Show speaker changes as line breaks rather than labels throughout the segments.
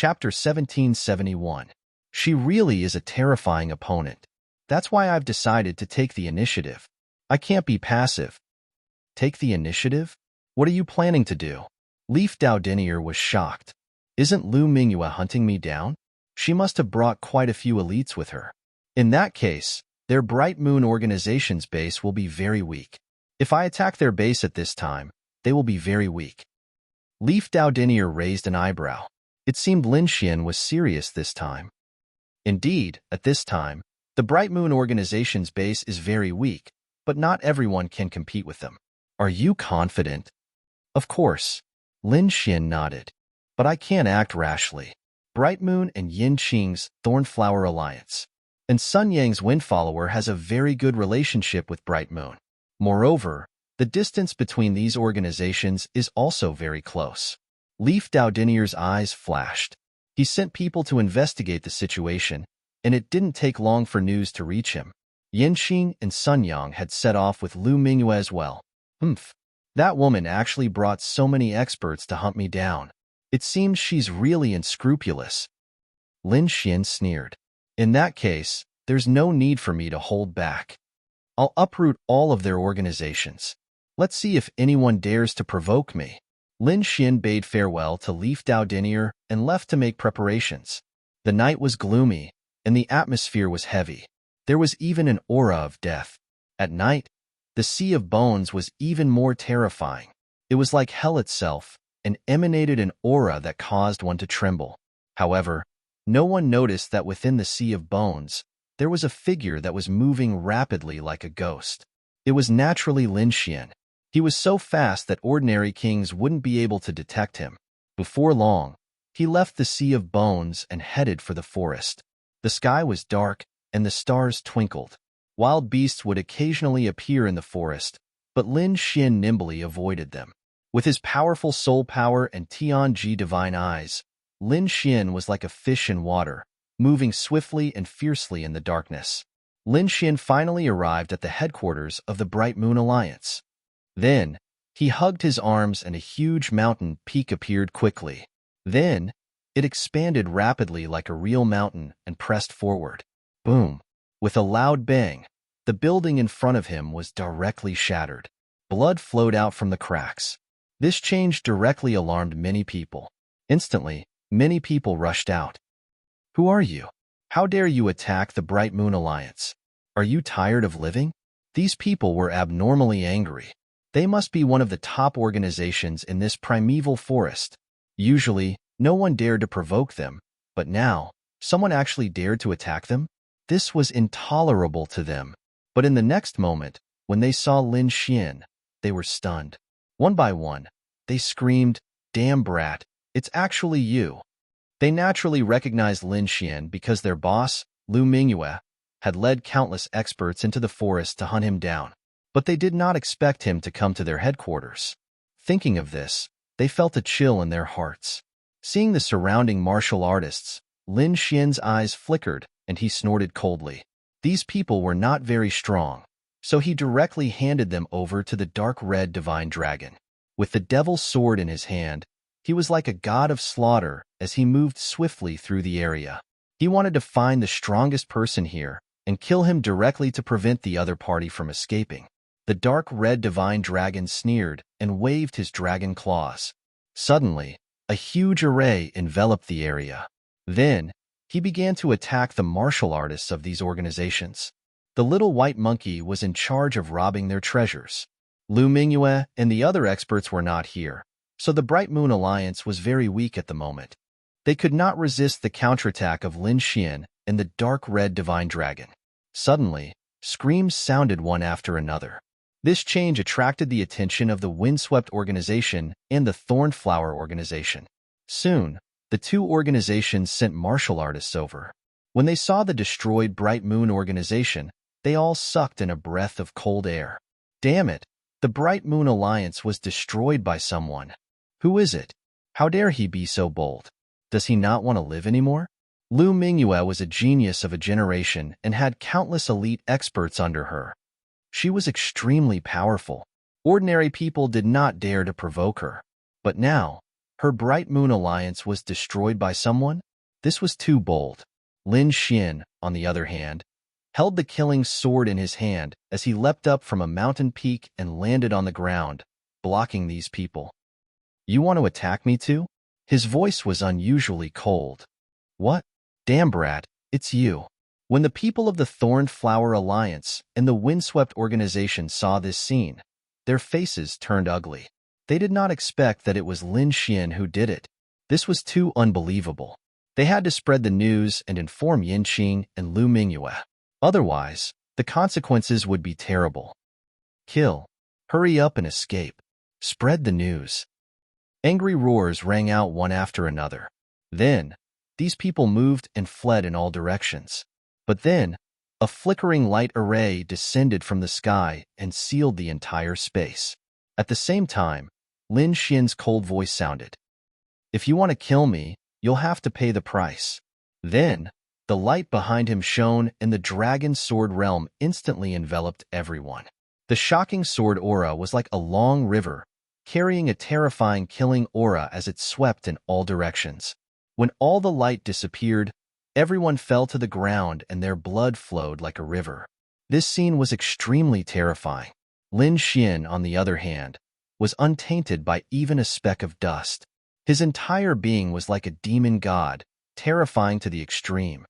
Chapter 1771. She really is a terrifying opponent. That's why I've decided to take the initiative. I can't be passive. Take the initiative? What are you planning to do? Leaf Doudinier was shocked. Isn't Lu Mingyue hunting me down? She must have brought quite a few elites with her. In that case, their Bright Moon organization's base will be very weak. If I attack their base at this time, they will be very weak. Leaf Doudinier raised an eyebrow. It seemed Lin Xian was serious this time. Indeed, at this time, the Bright Moon organization's base is very weak, but not everyone can compete with them. Are you confident? Of course. Lin Xian nodded. But I can't act rashly. Bright Moon and Yin Qing's Thornflower Alliance. And Sun Yang's Wind Follower has a very good relationship with Bright Moon. Moreover, the distance between these organizations is also very close. Leaf Doudinier's eyes flashed. He sent people to investigate the situation, and it didn't take long for news to reach him. Yin Qing and Sun Yang had set off with Lu Mingyue as well. That woman actually brought so many experts to hunt me down. It seems she's really unscrupulous. Lin Xian sneered. In that case, there's no need for me to hold back. I'll uproot all of their organizations. Let's see if anyone dares to provoke me. Lin Xian bade farewell to Leaf Doudinier and left to make preparations. The night was gloomy, and the atmosphere was heavy. There was even an aura of death. At night, the Sea of Bones was even more terrifying. It was like hell itself, and emanated an aura that caused one to tremble. However, no one noticed that within the Sea of Bones, there was a figure that was moving rapidly like a ghost. It was naturally Lin Xian. He was so fast that ordinary kings wouldn't be able to detect him. Before long, he left the Sea of Bones and headed for the forest. The sky was dark, and the stars twinkled. Wild beasts would occasionally appear in the forest, but Lin Xian nimbly avoided them. With his powerful soul power and Tianji divine eyes, Lin Xian was like a fish in water, moving swiftly and fiercely in the darkness. Lin Xian finally arrived at the headquarters of the Bright Moon Alliance. Then, he hugged his arms and a huge mountain peak appeared quickly. Then, it expanded rapidly like a real mountain and pressed forward. Boom! With a loud bang, the building in front of him was directly shattered. Blood flowed out from the cracks. This change directly alarmed many people. Instantly, many people rushed out. Who are you? How dare you attack the Bright Moon Alliance? Are you tired of living? These people were abnormally angry. They must be one of the top organizations in this primeval forest. Usually, no one dared to provoke them, but now, someone actually dared to attack them? This was intolerable to them. But in the next moment, when they saw Lin Xian, they were stunned. One by one, they screamed, "Damn brat, it's actually you." They naturally recognized Lin Xian because their boss, Lu Mingyue, had led countless experts into the forest to hunt him down. But they did not expect him to come to their headquarters. Thinking of this, they felt a chill in their hearts. Seeing the surrounding martial artists, Lin Xian's eyes flickered and he snorted coldly. These people were not very strong, so he directly handed them over to the dark red divine dragon. With the devil's sword in his hand, he was like a god of slaughter as he moved swiftly through the area. He wanted to find the strongest person here and kill him directly to prevent the other party from escaping. The dark red divine dragon sneered and waved his dragon claws. Suddenly, a huge array enveloped the area. Then, he began to attack the martial artists of these organizations. The little white monkey was in charge of robbing their treasures. Lu Mingyue and the other experts were not here, so the Bright Moon Alliance was very weak at the moment. They could not resist the counterattack of Lin Xian and the dark red divine dragon. Suddenly, screams sounded one after another. This change attracted the attention of the Windswept Organization and the Thornflower Organization. Soon, the two organizations sent martial artists over. When they saw the destroyed Bright Moon Organization, they all sucked in a breath of cold air. Damn it! The Bright Moon Alliance was destroyed by someone. Who is it? How dare he be so bold? Does he not want to live anymore? Lu Mingyue was a genius of a generation and had countless elite experts under her. She was extremely powerful. Ordinary people did not dare to provoke her. But now, Her Bright Moon alliance was destroyed by someone? This was too bold. Lin Xian, on the other hand, held the killing sword in his hand as he leapt up from a mountain peak and landed on the ground, blocking these people. You want to attack me too? His voice was unusually cold. What? Damn brat, it's you. When the people of the Thorned Flower Alliance and the Windswept Organization saw this scene, their faces turned ugly. They did not expect that it was Lin Xian who did it. This was too unbelievable. They had to spread the news and inform Yinqing and Lu Mingyue. Otherwise, the consequences would be terrible. Kill. Hurry up and escape. Spread the news. Angry roars rang out one after another. Then, these people moved and fled in all directions. But then, a flickering light array descended from the sky and sealed the entire space. At the same time, Lin Xian's cold voice sounded. If you want to kill me, you'll have to pay the price. Then, the light behind him shone and the dragon sword realm instantly enveloped everyone. The shocking sword aura was like a long river, carrying a terrifying killing aura as it swept in all directions. When all the light disappeared, everyone fell to the ground and their blood flowed like a river. This scene was extremely terrifying. Lin Xian, on the other hand, was untainted by even a speck of dust. His entire being was like a demon god, terrifying to the extreme.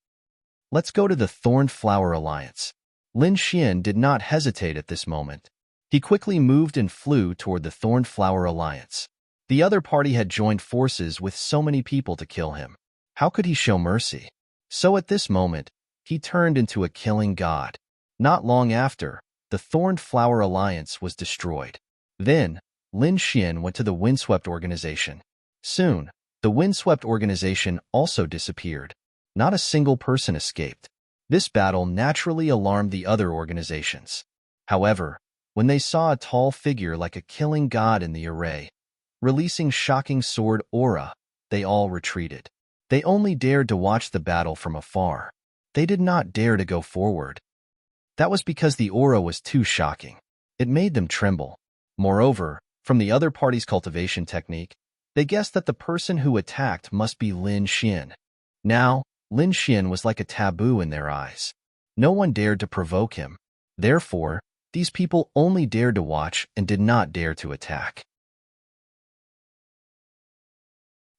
Let's go to the Thorned Flower Alliance. Lin Xian did not hesitate at this moment. He quickly moved and flew toward the Thorned Flower Alliance. The other party had joined forces with so many people to kill him. How could he show mercy? So at this moment, he turned into a killing god. Not long after, the Thorned Flower Alliance was destroyed. Then, Lin Xian went to the Windswept Organization. Soon, the Windswept Organization also disappeared. Not a single person escaped. This battle naturally alarmed the other organizations. However, when they saw a tall figure like a killing god in the array, releasing shocking sword aura, they all retreated. They only dared to watch the battle from afar. They did not dare to go forward. That was because the aura was too shocking. It made them tremble. Moreover, from the other party's cultivation technique, they guessed that the person who attacked must be Lin Xian. Now, Lin Xian was like a taboo in their eyes. No one dared to provoke him. Therefore, these people only dared to watch and did not dare to attack.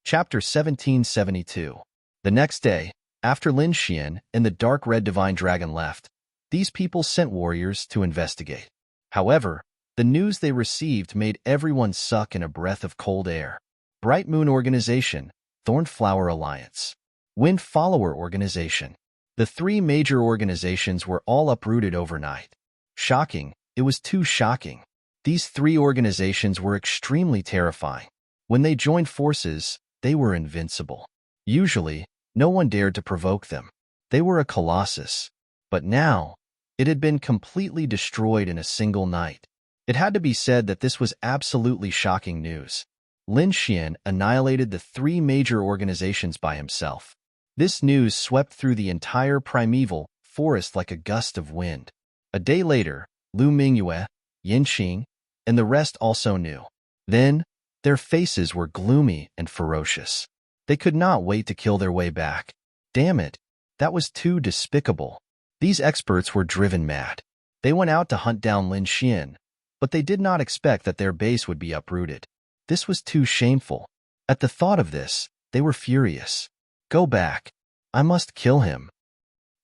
Chapter 1772. The next day, after Lin Xian and the dark red divine dragon left, these people sent warriors to investigate. However, the news they received made everyone suck in a breath of cold air. Bright Moon Organization, Thorned Flower Alliance, Wind Follower Organization. The three major organizations were all uprooted overnight. Shocking, it was too shocking. These three organizations were extremely terrifying. When they joined forces, they were invincible. Usually, no one dared to provoke them. They were a colossus. But now, it had been completely destroyed in a single night. It had to be said that this was absolutely shocking news. Lin Xian annihilated the three major organizations by himself. This news swept through the entire primeval forest like a gust of wind. A day later, Lu Mingyue, Yinqing, and the rest also knew. Then, their faces were gloomy and ferocious. They could not wait to kill their way back. Damn it, that was too despicable. These experts were driven mad. They went out to hunt down Lin Xian, but they did not expect that their base would be uprooted. This was too shameful. At the thought of this, they were furious. Go back. I must kill him.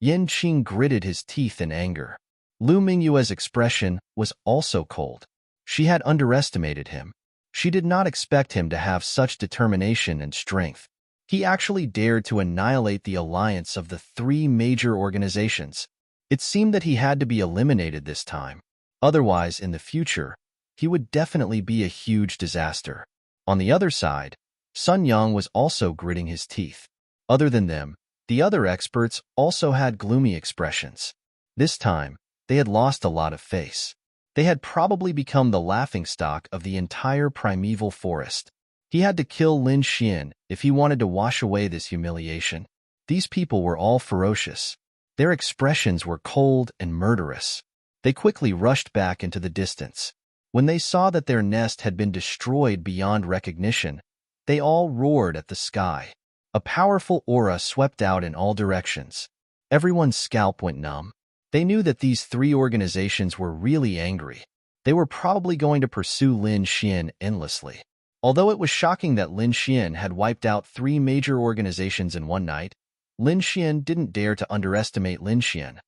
Yinqing gritted his teeth in anger. Lu Mingyue's expression was also cold. She had underestimated him. She did not expect him to have such determination and strength. He actually dared to annihilate the alliance of the three major organizations. It seemed that he had to be eliminated this time. Otherwise, in the future, he would definitely be a huge disaster. On the other side, Sun Yang was also gritting his teeth. Other than them, the other experts also had gloomy expressions. This time, they had lost a lot of face. They had probably become the laughingstock of the entire primeval forest. He had to kill Lin Xian if he wanted to wash away this humiliation. These people were all ferocious. Their expressions were cold and murderous. They quickly rushed back into the distance. When they saw that their nest had been destroyed beyond recognition, They all roared at the sky. A powerful aura swept out in all directions. Everyone's scalp went numb. They knew that these three organizations were really angry. They were probably going to pursue Lin Xian endlessly. Although it was shocking that Lin Xian had wiped out three major organizations in one night, Lin Xian didn't dare to underestimate Lin Xian.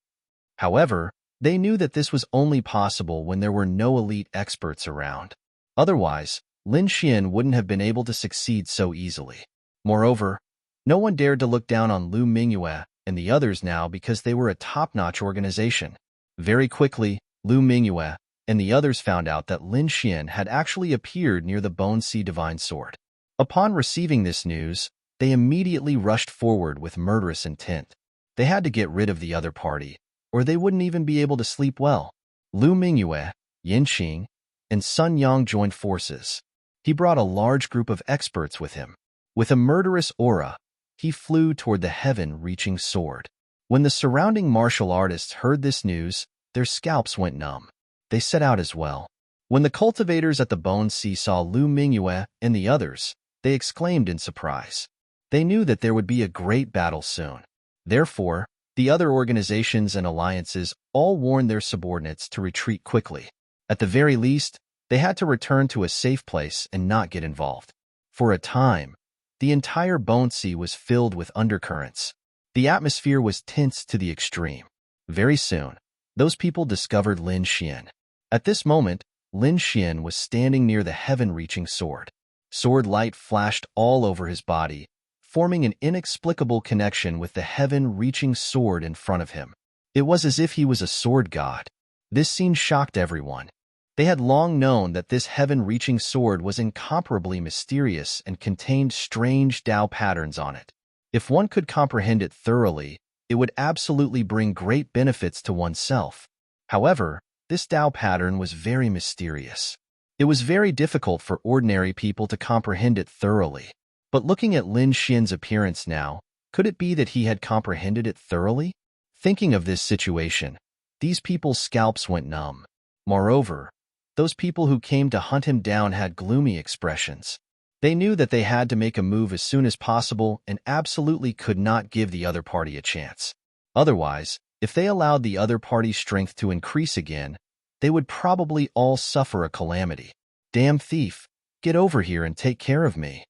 However, they knew that this was only possible when there were no elite experts around. Otherwise, Lin Xian wouldn't have been able to succeed so easily. Moreover, no one dared to look down on Lu Mingyue and the others now because they were a top-notch organization. Very quickly, Lu Mingyue and the others found out that Lin Xian had actually appeared near the Bone Sea Divine Sword. Upon receiving this news, they immediately rushed forward with murderous intent. They had to get rid of the other party, or they wouldn't even be able to sleep well. Lu Mingyue, Yin Qing, and Sun Yang joined forces. He brought a large group of experts with him. With a murderous aura, he flew toward the heaven-reaching sword. When the surrounding martial artists heard this news, their scalps went numb. They set out as well. When the cultivators at the Bone Sea saw Lu Mingyue and the others, they exclaimed in surprise. They knew that there would be a great battle soon. Therefore, the other organizations and alliances all warned their subordinates to retreat quickly. At the very least, they had to return to a safe place and not get involved. For a time, the entire Bone Sea was filled with undercurrents. The atmosphere was tense to the extreme. Very soon, those people discovered Lin Xian. At this moment, Lin Xian was standing near the heaven-reaching sword. Sword light flashed all over his body, forming an inexplicable connection with the heaven-reaching sword in front of him. It was as if he was a sword god. This scene shocked everyone. They had long known that this heaven-reaching sword was incomparably mysterious and contained strange Tao patterns on it. If one could comprehend it thoroughly, it would absolutely bring great benefits to oneself. However, this Tao pattern was very mysterious. It was very difficult for ordinary people to comprehend it thoroughly. But looking at Lin Xian's appearance now, could it be that he had comprehended it thoroughly? Thinking of this situation, these people's scalps went numb. Moreover, those people who came to hunt him down had gloomy expressions. They knew that they had to make a move as soon as possible and absolutely could not give the other party a chance. Otherwise, if they allowed the other party's strength to increase again, they would probably all suffer a calamity. Damn thief, get over here and take care of me.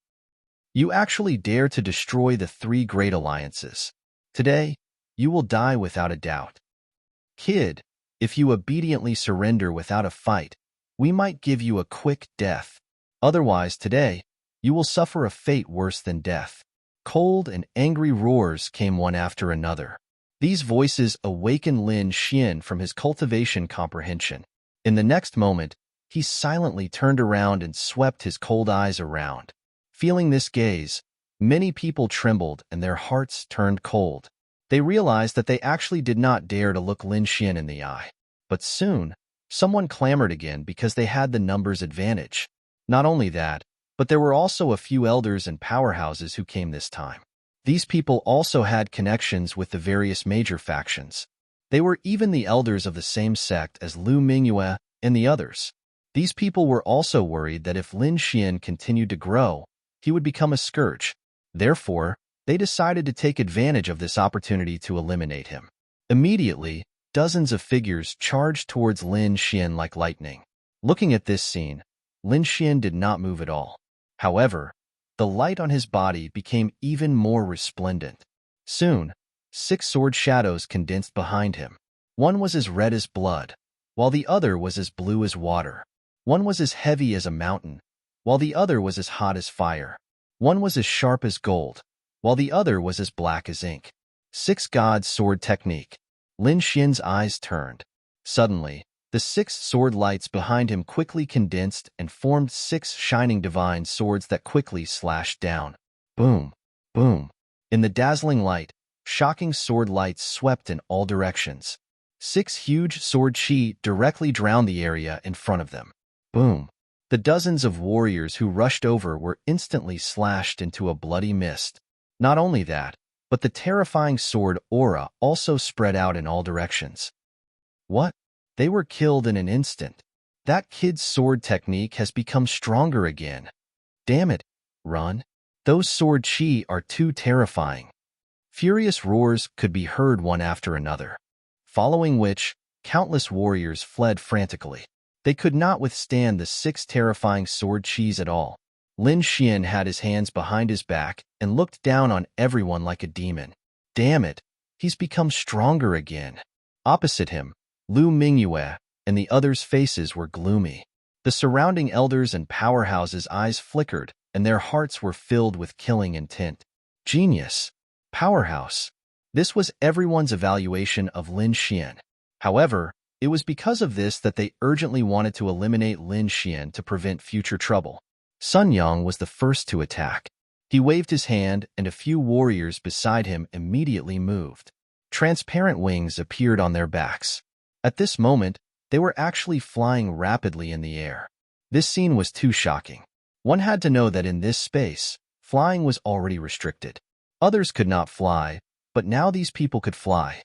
You actually dare to destroy the three great alliances. Today, you will die without a doubt. Kid, if you obediently surrender without a fight, we might give you a quick death. Otherwise, today, you will suffer a fate worse than death. Cold and angry roars came one after another. These voices awakened Lin Xian from his cultivation comprehension. In the next moment, he silently turned around and swept his cold eyes around. Feeling this gaze, many people trembled and their hearts turned cold. They realized that they actually did not dare to look Lin Xian in the eye. But soon, someone clamored again because they had the numbers advantage. Not only that, but there were also a few elders and powerhouses who came this time. These people also had connections with the various major factions. They were even the elders of the same sect as Lu Mingyue and the others. These people were also worried that if Lin Xian continued to grow, he would become a scourge. Therefore, they decided to take advantage of this opportunity to eliminate him. Immediately, dozens of figures charged towards Lin Xian like lightning. Looking at this scene, Lin Xian did not move at all. However, the light on his body became even more resplendent. Soon, 6 sword shadows condensed behind him. One was as red as blood, while the other was as blue as water. One was as heavy as a mountain, while the other was as hot as fire. One was as sharp as gold, while the other was as black as ink. 6 gods' sword technique. Lin Xian's eyes turned. Suddenly, the 6 sword lights behind him quickly condensed and formed 6 shining divine swords that quickly slashed down. Boom, boom. In the dazzling light, shocking sword lights swept in all directions. 6 huge sword chi directly drowned the area in front of them. Boom. The dozens of warriors who rushed over were instantly slashed into a bloody mist. Not only that, but the terrifying sword aura also spread out in all directions. What? They were killed in an instant. That kid's sword technique has become stronger again. Damn it, Run. Those sword chi are too terrifying. Furious roars could be heard one after another, following which countless warriors fled frantically. They could not withstand the 6 terrifying sword chis at all. Lin Xian had his hands behind his back and looked down on everyone like a demon. Damn it, he's become stronger again. Opposite him, Lu Mingyue and the others' faces were gloomy. The surrounding elders and powerhouses' eyes flickered, and their hearts were filled with killing intent. Genius. Powerhouse. This was everyone's evaluation of Lin Xian. However, it was because of this that they urgently wanted to eliminate Lin Xian to prevent future trouble. Sun Yang was the first to attack. He waved his hand, and a few warriors beside him immediately moved. Transparent wings appeared on their backs. At this moment, they were actually flying rapidly in the air. This scene was too shocking. One had to know that in this space, flying was already restricted. Others could not fly, but now these people could fly.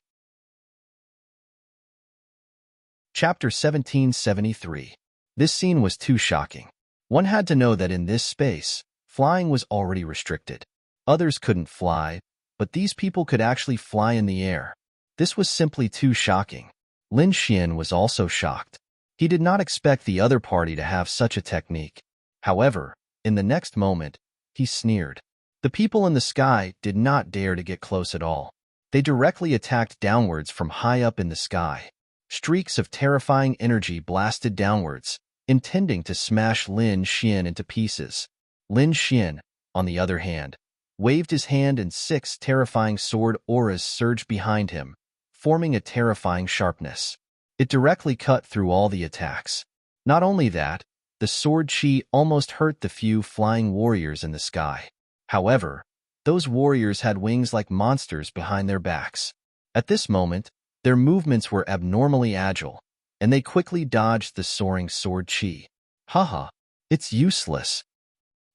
Chapter 1773. This scene was too shocking. One had to know that in this space, flying was already restricted. Others couldn't fly, but these people could actually fly in the air. This was simply too shocking. Lin Xian was also shocked. He did not expect the other party to have such a technique. However, in the next moment, he sneered. The people in the sky did not dare to get close at all. They directly attacked downwards from high up in the sky. Streaks of terrifying energy blasted downwards, intending to smash Lin Xian into pieces. Lin Xian, on the other hand, waved his hand and 6 terrifying sword auras surged behind him, forming a terrifying sharpness. It directly cut through all the attacks. Not only that, the sword chi almost hurt the few flying warriors in the sky. However, those warriors had wings like monsters behind their backs. At this moment, their movements were abnormally agile, and they quickly dodged the soaring sword chi. Haha, it's useless.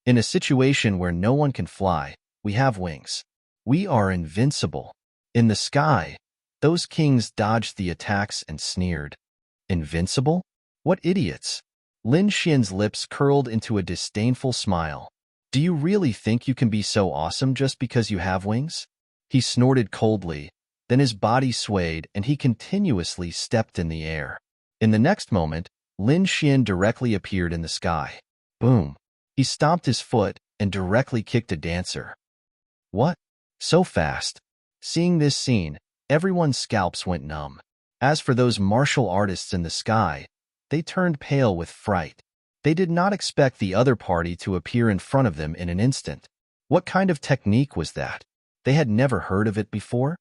In a situation where no one can fly, we have wings. We are invincible. In the sky, those kings dodged the attacks and sneered. Invincible? What idiots! Lin Xian's lips curled into a disdainful smile. Do you really think you can be so awesome just because you have wings? He snorted coldly, then his body swayed and he continuously stepped in the air. In the next moment, Lin Xian directly appeared in the sky. Boom! He stomped his foot and directly kicked a dancer. What? So fast? Seeing this scene, everyone's scalps went numb. As for those martial artists in the sky, they turned pale with fright. They did not expect the other party to appear in front of them in an instant. What kind of technique was that? They had never heard of it before?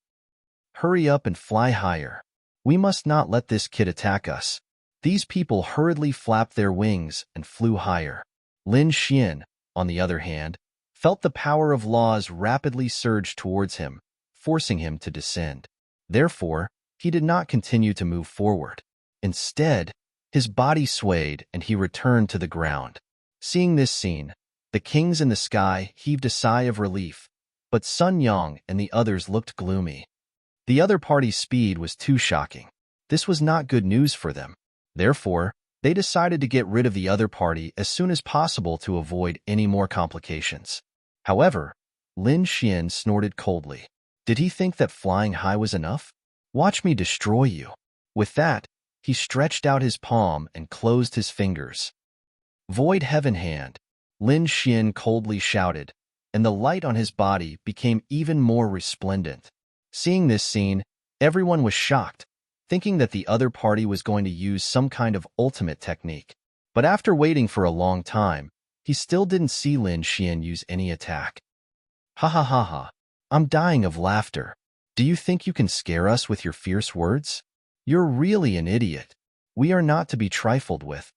Hurry up and fly higher. We must not let this kid attack us. These people hurriedly flapped their wings and flew higher. Lin Xian, on the other hand, felt the power of laws rapidly surge towards him, forcing him to descend. Therefore, he did not continue to move forward. Instead, his body swayed and he returned to the ground. Seeing this scene, the kings in the sky heaved a sigh of relief, but Sun Yang and the others looked gloomy. The other party's speed was too shocking. This was not good news for them. Therefore, they decided to get rid of the other party as soon as possible to avoid any more complications. However, Lin Xian snorted coldly. Did he think that flying high was enough? Watch me destroy you. With that, he stretched out his palm and closed his fingers. Void Heaven Hand, Lin Xian coldly shouted, and the light on his body became even more resplendent. Seeing this scene, everyone was shocked, thinking that the other party was going to use some kind of ultimate technique. But after waiting for a long time, he still didn't see Lin Xian use any attack. Ha ha ha ha, I'm dying of laughter. Do you think you can scare us with your fierce words? You're really an idiot. We are not to be trifled with.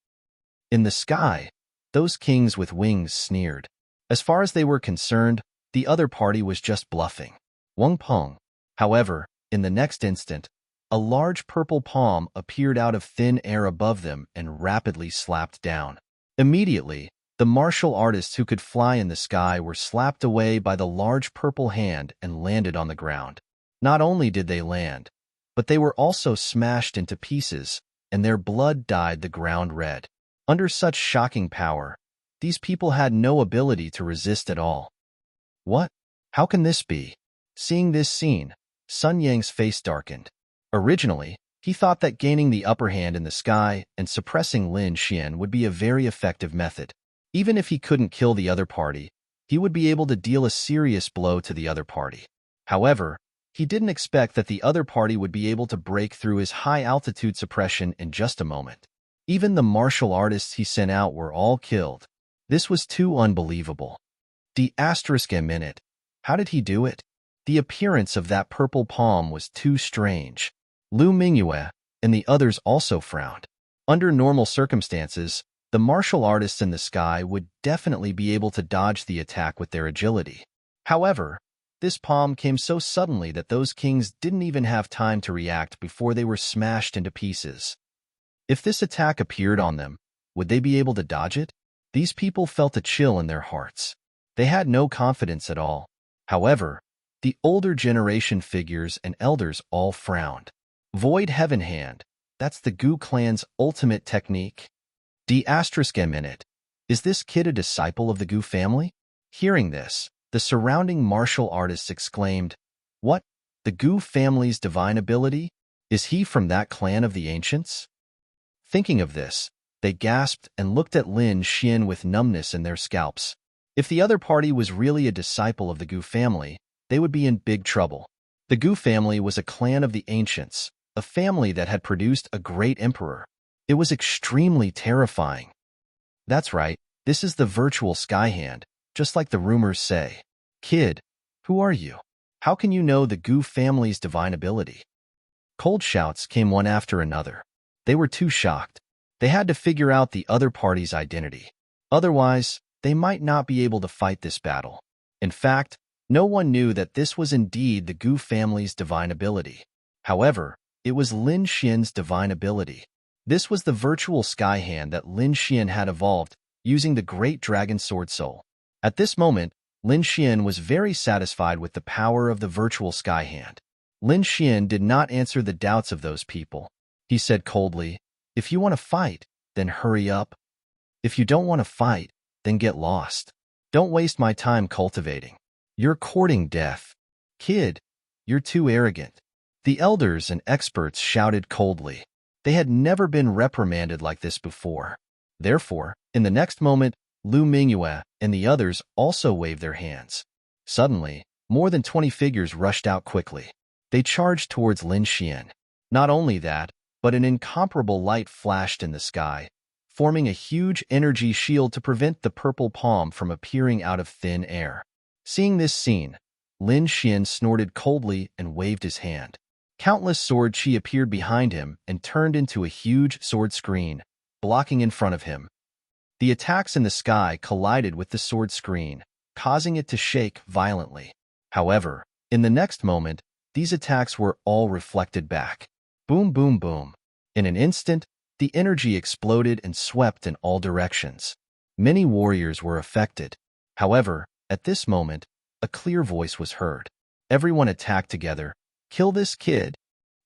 In the sky, those kings with wings sneered. As far as they were concerned, the other party was just bluffing. Wang Peng. However, in the next instant, a large purple palm appeared out of thin air above them and rapidly slapped down. Immediately, the martial artists who could fly in the sky were slapped away by the large purple hand and landed on the ground. Not only did they land, but they were also smashed into pieces, and their blood dyed the ground red. Under such shocking power, these people had no ability to resist at all. What? How can this be? Seeing this scene, Sun Yang's face darkened. Originally, he thought that gaining the upper hand in the sky and suppressing Lin Xian would be a very effective method. Even if he couldn't kill the other party, he would be able to deal a serious blow to the other party. However, he didn't expect that the other party would be able to break through his high-altitude suppression in just a moment. Even the martial artists he sent out were all killed. This was too unbelievable. A minute. How did he do it? The appearance of that purple palm was too strange. Lu Mingyue and the others also frowned. Under normal circumstances, the martial artists in the sky would definitely be able to dodge the attack with their agility. However, this palm came so suddenly that those kings didn't even have time to react before they were smashed into pieces. If this attack appeared on them, would they be able to dodge it? These people felt a chill in their hearts. They had no confidence at all. However, the older generation figures and elders all frowned. Void Heaven Hand, that's the Gu clan's ultimate technique. Minute. Is this kid a disciple of the Gu family? Hearing this, the surrounding martial artists exclaimed, "What? The Gu family's divine ability? Is he from that clan of the ancients?" Thinking of this, they gasped and looked at Lin Xian with numbness in their scalps. If the other party was really a disciple of the Gu family, they would be in big trouble. The Gu family was a clan of the ancients, a family that had produced a great emperor. It was extremely terrifying. That's right, this is the virtual sky hand, just like the rumors say. Kid, who are you? How can you know the Gu family's divine ability? Cold shouts came one after another. They were too shocked. They had to figure out the other party's identity. Otherwise, they might not be able to fight this battle. In fact, no one knew that this was indeed the Gu family's divine ability. However, it was Lin Xian's divine ability. This was the virtual sky hand that Lin Xian had evolved using the great dragon sword soul. At this moment, Lin Xian was very satisfied with the power of the virtual sky hand. Lin Xian did not answer the doubts of those people. He said coldly, "If you want to fight, then hurry up. If you don't want to fight, then get lost. Don't waste my time cultivating. You're courting death. Kid, you're too arrogant." The elders and experts shouted coldly. They had never been reprimanded like this before. Therefore, in the next moment, Lu Mingyue and the others also waved their hands. Suddenly, more than 20 figures rushed out quickly. They charged towards Lin Xian. Not only that, but an incomparable light flashed in the sky, forming a huge energy shield to prevent the purple palm from appearing out of thin air. Seeing this scene, Lin Xian snorted coldly and waved his hand. Countless sword chi appeared behind him and turned into a huge sword screen, blocking in front of him. The attacks in the sky collided with the sword screen, causing it to shake violently. However, in the next moment, these attacks were all reflected back. Boom, boom, boom. In an instant, the energy exploded and swept in all directions. Many warriors were affected. However, at this moment, a clear voice was heard. Everyone attacked together. "Kill this kid."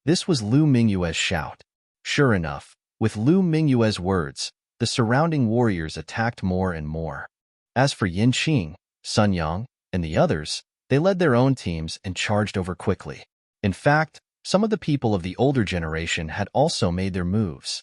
This was Lu Mingyue's shout. Sure enough, with Lu Mingyue's words, the surrounding warriors attacked more and more. As for Yin Qing, Sun Yang, and the others, they led their own teams and charged over quickly. In fact, some of the people of the older generation had also made their moves.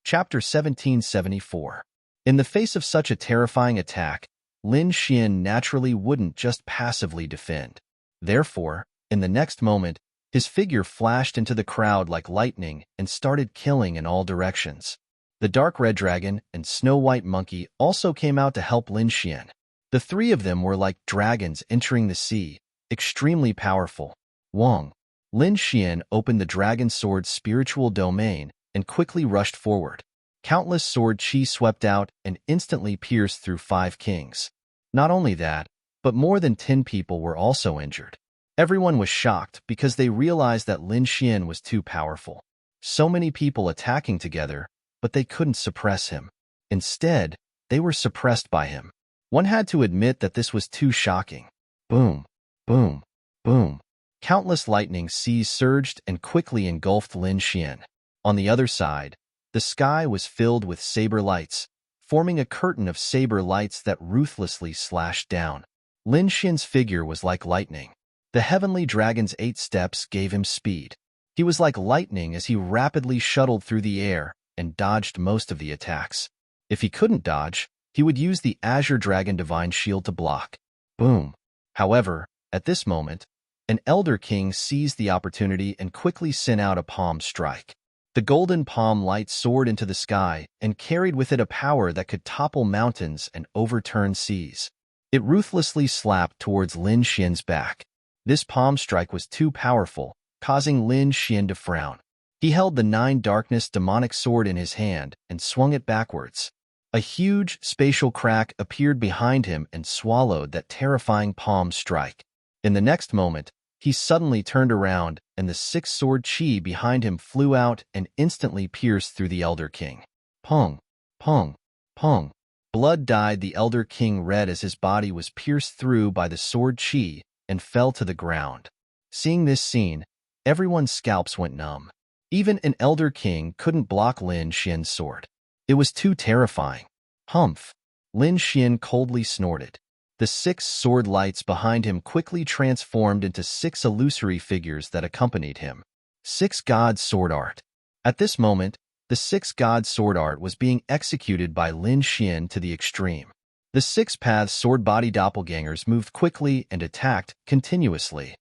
Chapter 1774. In the face of such a terrifying attack, Lin Xian naturally wouldn't just passively defend. Therefore, in the next moment, his figure flashed into the crowd like lightning and started killing in all directions. The dark red dragon and snow white monkey also came out to help Lin Xian. The three of them were like dragons entering the sea, extremely powerful. Wang. Lin Xian opened the dragon sword's spiritual domain and quickly rushed forward. Countless sword chi swept out and instantly pierced through 5 kings. Not only that, but more than 10 people were also injured. Everyone was shocked because they realized that Lin Xian was too powerful. So many people attacking together, but they couldn't suppress him. Instead, they were suppressed by him. One had to admit that this was too shocking. Boom, boom, boom. Countless lightning seas surged and quickly engulfed Lin Xian. On the other side, The sky was filled with saber lights, forming a curtain of saber lights that ruthlessly slashed down. Lin Xian's figure was like lightning. The heavenly dragon's 8 steps gave him speed. He was like lightning as he rapidly shuttled through the air and dodged most of the attacks. If he couldn't dodge, he would use the Azure Dragon Divine Shield to block. Boom. However, at this moment, an Elder King seized the opportunity and quickly sent out a palm strike. The golden palm light soared into the sky and carried with it a power that could topple mountains and overturn seas. It ruthlessly slapped towards Lin Xian's back. This palm strike was too powerful, causing Lin Xian to frown. He held the 9 Darkness demonic sword in his hand and swung it backwards. A huge spatial crack appeared behind him and swallowed that terrifying palm strike. In the next moment, he suddenly turned around, and the 6-sword chi behind him flew out and instantly pierced through the Elder King. Pong, pong, pong. Blood dyed the Elder King red as his body was pierced through by the sword chi and fell to the ground. Seeing this scene, everyone's scalps went numb. Even an Elder King couldn't block Lin Xian's sword. It was too terrifying. Humph! Lin Xian coldly snorted. The 6 sword lights behind him quickly transformed into 6 illusory figures that accompanied him. 6 God Sword Art. At this moment, the 6 God Sword Art was being executed by Lin Xian to the extreme. The 6 Paths Sword Body Doppelgangers moved quickly and attacked continuously.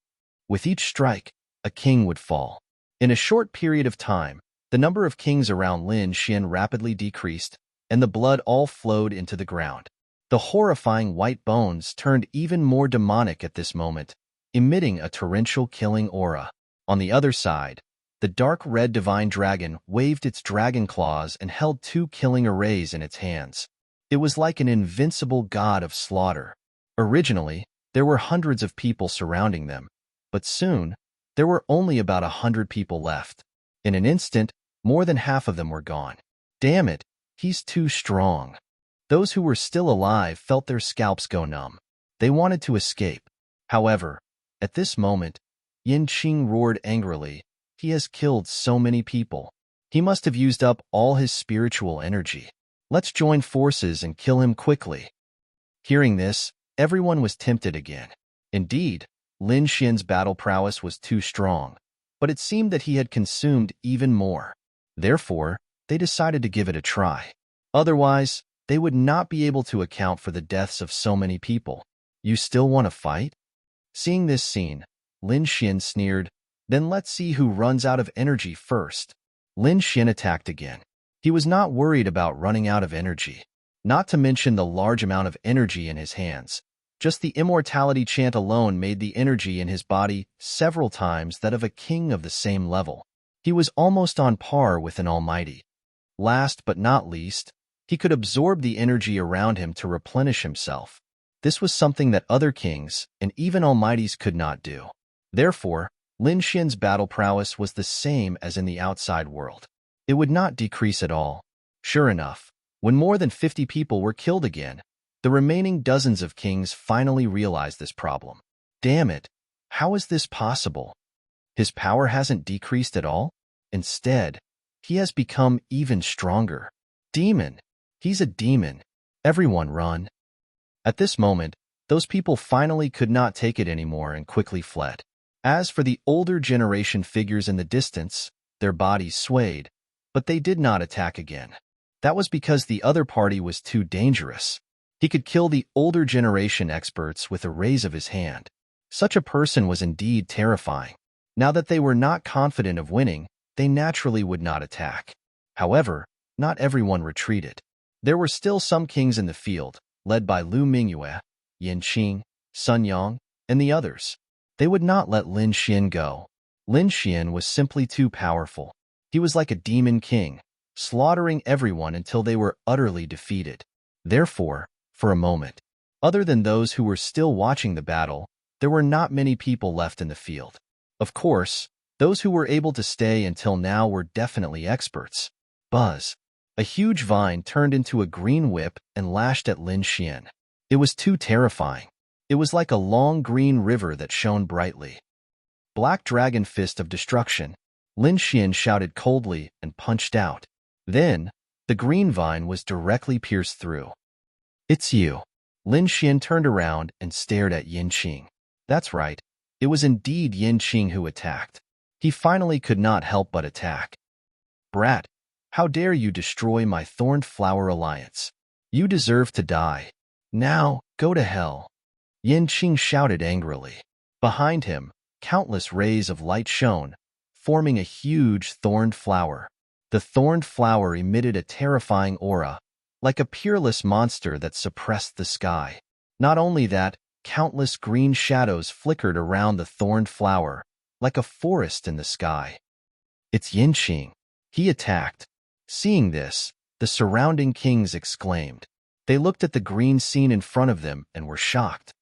With each strike, a king would fall. In a short period of time, the number of kings around Lin Xian rapidly decreased, and the blood all flowed into the ground. The horrifying white bones turned even more demonic at this moment, emitting a torrential killing aura. On the other side, the dark red divine dragon waved its dragon claws and held 2 killing arrays in its hands. It was like an invincible god of slaughter. Originally, there were hundreds of people surrounding them, but soon, there were only about 100 people left. In an instant, more than half of them were gone. Damn it, he's too strong. Those who were still alive felt their scalps go numb. They wanted to escape. However, at this moment, Yin Qing roared angrily. He has killed so many people. He must have used up all his spiritual energy. Let's join forces and kill him quickly. Hearing this, everyone was tempted again. Indeed, Lin Xian's battle prowess was too strong, but it seemed that he had consumed even more. Therefore, they decided to give it a try. Otherwise, they would not be able to account for the deaths of so many people. You still want to fight? Seeing this scene, Lin Xian sneered, then let's see who runs out of energy first. Lin Xian attacked again. He was not worried about running out of energy, not to mention the large amount of energy in his hands. Just the immortality chant alone made the energy in his body several times that of a king of the same level. He was almost on par with an almighty. Last but not least, he could absorb the energy around him to replenish himself. This was something that other kings and even almighties could not do. Therefore, Lin Xian's battle prowess was the same as in the outside world. It would not decrease at all. Sure enough, when more than 50 people were killed again, the remaining dozens of kings finally realized this problem. Damn it, how is this possible? His power hasn't decreased at all? Instead, he has become even stronger. Demon! He's a demon. Everyone run. At this moment, those people finally could not take it anymore and quickly fled. As for the older generation figures in the distance, their bodies swayed, but they did not attack again. That was because the other party was too dangerous. He could kill the older generation experts with a raise of his hand. Such a person was indeed terrifying. Now that they were not confident of winning, they naturally would not attack. However, not everyone retreated. There were still some kings in the field, led by Lu Mingyue, Yin Qing, Sun Yang, and the others. They would not let Lin Xian go. Lin Xian was simply too powerful. He was like a demon king, slaughtering everyone until they were utterly defeated. Therefore, for a moment, other than those who were still watching the battle, there were not many people left in the field. Of course, those who were able to stay until now were definitely experts. Buzz. A huge vine turned into a green whip and lashed at Lin Xian. It was too terrifying. It was like a long green river that shone brightly. Black Dragon Fist of Destruction. Lin Xian shouted coldly and punched out. Then, the green vine was directly pierced through. "It's you." Lin Xian turned around and stared at Yin Qing. That's right. It was indeed Yin Qing who attacked. He finally could not help but attack. "Brat, how dare you destroy my Thorned Flower alliance? You deserve to die. Now, go to hell." Yin Qing shouted angrily. Behind him, countless rays of light shone, forming a huge thorned flower. The thorned flower emitted a terrifying aura, like a peerless monster that suppressed the sky. Not only that, countless green shadows flickered around the thorned flower, like a forest in the sky. "It's Yin Qing." He attacked. Seeing this, the surrounding kings exclaimed. They looked at the green scene in front of them and were shocked.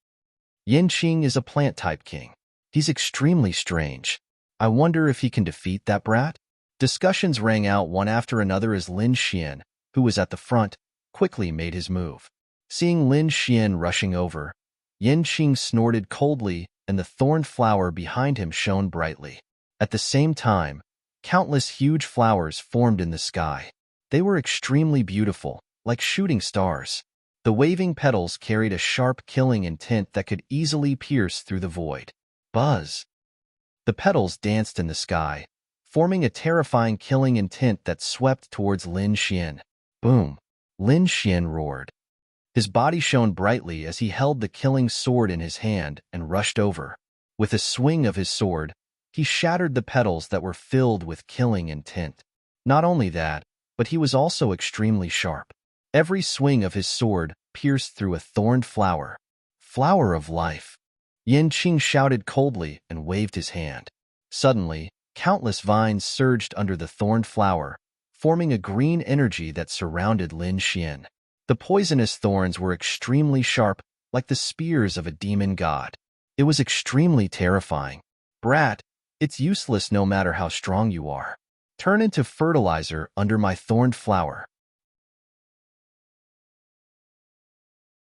Yin Qing is a plant-type king. He's extremely strange. I wonder if he can defeat that brat? Discussions rang out one after another as Lin Xian, who was at the front, quickly made his move. Seeing Lin Xian rushing over, Yin Qing snorted coldly and the thorned flower behind him shone brightly. At the same time, countless huge flowers formed in the sky. They were extremely beautiful, like shooting stars. The waving petals carried a sharp killing intent that could easily pierce through the void. Buzz! The petals danced in the sky, forming a terrifying killing intent that swept towards Lin Xian. Boom! Lin Xian roared. His body shone brightly as he held the killing sword in his hand and rushed over. With a swing of his sword, he shattered the petals that were filled with killing intent. Not only that, but he was also extremely sharp. Every swing of his sword pierced through a thorned flower. Flower of life. Yin Qing shouted coldly and waved his hand. Suddenly, countless vines surged under the thorned flower, forming a green energy that surrounded Lin Xian. The poisonous thorns were extremely sharp, like the spears of a demon god. It was extremely terrifying. "Brat, it's useless no matter how strong you are. Turn into fertilizer under my thorned flower."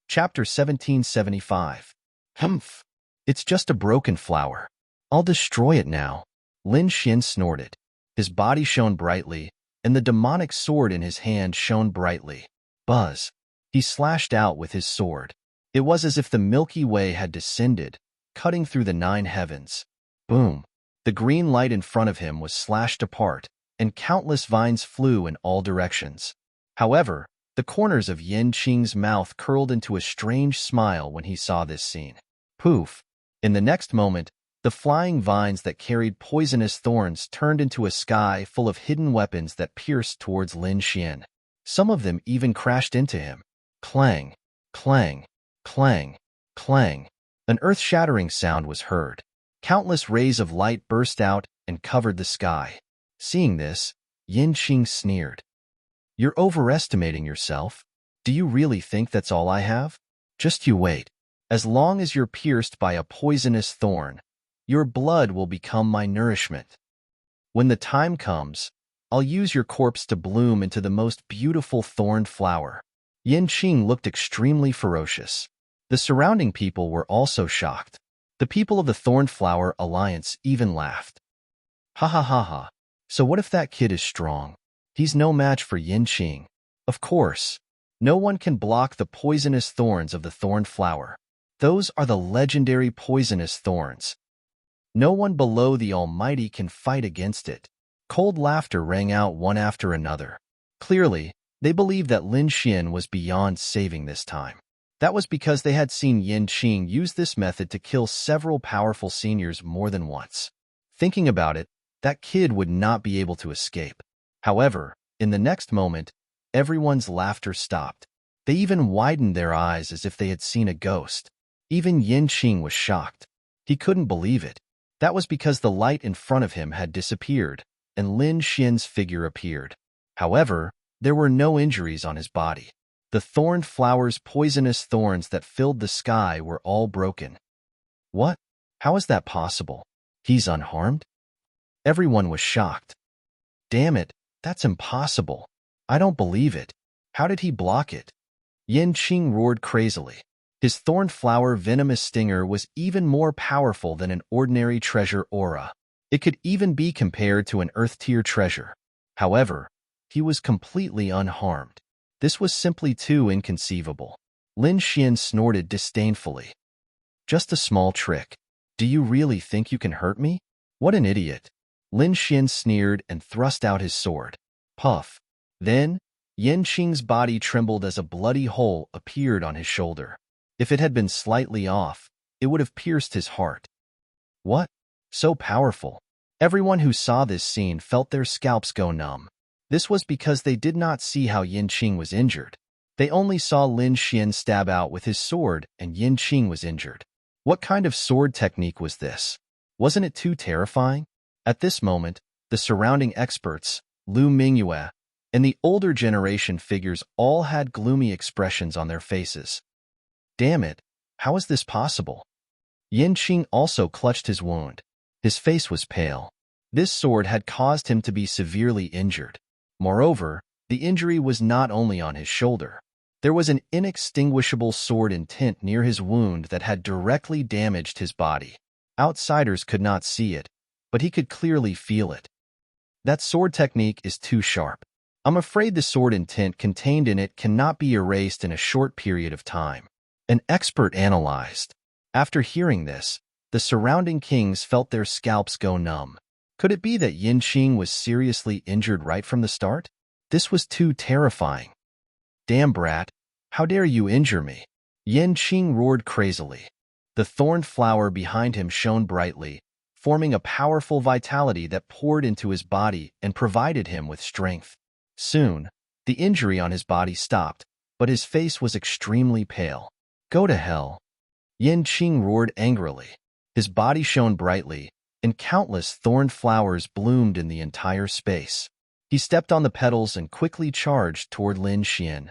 Chapter 1775. Humph! It's just a broken flower. I'll destroy it now. Lin Xian snorted. His body shone brightly, and the demonic sword in his hand shone brightly. Buzz! He slashed out with his sword. It was as if the Milky Way had descended, cutting through the 9 heavens. Boom! The green light in front of him was slashed apart, and countless vines flew in all directions. However, the corners of Yin Qing's mouth curled into a strange smile when he saw this scene. Poof! In the next moment, the flying vines that carried poisonous thorns turned into a sky full of hidden weapons that pierced towards Lin Xian. Some of them even crashed into him. Clang! Clang! Clang! Clang! An earth-shattering sound was heard. Countless rays of light burst out and covered the sky. Seeing this, Yin Qing sneered. "You're overestimating yourself. Do you really think that's all I have? Just you wait. As long as you're pierced by a poisonous thorn, your blood will become my nourishment. When the time comes, I'll use your corpse to bloom into the most beautiful thorned flower." Yin Qing looked extremely ferocious. The surrounding people were also shocked. The people of the Thorned Flower Alliance even laughed. "Ha ha ha ha. So what if that kid is strong? He's no match for Yin Qing. Of course, no one can block the poisonous thorns of the thorned flower. Those are the legendary poisonous thorns. No one below the Almighty can fight against it." Cold laughter rang out one after another. Clearly, they believed that Lin Xian was beyond saving this time. That was because they had seen Yin Qing use this method to kill several powerful seniors more than once. Thinking about it, that kid would not be able to escape. However, in the next moment, everyone's laughter stopped. They even widened their eyes as if they had seen a ghost. Even Yin Qing was shocked. He couldn't believe it. That was because the light in front of him had disappeared, and Lin Xian's figure appeared. However, there were no injuries on his body. The thorned flower's poisonous thorns that filled the sky were all broken. What? How is that possible? He's unharmed? Everyone was shocked. Damn it, that's impossible. I don't believe it. How did he block it? Yin Qing roared crazily. His thorned flower venomous stinger was even more powerful than an ordinary treasure aura. It could even be compared to an earth-tier treasure. However, he was completely unharmed. This was simply too inconceivable. Lin Xian snorted disdainfully. Just a small trick. Do you really think you can hurt me? What an idiot. Lin Xian sneered and thrust out his sword. Puff. Then, Yan Qing's body trembled as a bloody hole appeared on his shoulder. If it had been slightly off, it would have pierced his heart. What? So powerful. Everyone who saw this scene felt their scalps go numb. This was because they did not see how Yan Qing was injured. They only saw Lin Xian stab out with his sword and Yan Qing was injured. What kind of sword technique was this? Wasn't it too terrifying? At this moment, the surrounding experts, Lu Mingyue, and the older generation figures all had gloomy expressions on their faces. Damn it, how is this possible? Yan Qing also clutched his wound. His face was pale. This sword had caused him to be severely injured. Moreover, the injury was not only on his shoulder. There was an inextinguishable sword intent near his wound that had directly damaged his body. Outsiders could not see it, but he could clearly feel it. That sword technique is too sharp. I'm afraid the sword intent contained in it cannot be erased in a short period of time. An expert analyzed. After hearing this, the surrounding kings felt their scalps go numb. Could it be that Yan Qing was seriously injured right from the start? This was too terrifying. Damn brat, how dare you injure me? Yan Qing roared crazily. The thorned flower behind him shone brightly, forming a powerful vitality that poured into his body and provided him with strength. Soon, the injury on his body stopped, but his face was extremely pale. Go to hell. Yan Qing roared angrily. His body shone brightly, and countless thorned flowers bloomed in the entire space. He stepped on the petals and quickly charged toward Lin Xian.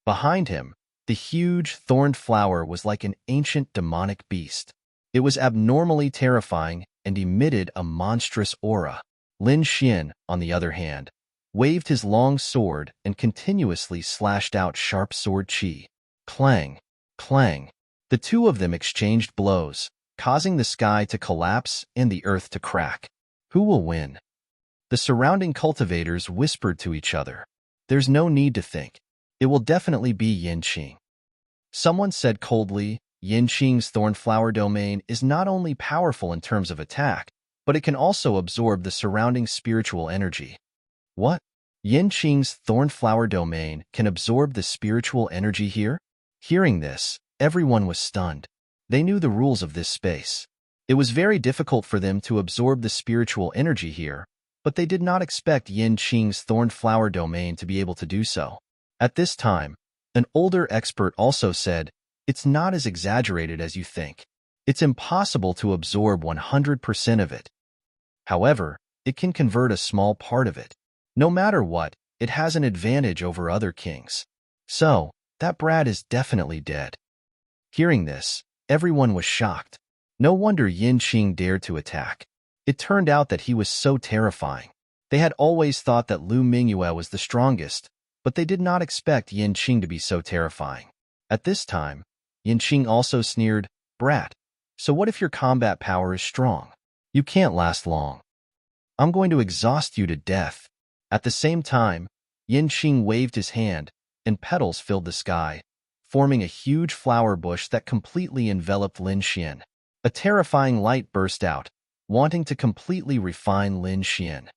Behind him, the huge thorned flower was like an ancient demonic beast. It was abnormally terrifying and emitted a monstrous aura. Lin Xian, on the other hand, waved his long sword and continuously slashed out sharp sword qi. Clang, clang. The two of them exchanged blows, causing the sky to collapse and the earth to crack. Who will win? The surrounding cultivators whispered to each other. There's no need to think. It will definitely be Yan Qing. Someone said coldly, Yan Qing's thornflower domain is not only powerful in terms of attack, but it can also absorb the surrounding spiritual energy. What? Yan Qing's thornflower domain can absorb the spiritual energy here? Hearing this, everyone was stunned. They knew the rules of this space. It was very difficult for them to absorb the spiritual energy here, but they did not expect Yan Qing's thornflower domain to be able to do so. At this time, an older expert also said, it's not as exaggerated as you think. It's impossible to absorb 100% of it. However, it can convert a small part of it. No matter what, it has an advantage over other kings. So, that brat is definitely dead. Hearing this, everyone was shocked. No wonder Yan Qing dared to attack. It turned out that he was so terrifying. They had always thought that Lu Mingyue was the strongest, but they did not expect Yan Qing to be so terrifying. At this time, Yan Qing also sneered, Brat, so what if your combat power is strong? You can't last long. I'm going to exhaust you to death. At the same time, Yan Qing waved his hand, and petals filled the sky, forming a huge flower bush that completely enveloped Lin Xian. A terrifying light burst out, wanting to completely refine Lin Xian.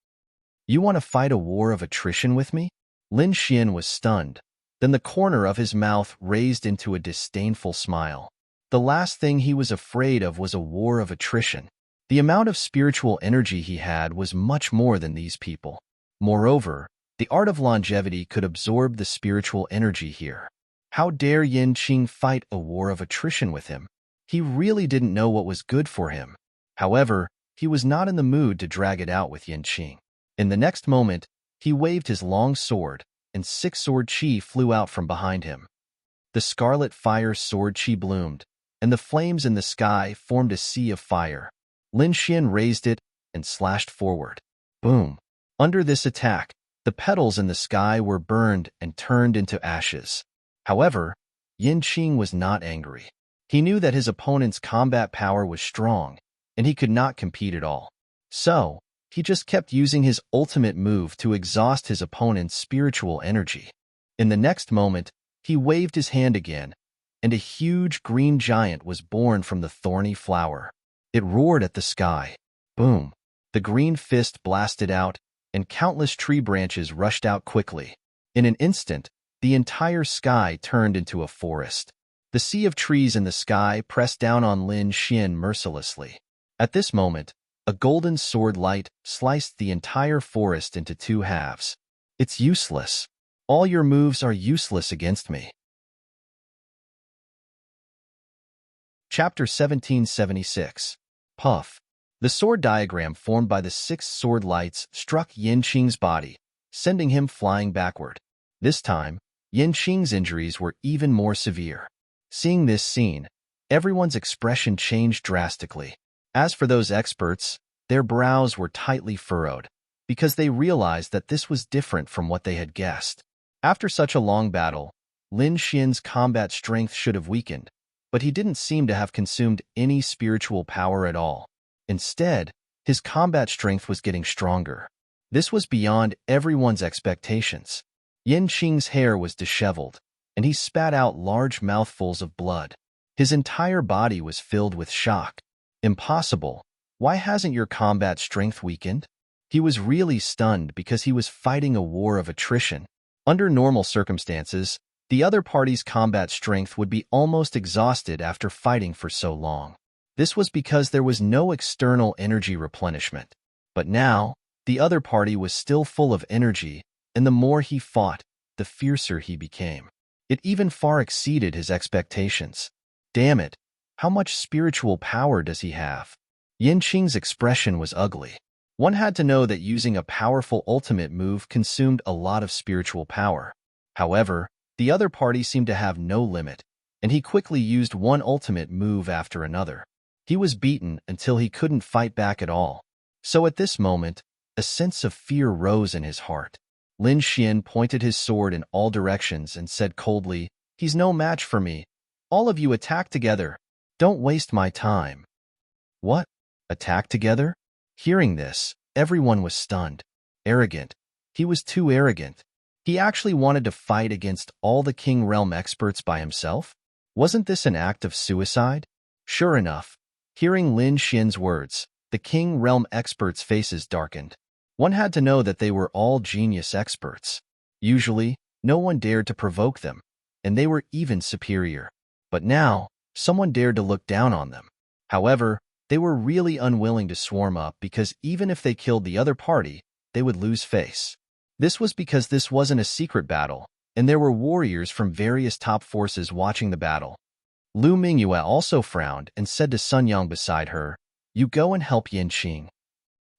You want to fight a war of attrition with me? Lin Xian was stunned. Then the corner of his mouth raised into a disdainful smile. The last thing he was afraid of was a war of attrition. The amount of spiritual energy he had was much more than these people. Moreover, the art of longevity could absorb the spiritual energy here. How dare Yan Qing fight a war of attrition with him? He really didn't know what was good for him. However, he was not in the mood to drag it out with Yan Qing. In the next moment, he waved his long sword, and 6 sword qi flew out from behind him. The scarlet fire sword qi bloomed, and the flames in the sky formed a sea of fire. Lin Xian raised it and slashed forward. Boom! Under this attack, the petals in the sky were burned and turned into ashes. However, Yan Qing was not angry. He knew that his opponent's combat power was strong, and he could not compete at all. So, He just kept using his ultimate move to exhaust his opponent's spiritual energy. In the next moment, he waved his hand again, and a huge green giant was born from the thorny flower. It roared at the sky. Boom! The green fist blasted out, and countless tree branches rushed out quickly. In an instant, the entire sky turned into a forest. The sea of trees in the sky pressed down on Lin Xian mercilessly. At this moment, a golden sword light sliced the entire forest into two halves. It's useless. All your moves are useless against me. Chapter 1776. Puff. The sword diagram formed by the 6 sword lights struck Yin Qing's body, sending him flying backward. This time, Yin Qing's injuries were even more severe. Seeing this scene, everyone's expression changed drastically. As for those experts, their brows were tightly furrowed, because they realized that this was different from what they had guessed. After such a long battle, Lin Xian's combat strength should have weakened, but he didn't seem to have consumed any spiritual power at all. Instead, his combat strength was getting stronger. This was beyond everyone's expectations. Yin Qing's hair was disheveled, and he spat out large mouthfuls of blood. His entire body was filled with shock. Impossible. Why hasn't your combat strength weakened? He was really stunned because he was fighting a war of attrition. Under normal circumstances, the other party's combat strength would be almost exhausted after fighting for so long. This was because there was no external energy replenishment. But now, the other party was still full of energy, and the more he fought, the fiercer he became. It even far exceeded his expectations. Damn it, how much spiritual power does he have? Yin Qing's expression was ugly. One had to know that using a powerful ultimate move consumed a lot of spiritual power. However, the other party seemed to have no limit, and he quickly used one ultimate move after another. He was beaten until he couldn't fight back at all. So at this moment, a sense of fear rose in his heart. Lin Xian pointed his sword in all directions and said coldly, "He's no match for me. All of you attack together. Don't waste my time." What? Attack together? Hearing this, everyone was stunned. Arrogant. He was too arrogant. He actually wanted to fight against all the King Realm experts by himself? Wasn't this an act of suicide? Sure enough, hearing Lin Xian's words, the King Realm experts' faces darkened. One had to know that they were all genius experts. Usually, no one dared to provoke them, and they were even superior. But now, someone dared to look down on them. However, they were really unwilling to swarm up because even if they killed the other party, they would lose face. This was because this wasn't a secret battle, and there were warriors from various top forces watching the battle. Lu Mingyue also frowned and said to Sun Yang beside her, "You go and help Yin Qing."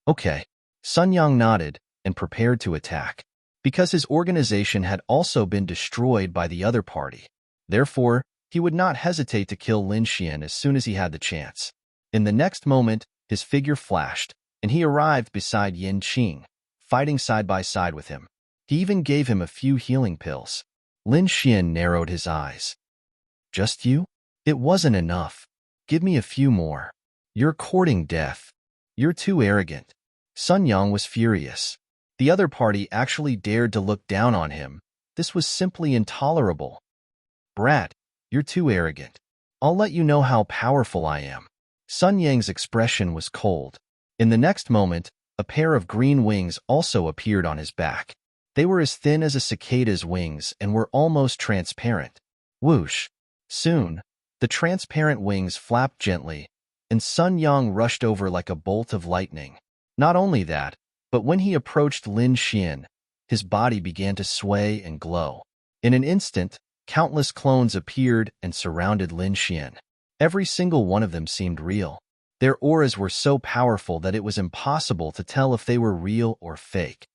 Okay. Sun Yang nodded and prepared to attack. Because his organization had also been destroyed by the other party. Therefore, he would not hesitate to kill Lin Xian as soon as he had the chance. In the next moment, his figure flashed, and he arrived beside Yin Qing, fighting side by side with him. He even gave him a few healing pills. Lin Xian narrowed his eyes. "Just you? It wasn't enough. Give me a few more. You're courting death. You're too arrogant." Sun Yang was furious. The other party actually dared to look down on him. This was simply intolerable. "Brat, you're too arrogant. I'll let you know how powerful I am." Sun Yang's expression was cold. In the next moment, a pair of green wings also appeared on his back. They were as thin as a cicada's wings and were almost transparent. Whoosh! Soon, the transparent wings flapped gently, and Sun Yang rushed over like a bolt of lightning. Not only that, but when he approached Lin Xian, his body began to sway and glow. In an instant, countless clones appeared and surrounded Lin Xian. Every single one of them seemed real. Their auras were so powerful that it was impossible to tell if they were real or fake.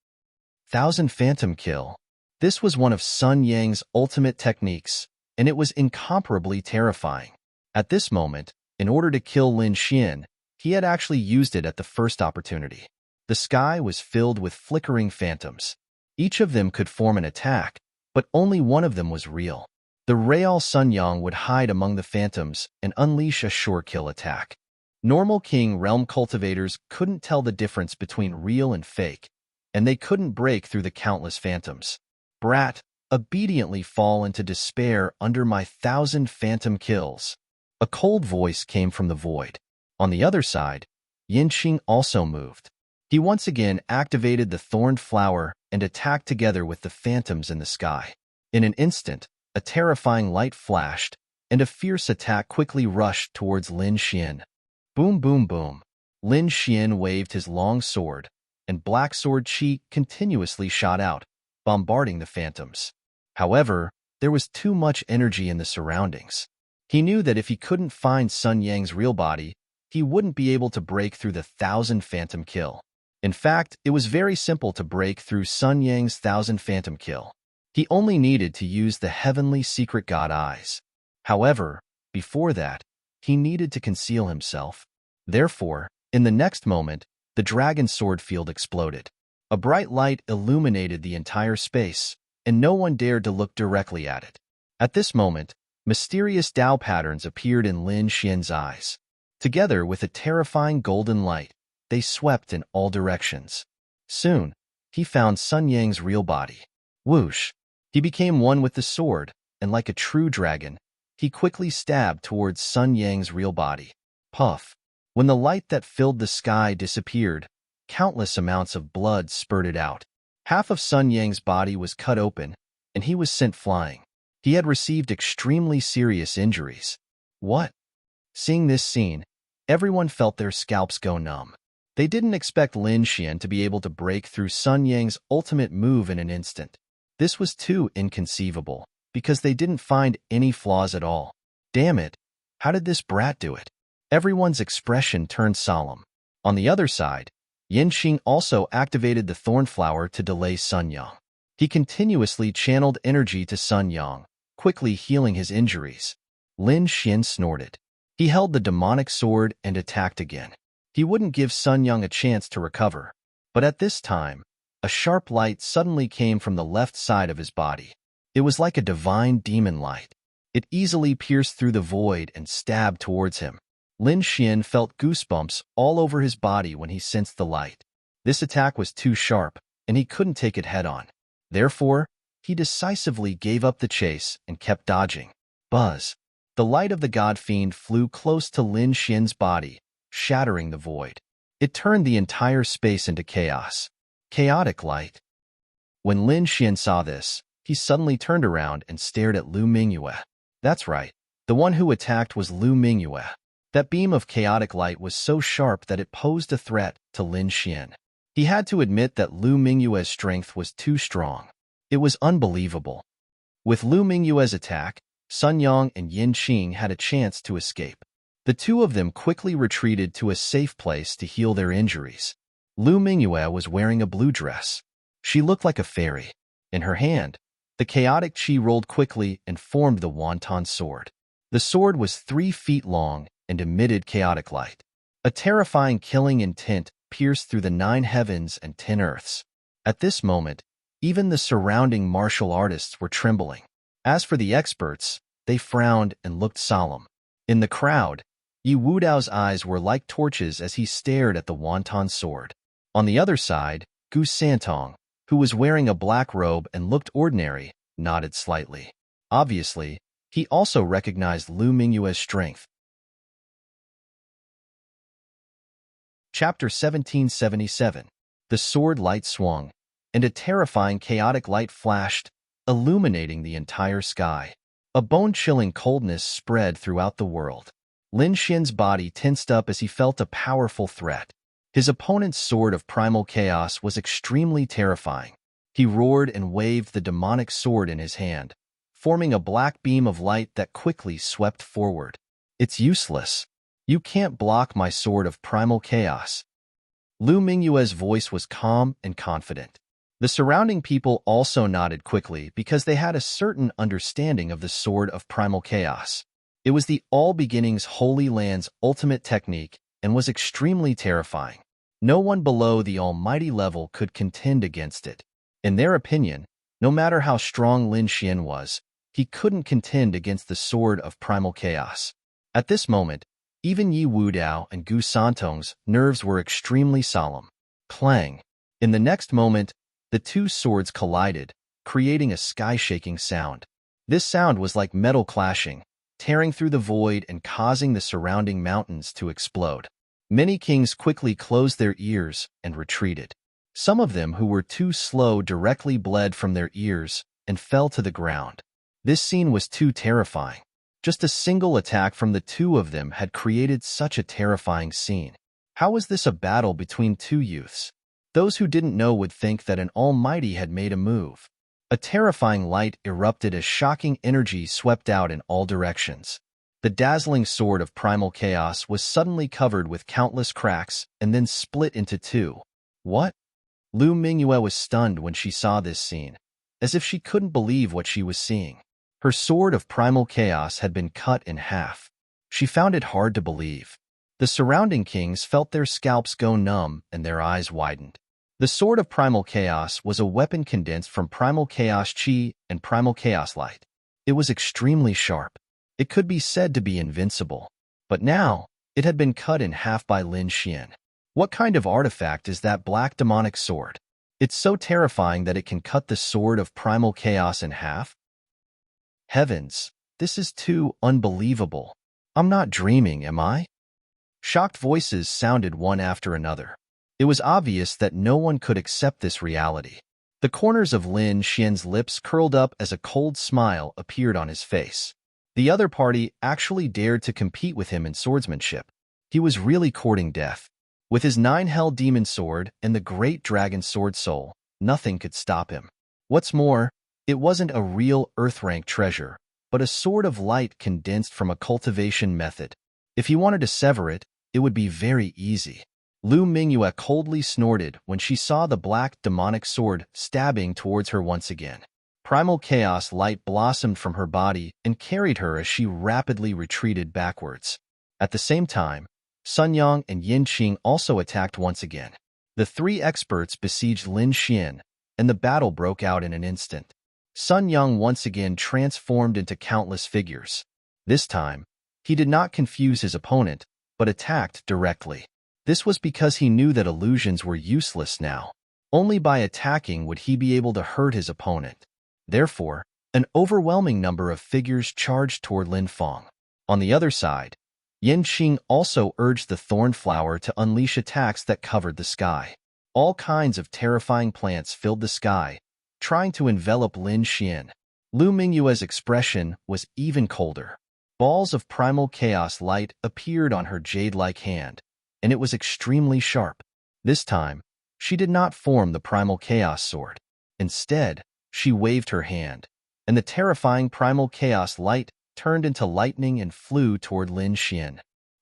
Thousand Phantom Kill. This was one of Sun Yang's ultimate techniques, and it was incomparably terrifying. At this moment, in order to kill Lin Xian, he had actually used it at the first opportunity. The sky was filled with flickering phantoms. Each of them could form an attack, but only one of them was real. The Real Sun Yang would hide among the phantoms and unleash a sure kill attack. Normal King Realm cultivators couldn't tell the difference between real and fake, and they couldn't break through the countless phantoms. Brat, obediently fall into despair under my 1,000 phantom kills. A cold voice came from the void. On the other side, Yinxing also moved. He once again activated the thorned flower and attacked together with the phantoms in the sky. In an instant, a terrifying light flashed, and a fierce attack quickly rushed towards Lin Xian. Boom, boom, boom. Lin Xian waved his long sword, and black sword chi continuously shot out, bombarding the phantoms. However, there was too much energy in the surroundings. He knew that if he couldn't find Sun Yang's real body, he wouldn't be able to break through the 1,000 phantom kill. In fact, it was very simple to break through Sun Yang's 1,000 phantom kill. He only needed to use the heavenly secret god eyes. However, before that, he needed to conceal himself. Therefore, in the next moment, the dragon sword field exploded. A bright light illuminated the entire space, and no one dared to look directly at it. At this moment, mysterious Dao patterns appeared in Lin Xian's eyes. Together with a terrifying golden light, they swept in all directions. Soon, he found Sun Yang's real body. Whoosh! He became one with the sword, and like a true dragon, he quickly stabbed towards Sun Yang's real body. Puff! When the light that filled the sky disappeared, countless amounts of blood spurted out. Half of Sun Yang's body was cut open, and he was sent flying. He had received extremely serious injuries. What? Seeing this scene, everyone felt their scalps go numb. They didn't expect Lin Xian to be able to break through Sun Yang's ultimate move in an instant. This was too inconceivable, because they didn't find any flaws at all. Damn it, how did this brat do it? Everyone's expression turned solemn. On the other side, Yinxing also activated the thorn flower to delay Sun Yang. He continuously channeled energy to Sun Yang, quickly healing his injuries. Lin Xian snorted. He held the demonic sword and attacked again. He wouldn't give Sun Yang a chance to recover. But at this time, a sharp light suddenly came from the left side of his body. It was like a divine demon light. It easily pierced through the void and stabbed towards him. Lin Xian felt goosebumps all over his body when he sensed the light. This attack was too sharp, and he couldn't take it head-on. Therefore, he decisively gave up the chase and kept dodging. Buzz! The light of the god fiend flew close to Lin Xian's body, shattering the void. It turned the entire space into chaos. Chaotic light. When Lin Xian saw this, he suddenly turned around and stared at Lu Mingyue. That's right, the one who attacked was Lu Mingyue. That beam of chaotic light was so sharp that it posed a threat to Lin Xian. He had to admit that Lu Mingyue's strength was too strong. It was unbelievable. With Lu Mingyue's attack, Sun Yang and Yinxing had a chance to escape. The two of them quickly retreated to a safe place to heal their injuries. Lu Mingyue was wearing a blue dress. She looked like a fairy. In her hand, the chaotic chi rolled quickly and formed the wonton sword. The sword was 3 feet long and emitted chaotic light. A terrifying killing intent pierced through the 9 heavens and 10 earths. At this moment, even the surrounding martial artists were trembling. As for the experts, they frowned and looked solemn. In the crowd, Yi Wudao's eyes were like torches as he stared at the wonton sword. On the other side, Gu Santong, who was wearing a black robe and looked ordinary, nodded slightly. Obviously, he also recognized Lu Mingyue's strength. Chapter 1777. The sword light swung, and a terrifying chaotic light flashed, illuminating the entire sky. A bone-chilling coldness spread throughout the world. Lin Xian's body tensed up as he felt a powerful threat. His opponent's sword of primal chaos was extremely terrifying. He roared and waved the demonic sword in his hand, forming a black beam of light that quickly swept forward. It's useless. You can't block my sword of primal chaos. Lu Mingyue's voice was calm and confident. The surrounding people also nodded quickly because they had a certain understanding of the sword of primal chaos. It was the All Beginnings Holy Land's ultimate technique and was extremely terrifying. No one below the almighty level could contend against it. In their opinion, no matter how strong Lin Xian was, he couldn't contend against the sword of primal chaos. At this moment, Even Yi Wudao and Gu Santong's nerves were extremely solemn. Clang! In the next moment, the two swords collided, creating a sky-shaking sound. This sound was like metal clashing, tearing through the void and causing the surrounding mountains to explode. Many kings quickly closed their ears and retreated. Some of them who were too slow directly bled from their ears and fell to the ground. This scene was too terrifying. Just a single attack from the two of them had created such a terrifying scene. How was this a battle between two youths? Those who didn't know would think that an almighty had made a move. A terrifying light erupted as shocking energy swept out in all directions. The dazzling sword of primal chaos was suddenly covered with countless cracks and then split into two. What? Lu Mingyue was stunned when she saw this scene, as if she couldn't believe what she was seeing. Her sword of primal chaos had been cut in half. She found it hard to believe. The surrounding kings felt their scalps go numb and their eyes widened. The sword of primal chaos was a weapon condensed from primal chaos chi and primal chaos light. It was extremely sharp. It could be said to be invincible. But now, it had been cut in half by Lin Xian. What kind of artifact is that black demonic sword? It's so terrifying that it can cut the sword of primal chaos in half? Heavens, this is too unbelievable. I'm not dreaming, am I? Shocked voices sounded one after another. It was obvious that no one could accept this reality. The corners of Lin Xian's lips curled up as a cold smile appeared on his face. The other party actually dared to compete with him in swordsmanship. He was really courting death. With his 9 Hell Demon Sword and the Great Dragon Sword Soul, nothing could stop him. What's more, it wasn't a real Earth-rank treasure, but a sword of light condensed from a cultivation method. If he wanted to sever it, it would be very easy. Lu Mingyue coldly snorted when she saw the black demonic sword stabbing towards her once again. Primal chaos light blossomed from her body and carried her as she rapidly retreated backwards. At the same time, Sun Yang and Yin Qing also attacked once again. The three experts besieged Lin Xian, and the battle broke out in an instant. Sun Yang once again transformed into countless figures. This time, he did not confuse his opponent, but attacked directly. This was because he knew that illusions were useless now. Only by attacking would he be able to hurt his opponent. Therefore, an overwhelming number of figures charged toward Lin Feng. On the other side, Yin Qing also urged the thorn flower to unleash attacks that covered the sky. All kinds of terrifying plants filled the sky, trying to envelop Lin Xian. Lu Mingyue's expression was even colder. Balls of primal chaos light appeared on her jade-like hand, and it was extremely sharp. This time, she did not form the primal chaos sword. Instead, she waved her hand, and the terrifying primal chaos light turned into lightning and flew toward Lin Xian.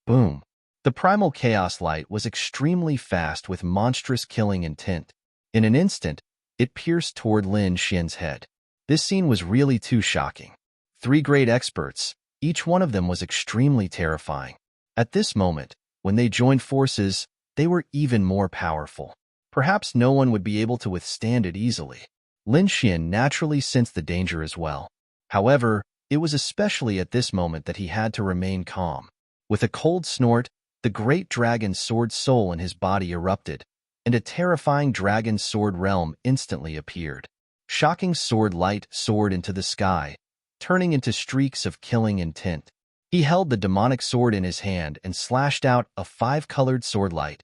Boom! The primal chaos light was extremely fast with monstrous killing intent. In an instant, it pierced toward Lin Xian's head. This scene was really too shocking. 3 great experts, each one of them was extremely terrifying. At this moment, when they joined forces, they were even more powerful. Perhaps no one would be able to withstand it easily. Lin Xian naturally sensed the danger as well. However, it was especially at this moment that he had to remain calm. With a cold snort, the great dragon sword soul in his body erupted, and a terrifying dragon sword realm instantly appeared. Shocking sword light soared into the sky, turning into streaks of killing intent. He held the demonic sword in his hand and slashed out a 5-colored sword light.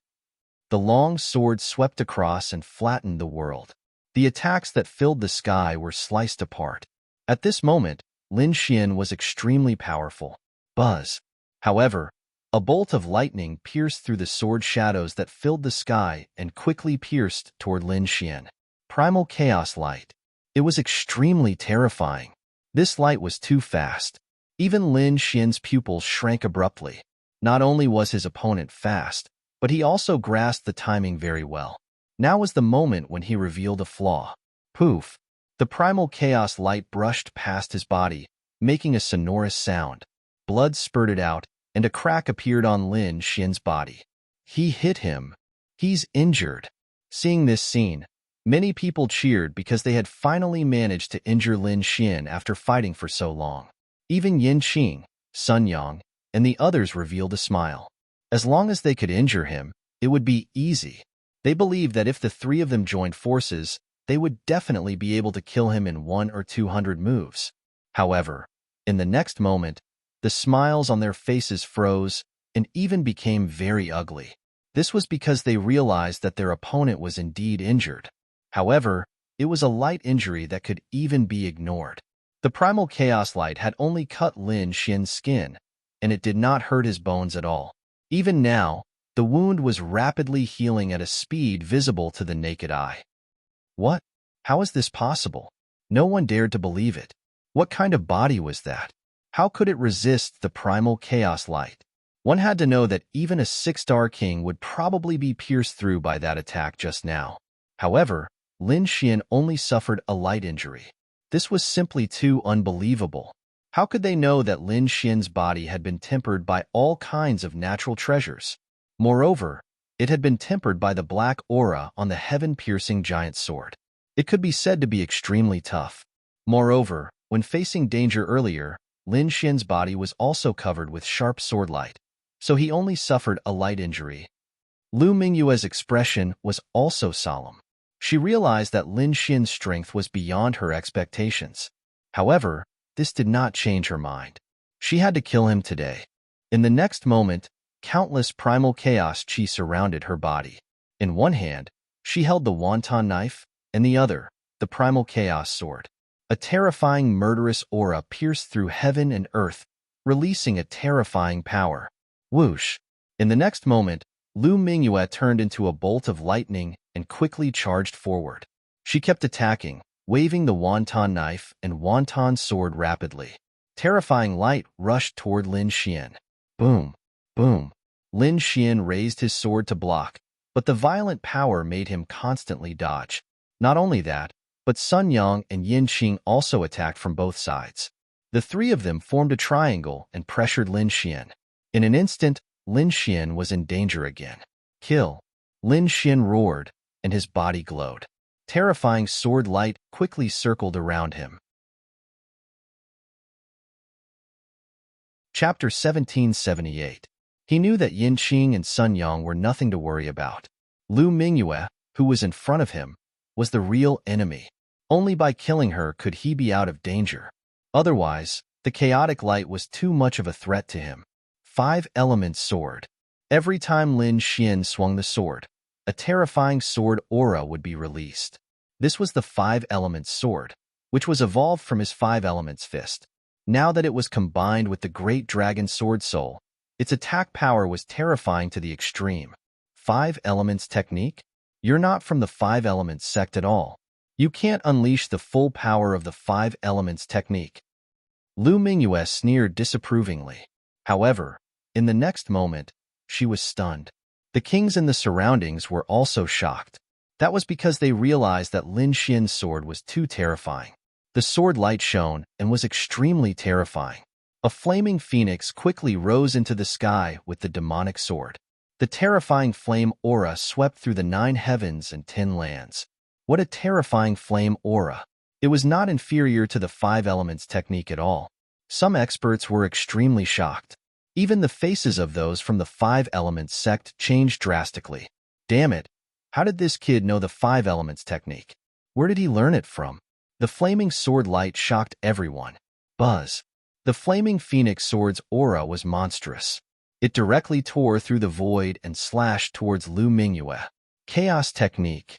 The long sword swept across and flattened the world. The attacks that filled the sky were sliced apart. At this moment, Lin Xian was extremely powerful. Buzz! However, a bolt of lightning pierced through the sword shadows that filled the sky and quickly pierced toward Lin Xian. Primal chaos light. It was extremely terrifying. This light was too fast. Even Lin Xian's pupils shrank abruptly. Not only was his opponent fast, but he also grasped the timing very well. Now was the moment when he revealed a flaw. Poof! The primal chaos light brushed past his body, making a sonorous sound. Blood spurted out, and a crack appeared on Lin Xian's body. He hit him. He's injured. Seeing this scene, many people cheered because they had finally managed to injure Lin Xian after fighting for so long. Even Yin Qing, Sun Yang, and the others revealed a smile. As long as they could injure him, it would be easy. They believed that if the three of them joined forces, they would definitely be able to kill him in 100 or 200 moves. However, in the next moment, the smiles on their faces froze and even became very ugly. This was because they realized that their opponent was indeed injured. However, it was a light injury that could even be ignored. The primal chaos light had only cut Lin Xian's skin, and it did not hurt his bones at all. Even now, the wound was rapidly healing at a speed visible to the naked eye. What? How is this possible? No one dared to believe it. What kind of body was that? How could it resist the primal chaos light? One had to know that even a 6-star king would probably be pierced through by that attack just now. However, Lin Xian only suffered a light injury. This was simply too unbelievable. How could they know that Lin Xian's body had been tempered by all kinds of natural treasures? Moreover, it had been tempered by the black aura on the heaven-piercing giant sword. It could be said to be extremely tough. Moreover, when facing danger earlier, Lin Xian's body was also covered with sharp sword light, so he only suffered a light injury. Lu Mingyue's expression was also solemn. She realized that Lin Xian's strength was beyond her expectations. However, this did not change her mind. She had to kill him today. In the next moment, countless primal chaos chi surrounded her body. In one hand, she held the wonton knife, and the other, the primal chaos sword. A terrifying murderous aura pierced through heaven and earth, releasing a terrifying power. Whoosh! In the next moment, Lu Mingyue turned into a bolt of lightning and quickly charged forward. She kept attacking, waving the wonton knife and wonton sword rapidly. Terrifying light rushed toward Lin Xian. Boom! Boom! Lin Xian raised his sword to block, but the violent power made him constantly dodge. Not only that, but Sun Yang and Yin Qing also attacked from both sides. The three of them formed a triangle and pressured Lin Xian. In an instant, Lin Xian was in danger again. Kill! Lin Xian roared, and his body glowed. Terrifying sword light quickly circled around him. Chapter 1778. He knew that Yin Qing and Sun Yang were nothing to worry about. Lu Mingyue, who was in front of him, was the real enemy. Only by killing her could he be out of danger. Otherwise, the chaotic light was too much of a threat to him. 5-element sword. Every time Lin Xian swung the sword, a terrifying sword aura would be released. This was the 5-element sword, which was evolved from his 5-elements fist. Now that it was combined with the great dragon sword soul, its attack power was terrifying to the extreme. 5-elements technique? You're not from the 5-elements sect at all. You can't unleash the full power of the 5-elements technique. Lu Mingyue sneered disapprovingly. However, in the next moment, she was stunned. The kings in the surroundings were also shocked. That was because they realized that Lin Xian's sword was too terrifying. The sword light shone and was extremely terrifying. A flaming phoenix quickly rose into the sky with the demonic sword. The terrifying flame aura swept through the 9 heavens and 10 lands. What a terrifying flame aura! It was not inferior to the 5-elements technique at all. Some experts were extremely shocked. Even the faces of those from the 5-elements sect changed drastically. Damn it! How did this kid know the 5-elements technique? Where did he learn it from? The flaming sword light shocked everyone. Buzz! The flaming phoenix sword's aura was monstrous. It directly tore through the void and slashed towards Lu Mingyue. Chaos technique.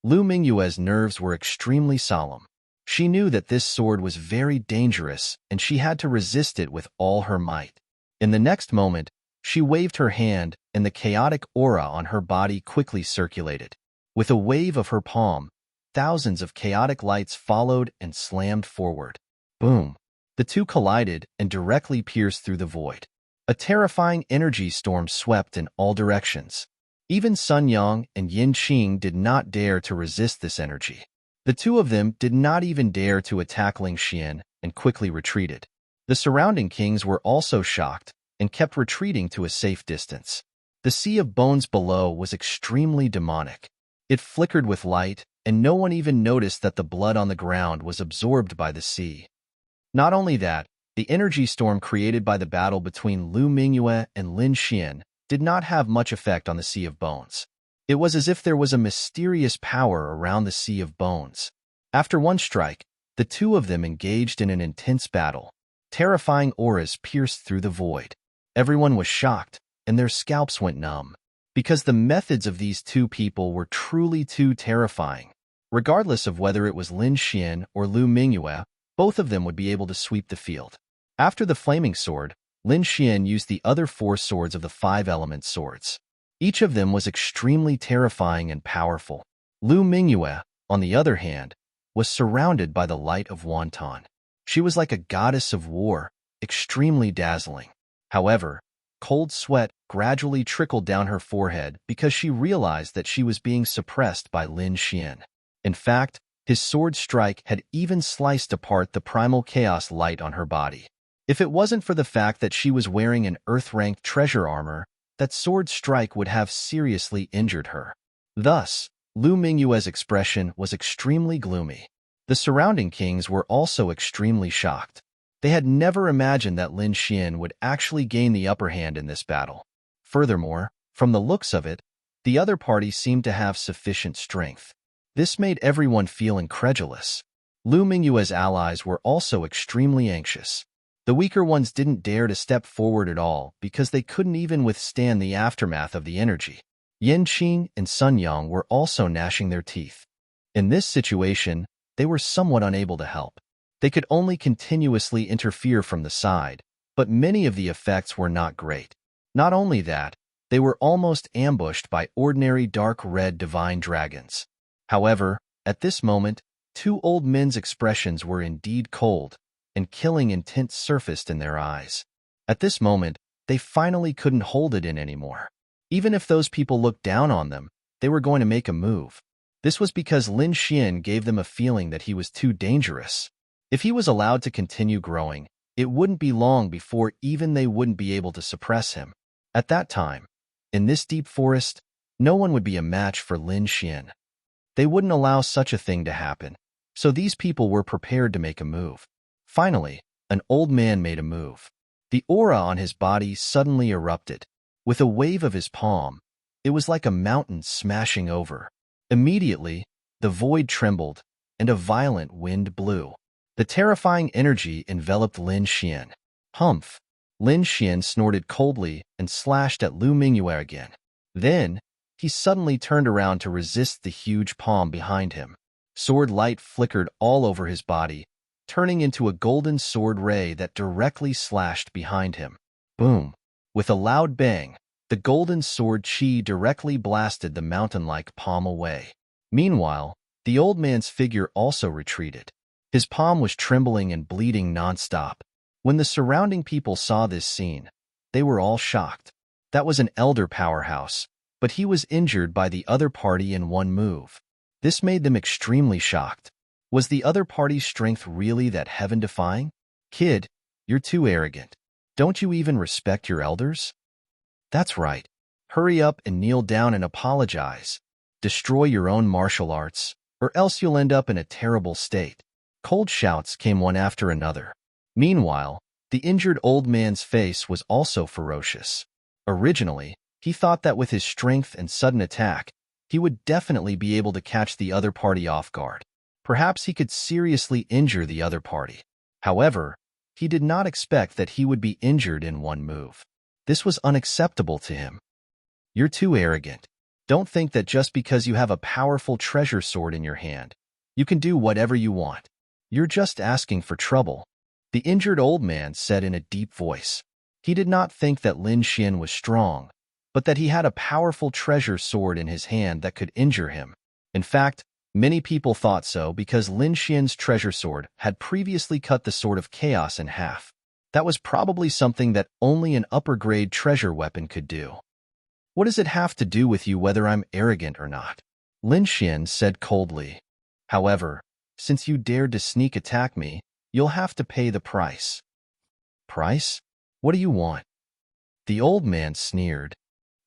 Lu Mingyue's nerves were extremely solemn. She knew that this sword was very dangerous and she had to resist it with all her might. In the next moment, she waved her hand and the chaotic aura on her body quickly circulated. With a wave of her palm, thousands of chaotic lights followed and slammed forward. Boom! The two collided and directly pierced through the void. A terrifying energy storm swept in all directions. Even Sun Yang and Yin Qing did not dare to resist this energy. The two of them did not even dare to attack Lin Xian and quickly retreated. The surrounding kings were also shocked and kept retreating to a safe distance. The sea of bones below was extremely demonic. It flickered with light, and no one even noticed that the blood on the ground was absorbed by the sea. Not only that, The energy storm created by the battle between Lu Mingyue and Lin Xian did not have much effect on the Sea of Bones. It was as if there was a mysterious power around the Sea of Bones. After one strike, the two of them engaged in an intense battle. Terrifying auras pierced through the void. Everyone was shocked, and their scalps went numb, because the methods of these two people were truly too terrifying. Regardless of whether it was Lin Xian or Lu Mingyue, both of them would be able to sweep the field. After the flaming sword, Lin Xian used the other 4 swords of the 5-element swords. Each of them was extremely terrifying and powerful. Lu Mingyue, on the other hand, was surrounded by the light of Wanton. She was like a goddess of war, extremely dazzling. However, cold sweat gradually trickled down her forehead because she realized that she was being suppressed by Lin Xian. In fact, his sword strike had even sliced apart the primal chaos light on her body. If it wasn't for the fact that she was wearing an earth-ranked treasure armor, that sword strike would have seriously injured her. Thus, Lu Mingyue's expression was extremely gloomy. The surrounding kings were also extremely shocked. They had never imagined that Lin Xian would actually gain the upper hand in this battle. Furthermore, from the looks of it, the other party seemed to have sufficient strength. This made everyone feel incredulous. Lu Mingyue's allies were also extremely anxious. The weaker ones didn't dare to step forward at all because they couldn't even withstand the aftermath of the energy. Yan Qing and Sun Yang were also gnashing their teeth. In this situation, they were somewhat unable to help. They could only continuously interfere from the side, but many of the effects were not great. Not only that, they were almost ambushed by ordinary dark red divine dragons. However, at this moment, 2 old men's expressions were indeed cold, and killing intent surfaced in their eyes. At this moment, they finally couldn't hold it in anymore. Even if those people looked down on them, they were going to make a move. This was because Lin Xian gave them a feeling that he was too dangerous. If he was allowed to continue growing, it wouldn't be long before even they wouldn't be able to suppress him. At that time, in this deep forest, no one would be a match for Lin Xian. They wouldn't allow such a thing to happen, so these people were prepared to make a move. Finally, an old man made a move. The aura on his body suddenly erupted. With a wave of his palm, it was like a mountain smashing over. Immediately, the void trembled, and a violent wind blew. The terrifying energy enveloped Lin Xian. Humph! Lin Xian snorted coldly and slashed at Lu Mingyue again. Then, he suddenly turned around to resist the huge palm behind him. Sword light flickered all over his body, turning into a golden sword ray that directly slashed behind him. Boom! With a loud bang, the golden sword chi directly blasted the mountain-like palm away. Meanwhile, the old man's figure also retreated. His palm was trembling and bleeding nonstop. When the surrounding people saw this scene, they were all shocked. That was an elder powerhouse, but he was injured by the other party in one move. This made them extremely shocked. Was the other party's strength really that heaven-defying? Kid, you're too arrogant. Don't you even respect your elders? That's right. Hurry up and kneel down and apologize. Destroy your own martial arts, or else you'll end up in a terrible state. Cold shouts came one after another. Meanwhile, the injured old man's face was also ferocious. Originally, he thought that with his strength and sudden attack, he would definitely be able to catch the other party off guard. Perhaps he could seriously injure the other party. However, he did not expect that he would be injured in one move. This was unacceptable to him. You're too arrogant. Don't think that just because you have a powerful treasure sword in your hand, you can do whatever you want. You're just asking for trouble, the injured old man said in a deep voice. He did not think that Lin Xian was strong, but that he had a powerful treasure sword in his hand that could injure him. In fact, many people thought so because Lin Xian's treasure sword had previously cut the Sword of Chaos in half. That was probably something that only an upper-grade treasure weapon could do. What does it have to do with you whether I'm arrogant or not? Lin Xian said coldly. However, since you dared to sneak attack me, you'll have to pay the price. Price? What do you want? The old man sneered.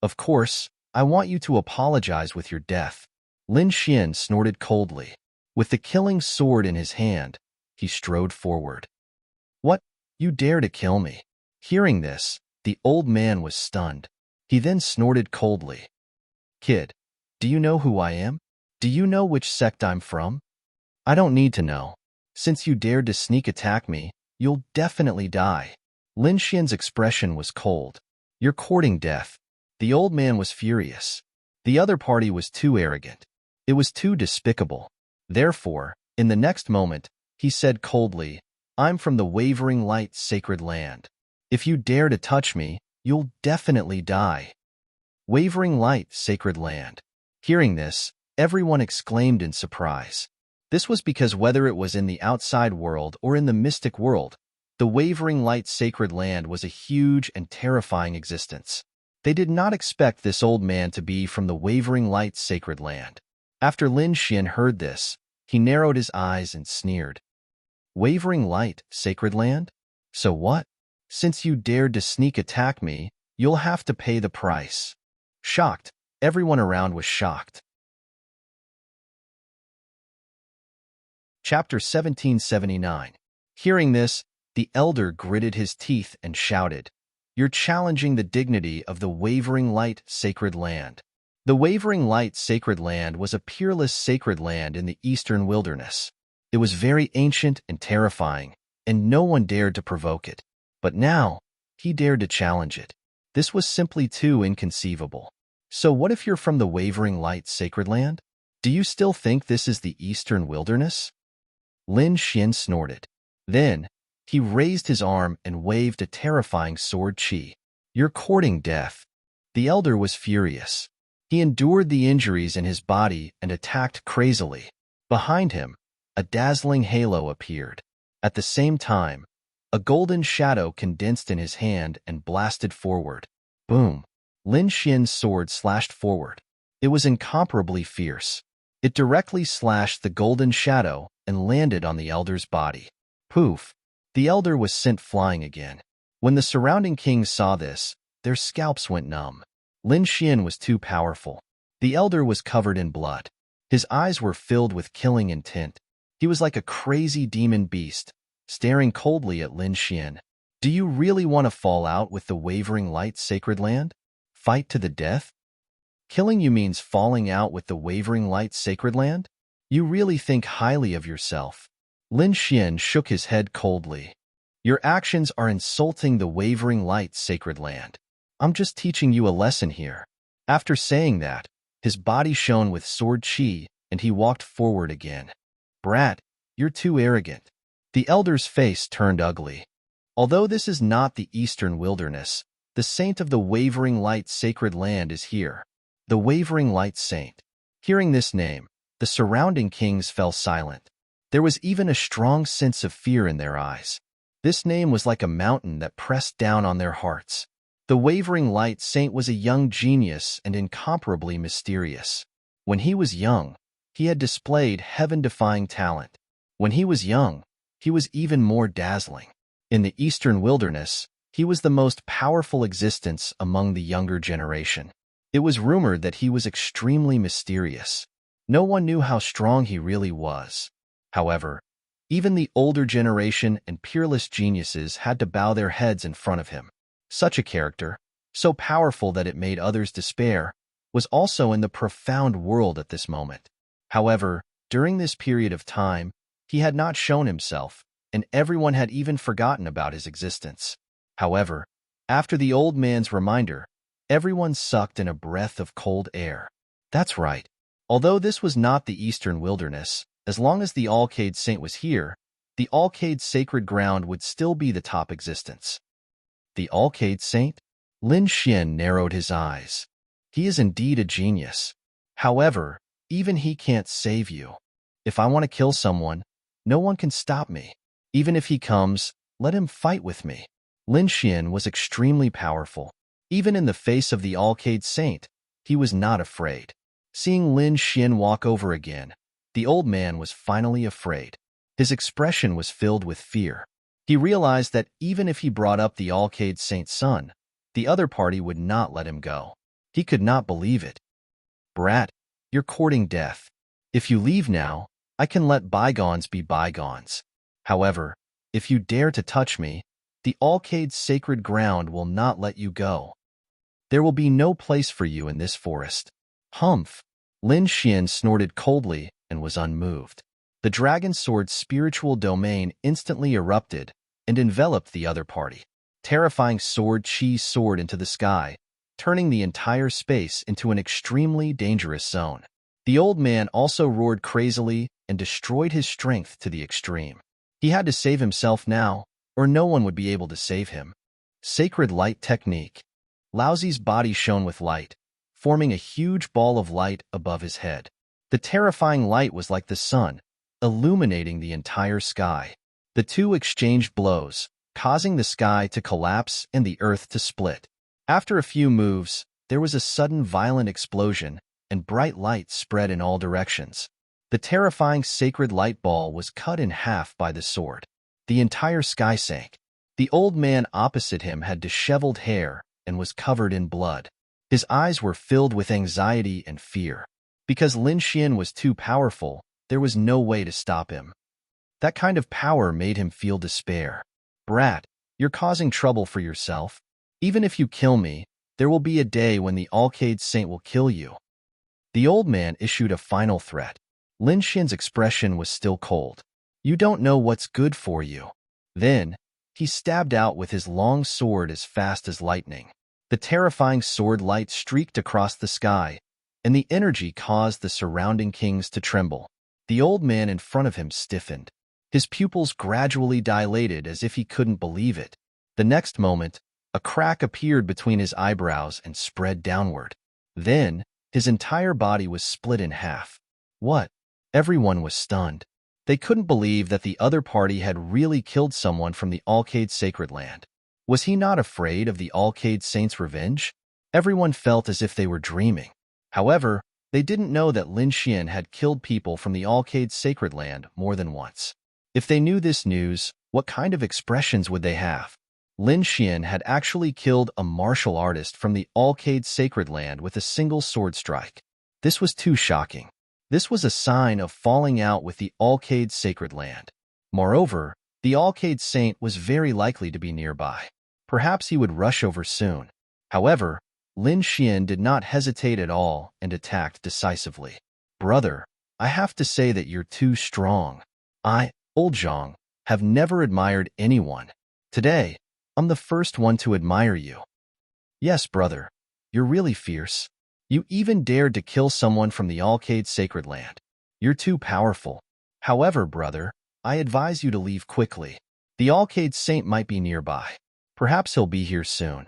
Of course, I want you to apologize with your death. Lin Xian snorted coldly. With the killing sword in his hand, he strode forward. What? You dare to kill me. Hearing this, the old man was stunned. He then snorted coldly. Kid, do you know who I am? Do you know which sect I'm from? I don't need to know. Since you dared to sneak attack me, you'll definitely die. Lin Xian's expression was cold. You're courting death. The old man was furious. The other party was too arrogant. It was too despicable. Therefore, in the next moment, he said coldly, I'm from the wavering light sacred land. If you dare to touch me, you'll definitely die. Wavering light sacred land. Hearing this, everyone exclaimed in surprise. This was because whether it was in the outside world or in the mystic world, the wavering light sacred land was a huge and terrifying existence. They did not expect this old man to be from the wavering light sacred land. After Lin Xian heard this, he narrowed his eyes and sneered. Wavering light sacred land? So what? Since you dared to sneak attack me, you'll have to pay the price. Shocked, everyone around was shocked. Chapter 1779. Hearing this, the elder gritted his teeth and shouted, You're challenging the dignity of the wavering light sacred land. The wavering light sacred land was a peerless sacred land in the eastern wilderness. It was very ancient and terrifying, and no one dared to provoke it. But now, he dared to challenge it. This was simply too inconceivable. So what if you're from the wavering light sacred land? Do you still think this is the eastern wilderness? Lin Xian snorted. Then, he raised his arm and waved a terrifying sword chi. You're courting death. The elder was furious. He endured the injuries in his body and attacked crazily. Behind him, a dazzling halo appeared. At the same time, a golden shadow condensed in his hand and blasted forward. Boom! Lin Xian's sword slashed forward. It was incomparably fierce. It directly slashed the golden shadow and landed on the elder's body. Poof! The elder was sent flying again. When the surrounding kings saw this, their scalps went numb. Lin Xian was too powerful. The elder was covered in blood. His eyes were filled with killing intent. He was like a crazy demon beast, staring coldly at Lin Xian. Do you really want to fall out with the wavering light sacred land? Fight to the death? Killing you means falling out with the wavering light sacred land? You really think highly of yourself. Lin Xian shook his head coldly. Your actions are insulting the wavering light sacred land. I'm just teaching you a lesson here. After saying that, his body shone with sword chi, and he walked forward again. Brat, you're too arrogant. The elder's face turned ugly. Although this is not the eastern wilderness, the saint of the wavering light sacred land is here. The wavering light saint. Hearing this name, the surrounding kings fell silent. There was even a strong sense of fear in their eyes. This name was like a mountain that pressed down on their hearts. The wavering light saint was a young genius and incomparably mysterious. When he was young, he had displayed heaven-defying talent. When he was young, he was even more dazzling. In the eastern wilderness, he was the most powerful existence among the younger generation. It was rumored that he was extremely mysterious. No one knew how strong he really was. However, even the older generation and peerless geniuses had to bow their heads in front of him. Such a character, so powerful that it made others despair, was also in the profound world at this moment. However, during this period of time, he had not shown himself, and everyone had even forgotten about his existence. However, after the old man's reminder, everyone sucked in a breath of cold air. That's right. Although this was not the eastern wilderness, as long as the Alcade Saint was here, the Alcade sacred ground would still be the top existence. The Alcade Saint? Lin Xian narrowed his eyes. He is indeed a genius. However, even he can't save you. If I want to kill someone, no one can stop me. Even if he comes, let him fight with me. Lin Xian was extremely powerful. Even in the face of the Alcade Saint, he was not afraid. Seeing Lin Xian walk over again, the old man was finally afraid. His expression was filled with fear. He realized that even if he brought up the Alcade Saint's son, the other party would not let him go. He could not believe it. Brat, you're courting death. If you leave now, I can let bygones be bygones. However, if you dare to touch me, The Alcade's sacred ground will not let you go. There will be no place for you in this forest. Humph! Lin Xian snorted coldly and was unmoved. The dragon sword's spiritual domain instantly erupted and enveloped the other party. Terrifying sword chi soared into the sky, turning the entire space into an extremely dangerous zone. The old man also roared crazily and destroyed his strength to the extreme. He had to save himself now, or no one would be able to save him. Sacred light technique. Laozi's body shone with light, forming a huge ball of light above his head. The terrifying light was like the sun, illuminating the entire sky. The two exchanged blows, causing the sky to collapse and the earth to split. After a few moves, there was a sudden violent explosion, and bright light spread in all directions. The terrifying sacred light ball was cut in half by the sword. The entire sky sank. The old man opposite him had disheveled hair and was covered in blood. His eyes were filled with anxiety and fear. Because Lin Xian was too powerful, there was no way to stop him. That kind of power made him feel despair. Brat, you're causing trouble for yourself. Even if you kill me, there will be a day when the Alcade Saint will kill you. The old man issued a final threat. Lin Xian's expression was still cold. You don't know what's good for you. Then, he stabbed out with his long sword as fast as lightning. The terrifying sword light streaked across the sky, and the energy caused the surrounding kings to tremble. The old man in front of him stiffened. His pupils gradually dilated as if he couldn't believe it. The next moment, a crack appeared between his eyebrows and spread downward. Then, his entire body was split in half. What? Everyone was stunned. They couldn't believe that the other party had really killed someone from the Alcade sacred land. Was he not afraid of the Alcade Saint's revenge? Everyone felt as if they were dreaming. However, they didn't know that Lin Xian had killed people from the Alcade sacred land more than once. If they knew this news, what kind of expressions would they have? Lin Xian had actually killed a martial artist from the Alcade sacred land with a single sword strike. This was too shocking. This was a sign of falling out with the Alcade sacred land. Moreover, the Alcade Saint was very likely to be nearby. Perhaps he would rush over soon. However, Lin Xian did not hesitate at all and attacked decisively. Brother, I have to say that you're too strong. I, Old Zhang, have never admired anyone. Today, I'm the first one to admire you. Yes, brother, you're really fierce. You even dared to kill someone from the Alcade sacred land. You're too powerful. However, brother, I advise you to leave quickly. The Alcade Saint might be nearby. Perhaps he'll be here soon.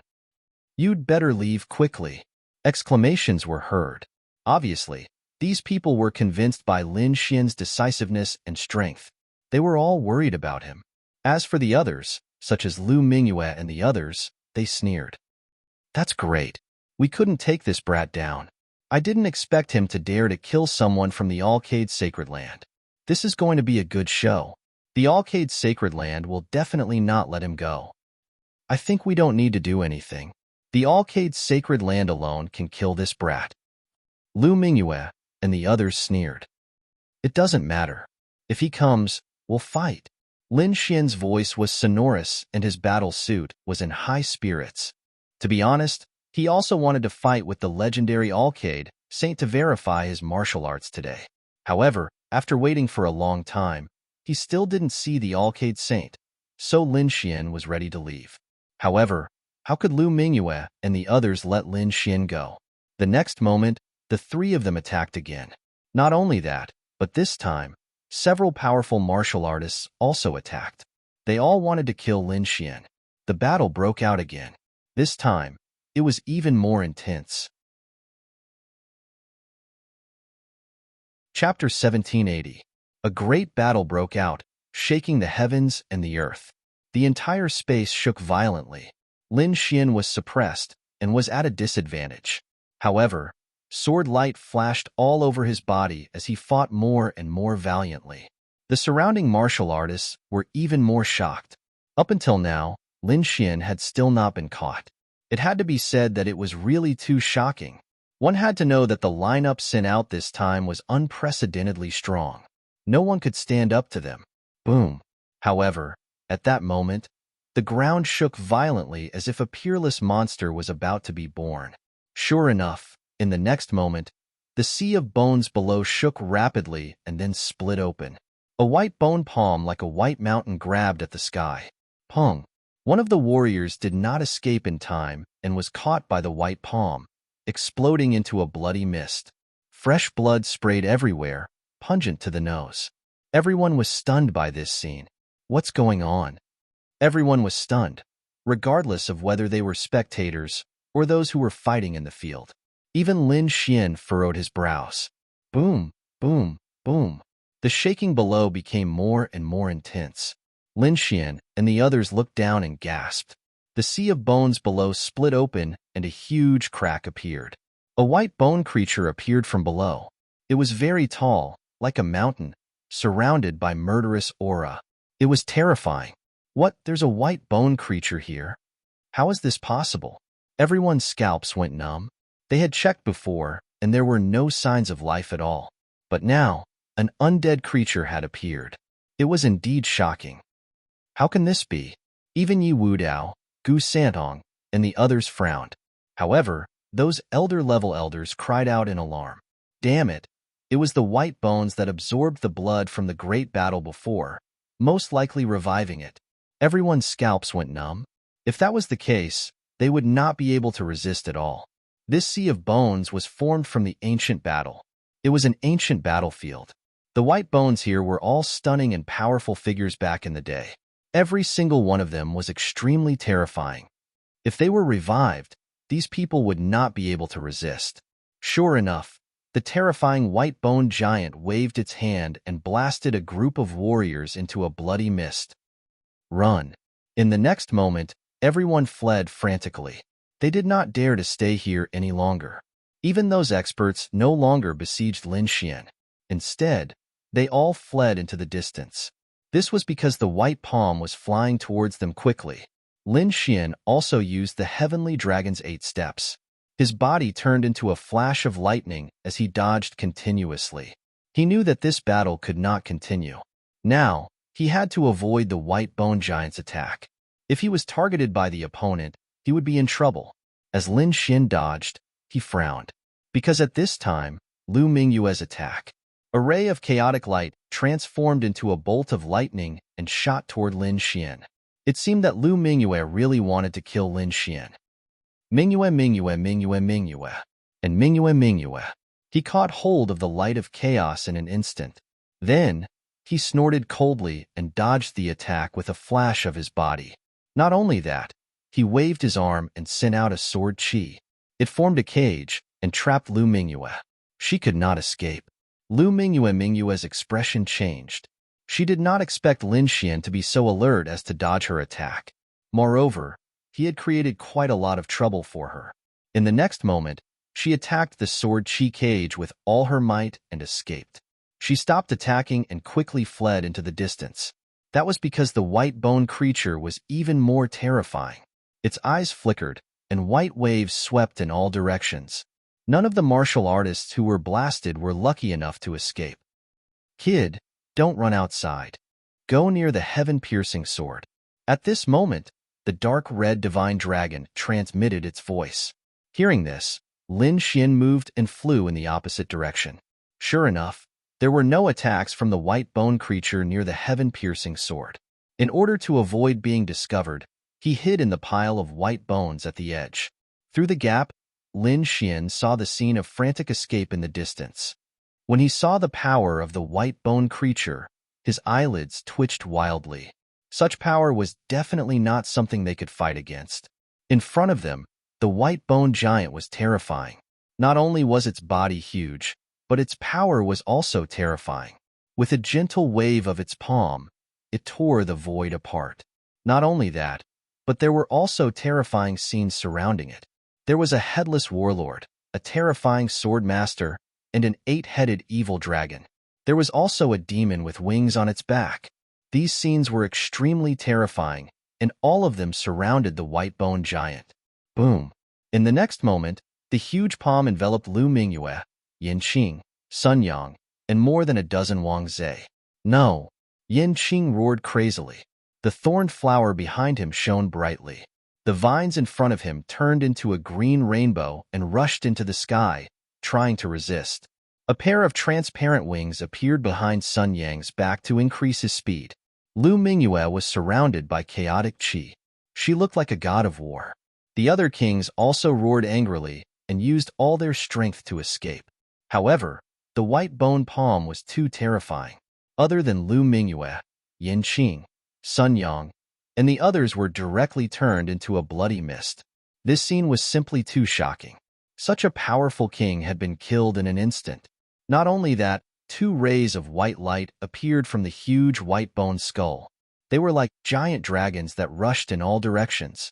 You'd better leave quickly. Exclamations were heard. Obviously, these people were convinced by Lin Xian's decisiveness and strength. They were all worried about him. As for the others, such as Lu Mingyue and the others, they sneered. That's great. We couldn't take this brat down. I didn't expect him to dare to kill someone from the Alcade sacred land. This is going to be a good show. The Alcade sacred land will definitely not let him go. I think we don't need to do anything. The Alcade sacred land alone can kill this brat. Lu Mingyue and the others sneered. It doesn't matter. If he comes, we'll fight. Lin Xian's voice was sonorous and his battle suit was in high spirits. To be honest, he also wanted to fight with the legendary Alcade Saint to verify his martial arts today. However, after waiting for a long time, he still didn't see the Alcade Saint, so Lin Xian was ready to leave. However, how could Lu Mingyue and the others let Lin Xian go? The next moment, the three of them attacked again. Not only that, but this time, several powerful martial artists also attacked. They all wanted to kill Lin Xian. The battle broke out again. This time, it was even more intense. Chapter 1780. A great battle broke out, shaking the heavens and the earth. The entire space shook violently. Lin Xian was suppressed and was at a disadvantage. However, sword light flashed all over his body as he fought more and more valiantly. The surrounding martial artists were even more shocked. Up until now, Lin Xian had still not been caught. It had to be said that it was really too shocking. One had to know that the lineup sent out this time was unprecedentedly strong. No one could stand up to them. Boom. However, at that moment, The ground shook violently as if a peerless monster was about to be born. Sure enough, in the next moment, the sea of bones below shook rapidly and then split open. A white bone palm like a white mountain grabbed at the sky. Pung! One of the warriors did not escape in time and was caught by the white palm, exploding into a bloody mist. Fresh blood sprayed everywhere, pungent to the nose. Everyone was stunned by this scene. What's going on? Everyone was stunned, regardless of whether they were spectators or those who were fighting in the field. Even Lin Xian furrowed his brows. Boom, boom, boom. The shaking below became more and more intense. Lin Xian and the others looked down and gasped. The sea of bones below split open and a huge crack appeared. A white bone creature appeared from below. It was very tall, like a mountain, surrounded by murderous aura. It was terrifying. What? There's a white bone creature here? How is this possible? Everyone's scalps went numb. They had checked before, and there were no signs of life at all. But now, an undead creature had appeared. It was indeed shocking. How can this be? Even Yi Wudao, Gu Santong, and the others frowned. However, those elder-level elders cried out in alarm. Damn it! It was the white bones that absorbed the blood from the great battle before, most likely reviving it. Everyone's scalps went numb. If that was the case, they would not be able to resist at all. This sea of bones was formed from the ancient battle. It was an ancient battlefield. The white bones here were all stunning and powerful figures back in the day. Every single one of them was extremely terrifying. If they were revived, these people would not be able to resist. Sure enough, the terrifying white bone giant waved its hand and blasted a group of warriors into a bloody mist. Run! In the next moment, everyone fled frantically. They did not dare to stay here any longer. Even those experts no longer besieged Lin Xian. Instead, they all fled into the distance. This was because the white palm was flying towards them quickly. Lin Xian also used the heavenly dragon's 8 steps. His body turned into a flash of lightning as he dodged continuously. He knew that this battle could not continue. Now, he had to avoid the white bone giant's attack. If he was targeted by the opponent, he would be in trouble. As Lin Xian dodged, he frowned. Because at this time, Lu Mingyue's attack. A ray of chaotic light transformed into a bolt of lightning and shot toward Lin Xian. It seemed that Lu Mingyue really wanted to kill Lin Xian. Mingyue, Mingyue, Mingyue, Mingyue, and Mingyue, Mingyue. He caught hold of the light of chaos in an instant. Then, he snorted coldly and dodged the attack with a flash of his body. Not only that, he waved his arm and sent out a sword chi. It formed a cage and trapped Lu Mingyue. She could not escape. Lu Mingyue's expression changed. She did not expect Lin Xian to be so alert as to dodge her attack. Moreover, he had created quite a lot of trouble for her. In the next moment, she attacked the sword chi cage with all her might and escaped. She stopped attacking and quickly fled into the distance. That was because the white bone creature was even more terrifying. Its eyes flickered, and white waves swept in all directions. None of the martial artists who were blasted were lucky enough to escape. Kid, don't run outside. Go near the heaven-piercing sword. At this moment, the dark red divine dragon transmitted its voice. Hearing this, Lin Xian moved and flew in the opposite direction. Sure enough, there were no attacks from the white bone creature near the heaven-piercing sword. In order to avoid being discovered, he hid in the pile of white bones at the edge. Through the gap, Lin Xian saw the scene of frantic escape in the distance. When he saw the power of the white bone creature, his eyelids twitched wildly. Such power was definitely not something they could fight against. In front of them, the white bone giant was terrifying. Not only was its body huge, but its power was also terrifying. With a gentle wave of its palm, it tore the void apart. Not only that, but there were also terrifying scenes surrounding it. There was a headless warlord, a terrifying sword master, and an 8-headed evil dragon. There was also a demon with wings on its back. These scenes were extremely terrifying, and all of them surrounded the white bone giant. Boom! In the next moment, the huge palm enveloped Lu Mingyue, Yin Qing, Sun Yang, and more than a dozen Wang Zhe. No! Yin Qing roared crazily. The thorned flower behind him shone brightly. The vines in front of him turned into a green rainbow and rushed into the sky, trying to resist. A pair of transparent wings appeared behind Sun Yang's back to increase his speed. Lu Mingyue was surrounded by chaotic qi. She looked like a god of war. The other kings also roared angrily and used all their strength to escape. However, the white bone palm was too terrifying. Other than Lu Mingyue, Yin Qing, Sun Yang, and the others were directly turned into a bloody mist. This scene was simply too shocking. Such a powerful king had been killed in an instant. Not only that, 2 rays of white light appeared from the huge white bone skull. They were like giant dragons that rushed in all directions.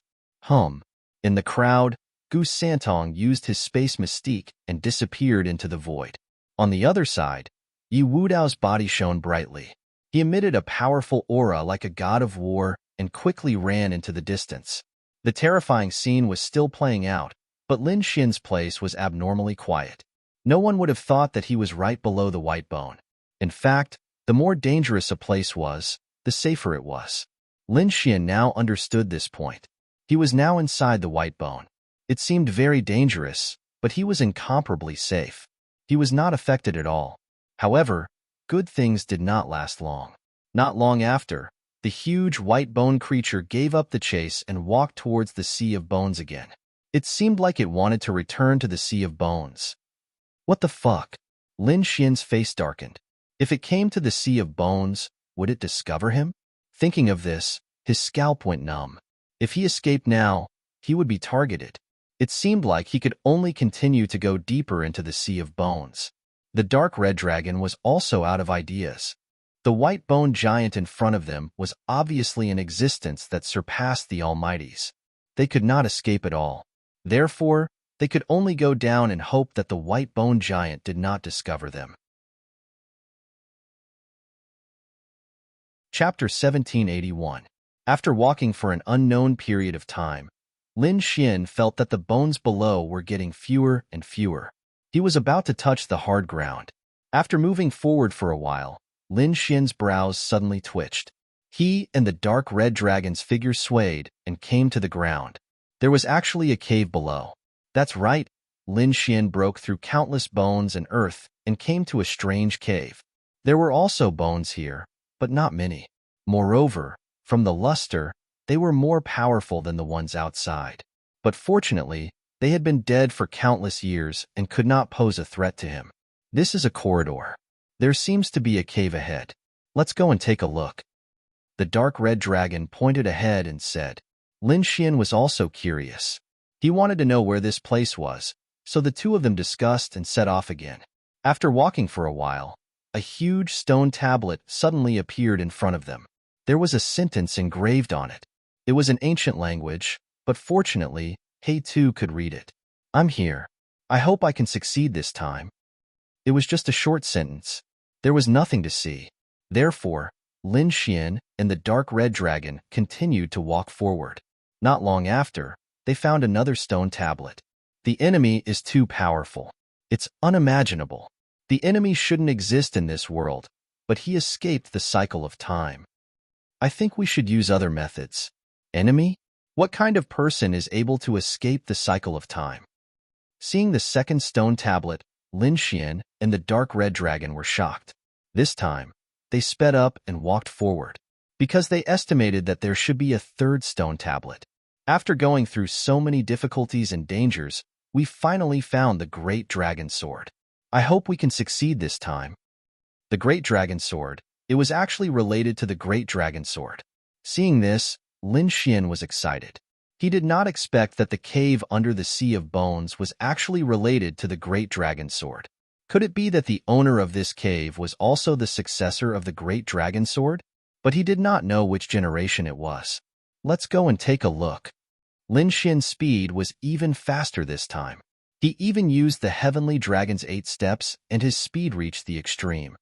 In the crowd, Gu Santong used his space mystique and disappeared into the void. On the other side, Yi Wudao's body shone brightly. He emitted a powerful aura like a god of war and quickly ran into the distance. The terrifying scene was still playing out, but Lin Xin's place was abnormally quiet. No one would have thought that he was right below the white bone. In fact, the more dangerous a place was, the safer it was. Lin Xin now understood this point. He was now inside the white bone. It seemed very dangerous, but he was incomparably safe. He was not affected at all. However, good things did not last long. Not long after, the huge white bone creature gave up the chase and walked towards the Sea of Bones again. It seemed like it wanted to return to the Sea of Bones. What the fuck? Lin Xin's face darkened. If it came to the Sea of Bones, would it discover him? Thinking of this, his scalp went numb. If he escaped now, he would be targeted. It seemed like he could only continue to go deeper into the Sea of Bones. The dark red dragon was also out of ideas. The white bone giant in front of them was obviously an existence that surpassed the Almighty's. They could not escape at all. Therefore, they could only go down and hope that the white bone giant did not discover them. Chapter 1781. After walking for an unknown period of time, Lin Xin felt that the bones below were getting fewer and fewer. He was about to touch the hard ground. After moving forward for a while, Lin Xin's brows suddenly twitched. He and the dark red dragon's figure swayed and came to the ground. There was actually a cave below. That's right, Lin Xin broke through countless bones and earth and came to a strange cave. There were also bones here, but not many. Moreover, from the luster, they were more powerful than the ones outside. But fortunately, they had been dead for countless years and could not pose a threat to him. This is a corridor. There seems to be a cave ahead. Let's go and take a look. The dark red dragon pointed ahead and said. Lin Xin was also curious. He wanted to know where this place was, so the two of them discussed and set off again. After walking for a while, a huge stone tablet suddenly appeared in front of them. There was a sentence engraved on it. It was an ancient language, but fortunately, He too could read it. I'm here. I hope I can succeed this time. It was just a short sentence. There was nothing to see. Therefore, Lin Xin and the dark red dragon continued to walk forward. Not long after, they found another stone tablet. The enemy is too powerful. It's unimaginable. The enemy shouldn't exist in this world, but he escaped the cycle of time. I think we should use other methods. Enemy? What kind of person is able to escape the cycle of time? Seeing the second stone tablet, Lin Xin and the dark red dragon were shocked. This time, they sped up and walked forward, because they estimated that there should be a third stone tablet. After going through so many difficulties and dangers, we finally found the Great Dragon Sword. I hope we can succeed this time. The Great Dragon Sword, it was actually related to the Great Dragon Sword. Seeing this, Lin Xin was excited. He did not expect that the cave under the Sea of Bones was actually related to the Great Dragon Sword. Could it be that the owner of this cave was also the successor of the Great Dragon Sword? But he did not know which generation it was. Let's go and take a look. Lin Xin's speed was even faster this time. He even used the Heavenly Dragon's 8 steps, and his speed reached the extreme.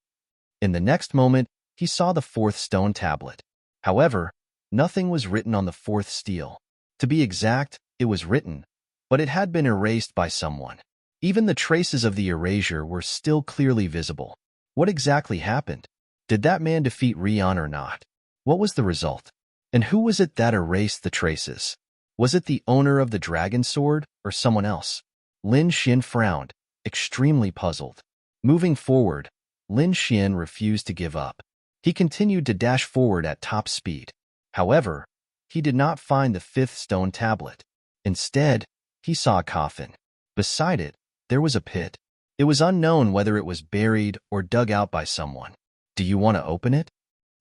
In the next moment, he saw the fourth stone tablet. However, nothing was written on the fourth stele. To be exact, it was written, but it had been erased by someone. Even the traces of the erasure were still clearly visible. What exactly happened? Did that man defeat Rian or not? What was the result? And who was it that erased the traces? Was it the owner of the dragon sword or someone else? Lin Xian frowned, extremely puzzled. Moving forward, Lin Xian refused to give up. He continued to dash forward at top speed. However, he did not find the fifth stone tablet. Instead, he saw a coffin. Beside it, there was a pit. It was unknown whether it was buried or dug out by someone. Do you want to open it?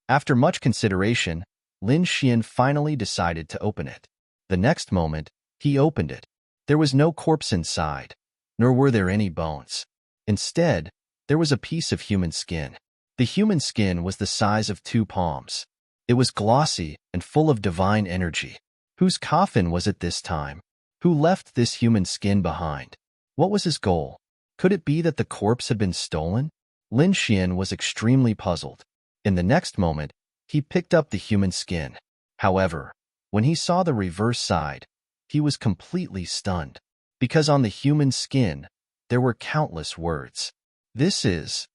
After much consideration, Lin Xian finally decided to open it. The next moment, he opened it. There was no corpse inside, nor were there any bones. Instead, there was a piece of human skin. The human skin was the size of 2 palms. It was glossy and full of divine energy. Whose coffin was it this time? Who left this human skin behind? What was his goal? Could it be that the corpse had been stolen? Lin Xian was extremely puzzled. In the next moment, he picked up the human skin. However, when he saw the reverse side, he was completely stunned, because on the human skin, there were countless words. This is...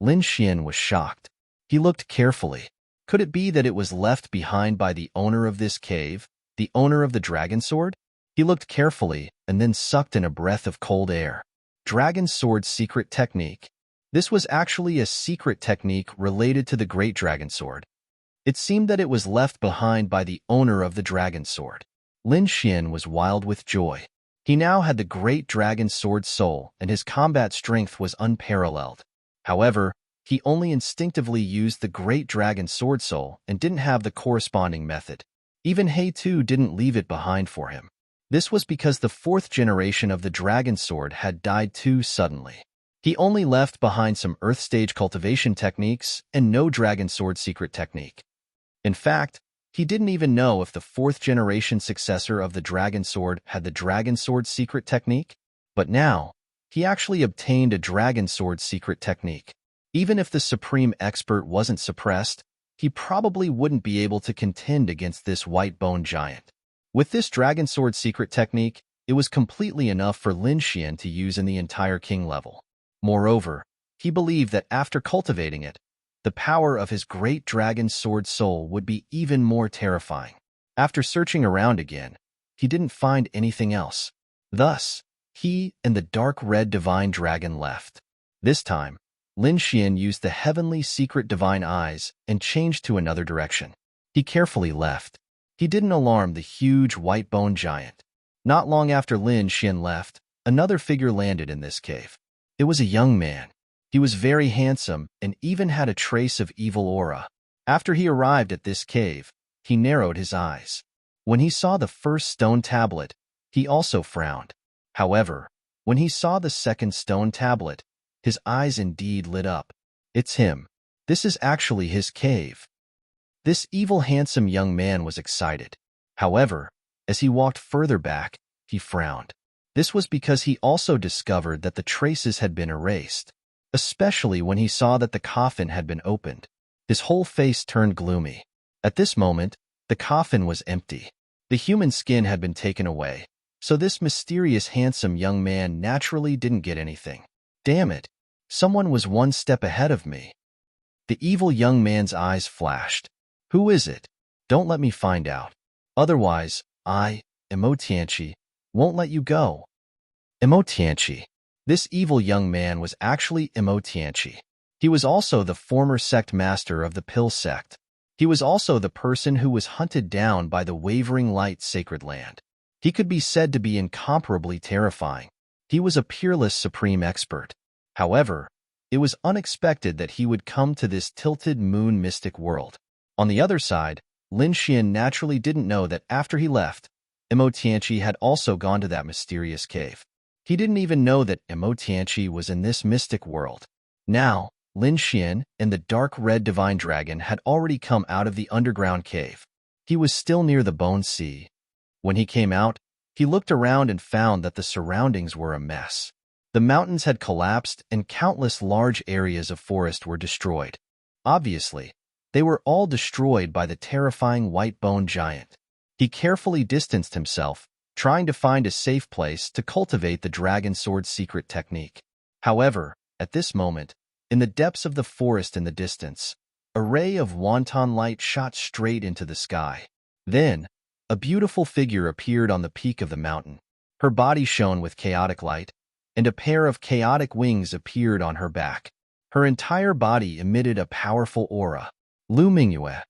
Lin Xian was shocked. He looked carefully. Could it be that it was left behind by the owner of this cave, the owner of the dragon sword? He looked carefully and then sucked in a breath of cold air. Dragon sword secret technique. This was actually a secret technique related to the great dragon sword. It seemed that it was left behind by the owner of the dragon sword. Lin Xian was wild with joy. He now had the great dragon sword soul, and his combat strength was unparalleled. However, he only instinctively used the great dragon sword soul and didn't have the corresponding method. Even He Tu didn't leave it behind for him. This was because the 4th generation of the dragon sword had died too suddenly. He only left behind some Earth stage cultivation techniques and no dragon sword secret technique. In fact, he didn't even know if the 4th generation successor of the dragon sword had the dragon sword secret technique. But now, he actually obtained a dragon sword secret technique. Even if the supreme expert wasn't suppressed, he probably wouldn't be able to contend against this white bone giant. With this dragon sword secret technique, it was completely enough for Lin Xian to use in the entire king level. Moreover, he believed that after cultivating it, the power of his great dragon sword soul would be even more terrifying. After searching around again, he didn't find anything else. Thus, he and the dark red divine dragon left. This time, Lin Xian used the heavenly secret divine eyes and changed to another direction. He carefully left. He didn't alarm the huge white bone giant. Not long after Lin Xian left, another figure landed in this cave. It was a young man. He was very handsome and even had a trace of evil aura. After he arrived at this cave, he narrowed his eyes. When he saw the first stone tablet, he also frowned. However, when he saw the second stone tablet, his eyes indeed lit up. It's him. This is actually his cave. This evil handsome young man was excited. However, as he walked further back, he frowned. This was because he also discovered that the traces had been erased, especially when he saw that the coffin had been opened. His whole face turned gloomy. At this moment, the coffin was empty. The human skin had been taken away, so this mysterious handsome young man naturally didn't get anything. Damn it! Someone was one step ahead of me. The evil young man's eyes flashed. Who is it? Don't let me find out. Otherwise, I, Emotianchi, won't let you go. Emotianchi. This evil young man was actually Emotianchi. He was also the former sect master of the Pill sect. He was also the person who was hunted down by the Wavering Light Sacred Land. He could be said to be incomparably terrifying. He was a peerless supreme expert. However, it was unexpected that he would come to this tilted moon mystic world. On the other side, Lin Xian naturally didn't know that after he left, Emotianchi had also gone to that mysterious cave. He didn't even know that Emotianchi was in this mystic world. Now, Lin Xian and the dark red divine dragon had already come out of the underground cave. He was still near the Bone Sea. When he came out, he looked around and found that the surroundings were a mess. The mountains had collapsed and countless large areas of forest were destroyed. Obviously, they were all destroyed by the terrifying white bone giant. He carefully distanced himself, trying to find a safe place to cultivate the dragon sword secret technique. However, at this moment, in the depths of the forest in the distance, a ray of wanton light shot straight into the sky. Then, a beautiful figure appeared on the peak of the mountain. Her body shone with chaotic light, and a pair of chaotic wings appeared on her back. Her entire body emitted a powerful aura. Lu Mingyue.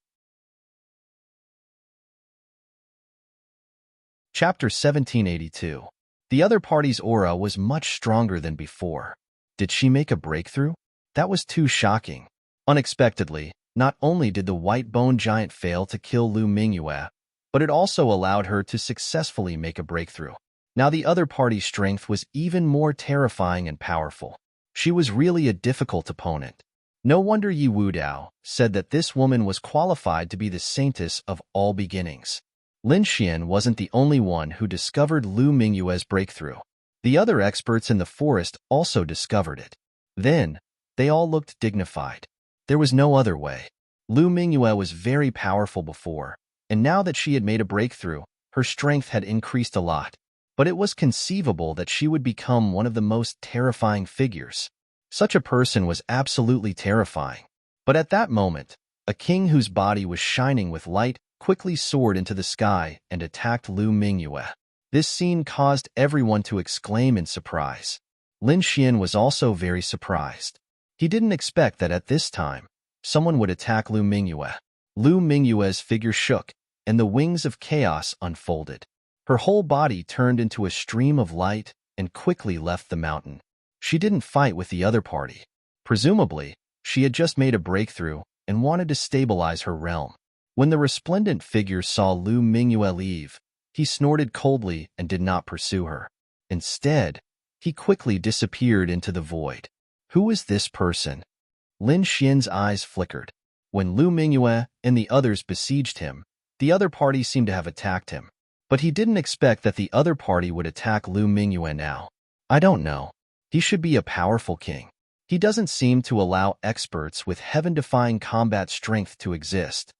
Chapter 1782. The other party's aura was much stronger than before. Did she make a breakthrough? That was too shocking. Unexpectedly, not only did the white bone giant fail to kill Lu Mingyue, but it also allowed her to successfully make a breakthrough. Now the other party's strength was even more terrifying and powerful. She was really a difficult opponent. No wonder Yi Wudao said that this woman was qualified to be the saintess of all beginnings. Lin Xian wasn't the only one who discovered Lu Mingyue's breakthrough. The other experts in the forest also discovered it. Then, they all looked dignified. There was no other way. Lu Mingyue was very powerful before, and now that she had made a breakthrough, her strength had increased a lot. But it was conceivable that she would become one of the most terrifying figures. Such a person was absolutely terrifying. But at that moment, a king whose body was shining with light quickly soared into the sky and attacked Lu Mingyue. This scene caused everyone to exclaim in surprise. Lin Xian was also very surprised. He didn't expect that at this time, someone would attack Lu Mingyue. Lu Mingyue's figure shook, and the wings of chaos unfolded. Her whole body turned into a stream of light and quickly left the mountain. She didn't fight with the other party. Presumably, she had just made a breakthrough and wanted to stabilize her realm. When the resplendent figure saw Lu Mingyue leave, he snorted coldly and did not pursue her. Instead, he quickly disappeared into the void. Who is this person? Lin Xian's eyes flickered. When Lu Mingyue and the others besieged him, the other party seemed to have attacked him. But he didn't expect that the other party would attack Lu Mingyue now. I don't know. He should be a powerful king. He doesn't seem to allow experts with heaven-defying combat strength to exist.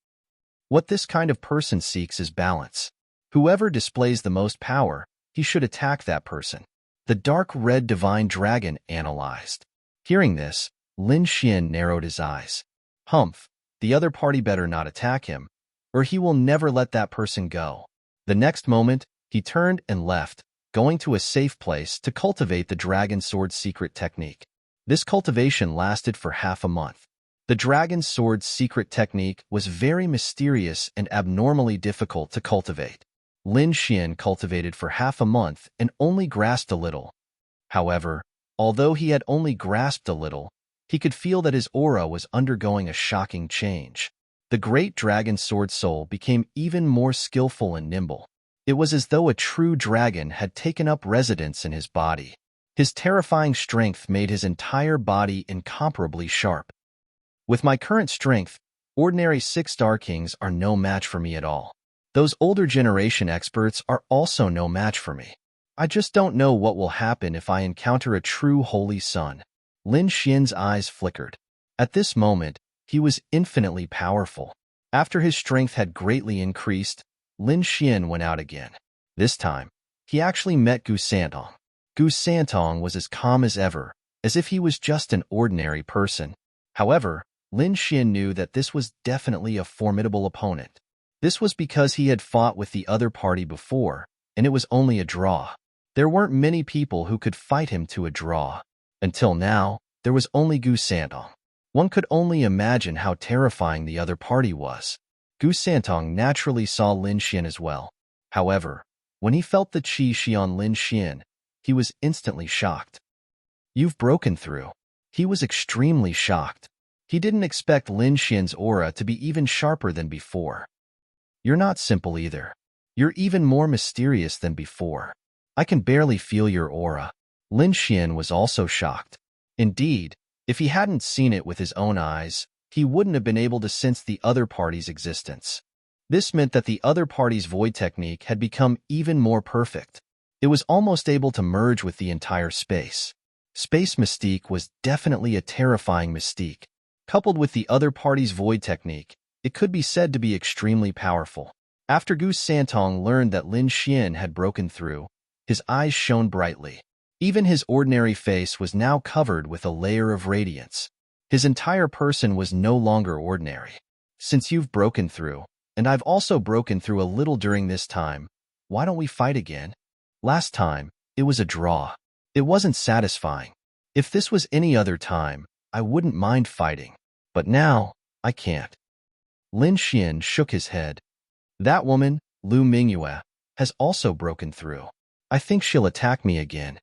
What this kind of person seeks is balance. Whoever displays the most power, he should attack that person. The dark red divine dragon analyzed. Hearing this, Lin Xian narrowed his eyes. Humph, the other party better not attack him, or he will never let that person go. The next moment, he turned and left, going to a safe place to cultivate the Dragon Sword secret technique. This cultivation lasted for half a month. The Dragon Sword's secret technique was very mysterious and abnormally difficult to cultivate. Lin Xian cultivated for half a month and only grasped a little. However, although he had only grasped a little, he could feel that his aura was undergoing a shocking change. The great Dragon Sword soul became even more skillful and nimble. It was as though a true dragon had taken up residence in his body. His terrifying strength made his entire body incomparably sharp. With my current strength, ordinary 6-star kings are no match for me at all. Those older generation experts are also no match for me. I just don't know what will happen if I encounter a true holy sun. Lin Xian's eyes flickered. At this moment, he was infinitely powerful. After his strength had greatly increased, Lin Xian went out again. This time, he actually met Gu Santong. Gu Santong was as calm as ever, as if he was just an ordinary person. However, Lin Xian knew that this was definitely a formidable opponent. This was because he had fought with the other party before, and it was only a draw. There weren't many people who could fight him to a draw. Until now, there was only Gu Santong. One could only imagine how terrifying the other party was. Gu Santong naturally saw Lin Xian as well. However, when he felt the qi on Lin Xian, he was instantly shocked. You've broken through. He was extremely shocked. He didn't expect Lin Xian's aura to be even sharper than before. You're not simple either. You're even more mysterious than before. I can barely feel your aura. Lin Xian was also shocked. Indeed, if he hadn't seen it with his own eyes, he wouldn't have been able to sense the other party's existence. This meant that the other party's void technique had become even more perfect. It was almost able to merge with the entire space. Space mystique was definitely a terrifying mystique. Coupled with the other party's void technique, it could be said to be extremely powerful. After Gu Santong learned that Lin Xian had broken through, his eyes shone brightly. Even his ordinary face was now covered with a layer of radiance. His entire person was no longer ordinary. Since you've broken through, And I've also broken through a little during this time. Why don't we fight again? Last time, it was a draw. It wasn't satisfying. If this was any other time, I wouldn't mind fighting. But now, I can't. Lin Xian shook his head. That woman, Lu Mingyue, has also broken through. I think she'll attack me again.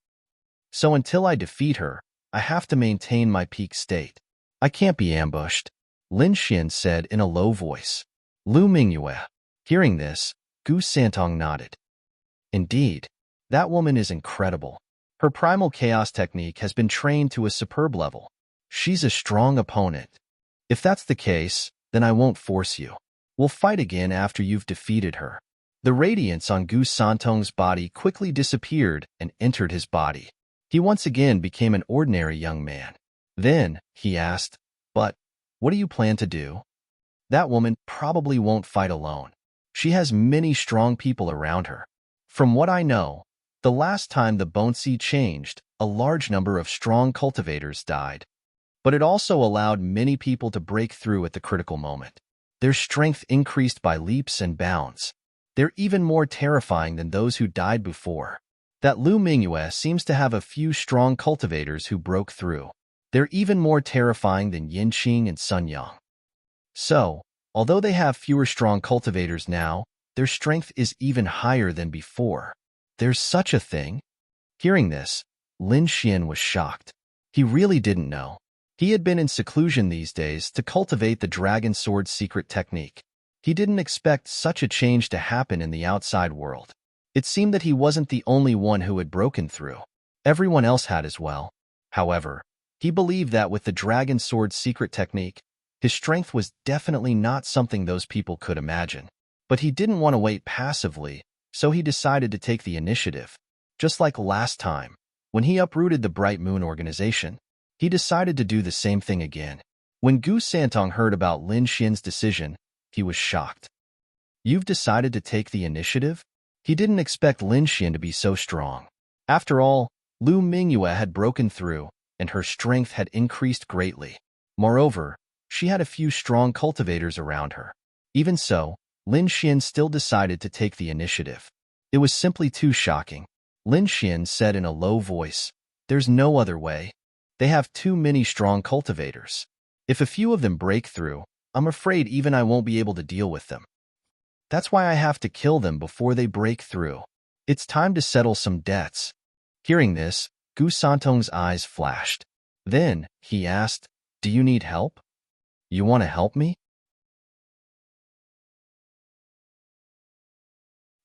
So until I defeat her, I have to maintain my peak state. I can't be ambushed, Lin Xian said in a low voice. Lu Mingyue. Hearing this, Gu Santong nodded. Indeed, that woman is incredible. Her primal chaos technique has been trained to a superb level. She's a strong opponent. If that's the case, then I won't force you. We'll fight again after you've defeated her. The radiance on Gu Santong's body quickly disappeared and entered his body. He once again became an ordinary young man. Then, he asked, but what do you plan to do? That woman probably won't fight alone. She has many strong people around her. From what I know, the last time the Bone Sea changed, a large number of strong cultivators died. But it also allowed many people to break through at the critical moment. Their strength increased by leaps and bounds. They're even more terrifying than those who died before. That Lu Mingyue seems to have a few strong cultivators who broke through. They're even more terrifying than Yinqing and Sun Yang. So, although they have fewer strong cultivators now, their strength is even higher than before. There's such a thing? Hearing this, Lin Xian was shocked. He really didn't know. He had been in seclusion these days to cultivate the Dragon Sword secret technique. He didn't expect such a change to happen in the outside world. It seemed that he wasn't the only one who had broken through. Everyone else had as well. However, he believed that with the Dragon Sword secret technique, his strength was definitely not something those people could imagine. But he didn't want to wait passively, so he decided to take the initiative. Just like last time, when he uprooted the Bright Moon organization, he decided to do the same thing again. When Gu Santong heard about Lin Xian's decision, he was shocked. You've decided to take the initiative? He didn't expect Lin Xian to be so strong. After all, Lu Mingyue had broken through, and her strength had increased greatly. Moreover, she had a few strong cultivators around her. Even so, Lin Xian still decided to take the initiative. It was simply too shocking. Lin Xian said in a low voice, "There's no other way. They have too many strong cultivators. If a few of them break through, I'm afraid even I won't be able to deal with them. That's why I have to kill them before they break through. It's time to settle some debts." Hearing this, Gu Santong's eyes flashed. Then, he asked, "Do you need help? You want to help me?"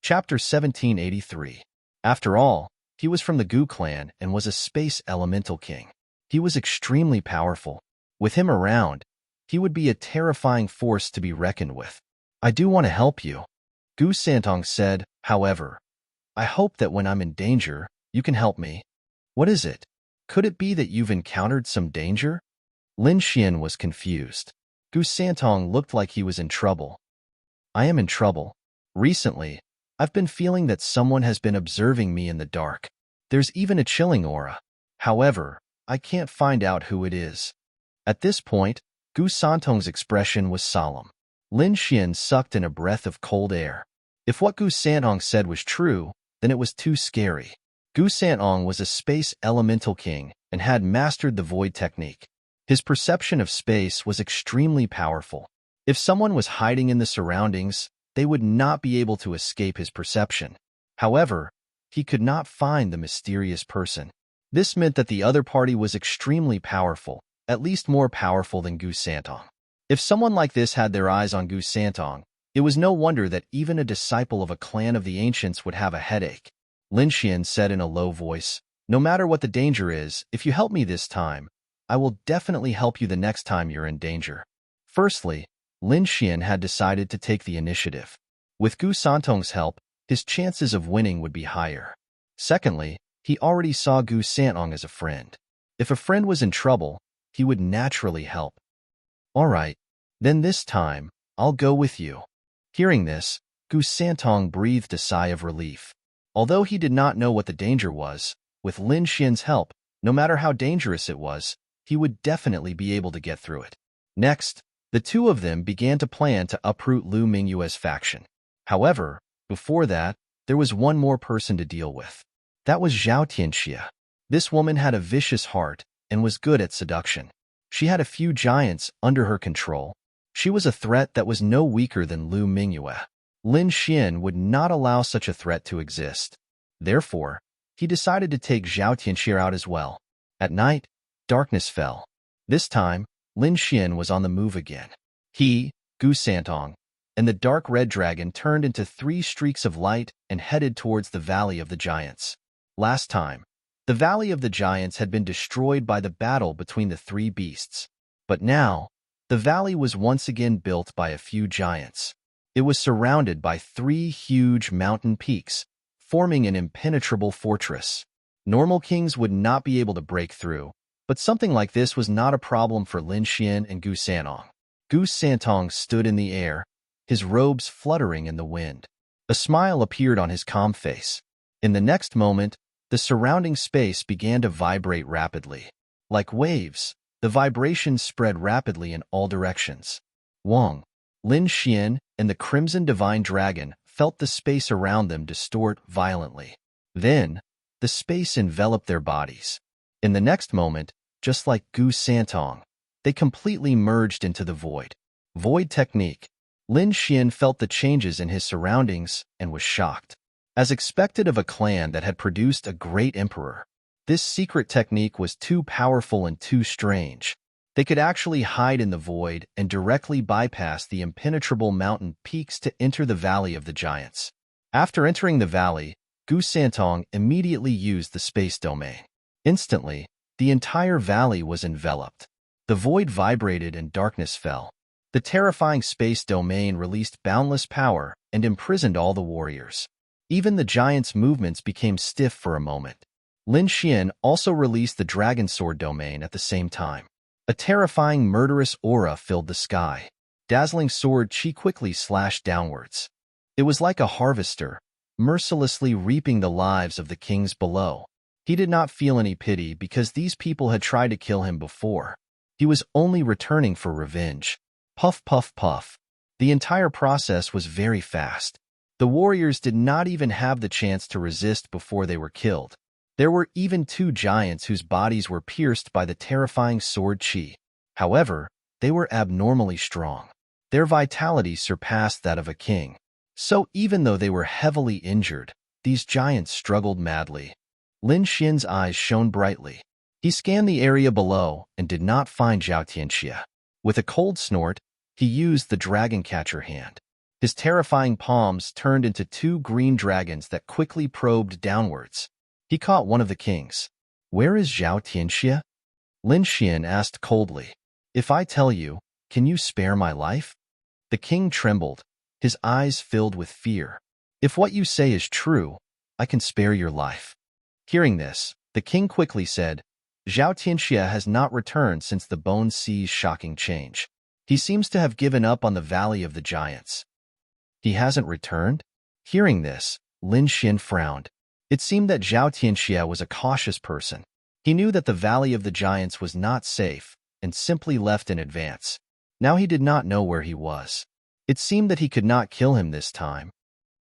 Chapter 1783. After all, he was from the Gu clan and was a space elemental king. He was extremely powerful. With him around, he would be a terrifying force to be reckoned with. "I do want to help you," Gu Santong said. "However, I hope that when I'm in danger, you can help me." "What is it? Could it be that you've encountered some danger?" Lin Xian was confused. Gu Santong looked like he was in trouble. "I am in trouble. Recently, I've been feeling that someone has been observing me in the dark. There's even a chilling aura. However, I can't find out who it is." At this point, Gu Santong's expression was solemn. Lin Xian sucked in a breath of cold air. If what Gu Santong said was true, then it was too scary. Gu Santong was a space elemental king and had mastered the void technique. His perception of space was extremely powerful. If someone was hiding in the surroundings, they would not be able to escape his perception. However, he could not find the mysterious person. This meant that the other party was extremely powerful, at least more powerful than Gu Santong. If someone like this had their eyes on Gu Santong, it was no wonder that even a disciple of a clan of the ancients would have a headache. Lin Xian said in a low voice, "No matter what the danger is, if you help me this time, I will definitely help you the next time you're in danger." Firstly, Lin Xian had decided to take the initiative. With Gu Santong's help, his chances of winning would be higher. Secondly, he already saw Gu Santong as a friend. If a friend was in trouble, he would naturally help. "All right, then this time, I'll go with you." Hearing this, Gu Santong breathed a sigh of relief. Although he did not know what the danger was, with Lin Xian's help, no matter how dangerous it was, he would definitely be able to get through it. Next, The two of them began to plan to uproot Lu Mingyue's faction. However, before that, there was one more person to deal with. That was Zhao Tianxia. This woman had a vicious heart and was good at seduction. She had a few giants under her control. She was a threat that was no weaker than Lu Mingyue. Lin Xian would not allow such a threat to exist. Therefore, he decided to take Zhao Tianxia out as well. At night, darkness fell. This time, Lin Xian was on the move again. He, Gu Santong, and the dark red dragon turned into 3 streaks of light and headed towards the Valley of the Giants. Last time, the Valley of the Giants had been destroyed by the battle between the 3 beasts. But now, the valley was once again built by a few giants. It was surrounded by 3 huge mountain peaks, forming an impenetrable fortress. Normal kings would not be able to break through, but something like this was not a problem for Lin Xian and Gu Santong. Gu Santong stood in the air, his robes fluttering in the wind. A smile appeared on his calm face. In the next moment, the surrounding space began to vibrate rapidly. Like waves, the vibrations spread rapidly in all directions. Wang, Lin Xian, and the Crimson Divine Dragon felt the space around them distort violently. Then, the space enveloped their bodies. In the next moment, just like Gu Santong, they completely merged into the void. Void technique. Lin Xian felt the changes in his surroundings and was shocked. As expected of a clan that had produced a great emperor, this secret technique was too powerful and too strange. They could actually hide in the void and directly bypass the impenetrable mountain peaks to enter the Valley of the Giants. After entering the valley, Gu Santong immediately used the space domain. Instantly, the entire valley was enveloped. The void vibrated and darkness fell. The terrifying space domain released boundless power and imprisoned all the warriors. Even the giants' movements became stiff for a moment. Lin Xian also released the Dragon Sword domain at the same time. A terrifying murderous aura filled the sky. Dazzling sword chi quickly slashed downwards. It was like a harvester, mercilessly reaping the lives of the kings below. He did not feel any pity because these people had tried to kill him before. He was only returning for revenge. Puff, puff, puff. The entire process was very fast. The warriors did not even have the chance to resist before they were killed. There were even 2 giants whose bodies were pierced by the terrifying sword chi. However, they were abnormally strong. Their vitality surpassed that of a king. So even though they were heavily injured, these giants struggled madly. Lin Xian's eyes shone brightly. He scanned the area below and did not find Zhao Tianxia. With a cold snort, he used the dragon catcher hand. His terrifying palms turned into 2 green dragons that quickly probed downwards. He caught one of the kings. "Where is Zhao Tianxia?" Lin Xian asked coldly. "If I tell you, can you spare my life?" The king trembled, his eyes filled with fear. "If what you say is true, I can spare your life." Hearing this, the king quickly said, "Zhao Tianxia has not returned since the Bone Sea's shocking change. He seems to have given up on the Valley of the Giants." "He hasn't returned?" Hearing this, Lin Xian frowned. It seemed that Zhao Tianxia was a cautious person. He knew that the Valley of the Giants was not safe and simply left in advance. Now he did not know where he was. It seemed that he could not kill him this time.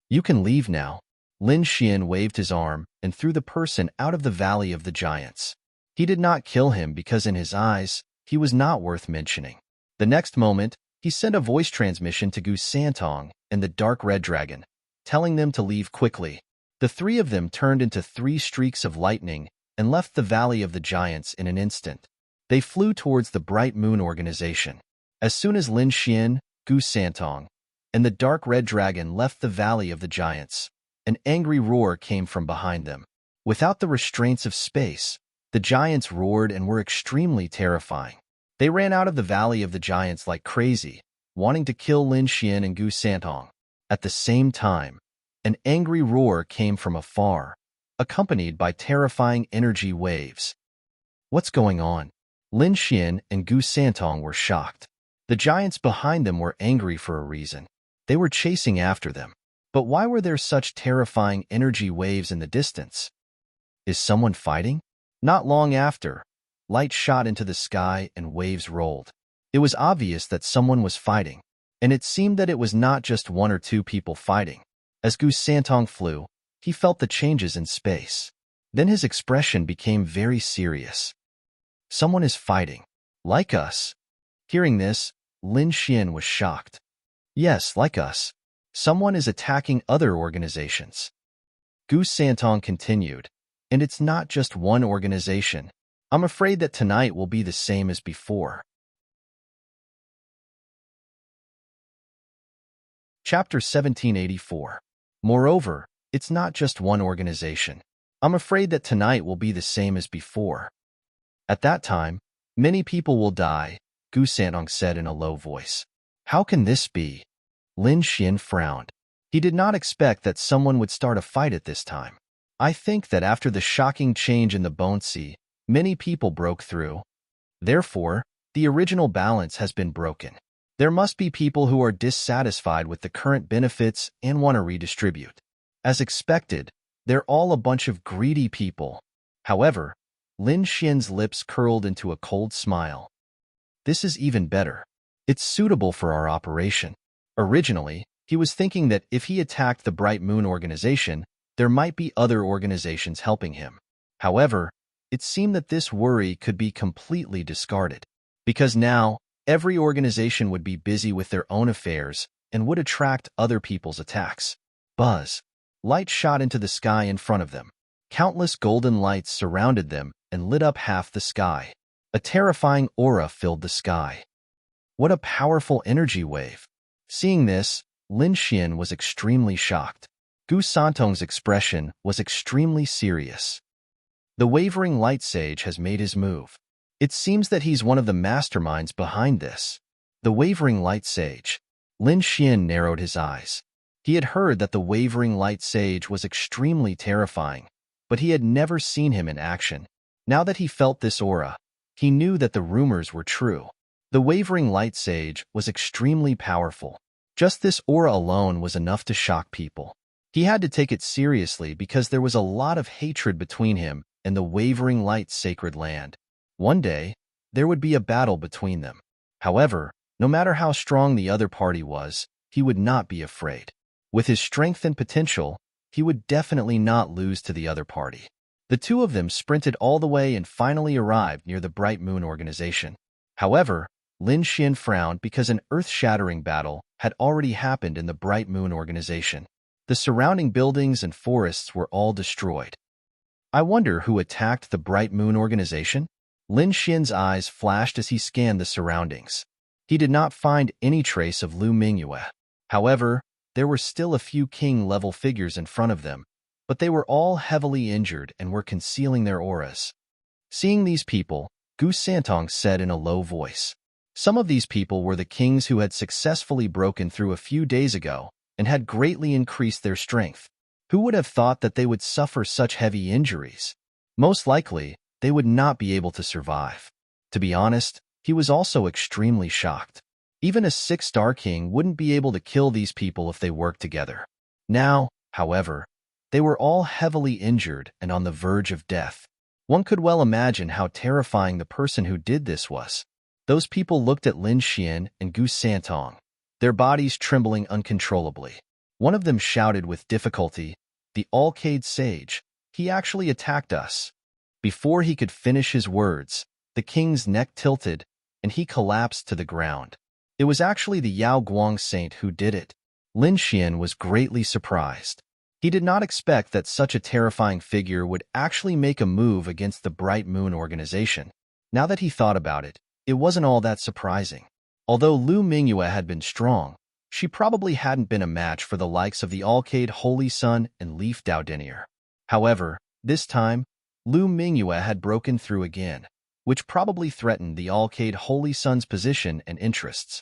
"You can leave now." Lin Xian waved his arm and threw the person out of the Valley of the Giants. He did not kill him because in his eyes, he was not worth mentioning. The next moment, he sent a voice transmission to Gu Santong and the Dark Red Dragon, telling them to leave quickly. The 3 of them turned into 3 streaks of lightning and left the Valley of the Giants in an instant. They flew towards the Bright Moon organization. As soon as Lin Xian, Gu Santong, and the Dark Red Dragon left the Valley of the Giants, an angry roar came from behind them. Without the restraints of space, the giants roared and were extremely terrifying. They ran out of the Valley of the Giants like crazy, wanting to kill Lin Xian and Gu Santong. At the same time, an angry roar came from afar, accompanied by terrifying energy waves. "What's going on?" Lin Xian and Gu Santong were shocked. The giants behind them were angry for a reason. They were chasing after them. But why were there such terrifying energy waves in the distance? Is someone fighting? Not long after, light shot into the sky and waves rolled. It was obvious that someone was fighting, and it seemed that it was not just one or two people fighting. As Gu Santong flew, he felt the changes in space. Then his expression became very serious. Someone is fighting. Like us. Hearing this, Lin Xian was shocked. Yes, like us. Someone is attacking other organizations. Gu Santong continued, and it's not just one organization. I'm afraid that tonight will be the same as before. Chapter 1784. Moreover, it's not just one organization. I'm afraid that tonight will be the same as before. At that time, many people will die, Gu Santong said in a low voice. How can this be? Lin Xian frowned. He did not expect that someone would start a fight at this time. I think that after the shocking change in the Bone Sea, many people broke through. Therefore, the original balance has been broken. There must be people who are dissatisfied with the current benefits and want to redistribute. As expected, they're all a bunch of greedy people. However, Lin Xian's lips curled into a cold smile. This is even better. It's suitable for our operation. Originally, he was thinking that if he attacked the Bright Moon organization, there might be other organizations helping him. However, it seemed that this worry could be completely discarded, because now every organization would be busy with their own affairs and would attract other people's attacks. Buzz. Light shot into the sky in front of them. Countless golden lights surrounded them and lit up half the sky. A terrifying aura filled the sky. What a powerful energy wave! Seeing this, Lin Xian was extremely shocked. Gu Santong's expression was extremely serious. The wavering light sage has made his move. It seems that he's one of the masterminds behind this. The wavering light sage. Lin Xian narrowed his eyes. He had heard that the wavering light sage was extremely terrifying, but he had never seen him in action. Now that he felt this aura, he knew that the rumors were true. The wavering light sage was extremely powerful. Just this aura alone was enough to shock people. He had to take it seriously because there was a lot of hatred between him and the wavering light's sacred land. One day, there would be a battle between them. However, no matter how strong the other party was, he would not be afraid. With his strength and potential, he would definitely not lose to the other party. The two of them sprinted all the way and finally arrived near the Bright Moon organization. However, Lin Xian frowned because an earth-shattering battle had already happened in the Bright Moon organization. The surrounding buildings and forests were all destroyed. I wonder who attacked the Bright Moon organization? Lin Xian's eyes flashed as he scanned the surroundings. He did not find any trace of Lu Mingyue. However, there were still a few king-level figures in front of them, but they were all heavily injured and were concealing their auras. Seeing these people, Gu Santong said in a low voice. Some of these people were the kings who had successfully broken through a few days ago and had greatly increased their strength. Who would have thought that they would suffer such heavy injuries? Most likely, they would not be able to survive. To be honest, he was also extremely shocked. Even a 6-star king wouldn't be able to kill these people if they worked together. Now, however, they were all heavily injured and on the verge of death. One could well imagine how terrifying the person who did this was. Those people looked at Lin Xian and Gu Santong, their bodies trembling uncontrollably. One of them shouted with difficulty, "The Alcade Sage, he actually attacked us." Before he could finish his words, the king's neck tilted, and he collapsed to the ground. It was actually the Yao Guang saint who did it. Lin Xian was greatly surprised. He did not expect that such a terrifying figure would actually make a move against the Bright Moon organization. Now that he thought about it, it wasn't all that surprising. Although Lu Mingyue had been strong, she probably hadn't been a match for the likes of the Alcade Holy Sun and Leaf Daodinier. However, this time, Lu Mingyue had broken through again, which probably threatened the Alcade Holy Sun's position and interests.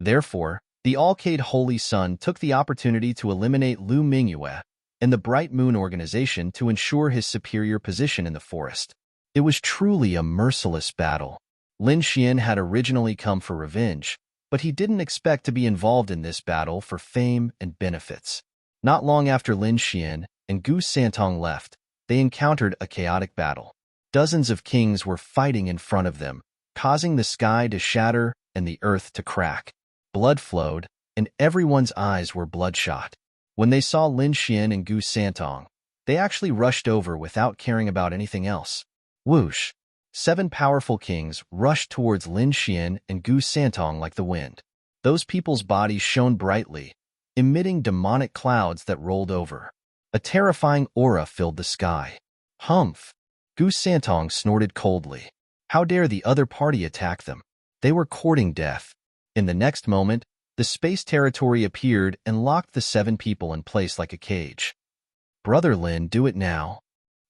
Therefore, the Alcade Holy Sun took the opportunity to eliminate Lu Mingyue and the Bright Moon organization to ensure his superior position in the forest. It was truly a merciless battle. Lin Xian had originally come for revenge, but he didn't expect to be involved in this battle for fame and benefits. Not long after Lin Xian and Gu Santong left, they encountered a chaotic battle. Dozens of kings were fighting in front of them, causing the sky to shatter and the earth to crack. Blood flowed, and everyone's eyes were bloodshot. When they saw Lin Xian and Gu Santong, they actually rushed over without caring about anything else. Whoosh! 7 powerful kings rushed towards Lin Xian and Gu Santong like the wind. Those people's bodies shone brightly, emitting demonic clouds that rolled over. A terrifying aura filled the sky. Humph! Gu Santong snorted coldly. How dare the other party attack them? They were courting death. In the next moment, the space territory appeared and locked the 7 people in place like a cage. Brother Lin, do it now,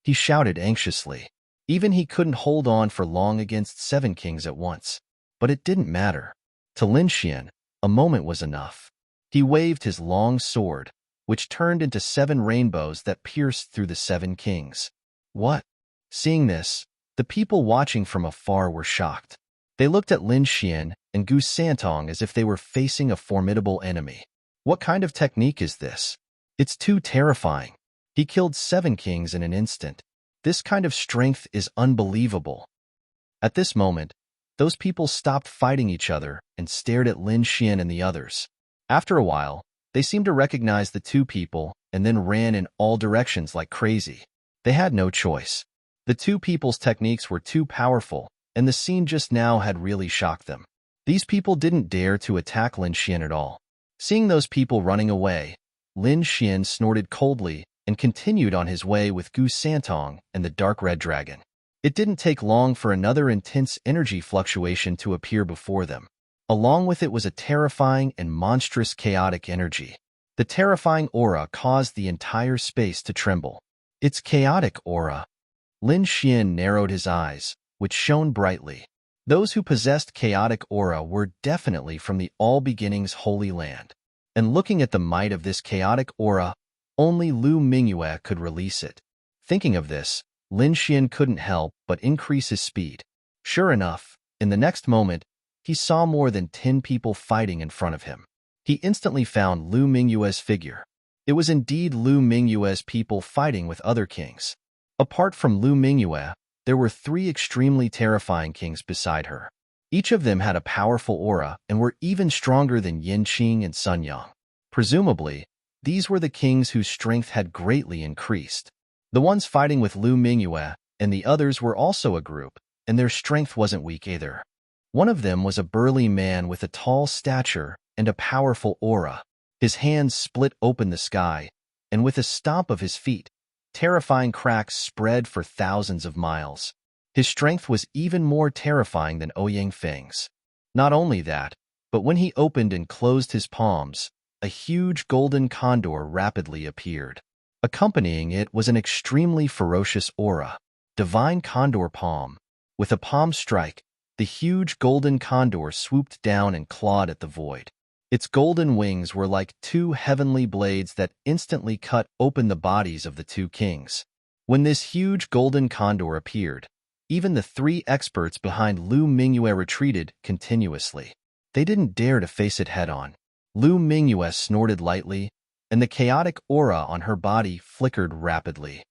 he shouted anxiously. Even he couldn't hold on for long against 7 kings at once. But it didn't matter. To Lin Xian, a moment was enough. He waved his long sword, which turned into 7 rainbows that pierced through the 7 kings. What? Seeing this, the people watching from afar were shocked. They looked at Lin Xian and Gu Santong as if they were facing a formidable enemy. What kind of technique is this? It's too terrifying. He killed 7 kings in an instant. This kind of strength is unbelievable. At this moment, those people stopped fighting each other and stared at Lin Xian and the others. After a while, they seemed to recognize the 2 people and then ran in all directions like crazy. They had no choice. The 2 people's techniques were too powerful, and the scene just now had really shocked them. These people didn't dare to attack Lin Xian at all. Seeing those people running away, Lin Xian snorted coldly and continued on his way with Gu Santong and the dark red dragon. It didn't take long for another intense energy fluctuation to appear before them. Along with it was a terrifying and monstrous chaotic energy. The terrifying aura caused the entire space to tremble. It's chaotic aura. Lin Xian narrowed his eyes, which shone brightly. Those who possessed chaotic aura were definitely from the All Beginnings Holy Land. And looking at the might of this chaotic aura, only Lu Mingyue could release it. Thinking of this, Lin Xian couldn't help but increase his speed. Sure enough, in the next moment, he saw more than 10 people fighting in front of him. He instantly found Lu Mingyue's figure. It was indeed Lu Mingyue's people fighting with other kings. Apart from Lu Mingyue, there were 3 extremely terrifying kings beside her. Each of them had a powerful aura and were even stronger than Yin Qing and Sun Yang. Presumably, these were the kings whose strength had greatly increased. The ones fighting with Lu Mingyue and the others were also a group, and their strength wasn't weak either. One of them was a burly man with a tall stature and a powerful aura. His hands split open the sky, and with a stomp of his feet, terrifying cracks spread for thousands of miles. His strength was even more terrifying than Ouyang Feng's. Not only that, but when he opened and closed his palms, a huge golden condor rapidly appeared. Accompanying it was an extremely ferocious aura, Divine Condor Palm. With a palm strike, the huge golden condor swooped down and clawed at the void. Its golden wings were like 2 heavenly blades that instantly cut open the bodies of the 2 kings. When this huge golden condor appeared, even the 3 experts behind Lu Mingyue retreated continuously. They didn't dare to face it head-on. Lu Mingyue snorted lightly, and the chaotic aura on her body flickered rapidly.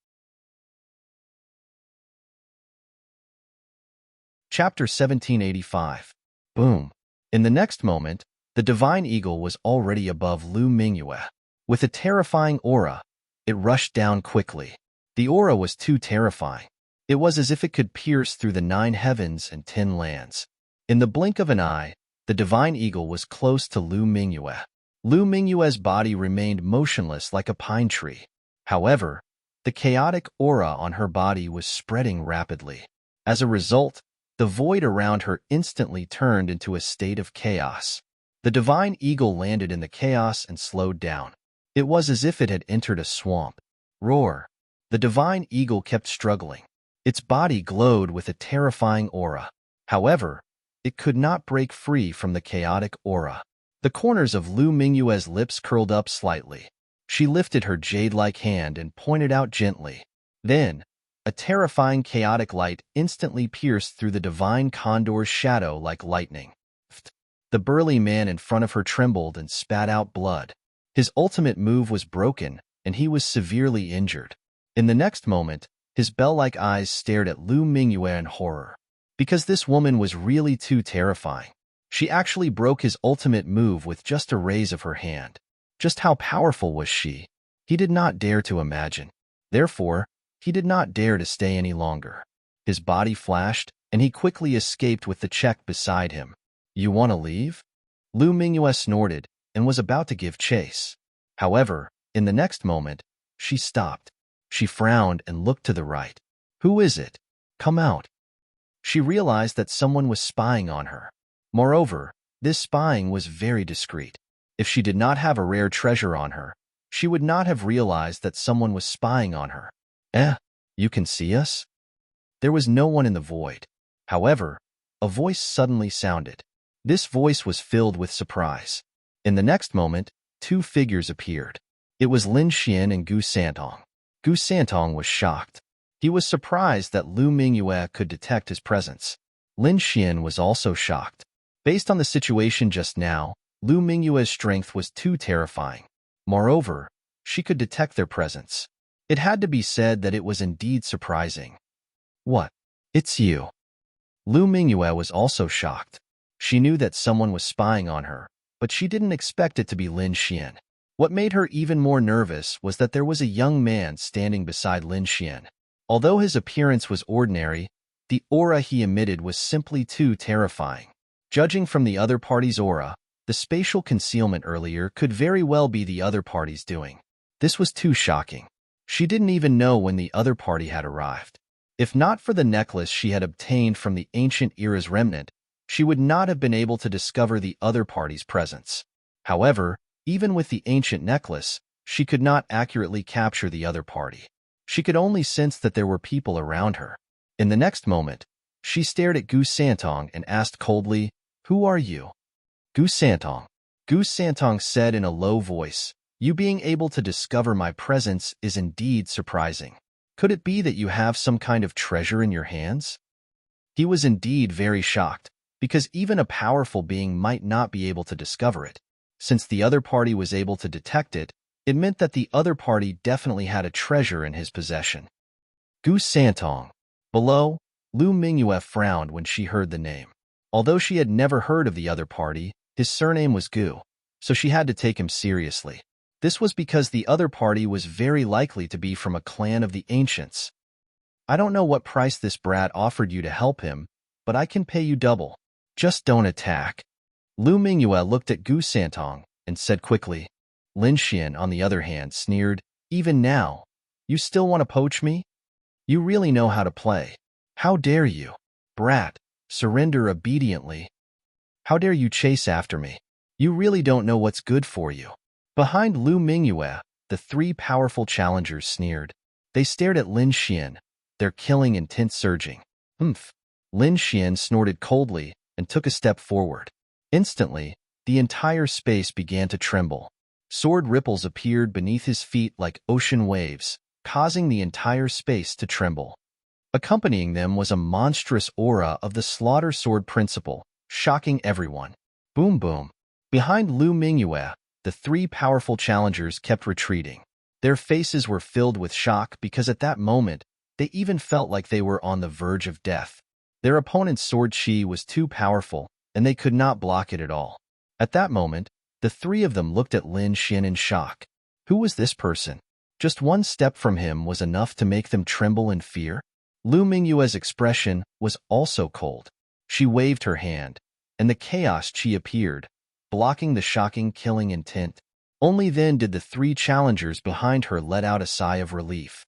Chapter 1785. Boom. In the next moment, the divine eagle was already above Lu Mingyue. With a terrifying aura, it rushed down quickly. The aura was too terrifying. It was as if it could pierce through the 9 heavens and 10 lands. In the blink of an eye, the divine eagle was close to Lu Mingyue. Lu Mingyue's body remained motionless like a pine tree. However, the chaotic aura on her body was spreading rapidly. As a result, the void around her instantly turned into a state of chaos. The divine eagle landed in the chaos and slowed down. It was as if it had entered a swamp. Roar! The divine eagle kept struggling. Its body glowed with a terrifying aura. However, it could not break free from the chaotic aura. The corners of Lu Mingyue's lips curled up slightly. She lifted her jade-like hand and pointed out gently. Then, a terrifying chaotic light instantly pierced through the divine condor's shadow like lightning. The burly man in front of her trembled and spat out blood. His ultimate move was broken, and he was severely injured. In the next moment, his bell-like eyes stared at Lu Mingyue in horror. Because this woman was really too terrifying. She actually broke his ultimate move with just a raise of her hand. Just how powerful was she? He did not dare to imagine. Therefore, he did not dare to stay any longer. His body flashed, and he quickly escaped with the check beside him. You want to leave? Lu Mingyue snorted and was about to give chase. However, in the next moment, she stopped. She frowned and looked to the right. Who is it? Come out. She realized that someone was spying on her. Moreover, this spying was very discreet. If she did not have a rare treasure on her, she would not have realized that someone was spying on her. You can see us? There was no one in the void. However, a voice suddenly sounded. This voice was filled with surprise. In the next moment, two figures appeared. It was Lin Xian and Gu Santong. Gu Santong was shocked. He was surprised that Lu Mingyue could detect his presence. Lin Xian was also shocked. Based on the situation just now, Lu Mingyue's strength was too terrifying. Moreover, she could detect their presence. It had to be said that it was indeed surprising. What? It's you. Lu Mingyue was also shocked. She knew that someone was spying on her, but she didn't expect it to be Lin Xian. What made her even more nervous was that there was a young man standing beside Lin Xian. Although his appearance was ordinary, the aura he emitted was simply too terrifying. Judging from the other party's aura, the spatial concealment earlier could very well be the other party's doing. This was too shocking. She didn't even know when the other party had arrived. If not for the necklace she had obtained from the ancient era's remnant, she would not have been able to discover the other party's presence. However, even with the ancient necklace, she could not accurately capture the other party. She could only sense that there were people around her. In the next moment, she stared at Gu Santong and asked coldly, "Who are you?" Gu Santong. Gu Santong said in a low voice, "You being able to discover my presence is indeed surprising. Could it be that you have some kind of treasure in your hands?" He was indeed very shocked, because even a powerful being might not be able to discover it. Since the other party was able to detect it, it meant that the other party definitely had a treasure in his possession. Gu Santong. Below, Lu Mingyue frowned when she heard the name. Although she had never heard of the other party, his surname was Gu, so she had to take him seriously. This was because the other party was very likely to be from a clan of the ancients. I don't know what price this brat offered you to help him, but I can pay you double. Just don't attack. Lu Mingyue looked at Gu Santong and said quickly. Lin Xian, on the other hand, sneered, "Even now, you still want to poach me? You really know how to play. How dare you? Brat, surrender obediently. How dare you chase after me? You really don't know what's good for you." Behind Lu Mingyue, the three powerful challengers sneered. They stared at Lin Xian, their killing intent surging. Lin Xian snorted coldly and took a step forward. Instantly, the entire space began to tremble. Sword ripples appeared beneath his feet like ocean waves, causing the entire space to tremble. Accompanying them was a monstrous aura of the slaughter sword principle, shocking everyone. Boom boom. Behind Lu Mingyue, the three powerful challengers kept retreating. Their faces were filled with shock because at that moment, they even felt like they were on the verge of death. Their opponent's sword chi was too powerful, and they could not block it at all. At that moment, the three of them looked at Lin Xian in shock. Who was this person? Just one step from him was enough to make them tremble in fear? Lu Mingyue's expression was also cold. She waved her hand, and the chaos chi appeared, blocking the shocking killing intent. Only then did the three challengers behind her let out a sigh of relief.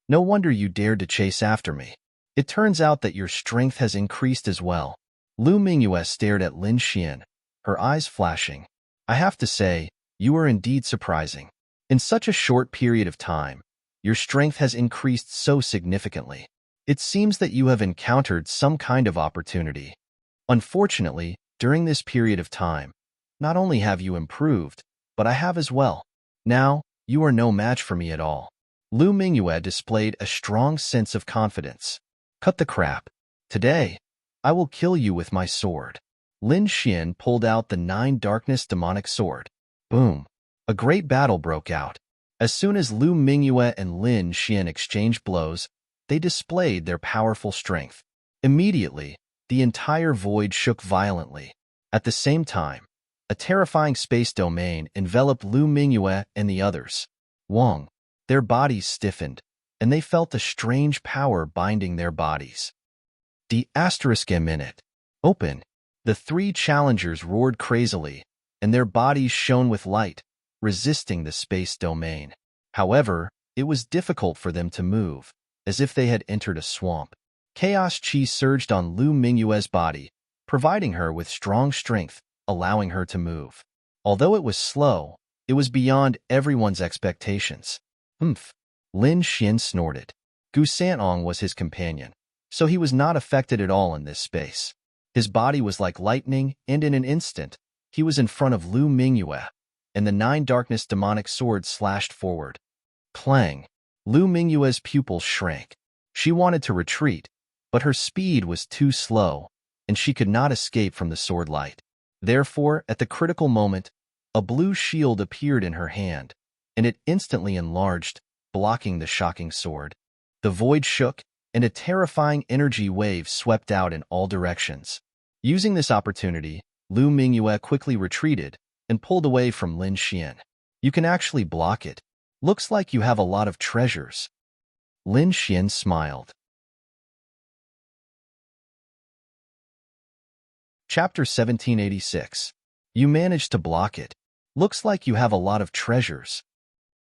No wonder you dared to chase after me. It turns out that your strength has increased as well. Lu Mingyue stared at Lin Xian, her eyes flashing. I have to say, you are indeed surprising. In such a short period of time, your strength has increased so significantly. It seems that you have encountered some kind of opportunity. Unfortunately, during this period of time, not only have you improved, but I have as well. Now, you are no match for me at all. Lu Mingyue displayed a strong sense of confidence. Cut the crap. Today, I will kill you with my sword. Lin Xian pulled out the 9 Darkness Demonic Sword. Boom. A great battle broke out. As soon as Lu Mingyue and Lin Xian exchanged blows, they displayed their powerful strength. Immediately, the entire void shook violently. At the same time, a terrifying space domain enveloped Lu Mingyue and the others. Wang. Their bodies stiffened, and they felt a strange power binding their bodies. The asterisk a minute. Open. The three challengers roared crazily, and their bodies shone with light, resisting the space domain. However, it was difficult for them to move, as if they had entered a swamp. Chaos chi surged on Lu Mingyue's body, providing her with strong strength, allowing her to move. Although it was slow, it was beyond everyone's expectations. Humph. Lin Xian snorted. Gu Santong was his companion, so he was not affected at all in this space. His body was like lightning, and in an instant, he was in front of Lu Mingyue, and the 9 darkness demonic swords slashed forward. Clang! Lu Mingyue's pupils shrank. She wanted to retreat, but her speed was too slow, and she could not escape from the sword light. Therefore, at the critical moment, a blue shield appeared in her hand, and it instantly enlarged, blocking the shocking sword. The void shook, and a terrifying energy wave swept out in all directions. Using this opportunity, Lu Mingyue quickly retreated and pulled away from Lin Xian. You can actually block it. Looks like you have a lot of treasures. Lin Xian smiled. Chapter 1786. You managed to block it. Looks like you have a lot of treasures.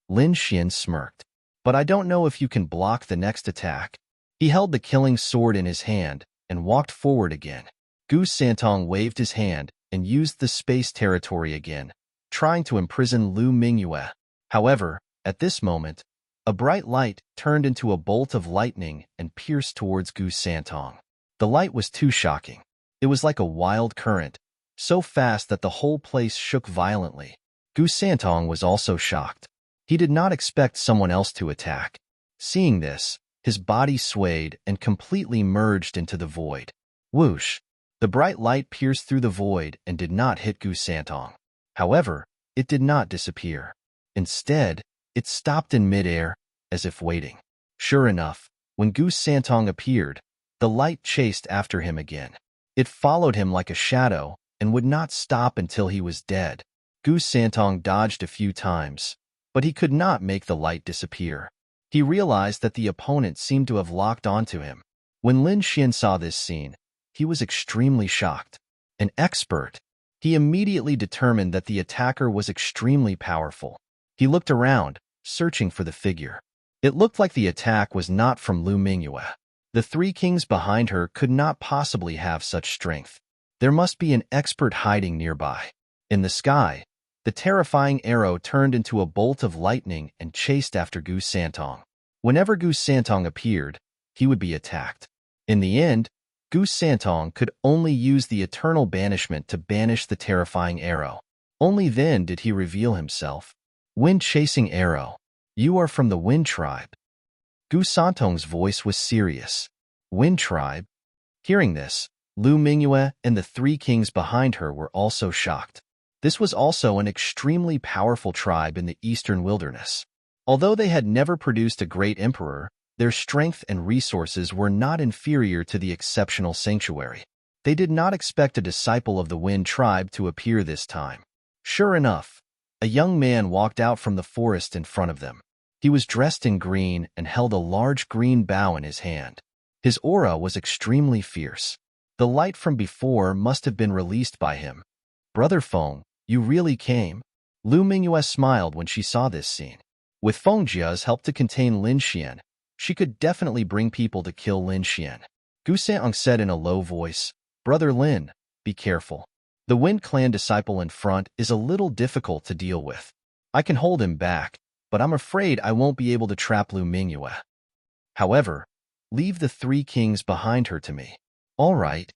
Lin Xian smirked. But I don't know if you can block the next attack. He held the killing sword in his hand and walked forward again. Gu Santong waved his hand and used the space territory again, trying to imprison Lu Mingyue. However, at this moment, a bright light turned into a bolt of lightning and pierced towards Gu Santong. The light was too shocking. It was like a wild current, so fast that the whole place shook violently. Gu Santong was also shocked. He did not expect someone else to attack. Seeing this, his body swayed and completely merged into the void. Whoosh! The bright light pierced through the void and did not hit Gu Santong. However, it did not disappear. Instead, it stopped in midair, as if waiting. Sure enough, when Gu Santong appeared, the light chased after him again. It followed him like a shadow and would not stop until he was dead. Gu Santong dodged a few times, but he could not make the light disappear. He realized that the opponent seemed to have locked onto him. When Lin Xian saw this scene, he was extremely shocked. An expert. He immediately determined that the attacker was extremely powerful. He looked around, searching for the figure. It looked like the attack was not from Lu Mingyue. The 3 kings behind her could not possibly have such strength. There must be an expert hiding nearby. In the sky, the terrifying arrow turned into a bolt of lightning and chased after Gu Santong. Whenever Gu Santong appeared, he would be attacked. In the end, Gu Santong could only use the eternal banishment to banish the terrifying arrow. Only then did he reveal himself. Wind-chasing arrow. You are from the Wind Tribe. Gu Santong's voice was serious. Wind Tribe? Hearing this, Lu Mingyue and the 3 kings behind her were also shocked. This was also an extremely powerful tribe in the eastern wilderness. Although they had never produced a great emperor, their strength and resources were not inferior to the exceptional sanctuary. They did not expect a disciple of the Wind Tribe to appear this time. Sure enough, a young man walked out from the forest in front of them. He was dressed in green and held a large green bough in his hand. His aura was extremely fierce. The light from before must have been released by him. Brother Feng, you really came? Lu Mingyue smiled when she saw this scene. With Feng Jia's help to contain Lin Xian, she could definitely bring people to kill Lin Xian. Gu Santong said in a low voice, Brother Lin, be careful. The Wind Clan disciple in front is a little difficult to deal with. I can hold him back, but I'm afraid I won't be able to trap Lu Mingyue. However, leave the 3 kings behind her to me. All right.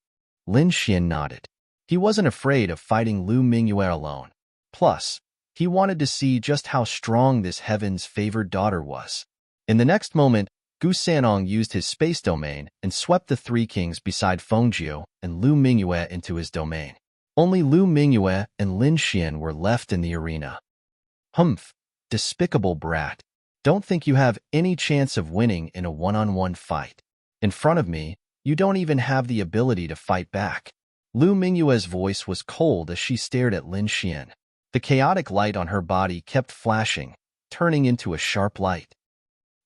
Lin Xian nodded. He wasn't afraid of fighting Lu Mingyue alone. Plus, he wanted to see just how strong this heaven's favored daughter was. In the next moment, Gu Santong used his space domain and swept the 3 kings beside Feng Jiu and Lu Mingyue into his domain. Only Lu Mingyue and Lin Xian were left in the arena. Humph, despicable brat. Don't think you have any chance of winning in a one-on-one fight. In front of me, you don't even have the ability to fight back. Lu Mingyue's voice was cold as she stared at Lin Xian. The chaotic light on her body kept flashing, turning into a sharp light.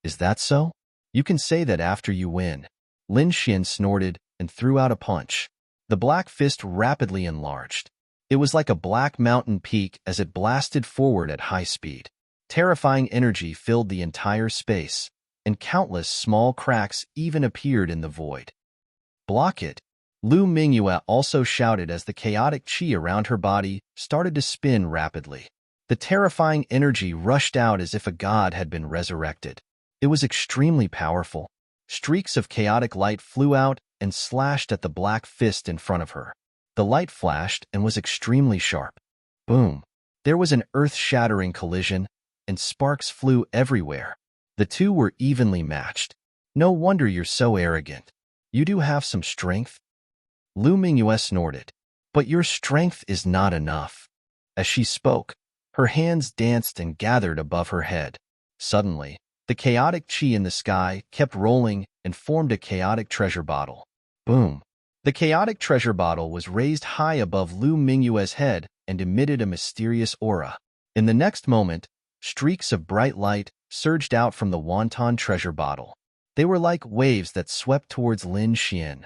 Is that so? You can say that after you win. Lin Xian snorted and threw out a punch. The black fist rapidly enlarged. It was like a black mountain peak as it blasted forward at high speed. Terrifying energy filled the entire space, and countless small cracks even appeared in the void. Block it! Lu Mingyue also shouted as the chaotic qi around her body started to spin rapidly. The terrifying energy rushed out as if a god had been resurrected. It was extremely powerful. Streaks of chaotic light flew out and slashed at the black fist in front of her. The light flashed and was extremely sharp. Boom! There was an earth-shattering collision, and sparks flew everywhere. The two were evenly matched. No wonder you're so arrogant. You do have some strength? Lu Mingyue snorted. But your strength is not enough. As she spoke, her hands danced and gathered above her head. Suddenly, the chaotic qi in the sky kept rolling and formed a chaotic treasure bottle. Boom! The chaotic treasure bottle was raised high above Lu Mingyue's head and emitted a mysterious aura. In the next moment, streaks of bright light surged out from the wonton treasure bottle. They were like waves that swept towards Lin Xian.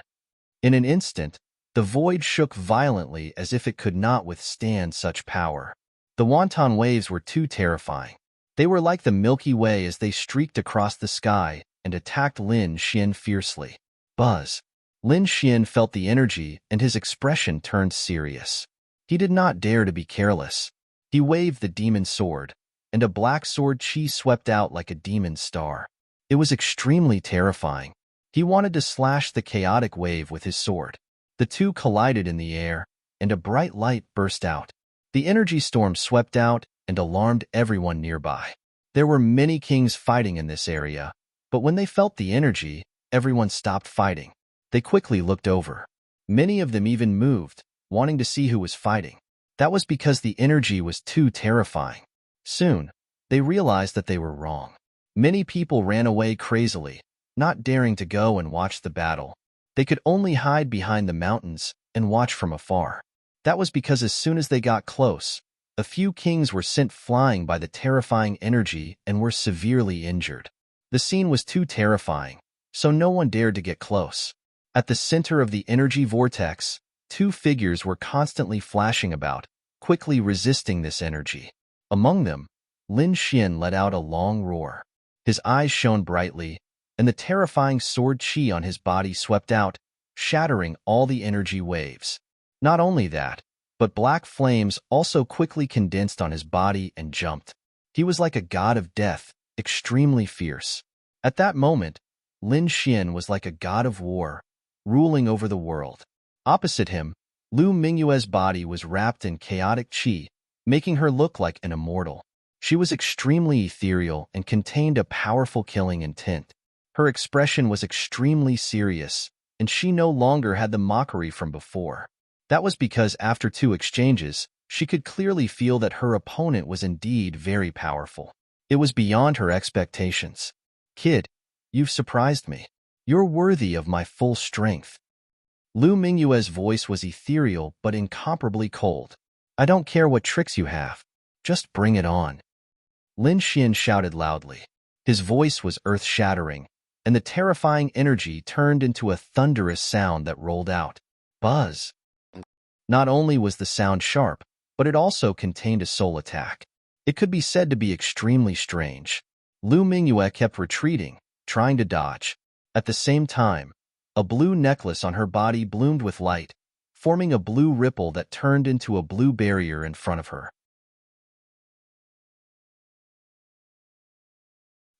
In an instant, the void shook violently as if it could not withstand such power. The wonton waves were too terrifying. They were like the Milky Way as they streaked across the sky and attacked Lin Xian fiercely. Buzz! Lin Xian felt the energy and his expression turned serious. He did not dare to be careless. He waved the demon sword, and a black sword qi swept out like a demon star. It was extremely terrifying. He wanted to slash the chaotic wave with his sword. The two collided in the air, and a bright light burst out. The energy storm swept out and alarmed everyone nearby. There were many kings fighting in this area, but when they felt the energy, everyone stopped fighting. They quickly looked over. Many of them even moved, wanting to see who was fighting. That was because the energy was too terrifying. Soon, they realized that they were wrong. Many people ran away crazily, not daring to go and watch the battle. They could only hide behind the mountains and watch from afar. That was because as soon as they got close, a few kings were sent flying by the terrifying energy and were severely injured. The scene was too terrifying, so no one dared to get close. At the center of the energy vortex, two figures were constantly flashing about, quickly resisting this energy. Among them, Lin Xian let out a long roar. His eyes shone brightly, and the terrifying sword qi on his body swept out, shattering all the energy waves. Not only that, but black flames also quickly condensed on his body and jumped. He was like a god of death, extremely fierce. At that moment, Lin Xian was like a god of war, ruling over the world. Opposite him, Lu Mingyue's body was wrapped in chaotic qi, making her look like an immortal. She was extremely ethereal and contained a powerful killing intent. Her expression was extremely serious, and she no longer had the mockery from before. That was because after two exchanges, she could clearly feel that her opponent was indeed very powerful. It was beyond her expectations. Kid, you've surprised me. You're worthy of my full strength. Lu Mingyue's voice was ethereal but incomparably cold. I don't care what tricks you have. Just bring it on. Lin Xian shouted loudly. His voice was earth-shattering, and the terrifying energy turned into a thunderous sound that rolled out. Buzz! Not only was the sound sharp, but it also contained a soul attack. It could be said to be extremely strange. Lu Mingyue kept retreating, trying to dodge. At the same time, a blue necklace on her body bloomed with light, forming a blue ripple that turned into a blue barrier in front of her.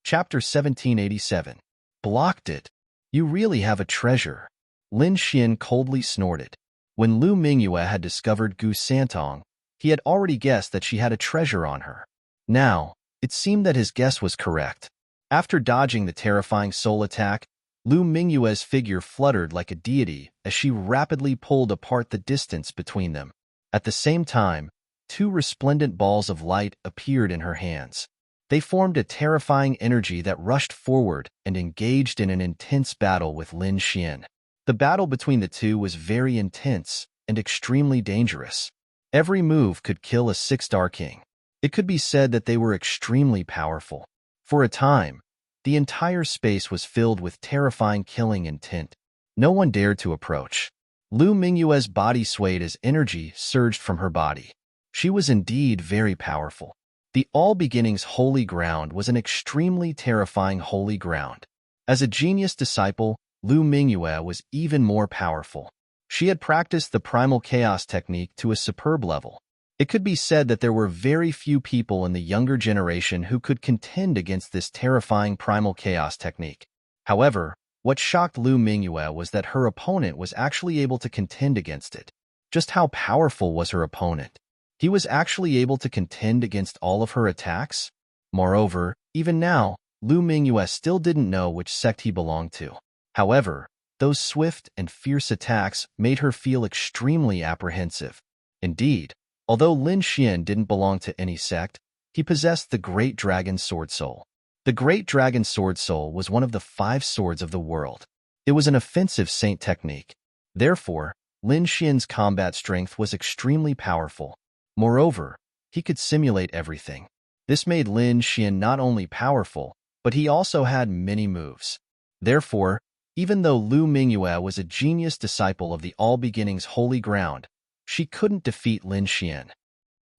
Chapter 1787. Blocked it. You really have a treasure. Lin Xian coldly snorted. When Lu Mingyue had discovered Gu Santong, he had already guessed that she had a treasure on her. Now, it seemed that his guess was correct. After dodging the terrifying soul attack, Lu Mingyue's figure fluttered like a deity as she rapidly pulled apart the distance between them. At the same time, two resplendent balls of light appeared in her hands. They formed a terrifying energy that rushed forward and engaged in an intense battle with Lin Xian. The battle between the two was very intense, and extremely dangerous. Every move could kill a 6-star king. It could be said that they were extremely powerful. For a time, the entire space was filled with terrifying killing intent. No one dared to approach. Lu Mingyue's body swayed as energy surged from her body. She was indeed very powerful. The All Beginnings Holy Ground was an extremely terrifying holy ground. As a genius disciple, Lu Mingyue was even more powerful. She had practiced the primal chaos technique to a superb level. It could be said that there were very few people in the younger generation who could contend against this terrifying primal chaos technique. However, what shocked Lu Mingyue was that her opponent was actually able to contend against it. Just how powerful was her opponent? He was actually able to contend against all of her attacks? Moreover, even now, Lu Mingyue still didn't know which sect he belonged to. However, those swift and fierce attacks made her feel extremely apprehensive. Indeed, although Lin Xian didn't belong to any sect, he possessed the Great Dragon Sword Soul. The Great Dragon Sword Soul was one of the 5 swords of the world. It was an offensive saint technique. Therefore, Lin Xian's combat strength was extremely powerful. Moreover, he could simulate everything. This made Lin Xian not only powerful, but he also had many moves. Therefore, even though Lu Mingyue was a genius disciple of the All Beginnings Holy Ground, she couldn't defeat Lin Xian.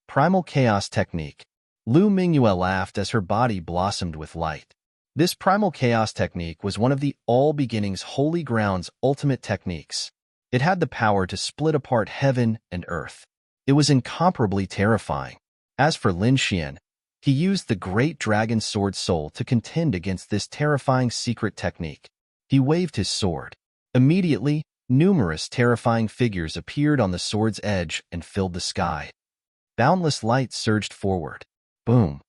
Primal Chaos Technique. Lu Mingyue laughed as her body blossomed with light. This Primal Chaos Technique was one of the All Beginnings Holy Ground's ultimate techniques. It had the power to split apart heaven and earth. It was incomparably terrifying. As for Lin Xian, he used the Great Dragon Sword Soul to contend against this terrifying secret technique. He waved his sword. Immediately, numerous terrifying figures appeared on the sword's edge and filled the sky. Boundless light surged forward. Boom!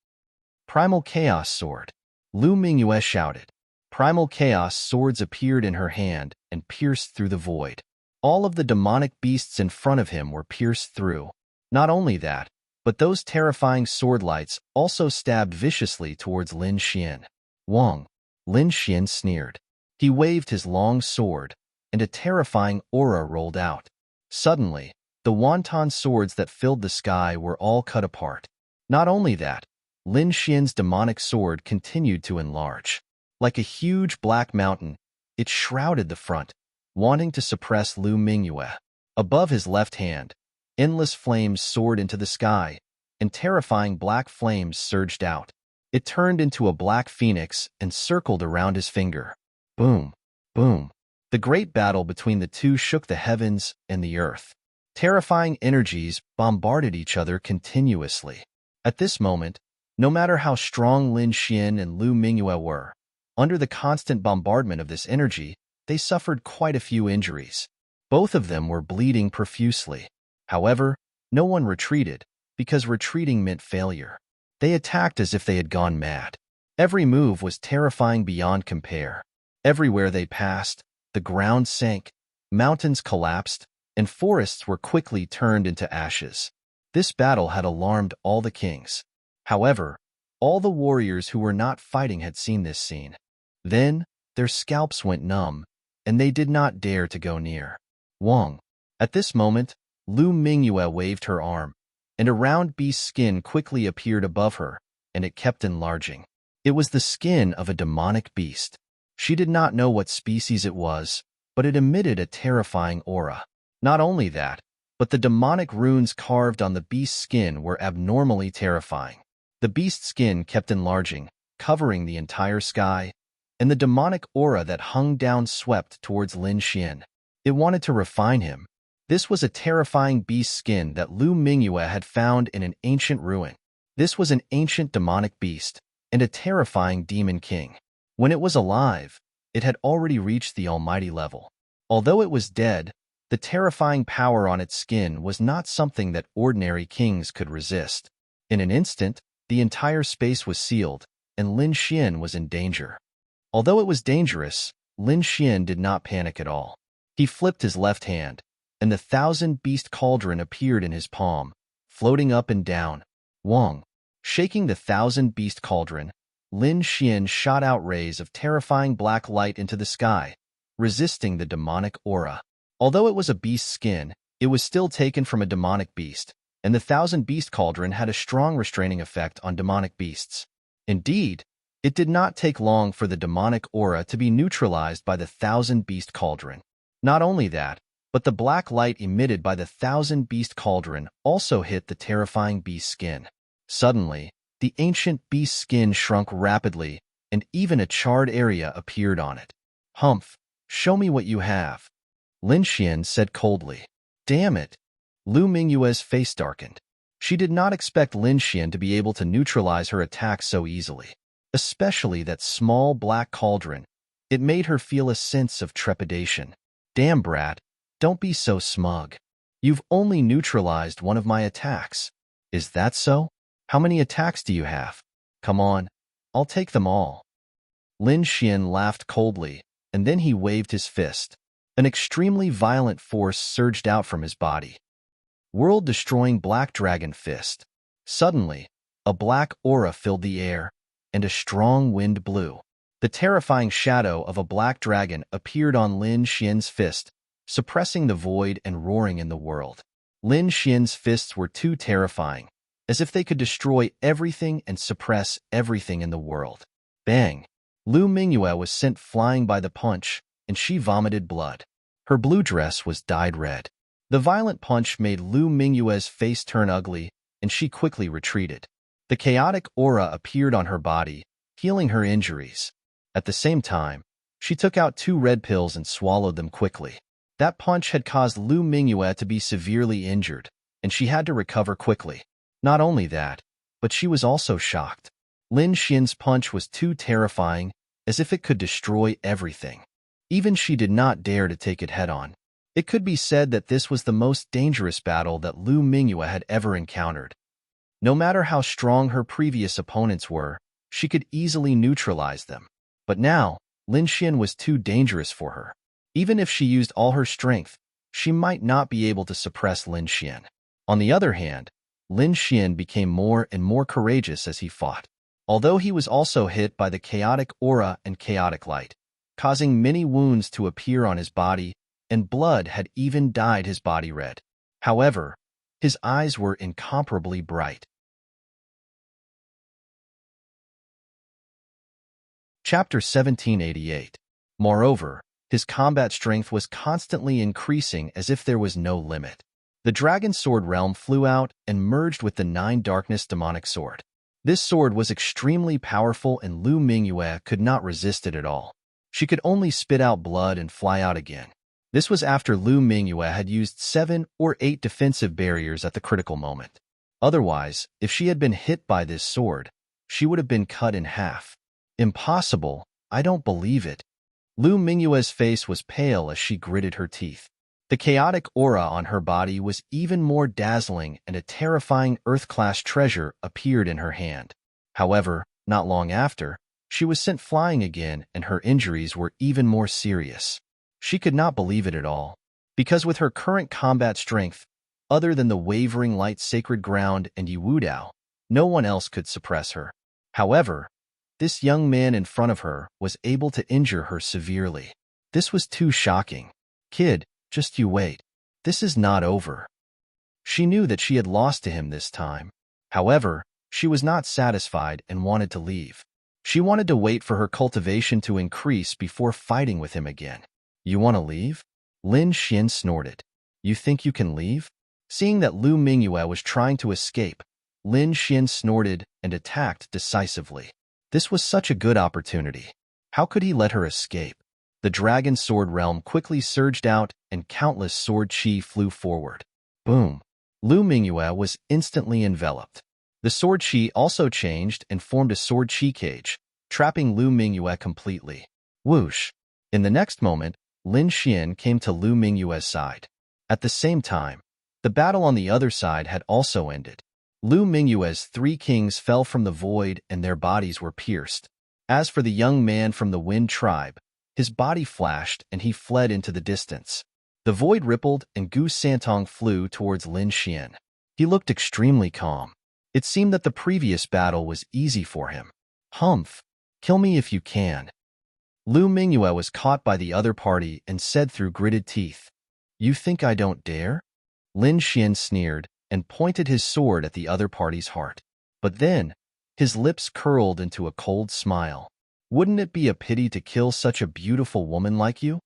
Primal Chaos Sword. Lu Mingyue shouted. Primal Chaos swords appeared in her hand and pierced through the void. All of the demonic beasts in front of him were pierced through. Not only that, but those terrifying sword lights also stabbed viciously towards Lin Xian. Wong! Lin Xian sneered. He waved his long sword, and a terrifying aura rolled out. Suddenly, the wonton swords that filled the sky were all cut apart. Not only that, Lin Xian's demonic sword continued to enlarge. Like a huge black mountain, it shrouded the front, wanting to suppress Lu Mingyue. Above his left hand, endless flames soared into the sky, and terrifying black flames surged out. It turned into a black phoenix and circled around his finger. Boom! Boom! The great battle between the two shook the heavens and the earth. Terrifying energies bombarded each other continuously. At this moment, no matter how strong Lin Xian and Lu Mingyue were, under the constant bombardment of this energy, they suffered quite a few injuries. Both of them were bleeding profusely. However, no one retreated, because retreating meant failure. They attacked as if they had gone mad. Every move was terrifying beyond compare. Everywhere they passed, the ground sank, mountains collapsed, and forests were quickly turned into ashes. This battle had alarmed all the kings. However, all the warriors who were not fighting had seen this scene. Then, their scalps went numb, and they did not dare to go near. Wong! At this moment, Lu Mingyue waved her arm, and a round beast's skin quickly appeared above her, and it kept enlarging. It was the skin of a demonic beast. She did not know what species it was, but it emitted a terrifying aura. Not only that, but the demonic runes carved on the beast's skin were abnormally terrifying. The beast's skin kept enlarging, covering the entire sky, and the demonic aura that hung down swept towards Lin Xian. It wanted to refine him. This was a terrifying beast skin that Lu Mingyue had found in an ancient ruin. This was an ancient demonic beast, and a terrifying demon king. When it was alive, it had already reached the almighty level. Although it was dead, the terrifying power on its skin was not something that ordinary kings could resist. In an instant, the entire space was sealed, and Lin Xian was in danger. Although it was dangerous, Lin Xian did not panic at all. He flipped his left hand, and the 1,000-beast cauldron appeared in his palm, floating up and down. Wong! Shaking the 1,000-beast cauldron, Lin Xian shot out rays of terrifying black light into the sky, resisting the demonic aura. Although it was a beast's skin, It was still taken from a demonic beast, and the thousand-beast cauldron had a strong restraining effect on demonic beasts. Indeed, it did not take long for the demonic aura to be neutralized by the thousand-beast cauldron. Not only that, but the black light emitted by the thousand-beast cauldron also hit the terrifying beast's skin. Suddenly, the ancient beast's skin shrunk rapidly, and even a charred area appeared on it. "Humph, show me what you have," Lin Xian said coldly. "Damn it." Lu Mingyue's face darkened. She did not expect Lin Xian to be able to neutralize her attack so easily, especially that small black cauldron. It made her feel a sense of trepidation. "Damn, brat, don't be so smug. You've only neutralized one of my attacks." "Is that so? How many attacks do you have? Come on, I'll take them all." Lin Xian laughed coldly, and then he waved his fist. An extremely violent force surged out from his body. World-destroying Black Dragon Fist. Suddenly, a black aura filled the air, and a strong wind blew. The terrifying shadow of a black dragon appeared on Lin Xian's fist, suppressing the void and roaring in the world. Lin Xian's fists were too terrifying, as if they could destroy everything and suppress everything in the world. Bang! Lu Mingyue was sent flying by the punch, and she vomited blood. Her blue dress was dyed red. The violent punch made Lu Mingyue's face turn ugly, and she quickly retreated. The chaotic aura appeared on her body, healing her injuries. At the same time, she took out 2 red pills and swallowed them quickly. That punch had caused Lu Mingyue to be severely injured, and she had to recover quickly. Not only that, but she was also shocked. Lin Xian's punch was too terrifying, as if it could destroy everything. Even she did not dare to take it head-on. It could be said that this was the most dangerous battle that Lu Mingyue had ever encountered. No matter how strong her previous opponents were, she could easily neutralize them. But now, Lin Xian was too dangerous for her. Even if she used all her strength, she might not be able to suppress Lin Xian. On the other hand, Lin Xian became more and more courageous as he fought. Although he was also hit by the chaotic aura and chaotic light, causing many wounds to appear on his body, and blood had even dyed his body red. However, his eyes were incomparably bright. Chapter 1788. Moreover, his combat strength was constantly increasing as if there was no limit. The Dragon Sword realm flew out and merged with the 9 Darkness demonic sword. This sword was extremely powerful and Lu Mingyue could not resist it at all. She could only spit out blood and fly out again. This was after Lu Mingyue had used 7 or 8 defensive barriers at the critical moment. Otherwise, if she had been hit by this sword, she would have been cut in half. "Impossible, I don't believe it." Lu Mingyue's face was pale as she gritted her teeth. The chaotic aura on her body was even more dazzling and a terrifying Earth-class treasure appeared in her hand. However, not long after, she was sent flying again and her injuries were even more serious. She could not believe it at all, because with her current combat strength, other than the wavering light sacred ground and Yiwudao, no one else could suppress her. However, this young man in front of her was able to injure her severely. This was too shocking. "Kid, just you wait. This is not over." She knew that she had lost to him this time. However, she was not satisfied and wanted to leave. She wanted to wait for her cultivation to increase before fighting with him again. "You want to leave?" Lin Xian snorted. "You think you can leave?" Seeing that Lu Mingyue was trying to escape, Lin Xian snorted and attacked decisively. This was such a good opportunity. How could he let her escape? The Dragon Sword realm quickly surged out and countless sword chi flew forward. Boom! Lu Mingyue was instantly enveloped. The sword chi also changed and formed a sword chi cage, trapping Lu Mingyue completely. Whoosh! In the next moment, Lin Xian came to Lu Mingyue's side. At the same time, the battle on the other side had also ended. Lu Mingyue's 3 kings fell from the void and their bodies were pierced. As for the young man from the Wind tribe, his body flashed and he fled into the distance. The void rippled and Gu Santong flew towards Lin Xian. He looked extremely calm. It seemed that the previous battle was easy for him. "Humph! Kill me if you can." Lu Mingyue was caught by the other party and said through gritted teeth, "You think I don't dare?" Lin Xian sneered and pointed his sword at the other party's heart. But then, his lips curled into a cold smile. Wouldn't it be a pity to kill such a beautiful woman like you?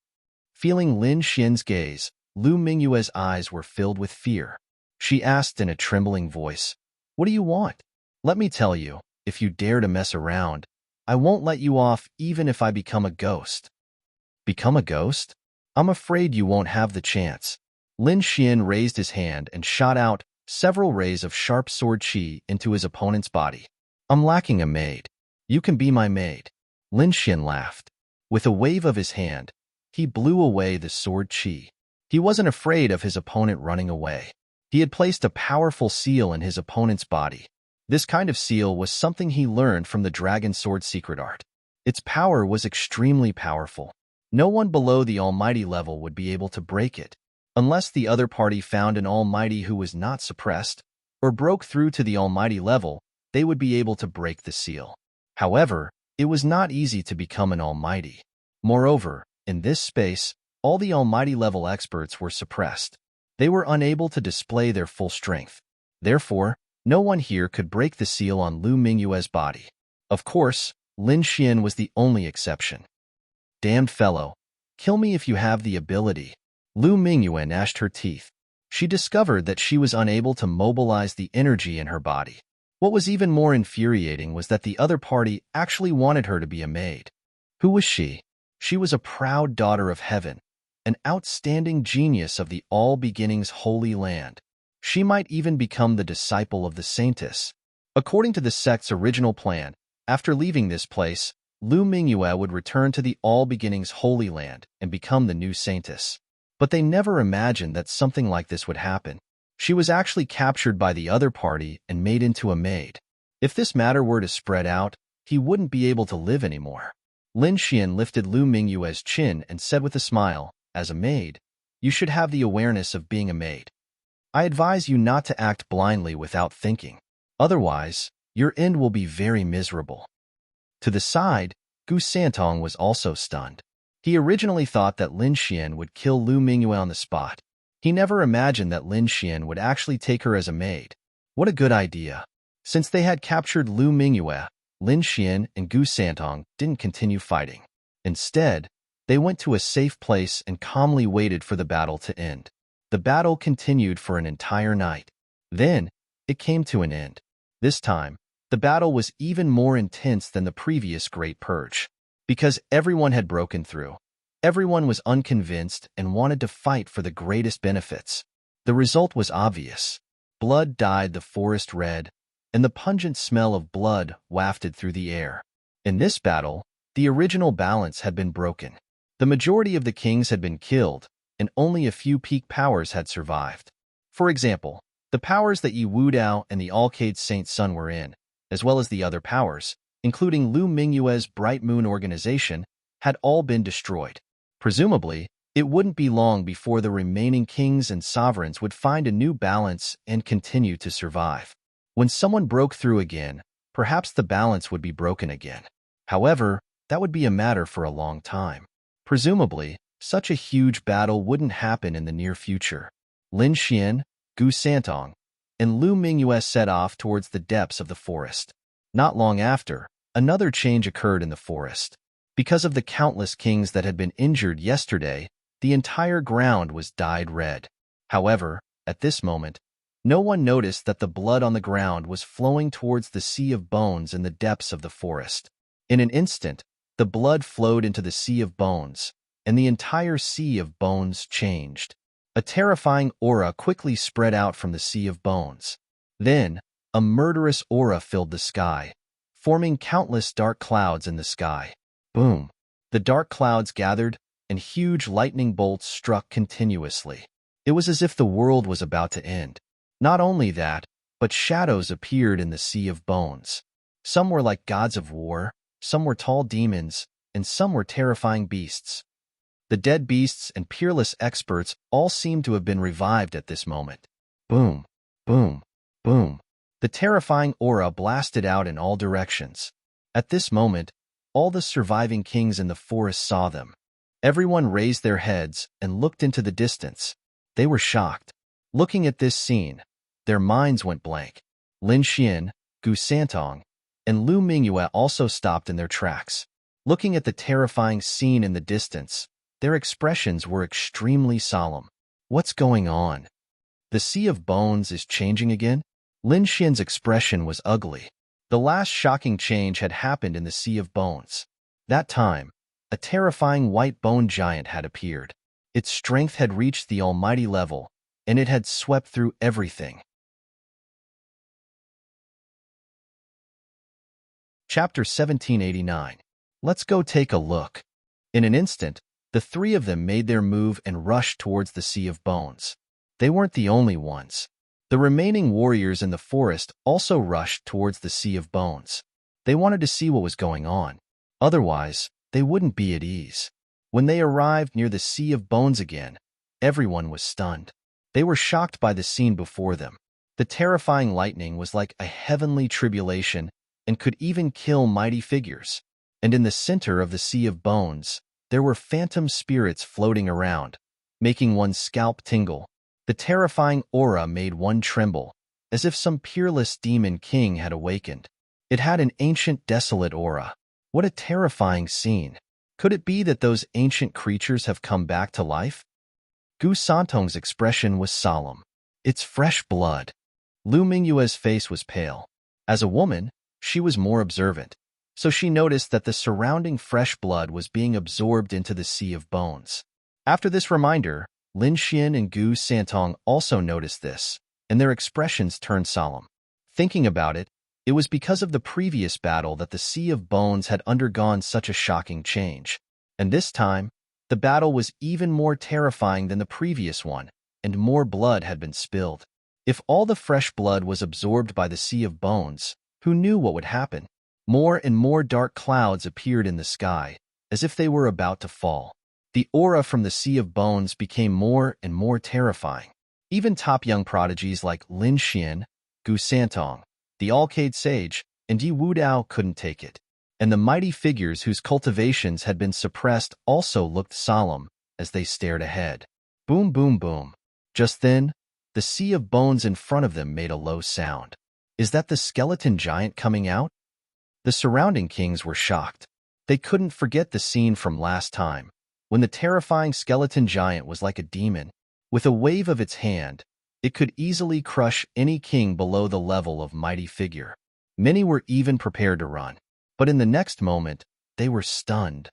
Feeling Lin Xian's gaze, Lu Mingyue's eyes were filled with fear. She asked in a trembling voice, "What do you want? Let me tell you, if you dare to mess around, I won't let you off even if I become a ghost." Become a ghost? I'm afraid you won't have the chance. Lin Xian raised his hand and shot out several rays of sharp sword qi into his opponent's body. I'm lacking a maid. You can be my maid. Lin Xian laughed. With a wave of his hand, he blew away the sword qi. He wasn't afraid of his opponent running away. He had placed a powerful seal in his opponent's body. This kind of seal was something he learned from the dragon sword secret art. Its power was extremely powerful. No one below the almighty level would be able to break it, unless the other party found an almighty who was not suppressed, or broke through to the almighty level, they would be able to break the seal. However, it was not easy to become an almighty. Moreover, in this space, all the almighty level experts were suppressed. They were unable to display their full strength. Therefore, no one here could break the seal on Lu Mingyue's body. Of course, Lin Xian was the only exception. Damned fellow, kill me if you have the ability. Lu Mingyue gnashed her teeth. She discovered that she was unable to mobilize the energy in her body. What was even more infuriating was that the other party actually wanted her to be a maid. Who was she? She was a proud daughter of heaven, an outstanding genius of the All Beginnings Holy Land. She might even become the disciple of the saintess. According to the sect's original plan, after leaving this place, Lu Mingyue would return to the All Beginnings Holy Land and become the new saintess. But they never imagined that something like this would happen. She was actually captured by the other party and made into a maid. If this matter were to spread out, he wouldn't be able to live anymore. Lin Xian lifted Lu Mingyue's chin and said with a smile, "As a maid, you should have the awareness of being a maid. I advise you not to act blindly without thinking. Otherwise, your end will be very miserable." To the side, Gu Santong was also stunned. He originally thought that Lin Xian would kill Lu Mingyue on the spot. He never imagined that Lin Xian would actually take her as a maid. What a good idea. Since they had captured Lu Mingyue, Lin Xian and Gu Santong didn't continue fighting. Instead, they went to a safe place and calmly waited for the battle to end. The battle continued for an entire night. Then, it came to an end. This time, the battle was even more intense than the previous Great Purge. Because everyone had broken through, everyone was unconvinced and wanted to fight for the greatest benefits. The result was obvious. Blood dyed the forest red, and the pungent smell of blood wafted through the air. In this battle, the original balance had been broken. The majority of the kings had been killed, and only a few peak powers had survived. For example, the powers that Yi Wudao and the Alcade Saint Sun were in, as well as the other powers, including Lu Mingyue's Bright Moon organization, had all been destroyed. Presumably, it wouldn't be long before the remaining kings and sovereigns would find a new balance and continue to survive. When someone broke through again, perhaps the balance would be broken again. However, that would be a matter for a long time. Presumably, such a huge battle wouldn't happen in the near future. Lin Xian, Gu Santong, and Lu Mingyue set off towards the depths of the forest. Not long after, another change occurred in the forest. Because of the countless kings that had been injured yesterday, the entire ground was dyed red. However, at this moment, no one noticed that the blood on the ground was flowing towards the sea of bones in the depths of the forest. In an instant, the blood flowed into the sea of bones, and the entire sea of bones changed. A terrifying aura quickly spread out from the sea of bones. Then, a murderous aura filled the sky, forming countless dark clouds in the sky. Boom! The dark clouds gathered, and huge lightning bolts struck continuously. It was as if the world was about to end. Not only that, but shadows appeared in the sea of bones. Some were like gods of war, some were tall demons, and some were terrifying beasts. The dead beasts and peerless experts all seemed to have been revived at this moment. Boom! Boom! Boom! The terrifying aura blasted out in all directions. At this moment, all the surviving kings in the forest saw them. Everyone raised their heads and looked into the distance. They were shocked. Looking at this scene, their minds went blank. Lin Xian, Gu Santong, and Lu Mingyue also stopped in their tracks. Looking at the terrifying scene in the distance, their expressions were extremely solemn. What's going on? The sea of bones is changing again? Lin Xian's expression was ugly. The last shocking change had happened in the sea of bones. That time, a terrifying white bone giant had appeared. Its strength had reached the almighty level, and it had swept through everything. Chapter 1789. Let's go take a look. In an instant, the three of them made their move and rushed towards the sea of bones. They weren't the only ones. The remaining warriors in the forest also rushed towards the sea of bones. They wanted to see what was going on. Otherwise, they wouldn't be at ease. When they arrived near the sea of bones again, everyone was stunned. They were shocked by the scene before them. The terrifying lightning was like a heavenly tribulation and could even kill mighty figures. And in the center of the sea of bones, there were phantom spirits floating around, making one's scalp tingle. The terrifying aura made one tremble, as if some peerless demon king had awakened. It had an ancient, desolate aura. What a terrifying scene. Could it be that those ancient creatures have come back to life? Gu Santong's expression was solemn. It's fresh blood. Lu Mingyue's face was pale. As a woman, she was more observant, so she noticed that the surrounding fresh blood was being absorbed into the sea of bones. After this reminder, Lin Xian and Gu Santong also noticed this, and their expressions turned solemn. Thinking about it, it was because of the previous battle that the sea of bones had undergone such a shocking change. And this time, the battle was even more terrifying than the previous one, and more blood had been spilled. If all the fresh blood was absorbed by the sea of bones, who knew what would happen? More and more dark clouds appeared in the sky, as if they were about to fall. The aura from the sea of bones became more and more terrifying. Even top young prodigies like Lin Xian, Gu Santong, the Alcade Sage, and Yi Wudao couldn't take it. And the mighty figures whose cultivations had been suppressed also looked solemn as they stared ahead. Boom, boom, boom. Just then, the sea of bones in front of them made a low sound. Is that the skeleton giant coming out? The surrounding kings were shocked. They couldn't forget the scene from last time, when the terrifying skeleton giant was like a demon. With a wave of its hand, it could easily crush any king below the level of mighty figure. Many were even prepared to run. But in the next moment, they were stunned.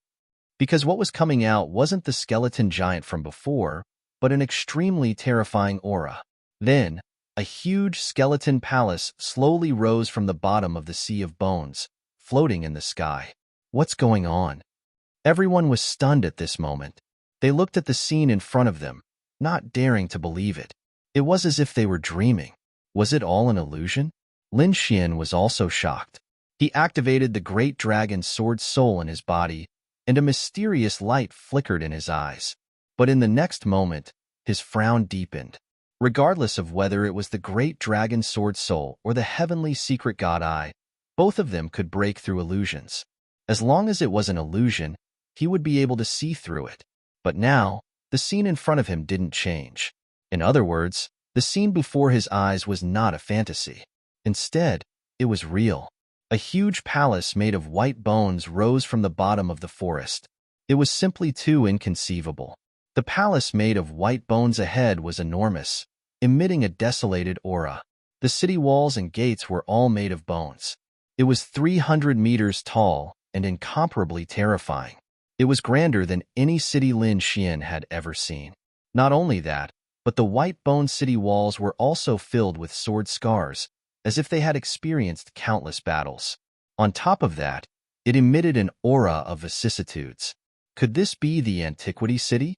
Because what was coming out wasn't the skeleton giant from before, but an extremely terrifying aura. Then, a huge skeleton palace slowly rose from the bottom of the sea of bones, floating in the sky. What's going on? Everyone was stunned at this moment. They looked at the scene in front of them, not daring to believe it. It was as if they were dreaming. Was it all an illusion? Lin Xian was also shocked. He activated the great dragon's sword soul in his body, and a mysterious light flickered in his eyes. But in the next moment, his frown deepened. Regardless of whether it was the great dragon sword soul or the heavenly secret god eye, both of them could break through illusions. As long as it was an illusion, he would be able to see through it. But now, the scene in front of him didn't change. In other words, the scene before his eyes was not a fantasy. Instead, it was real. A huge palace made of white bones rose from the bottom of the forest. It was simply too inconceivable. The palace made of white bones ahead was enormous, emitting a desolated aura. The city walls and gates were all made of bones. It was 300 meters tall and incomparably terrifying. It was grander than any city Lin Xian had ever seen. Not only that, but the white bone city walls were also filled with sword scars, as if they had experienced countless battles. On top of that, it emitted an aura of vicissitudes. Could this be the Antiquity City?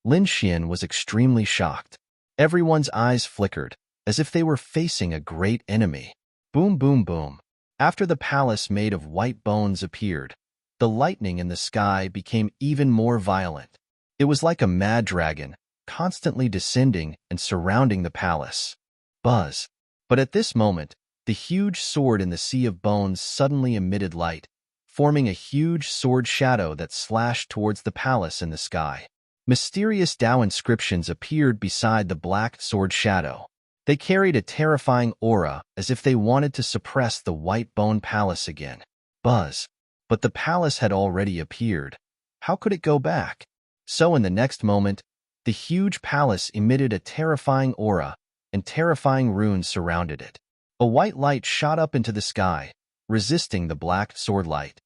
Lin Xian was extremely shocked. Everyone's eyes flickered, as if they were facing a great enemy. Boom, boom, boom. After the palace made of white bones appeared, the lightning in the sky became even more violent. It was like a mad dragon, constantly descending and surrounding the palace. Buzz. But at this moment, the huge sword in the sea of bones suddenly emitted light, forming a huge sword shadow that slashed towards the palace in the sky. Mysterious Tao inscriptions appeared beside the black sword shadow. They carried a terrifying aura as if they wanted to suppress the white bone palace again. Buzz. But the palace had already appeared. How could it go back? So in the next moment, the huge palace emitted a terrifying aura, and terrifying runes surrounded it. A white light shot up into the sky, resisting the black sword light.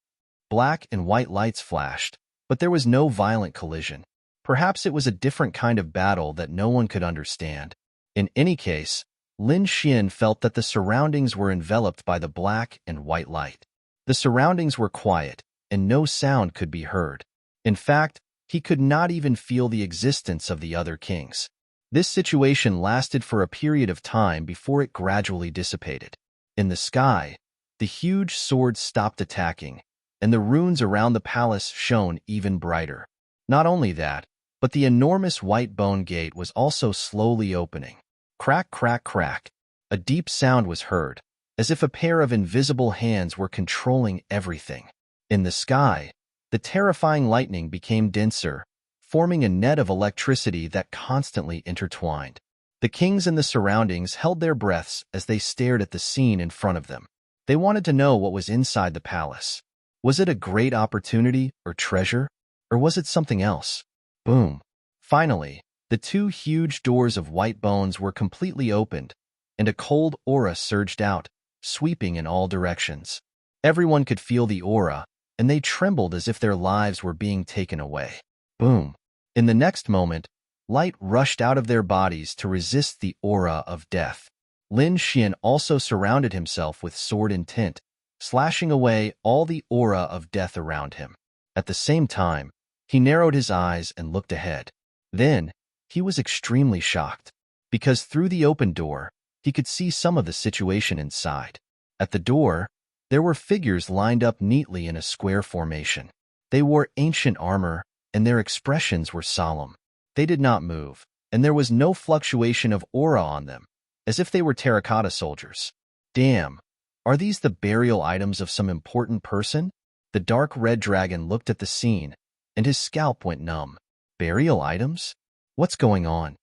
Black and white lights flashed, but there was no violent collision. Perhaps it was a different kind of battle that no one could understand. In any case, Lin Xian felt that the surroundings were enveloped by the black and white light. The surroundings were quiet, and no sound could be heard. In fact, he could not even feel the existence of the other kings. This situation lasted for a period of time before it gradually dissipated. In the sky, the huge swords stopped attacking, and the runes around the palace shone even brighter. Not only that, but the enormous white bone gate was also slowly opening. Crack, crack, crack. A deep sound was heard, as if a pair of invisible hands were controlling everything. In the sky, the terrifying lightning became denser, forming a net of electricity that constantly intertwined. The kings and the surroundings held their breaths as they stared at the scene in front of them. They wanted to know what was inside the palace. Was it a great opportunity or treasure, or was it something else? Boom. Finally, the two huge doors of white bones were completely opened, and a cold aura surged out, sweeping in all directions. Everyone could feel the aura, and they trembled as if their lives were being taken away. Boom. In the next moment, light rushed out of their bodies to resist the aura of death. Lin Xian also surrounded himself with sword intent, slashing away all the aura of death around him. At the same time, he narrowed his eyes and looked ahead. Then, he was extremely shocked, because through the open door, he could see some of the situation inside. At the door, there were figures lined up neatly in a square formation. They wore ancient armor, and their expressions were solemn. They did not move, and there was no fluctuation of aura on them, as if they were terracotta soldiers. Damn, are these the burial items of some important person? The dark red dragon looked at the scene, and his scalp went numb. Burial items? What's going on?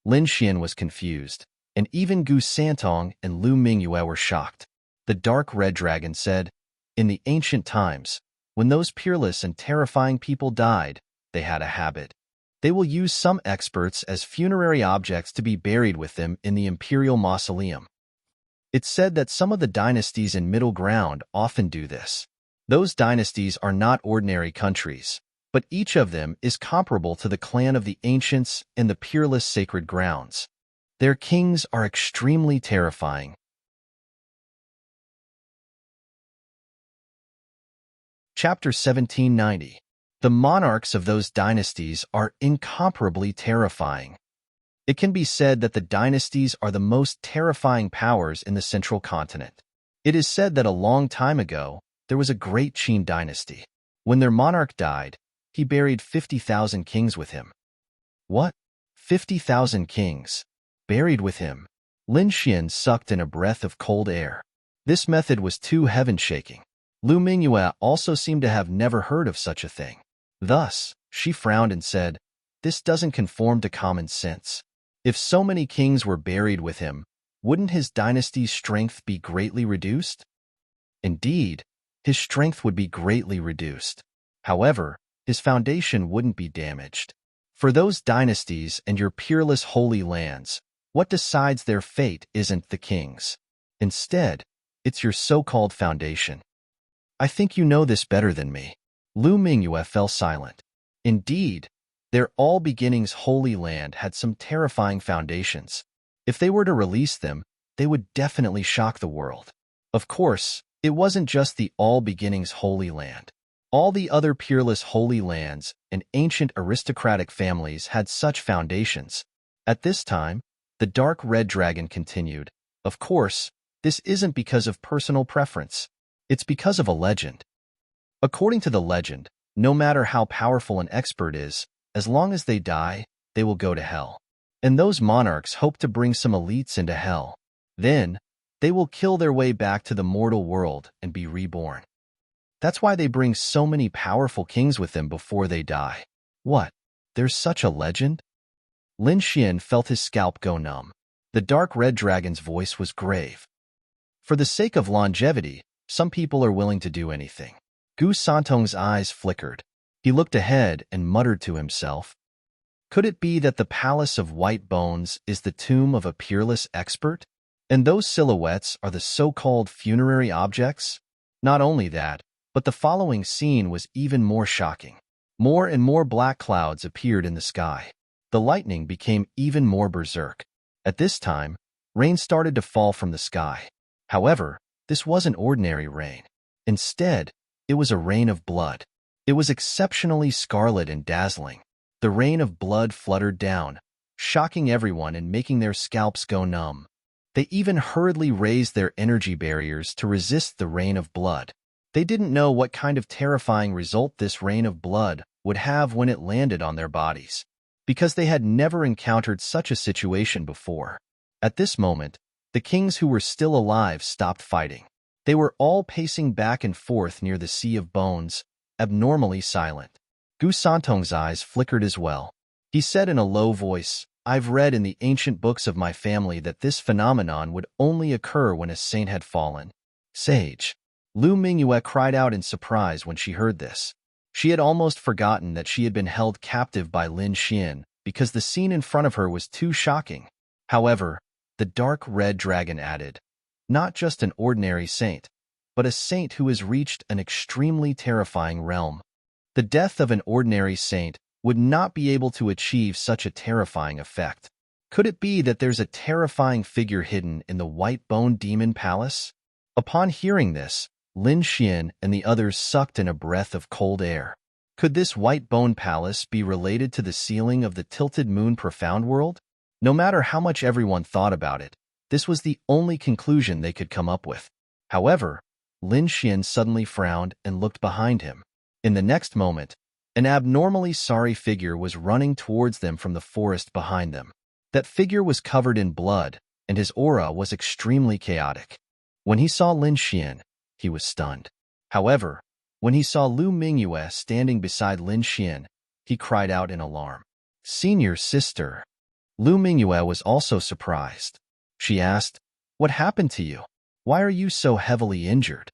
Lin Xian was confused, and even Gu Santong and Lu Mingyue were shocked. The dark red dragon said, "In the ancient times, when those peerless and terrifying people died, they had a habit. They will use some experts as funerary objects to be buried with them in the imperial mausoleum. It's said that some of the dynasties in Middle Ground often do this. Those dynasties are not ordinary countries, but each of them is comparable to the clan of the ancients and the peerless sacred grounds. Their kings are extremely terrifying." Chapter 1790. The monarchs of those dynasties are incomparably terrifying. It can be said that the dynasties are the most terrifying powers in the central continent. It is said that a long time ago, there was a great Qin dynasty. When their monarch died, he buried 50,000 kings with him. What? 50,000 kings? Buried with him? Lin Xian sucked in a breath of cold air. This method was too heaven-shaking. Lu Mingyue also seemed to have never heard of such a thing. Thus, she frowned and said, "This doesn't conform to common sense. If so many kings were buried with him, wouldn't his dynasty's strength be greatly reduced?" Indeed, his strength would be greatly reduced. However, his foundation wouldn't be damaged. For those dynasties and your peerless holy lands, what decides their fate isn't the kings. Instead, it's your so-called foundation. I think you know this better than me. Lu Mingyue fell silent. Indeed, their all-beginnings holy land had some terrifying foundations. If they were to release them, they would definitely shock the world. Of course, it wasn't just the all-beginnings holy land. All the other peerless holy lands and ancient aristocratic families had such foundations. At this time, the dark red dragon continued, "Of course, this isn't because of personal preference. It's because of a legend. According to the legend, no matter how powerful an expert is, as long as they die, they will go to hell. And those monarchs hope to bring some elites into hell. Then, they will kill their way back to the mortal world and be reborn. That's why they bring so many powerful kings with them before they die." What? There's such a legend? Lin Xian felt his scalp go numb. The dark red dragon's voice was grave. For the sake of longevity, some people are willing to do anything. Gu Santong's eyes flickered. He looked ahead and muttered to himself. Could it be that the Palace of White Bones is the tomb of a peerless expert? And those silhouettes are the so-called funerary objects? Not only that, but the following scene was even more shocking. More and more black clouds appeared in the sky. The lightning became even more berserk. At this time, rain started to fall from the sky. However, this wasn't ordinary rain. Instead, it was a rain of blood. It was exceptionally scarlet and dazzling. The rain of blood fluttered down, shocking everyone and making their scalps go numb. They even hurriedly raised their energy barriers to resist the rain of blood. They didn't know what kind of terrifying result this rain of blood would have when it landed on their bodies, because they had never encountered such a situation before. At this moment, the kings who were still alive stopped fighting. They were all pacing back and forth near the sea of bones, abnormally silent. Gu Santong's eyes flickered as well. He said in a low voice, I've read in the ancient books of my family that this phenomenon would only occur when a saint had fallen. Sage. Lu Mingyue cried out in surprise when she heard this. She had almost forgotten that she had been held captive by Lin Xian because the scene in front of her was too shocking. However, the dark red dragon added, not just an ordinary saint, but a saint who has reached an extremely terrifying realm. The death of an ordinary saint would not be able to achieve such a terrifying effect. Could it be that there's a terrifying figure hidden in the White Bone Demon Palace? Upon hearing this, Lin Xian and the others sucked in a breath of cold air. Could this White Bone Palace be related to the ceiling of the Tilted Moon Profound World? No matter how much everyone thought about it, this was the only conclusion they could come up with. However, Lin Xian suddenly frowned and looked behind him. In the next moment, an abnormally sorry figure was running towards them from the forest behind them. That figure was covered in blood, and his aura was extremely chaotic. When he saw Lin Xian, he was stunned. However, when he saw Lu Mingyue standing beside Lin Xian, he cried out in alarm. Senior sister. Lu Mingyue was also surprised. She asked, What happened to you? Why are you so heavily injured?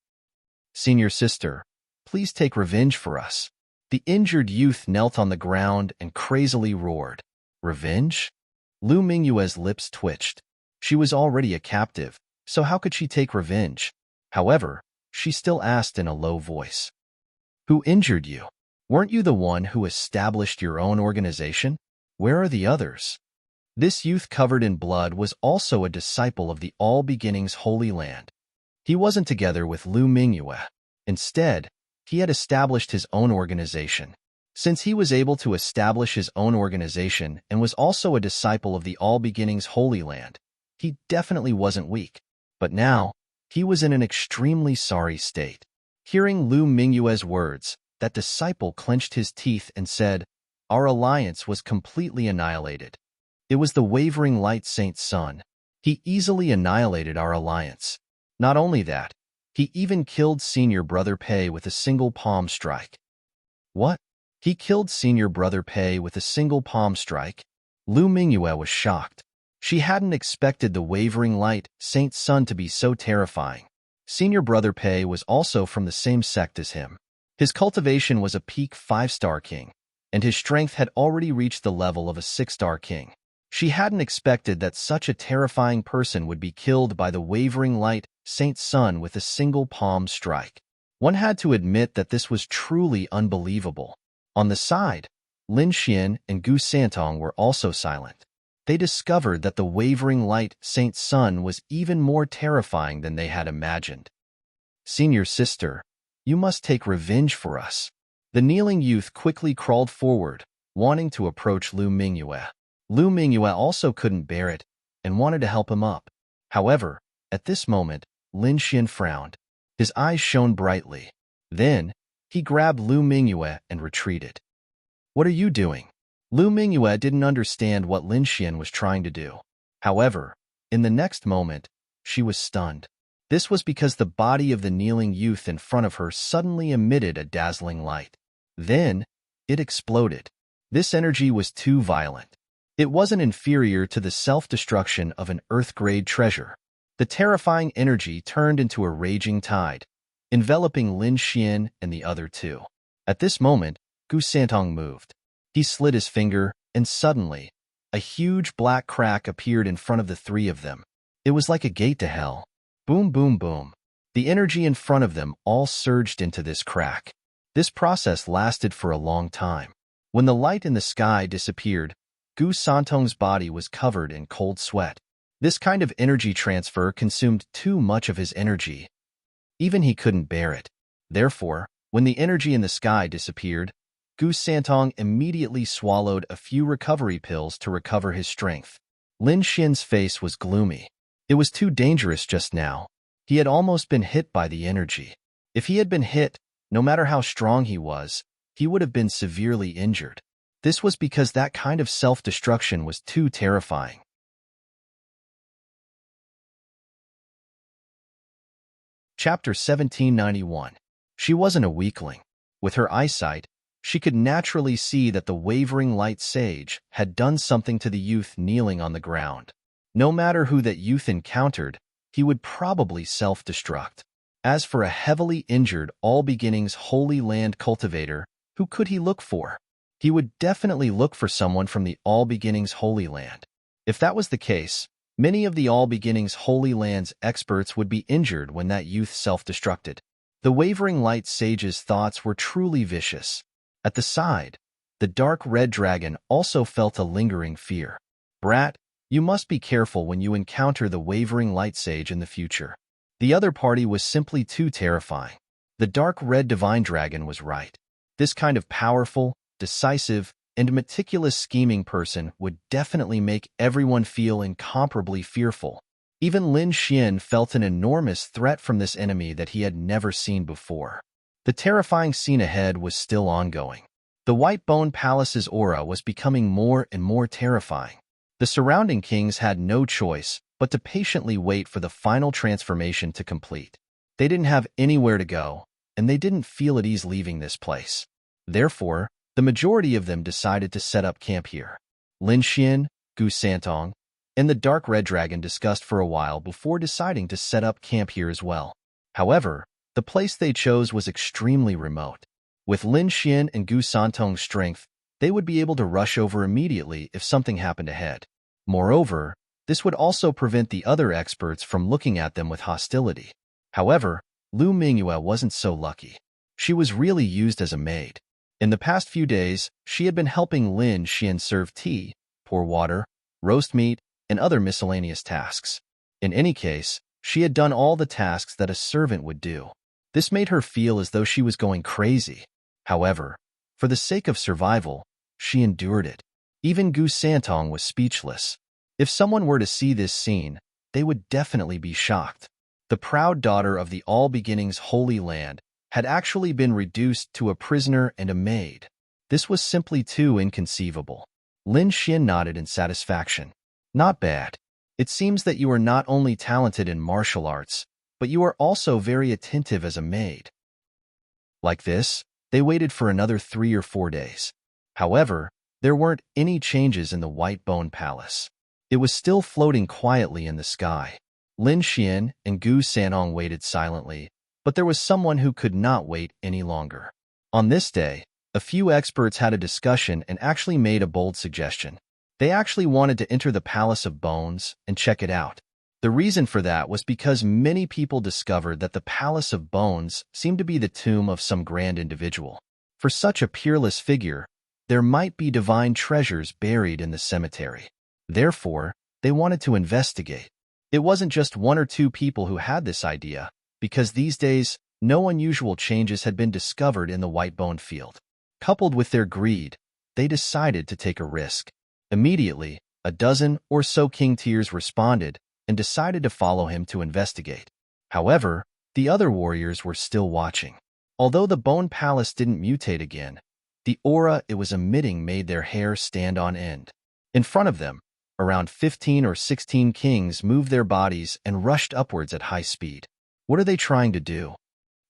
Senior sister, please take revenge for us. The injured youth knelt on the ground and crazily roared. Revenge? Lu Mingyue's lips twitched. She was already a captive, so how could she take revenge? However, she still asked in a low voice. Who injured you? Weren't you the one who established your own organization? Where are the others? This youth covered in blood was also a disciple of the All Beginnings Holy Land. He wasn't together with Lu Mingyue. Instead, he had established his own organization. Since he was able to establish his own organization and was also a disciple of the All Beginnings Holy Land, he definitely wasn't weak. But now, he was in an extremely sorry state. Hearing Lu Mingyue's words, that disciple clenched his teeth and said, Our alliance was completely annihilated. It was the Wavering Light Saint's son. He easily annihilated our alliance. Not only that, he even killed Senior Brother Pei with a single palm strike. What? He killed Senior Brother Pei with a single palm strike? Lu Mingyue was shocked. She hadn't expected the Wavering Light Saint's son to be so terrifying. Senior Brother Pei was also from the same sect as him. His cultivation was a peak 5-star king, and his strength had already reached the level of a 6-star king. She hadn't expected that such a terrifying person would be killed by the Wavering Light Saint's son with a single palm strike. One had to admit that this was truly unbelievable. On the side, Lin Xian and Gu Santong were also silent. They discovered that the Wavering Light Saint's son was even more terrifying than they had imagined. Senior sister, you must take revenge for us. The kneeling youth quickly crawled forward, wanting to approach Lu Mingyue. Lu Mingyue also couldn't bear it and wanted to help him up. However, at this moment, Lin Xian frowned. His eyes shone brightly. Then, he grabbed Lu Mingyue and retreated. What are you doing? Lu Mingyue didn't understand what Lin Xian was trying to do. However, in the next moment, she was stunned. This was because the body of the kneeling youth in front of her suddenly emitted a dazzling light. Then, it exploded. This energy was too violent. It wasn't inferior to the self-destruction of an Earth-grade treasure. The terrifying energy turned into a raging tide, enveloping Lin Xian and the other two. At this moment, Gu Santong moved. He slid his finger, and suddenly, a huge black crack appeared in front of the three of them. It was like a gate to hell. Boom, boom, boom. The energy in front of them all surged into this crack. This process lasted for a long time. When the light in the sky disappeared, Gu Santong's body was covered in cold sweat. This kind of energy transfer consumed too much of his energy. Even he couldn't bear it. Therefore, when the energy in the sky disappeared, Gu Santong immediately swallowed a few recovery pills to recover his strength. Lin Xian's face was gloomy. It was too dangerous just now. He had almost been hit by the energy. If he had been hit, no matter how strong he was, he would have been severely injured. This was because that kind of self-destruction was too terrifying. Chapter 1791. She wasn't a weakling. With her eyesight, she could naturally see that the wavering light sage had done something to the youth kneeling on the ground. No matter who that youth encountered, he would probably self-destruct. As for a heavily injured All Beginnings Holy Land cultivator, who could he look for? He would definitely look for someone from the All Beginnings Holy Land. If that was the case, many of the All Beginnings Holy Land's experts would be injured when that youth self-destructed. The wavering light sage's thoughts were truly vicious. At the side, the dark red dragon also felt a lingering fear. Brat, you must be careful when you encounter the wavering light sage in the future. The other party was simply too terrifying. The dark red divine dragon was right. This kind of powerful, decisive, and meticulous scheming person would definitely make everyone feel incomparably fearful. Even Lin Xian felt an enormous threat from this enemy that he had never seen before. The terrifying scene ahead was still ongoing. The White Bone Palace's aura was becoming more and more terrifying. The surrounding kings had no choice but to patiently wait for the final transformation to complete. They didn't have anywhere to go, and they didn't feel at ease leaving this place. Therefore, the majority of them decided to set up camp here. Lin Xian, Gu Santong, and the Dark Red Dragon discussed for a while before deciding to set up camp here as well. However, the place they chose was extremely remote. With Lin Xian and Gu Santong's strength, they would be able to rush over immediately if something happened ahead. Moreover, this would also prevent the other experts from looking at them with hostility. However, Lu Mingyue wasn't so lucky. She was really used as a maid. In the past few days, she had been helping Lin Xian serve tea, pour water, roast meat, and other miscellaneous tasks. In any case, she had done all the tasks that a servant would do. This made her feel as though she was going crazy. However, for the sake of survival, she endured it. Even Gu Santong was speechless. If someone were to see this scene, they would definitely be shocked. The proud daughter of the All Beginnings Holy Land had actually been reduced to a prisoner and a maid. This was simply too inconceivable. Lin Xian nodded in satisfaction. Not bad. It seems that you are not only talented in martial arts, but you are also very attentive as a maid. Like this, they waited for another 3 or 4 days. However, there weren't any changes in the White Bone Palace. It was still floating quietly in the sky. Lin Xian and Gu Santong waited silently, but there was someone who could not wait any longer. On this day, a few experts had a discussion and actually made a bold suggestion. They actually wanted to enter the Palace of Bones and check it out. The reason for that was because many people discovered that the Palace of Bones seemed to be the tomb of some grand individual. For such a peerless figure, there might be divine treasures buried in the cemetery. Therefore, they wanted to investigate. It wasn't just 1 or 2 people who had this idea, because these days, no unusual changes had been discovered in the White Bone field. Coupled with their greed, they decided to take a risk. Immediately, a dozen or so king tiers responded and decided to follow him to investigate. However, the other warriors were still watching. Although the Bone Palace didn't mutate again, the aura it was emitting made their hair stand on end. In front of them, around 15 or 16 kings moved their bodies and rushed upwards at high speed. What are they trying to do?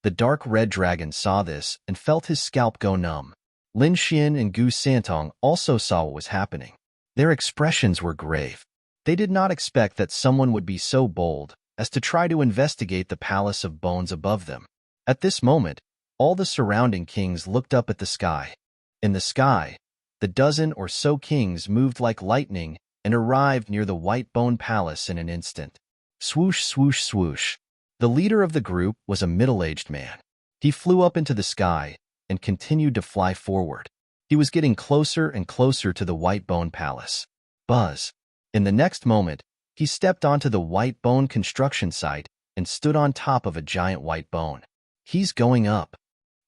The dark red dragon saw this and felt his scalp go numb. Lin Xian and Gu Santong also saw what was happening. Their expressions were grave. They did not expect that someone would be so bold as to try to investigate the palace of bones above them. At this moment, all the surrounding kings looked up at the sky. In the sky, the dozen or so kings moved like lightning and arrived near the white bone palace in an instant. Swoosh, swoosh, swoosh. The leader of the group was a middle-aged man. He flew up into the sky and continued to fly forward. He was getting closer and closer to the white bone palace. Buzz. In the next moment, he stepped onto the white bone construction site and stood on top of a giant white bone. He's going up.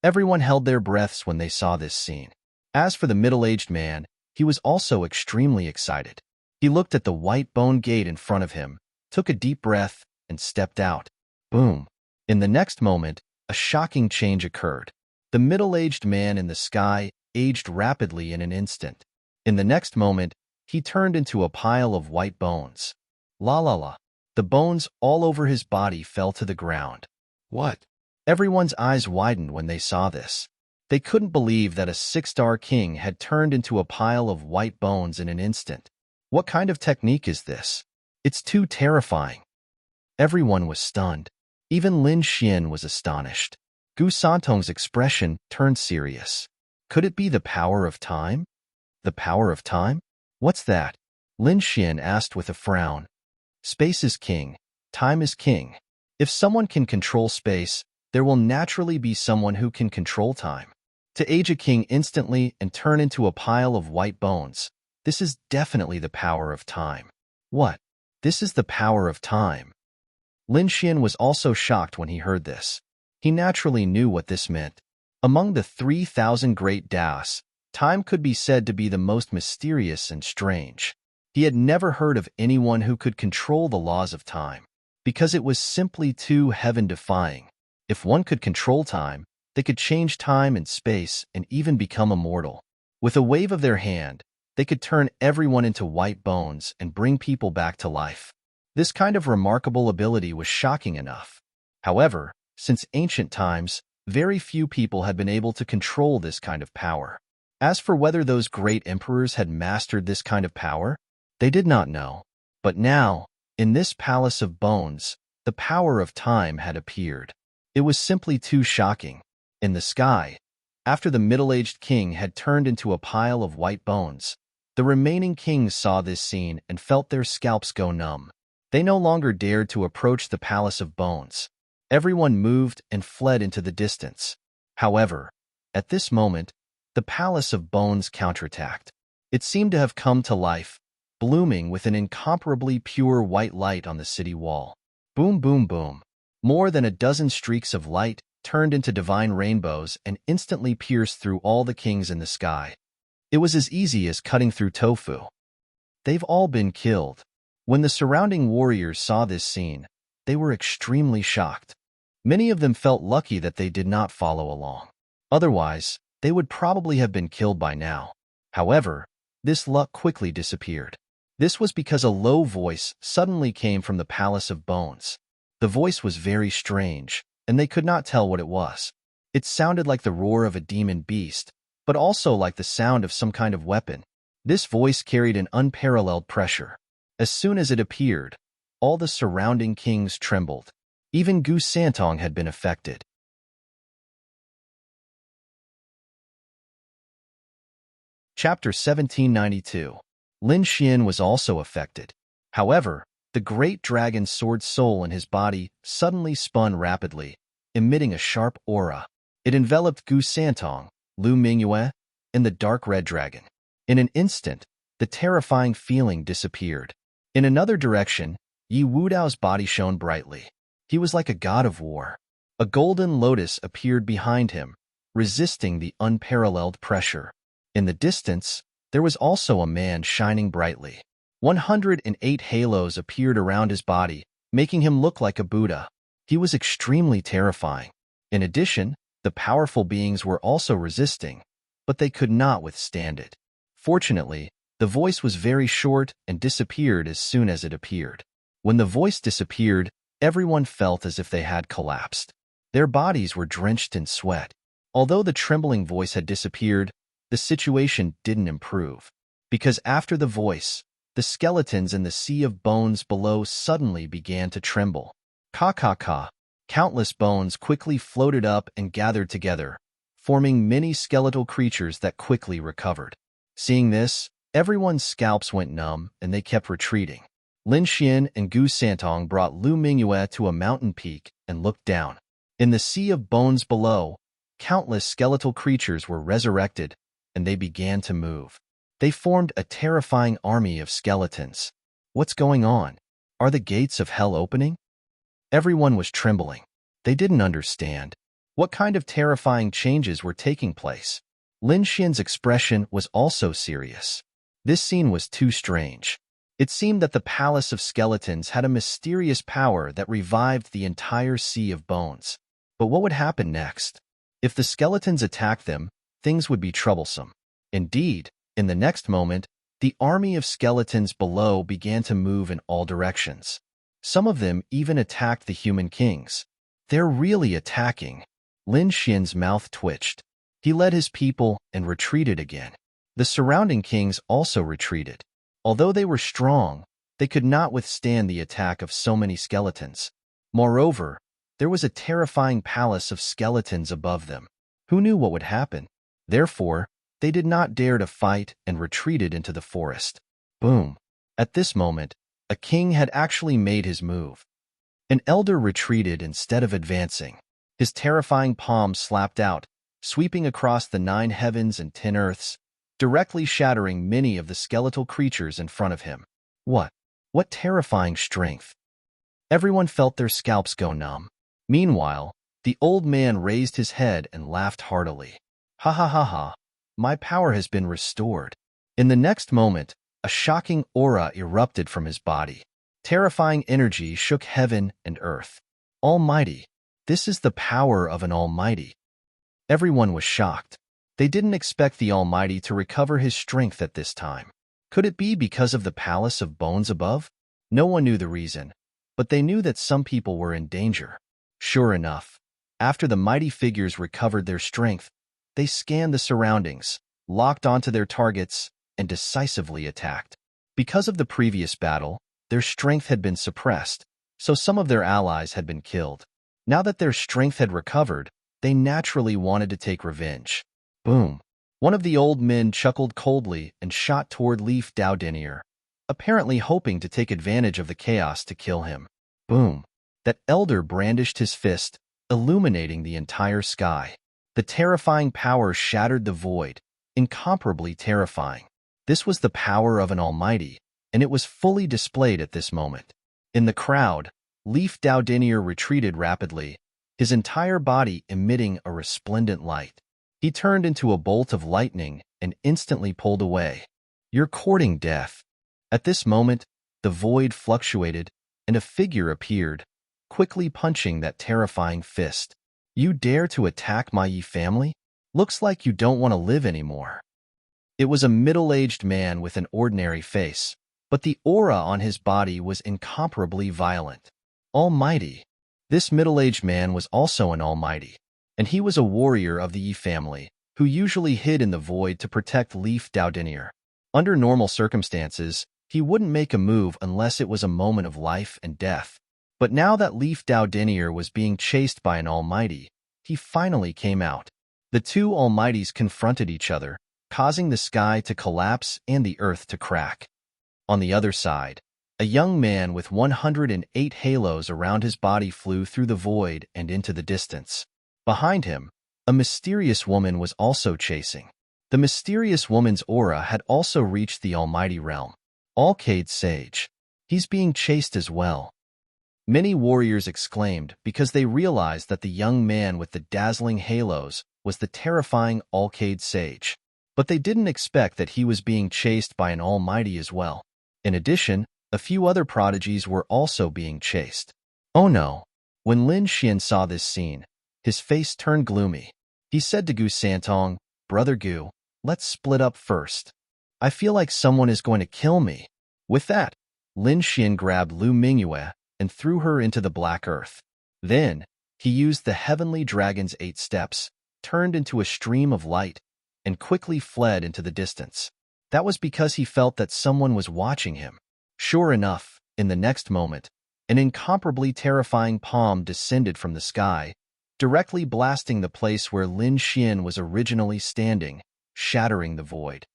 Everyone held their breaths when they saw this scene. As for the middle-aged man, he was also extremely excited. He looked at the white bone gate in front of him, took a deep breath, and stepped out. Boom. In the next moment, a shocking change occurred. The middle-aged man in the sky aged rapidly in an instant. In the next moment, he turned into a pile of white bones. La la la. The bones all over his body fell to the ground. What? Everyone's eyes widened when they saw this. They couldn't believe that a six-star king had turned into a pile of white bones in an instant. What kind of technique is this? It's too terrifying. Everyone was stunned. Even Lin Xian was astonished. Gu Santong's expression turned serious. Could it be the power of time? The power of time? What's that? Lin Xian asked with a frown. Space is king. Time is king. If someone can control space, there will naturally be someone who can control time. To age a king instantly and turn into a pile of white bones, this is definitely the power of time. What? This is the power of time. Lin Xian was also shocked when he heard this. He naturally knew what this meant. Among the 3,000 great Daos, time could be said to be the most mysterious and strange. He had never heard of anyone who could control the laws of time, because it was simply too heaven-defying. If one could control time, they could change time and space and even become immortal. With a wave of their hand, they could turn everyone into white bones and bring people back to life. This kind of remarkable ability was shocking enough. However, since ancient times, very few people had been able to control this kind of power. As for whether those great emperors had mastered this kind of power, they did not know. But now, in this palace of bones, the power of time had appeared. It was simply too shocking. In the sky, after the middle-aged king had turned into a pile of white bones, the remaining kings saw this scene and felt their scalps go numb. They no longer dared to approach the palace of bones. Everyone moved and fled into the distance. However, at this moment, the palace of bones counterattacked. It seemed to have come to life, blooming with an incomparably pure white light on the city wall. Boom, boom, boom. More than a dozen streaks of light turned into divine rainbows and instantly pierced through all the kings in the sky. It was as easy as cutting through tofu. They've all been killed. When the surrounding warriors saw this scene, they were extremely shocked. Many of them felt lucky that they did not follow along. Otherwise, they would probably have been killed by now. However, this luck quickly disappeared. This was because a low voice suddenly came from the Palace of Bones. The voice was very strange, and they could not tell what it was. It sounded like the roar of a demon beast, but also like the sound of some kind of weapon. This voice carried an unparalleled pressure. As soon as it appeared, all the surrounding kings trembled. Even Gu Santong had been affected. Chapter 1792. Lin Xian was also affected. However, the great dragon's sword soul in his body suddenly spun rapidly, emitting a sharp aura. It enveloped Gu Santong, Lu Mingyue, and the dark red dragon. In an instant, the terrifying feeling disappeared. In another direction, Yi Wudao's body shone brightly. He was like a god of war. A golden lotus appeared behind him, resisting the unparalleled pressure. In the distance, there was also a man shining brightly. 108 halos appeared around his body, making him look like a Buddha. He was extremely terrifying. In addition, the powerful beings were also resisting, but they could not withstand it. Fortunately, the voice was very short and disappeared as soon as it appeared. When the voice disappeared, everyone felt as if they had collapsed. Their bodies were drenched in sweat. Although the trembling voice had disappeared, the situation didn't improve. Because after the voice, the skeletons in the sea of bones below suddenly began to tremble. Ka. Countless bones quickly floated up and gathered together, forming many skeletal creatures that quickly recovered. Seeing this, everyone's scalps went numb and they kept retreating. Lin Xian and Gu Santong brought Lu Mingyue to a mountain peak and looked down. In the sea of bones below, countless skeletal creatures were resurrected, and they began to move. They formed a terrifying army of skeletons. What's going on? Are the gates of hell opening? Everyone was trembling. They didn't understand. What kind of terrifying changes were taking place? Lin Xian's expression was also serious. This scene was too strange. It seemed that the Palace of Skeletons had a mysterious power that revived the entire sea of bones. But what would happen next? If the skeletons attacked them, things would be troublesome. Indeed, in the next moment, the army of skeletons below began to move in all directions. Some of them even attacked the human kings. They're really attacking. Lin Xian's mouth twitched. He led his people and retreated again. The surrounding kings also retreated. Although they were strong, they could not withstand the attack of so many skeletons. Moreover, there was a terrifying palace of skeletons above them. Who knew what would happen? Therefore, they did not dare to fight and retreated into the forest. Boom! At this moment, a king had actually made his move. An elder retreated instead of advancing. His terrifying palm slapped out, sweeping across the 9 heavens and 10 earths, directly shattering many of the skeletal creatures in front of him. What terrifying strength! Everyone felt their scalps go numb. Meanwhile, the old man raised his head and laughed heartily. Ha, my power has been restored. In the next moment, a shocking aura erupted from his body. Terrifying energy shook heaven and earth. Almighty! This is the power of an Almighty. Everyone was shocked. They didn't expect the Almighty to recover his strength at this time. Could it be because of the palace of bones above? No one knew the reason, but they knew that some people were in danger. Sure enough, after the mighty figures recovered their strength, they scanned the surroundings, locked onto their targets, and decisively attacked. Because of the previous battle, their strength had been suppressed, so some of their allies had been killed. Now that their strength had recovered, they naturally wanted to take revenge. Boom! One of the old men chuckled coldly and shot toward Leaf Dowdinier, apparently hoping to take advantage of the chaos to kill him. Boom! That elder brandished his fist, illuminating the entire sky. The terrifying power shattered the void, incomparably terrifying. This was the power of an Almighty, and it was fully displayed at this moment. In the crowd, Leaf Dowdinier retreated rapidly, his entire body emitting a resplendent light. He turned into a bolt of lightning and instantly pulled away. You're courting death. At this moment, the void fluctuated, and a figure appeared, quickly punching that terrifying fist. You dare to attack my Yi family? Looks like you don't want to live anymore. It was a middle-aged man with an ordinary face, but the aura on his body was incomparably violent. Almighty! This middle-aged man was also an Almighty, and he was a warrior of the Yi family, who usually hid in the void to protect Leaf Dowdinier. Under normal circumstances, he wouldn't make a move unless it was a moment of life and death. But now that Leaf Dowdinier was being chased by an Almighty, he finally came out. The two Almighties confronted each other, causing the sky to collapse and the earth to crack. On the other side, a young man with 108 halos around his body flew through the void and into the distance. Behind him, a mysterious woman was also chasing. The mysterious woman's aura had also reached the Almighty realm. Alcade Sage. He's being chased as well. Many warriors exclaimed because they realized that the young man with the dazzling halos was the terrifying Alcade Sage. But they didn't expect that he was being chased by an Almighty as well. In addition, a few other prodigies were also being chased. Oh no! When Lin Xian saw this scene, his face turned gloomy. He said to Gu Santong, "Brother Gu, let's split up first. I feel like someone is going to kill me." With that, Lin Xian grabbed Lu Mingyue and threw her into the black earth. Then, he used the heavenly dragon's 8 steps, turned into a stream of light, and quickly fled into the distance. That was because he felt that someone was watching him. Sure enough, in the next moment, an incomparably terrifying palm descended from the sky, directly blasting the place where Lin Xian was originally standing, shattering the void.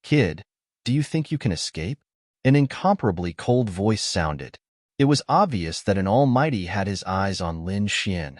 "Kid, do you think you can escape?" An incomparably cold voice sounded. It was obvious that an almighty had his eyes on Lin Xian.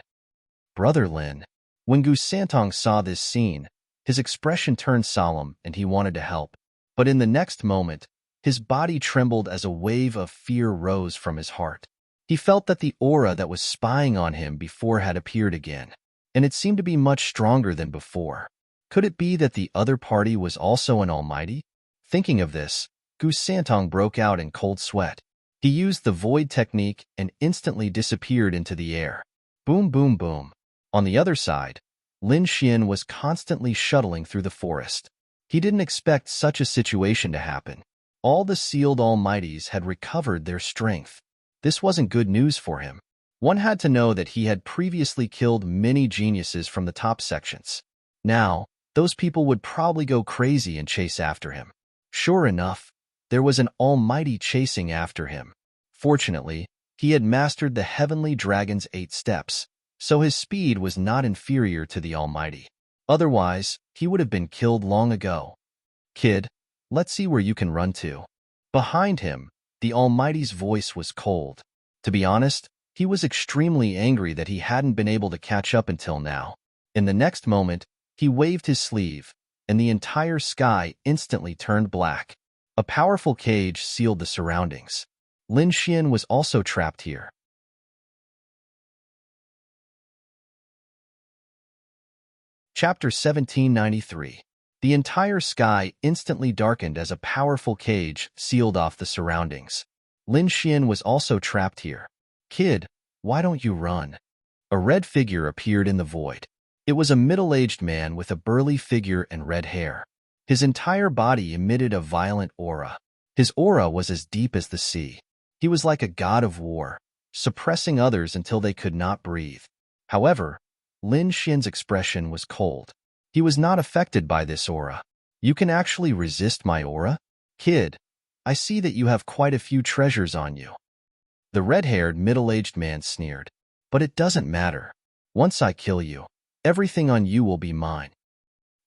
"Brother Lin." When Gu Santong saw this scene, his expression turned solemn and he wanted to help. But in the next moment, his body trembled as a wave of fear rose from his heart. He felt that the aura that was spying on him before had appeared again, and it seemed to be much stronger than before. Could it be that the other party was also an almighty? Thinking of this, Gu Santong broke out in cold sweat. He used the void technique and instantly disappeared into the air. Boom, boom, boom. On the other side, Lin Xian was constantly shuttling through the forest. He didn't expect such a situation to happen. All the sealed almighties had recovered their strength. This wasn't good news for him. One had to know that he had previously killed many geniuses from the top sections. Now, those people would probably go crazy and chase after him. Sure enough, there was an almighty chasing after him. Fortunately, he had mastered the heavenly dragon's 8 steps, so his speed was not inferior to the almighty. Otherwise, he would have been killed long ago. "Kid, let's see where you can run to." Behind him, the almighty's voice was cold. To be honest, he was extremely angry that he hadn't been able to catch up until now. In the next moment, he waved his sleeve, and the entire sky instantly turned black. A powerful cage sealed the surroundings. Lin Xian was also trapped here. Chapter 1793. The entire sky instantly darkened as a powerful cage sealed off the surroundings. Lin Xian was also trapped here. "Kid, why don't you run?" A red figure appeared in the void. It was a middle-aged man with a burly figure and red hair. His entire body emitted a violent aura. His aura was as deep as the sea. He was like a god of war, suppressing others until they could not breathe. However, Lin Xian's expression was cold. He was not affected by this aura. "You can actually resist my aura? Kid, I see that you have quite a few treasures on you." The red-haired, middle-aged man sneered. "But it doesn't matter. Once I kill you, everything on you will be mine."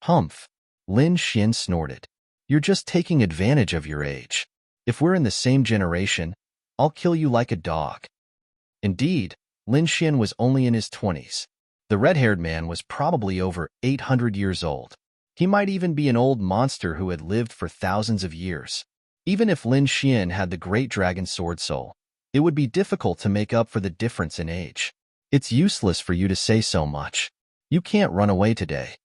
"Humph," Lin Xian snorted. "You're just taking advantage of your age. If we're in the same generation, I'll kill you like a dog." Indeed, Lin Xian was only in his 20s. The red-haired man was probably over 800 years old. He might even be an old monster who had lived for thousands of years. Even if Lin Xian had the great dragon sword soul, it would be difficult to make up for the difference in age. "It's useless for you to say so much. You can't run away today."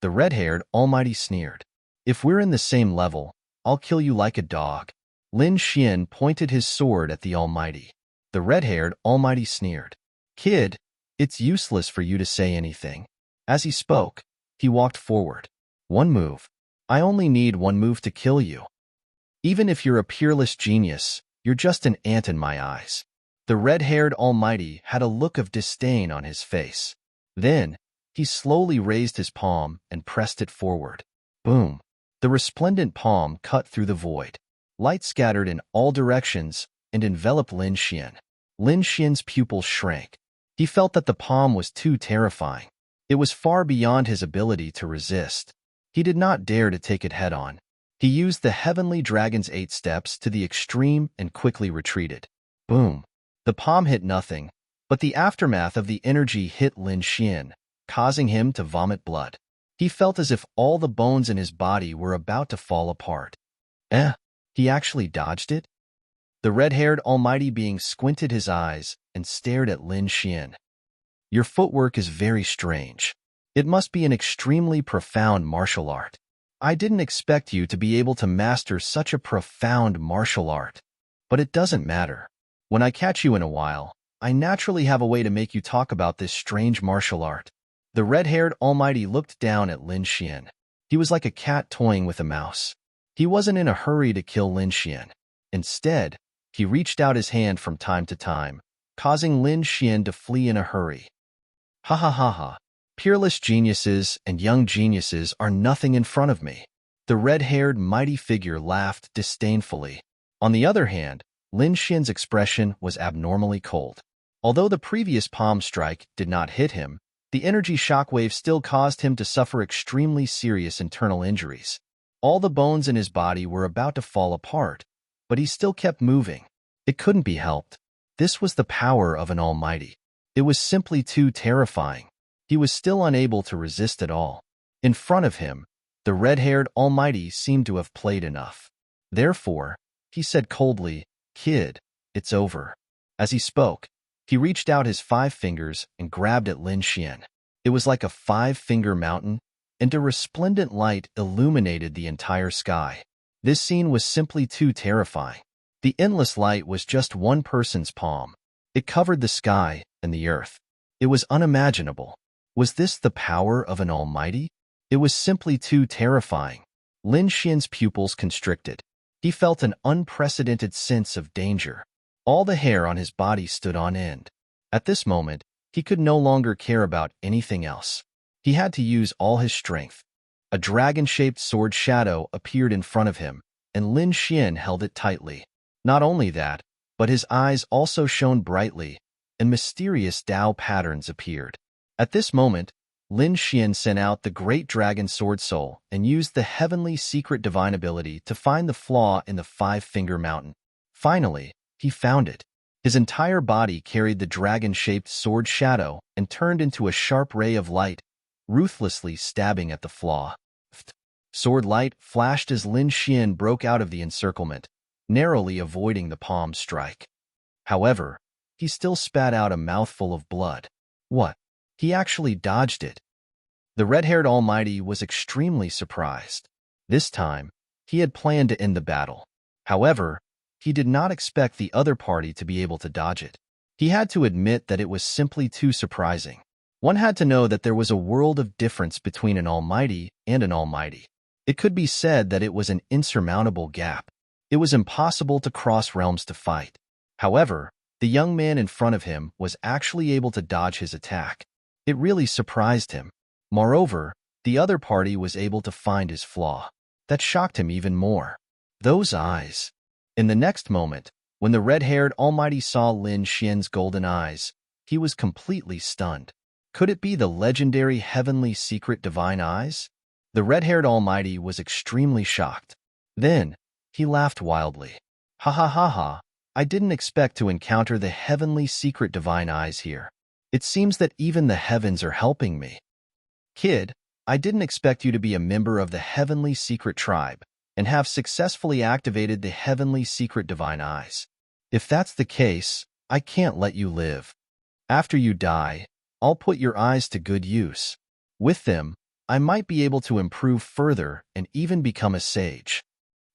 The red-haired almighty sneered. "If we're in the same level, I'll kill you like a dog." Lin Xian pointed his sword at the almighty. The red-haired almighty sneered. "Kid, it's useless for you to say anything." As he spoke, he walked forward. "One move. I only need one move to kill you. Even if you're a peerless genius, you're just an ant in my eyes." The red-haired almighty had a look of disdain on his face. Then, he slowly raised his palm and pressed it forward. Boom! The resplendent palm cut through the void. Light scattered in all directions and enveloped Lin Xian. Lin Xian's pupils shrank. He felt that the palm was too terrifying. It was far beyond his ability to resist. He did not dare to take it head-on. He used the heavenly dragon's 8 steps to the extreme and quickly retreated. Boom! The palm hit nothing, but the aftermath of the energy hit Lin Xian, causing him to vomit blood. He felt as if all the bones in his body were about to fall apart. He actually dodged it? The red-haired almighty being squinted his eyes and stared at Lin Xian. "Your footwork is very strange. It must be an extremely profound martial art. I didn't expect you to be able to master such a profound martial art. But it doesn't matter. When I catch you in a while, I naturally have a way to make you talk about this strange martial art." The red-haired almighty looked down at Lin Xian. He was like a cat toying with a mouse. He wasn't in a hurry to kill Lin Xian. Instead, he reached out his hand from time to time, causing Lin Xian to flee in a hurry. "Ha ha ha ha. Peerless geniuses and young geniuses are nothing in front of me. The red-haired, mighty figure laughed disdainfully. On the other hand, Lin Xian's expression was abnormally cold. Although the previous palm strike did not hit him, the energy shockwave still caused him to suffer extremely serious internal injuries. All the bones in his body were about to fall apart, but he still kept moving. It couldn't be helped. This was the power of an almighty. It was simply too terrifying. He was still unable to resist at all. In front of him, the red-haired almighty seemed to have played enough. Therefore, he said coldly, "Kid, it's over." As he spoke, he reached out his 5 fingers and grabbed at Lin Xian. It was like a 5-finger mountain, and a resplendent light illuminated the entire sky. This scene was simply too terrifying. The endless light was just one person's palm. It covered the sky and the earth. It was unimaginable. Was this the power of an almighty? It was simply too terrifying. Lin Xian's pupils constricted. He felt an unprecedented sense of danger. All the hair on his body stood on end. At this moment, he could no longer care about anything else. He had to use all his strength. A dragon-shaped sword shadow appeared in front of him, and Lin Xian held it tightly. Not only that, but his eyes also shone brightly, and mysterious Tao patterns appeared. At this moment, Lin Xian sent out the great dragon sword soul and used the heavenly secret divine ability to find the flaw in the 5-finger mountain. Finally, he found it. His entire body carried the dragon-shaped sword shadow and turned into a sharp ray of light, ruthlessly stabbing at the flaw. Sword light flashed as Lin Xian broke out of the encirclement, narrowly avoiding the palm strike. However, he still spat out a mouthful of blood. What? He actually dodged it. The red-haired almighty was extremely surprised. This time, he had planned to end the battle. However, he did not expect the other party to be able to dodge it. He had to admit that it was simply too surprising. One had to know that there was a world of difference between an almighty and an almighty. It could be said that it was an insurmountable gap. It was impossible to cross realms to fight. However, the young man in front of him was actually able to dodge his attack. It really surprised him. Moreover, the other party was able to find his flaw. That shocked him even more. Those eyes. In the next moment, when the red-haired almighty saw Lin Xian's golden eyes, he was completely stunned. Could it be the legendary heavenly secret divine eyes? The red-haired almighty was extremely shocked. Then, he laughed wildly. "Ha ha ha ha, I didn't expect to encounter the heavenly secret divine eyes here. It seems that even the heavens are helping me. Kid, I didn't expect you to be a member of the heavenly secret tribe and have successfully activated the heavenly secret divine eyes. If that's the case, I can't let you live. After you die, I'll put your eyes to good use. With them, I might be able to improve further and even become a sage."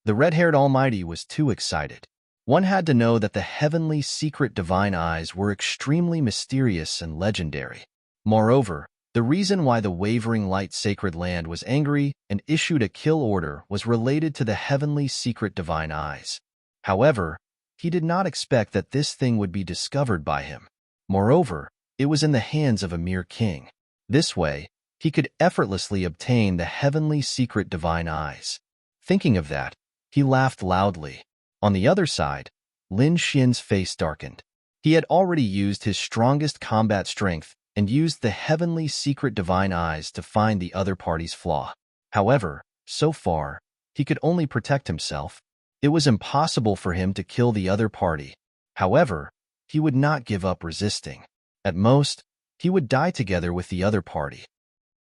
The red-haired almighty was too excited. One had to know that the heavenly secret divine eyes were extremely mysterious and legendary. Moreover, the reason why the wavering light sacred land was angry and issued a kill order was related to the heavenly secret divine eyes. However, he did not expect that this thing would be discovered by him. Moreover, it was in the hands of a mere king. This way, he could effortlessly obtain the heavenly secret divine eyes. Thinking of that, he laughed loudly. On the other side, Lin Xian's face darkened. He had already used his strongest combat strength and used the heavenly secret divine eyes to find the other party's flaw. However, so far, he could only protect himself. It was impossible for him to kill the other party. However, he would not give up resisting. At most, he would die together with the other party.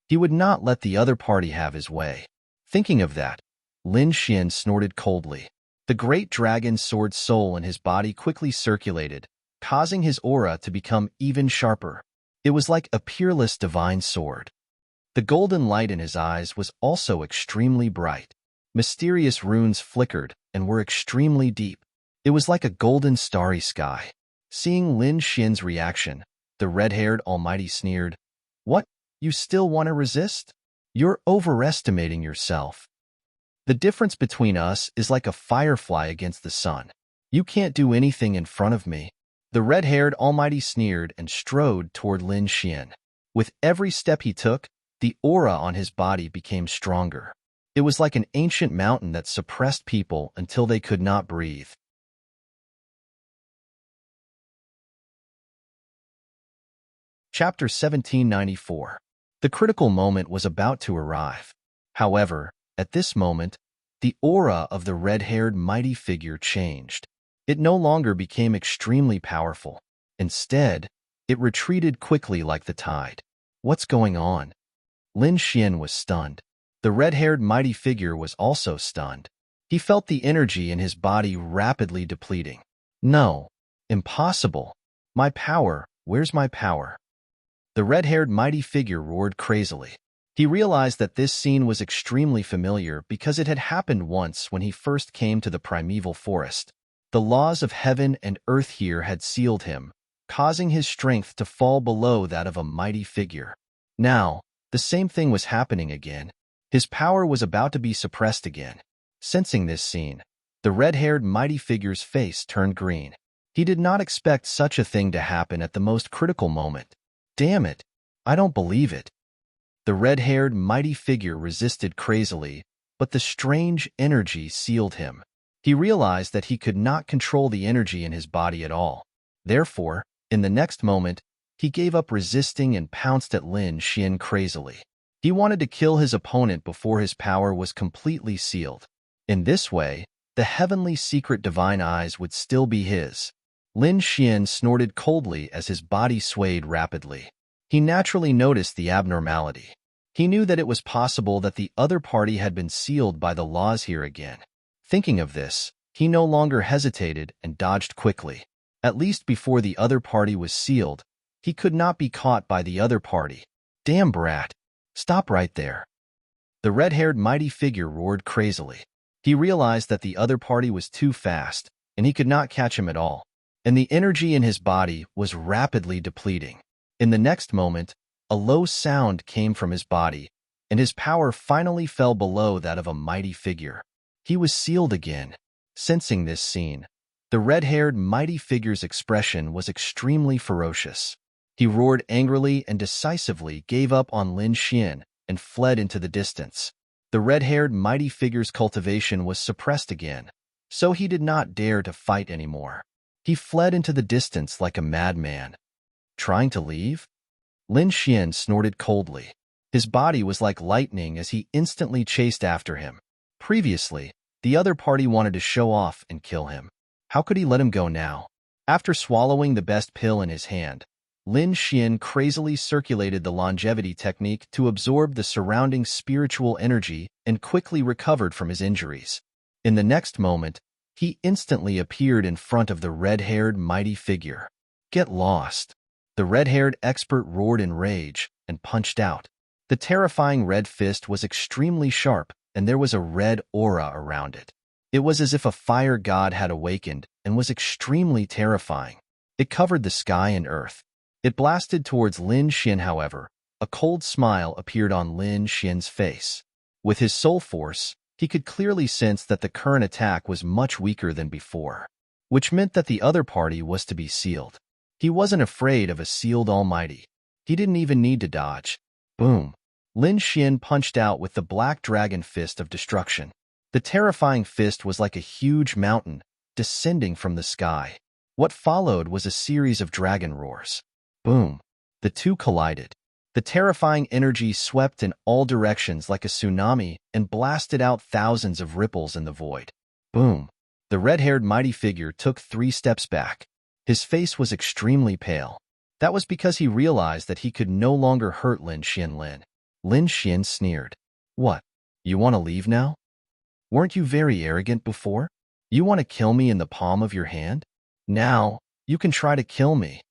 He would not let the other party have his way. Thinking of that, Lin Xian snorted coldly. The great dragon sword soul in his body quickly circulated, causing his aura to become even sharper. It was like a peerless divine sword. The golden light in his eyes was also extremely bright. Mysterious runes flickered and were extremely deep. It was like a golden starry sky. Seeing Lin Xian's reaction, the red-haired almighty sneered, "What? You still want to resist? You're overestimating yourself. The difference between us is like a firefly against the sun. You can't do anything in front of me." The red-haired almighty sneered and strode toward Lin Xian. With every step he took, the aura on his body became stronger. It was like an ancient mountain that suppressed people until they could not breathe. Chapter 1794. The critical moment was about to arrive. However, at this moment, the aura of the red-haired mighty figure changed. It no longer became extremely powerful. Instead, it retreated quickly like the tide. What's going on? Lin Xian was stunned. The red-haired mighty figure was also stunned. He felt the energy in his body rapidly depleting. No, impossible. My power, where's my power? The red-haired mighty figure roared crazily. He realized that this scene was extremely familiar because it had happened once when he first came to the primeval forest. The laws of heaven and earth here had sealed him, causing his strength to fall below that of a mighty figure. Now, the same thing was happening again. His power was about to be suppressed again. Sensing this scene, the red-haired mighty figure's face turned green. He did not expect such a thing to happen at the most critical moment. Damn it! I don't believe it. The red-haired mighty figure resisted crazily, but the strange energy sealed him. He realized that he could not control the energy in his body at all. Therefore, in the next moment, he gave up resisting and pounced at Lin Xian crazily. He wanted to kill his opponent before his power was completely sealed. In this way, the heavenly secret divine eyes would still be his. Lin Xian snorted coldly as his body swayed rapidly. He naturally noticed the abnormality. He knew that it was possible that the other party had been sealed by the laws here again. Thinking of this, he no longer hesitated and dodged quickly. At least before the other party was sealed, he could not be caught by the other party. Damn brat! Stop right there. The red-haired mighty figure roared crazily. He realized that the other party was too fast, and he could not catch him at all. And the energy in his body was rapidly depleting. In the next moment, a low sound came from his body, and his power finally fell below that of a mighty figure. He was sealed again. Sensing this scene, the red-haired mighty figure's expression was extremely ferocious. He roared angrily and decisively gave up on Lin Xian and fled into the distance. The red-haired mighty figure's cultivation was suppressed again, so he did not dare to fight anymore. He fled into the distance like a madman. Trying to leave? Lin Xian snorted coldly. His body was like lightning as he instantly chased after him. Previously, the other party wanted to show off and kill him. How could he let him go now? After swallowing the best pill in his hand, Lin Xian crazily circulated the longevity technique to absorb the surrounding spiritual energy and quickly recovered from his injuries. In the next moment, he instantly appeared in front of the red-haired mighty figure. Get lost! The red-haired expert roared in rage and punched out. The terrifying red fist was extremely sharp, and there was a red aura around it. It was as if a fire god had awakened and was extremely terrifying. It covered the sky and earth. It blasted towards Lin Xian, however. A cold smile appeared on Lin Xian's face. With his soul force, he could clearly sense that the current attack was much weaker than before, which meant that the other party was to be sealed. He wasn't afraid of a sealed almighty. He didn't even need to dodge. Boom! Lin Xian punched out with the black dragon fist of destruction. The terrifying fist was like a huge mountain, descending from the sky. What followed was a series of dragon roars. Boom! The two collided. The terrifying energy swept in all directions like a tsunami and blasted out thousands of ripples in the void. Boom! The red-haired mighty figure took 3 steps back. His face was extremely pale. That was because he realized that he could no longer hurt Lin Xian. Lin Xian sneered. What? You want to leave now? Weren't you very arrogant before? You want to kill me in the palm of your hand? Now, you can try to kill me.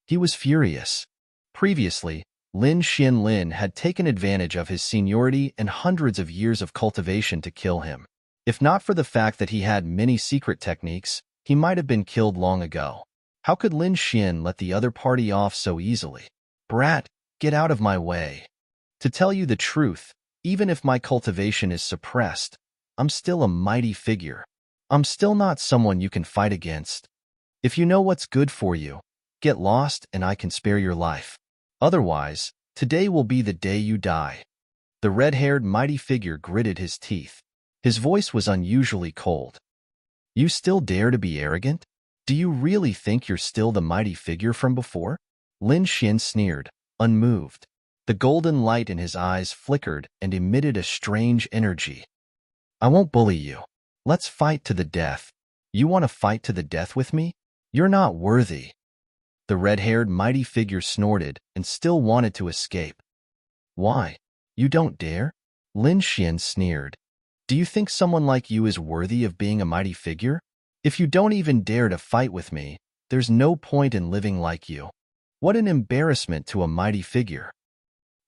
He was furious. Previously, Lin Xian had taken advantage of his seniority and hundreds of years of cultivation to kill him. If not for the fact that he had many secret techniques, he might have been killed long ago. How could Lin Xian let the other party off so easily? Brat, get out of my way. To tell you the truth, even if my cultivation is suppressed, I'm still a mighty figure. I'm still not someone you can fight against. If you know what's good for you, get lost and I can spare your life. Otherwise, Today will be the day you die. The red-haired mighty figure gritted his teeth. His voice was unusually cold. You still dare to be arrogant? Do you really think you're still the mighty figure from before? Lin Xian sneered, unmoved. The golden light in his eyes flickered and emitted a strange energy. I won't bully you. Let's fight to the death. You want to fight to the death with me? You're not worthy. The red-haired mighty figure snorted and still wanted to escape. Why? You don't dare? Lin Xian sneered. Do you think someone like you is worthy of being a mighty figure? If you don't even dare to fight with me, there's no point in living like you. What an embarrassment to a mighty figure.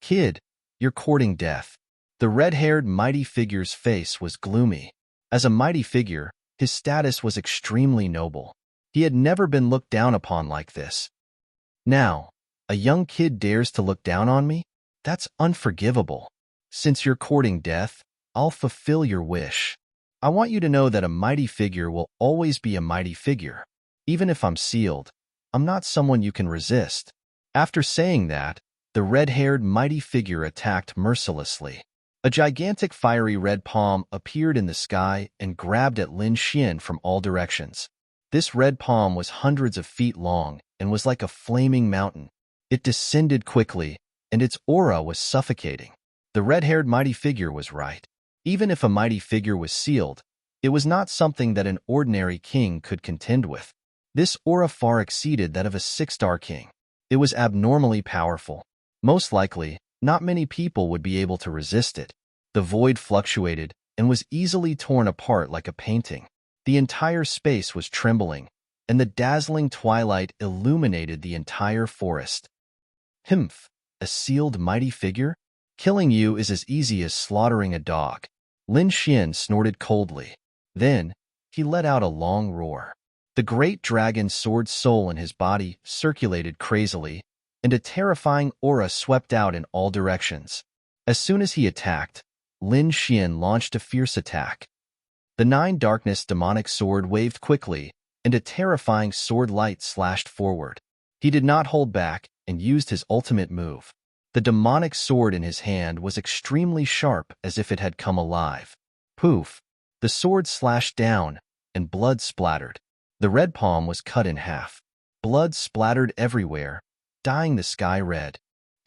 Kid, you're courting death. The red-haired mighty figure's face was gloomy. As a mighty figure, his status was extremely noble. He had never been looked down upon like this. Now, a young kid dares to look down on me? That's unforgivable. Since you're courting death, I'll fulfill your wish. I want you to know that a mighty figure will always be a mighty figure. Even if I'm sealed, I'm not someone you can resist. After saying that, the red-haired mighty figure attacked mercilessly. A gigantic fiery red palm appeared in the sky and grabbed at Lin Xian from all directions. This red palm was hundreds of feet long and was like a flaming mountain. It descended quickly, and its aura was suffocating. The red-haired mighty figure was right. Even if a mighty figure was sealed, it was not something that an ordinary king could contend with. This aura far exceeded that of a six-star king. It was abnormally powerful. Most likely, not many people would be able to resist it. The void fluctuated and was easily torn apart like a painting. The entire space was trembling, and the dazzling twilight illuminated the entire forest. Humph, a sealed mighty figure? Killing you is as easy as slaughtering a dog. Lin Xian snorted coldly. Then, he let out a long roar. The great dragon's sword soul in his body circulated crazily, and a terrifying aura swept out in all directions. As soon as he attacked, Lin Xian launched a fierce attack. The nine darkness demonic sword waved quickly, and a terrifying sword light slashed forward. He did not hold back and used his ultimate move. The demonic sword in his hand was extremely sharp, as if it had come alive. Poof! The sword slashed down, and blood splattered. The red palm was cut in half. Blood splattered everywhere, dyeing the sky red.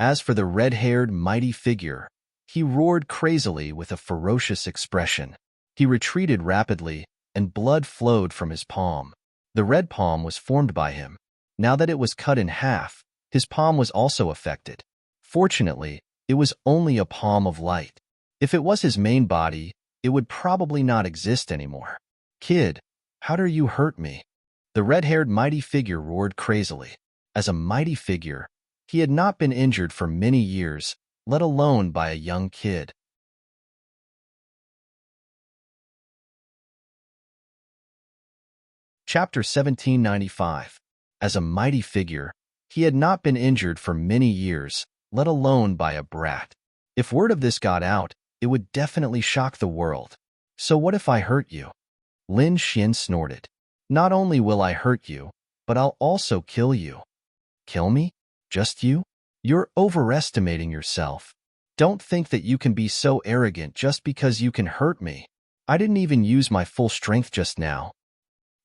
As for the red-haired mighty figure, he roared crazily with a ferocious expression. He retreated rapidly, and blood flowed from his palm. The red palm was formed by him. Now that it was cut in half, his palm was also affected. Fortunately, it was only a palm of light. If it was his main body, it would probably not exist anymore. Kid, how dare you hurt me? The red-haired mighty figure roared crazily. As a mighty figure, he had not been injured for many years, let alone by a young kid. Chapter 1795. As a mighty figure, he had not been injured for many years, let alone by a brat. If word of this got out, it would definitely shock the world. So what if I hurt you? Lin Xian snorted. Not only will I hurt you, but I'll also kill you. Kill me? Just you? You're overestimating yourself. Don't think that you can be so arrogant just because you can hurt me. I didn't even use my full strength just now.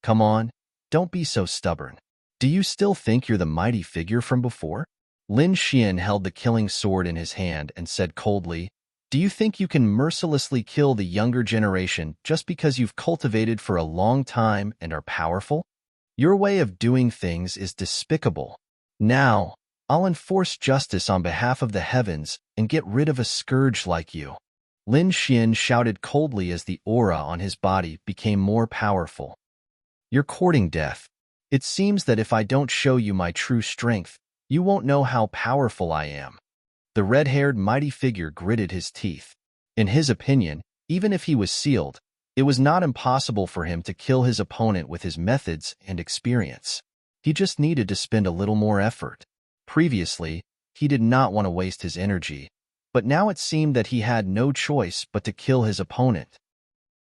Come on, don't be so stubborn. Do you still think you're the mighty figure from before? Lin Xian held the killing sword in his hand and said coldly, Do you think you can mercilessly kill the younger generation just because you've cultivated for a long time and are powerful? Your way of doing things is despicable. Now, I'll enforce justice on behalf of the heavens and get rid of a scourge like you. Lin Xian shouted coldly as the aura on his body became more powerful. You're courting death. It seems that if I don't show you my true strength, you won't know how powerful I am. The red-haired mighty figure gritted his teeth. In his opinion, even if he was sealed, it was not impossible for him to kill his opponent with his methods and experience. He just needed to spend a little more effort. Previously, he did not want to waste his energy, but now it seemed that he had no choice but to kill his opponent.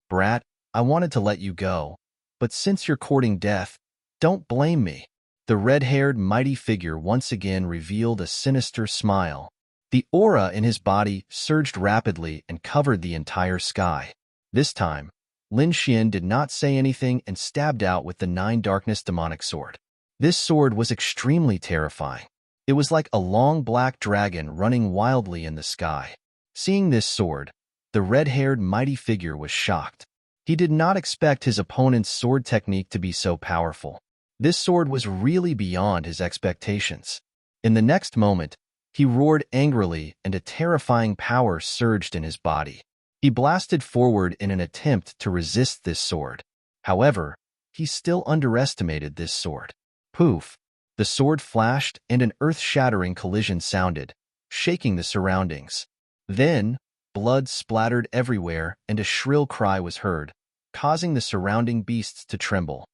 Brat, I wanted to let you go, but since you're courting death, don't blame me. The red-haired mighty figure once again revealed a sinister smile. The aura in his body surged rapidly and covered the entire sky. This time, Lin Xian did not say anything and stabbed out with the 9 darkness demonic sword. This sword was extremely terrifying. It was like a long black dragon running wildly in the sky. Seeing this sword, the red-haired mighty figure was shocked. He did not expect his opponent's sword technique to be so powerful. This sword was really beyond his expectations. In the next moment, he roared angrily and a terrifying power surged in his body. He blasted forward in an attempt to resist this sword. However, he still underestimated this sword. Poof! The sword flashed and an earth-shattering collision sounded, shaking the surroundings. Then, blood splattered everywhere and a shrill cry was heard, causing the surrounding beasts to tremble.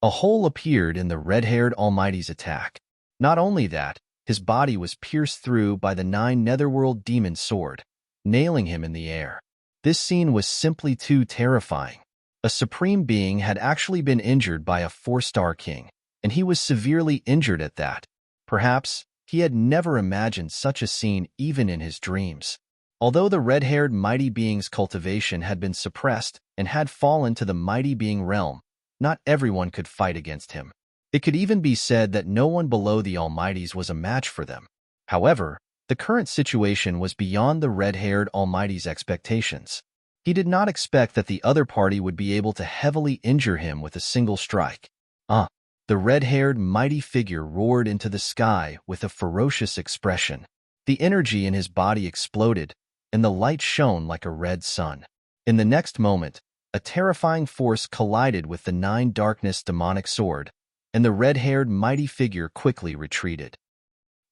A hole appeared in the red-haired Almighty's attack. Not only that, his body was pierced through by the 9 netherworld demon sword, nailing him in the air. This scene was simply too terrifying. A supreme being had actually been injured by a 4-star king, and he was severely injured at that. Perhaps he had never imagined such a scene even in his dreams. Although the red-haired mighty being's cultivation had been suppressed and had fallen to the mighty being realm, not everyone could fight against him. It could even be said that no one below the Almighties was a match for them. However, the current situation was beyond the red-haired Almighty's expectations. He did not expect that the other party would be able to heavily injure him with a single strike. The red-haired mighty figure roared into the sky with a ferocious expression. The energy in his body exploded, and the light shone like a red sun. In the next moment, a terrifying force collided with the 9 darkness demonic sword, and the red-haired mighty figure quickly retreated.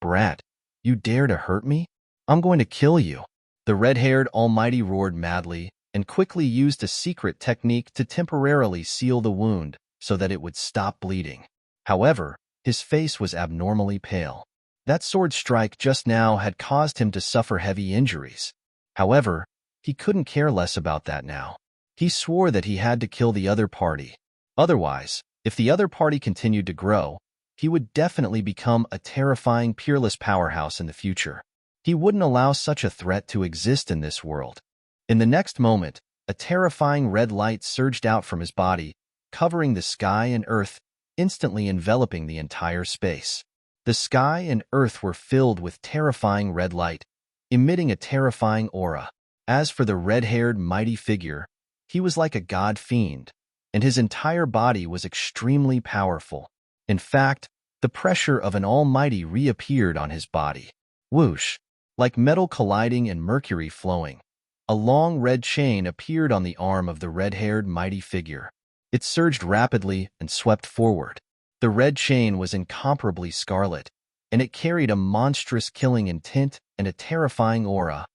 "Brat, you dare to hurt me? I'm going to kill you." The red-haired Almighty roared madly and quickly used a secret technique to temporarily seal the wound so that it would stop bleeding. However, his face was abnormally pale. That sword strike just now had caused him to suffer heavy injuries. However, he couldn't care less about that now. He swore that he had to kill the other party. Otherwise, if the other party continued to grow, he would definitely become a terrifying, peerless powerhouse in the future. He wouldn't allow such a threat to exist in this world. In the next moment, a terrifying red light surged out from his body, covering the sky and earth, instantly enveloping the entire space. The sky and earth were filled with terrifying red light, emitting a terrifying aura. As for the red-haired mighty figure, he was like a god fiend, and his entire body was extremely powerful. In fact, the pressure of an almighty reappeared on his body. Whoosh! Like metal colliding and mercury flowing, a long red chain appeared on the arm of the red-haired mighty figure. It surged rapidly and swept forward. The red chain was incomparably scarlet, and it carried a monstrous killing intent and a terrifying aura.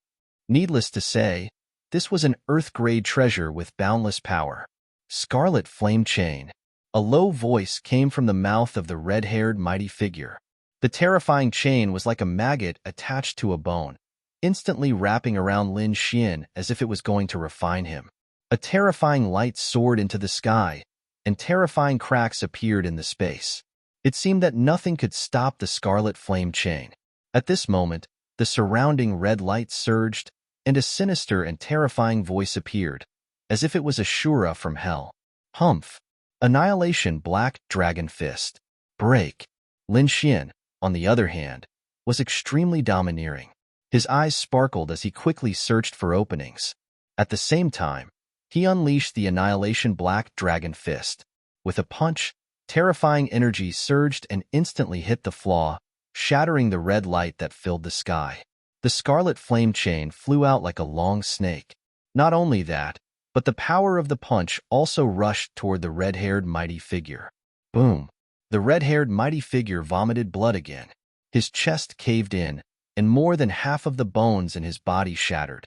Needless to say, this was an earth-grade treasure with boundless power. Scarlet Flame Chain. A low voice came from the mouth of the red-haired mighty figure. The terrifying chain was like a maggot attached to a bone, instantly wrapping around Lin Xian as if it was going to refine him. A terrifying light soared into the sky, and terrifying cracks appeared in the space. It seemed that nothing could stop the scarlet flame chain. At this moment, the surrounding red light surged, and a sinister and terrifying voice appeared, as if it was a Shura from hell. Humph! Annihilation Black Dragon Fist. Break! Lin Xian, on the other hand, was extremely domineering. His eyes sparkled as he quickly searched for openings. At the same time, he unleashed the Annihilation Black Dragon Fist. With a punch, terrifying energy surged and instantly hit the flaw, shattering the red light that filled the sky. The scarlet flame chain flew out like a long snake. Not only that, but the power of the punch also rushed toward the red-haired mighty figure. Boom! The red-haired mighty figure vomited blood again. His chest caved in, and more than half of the bones in his body shattered.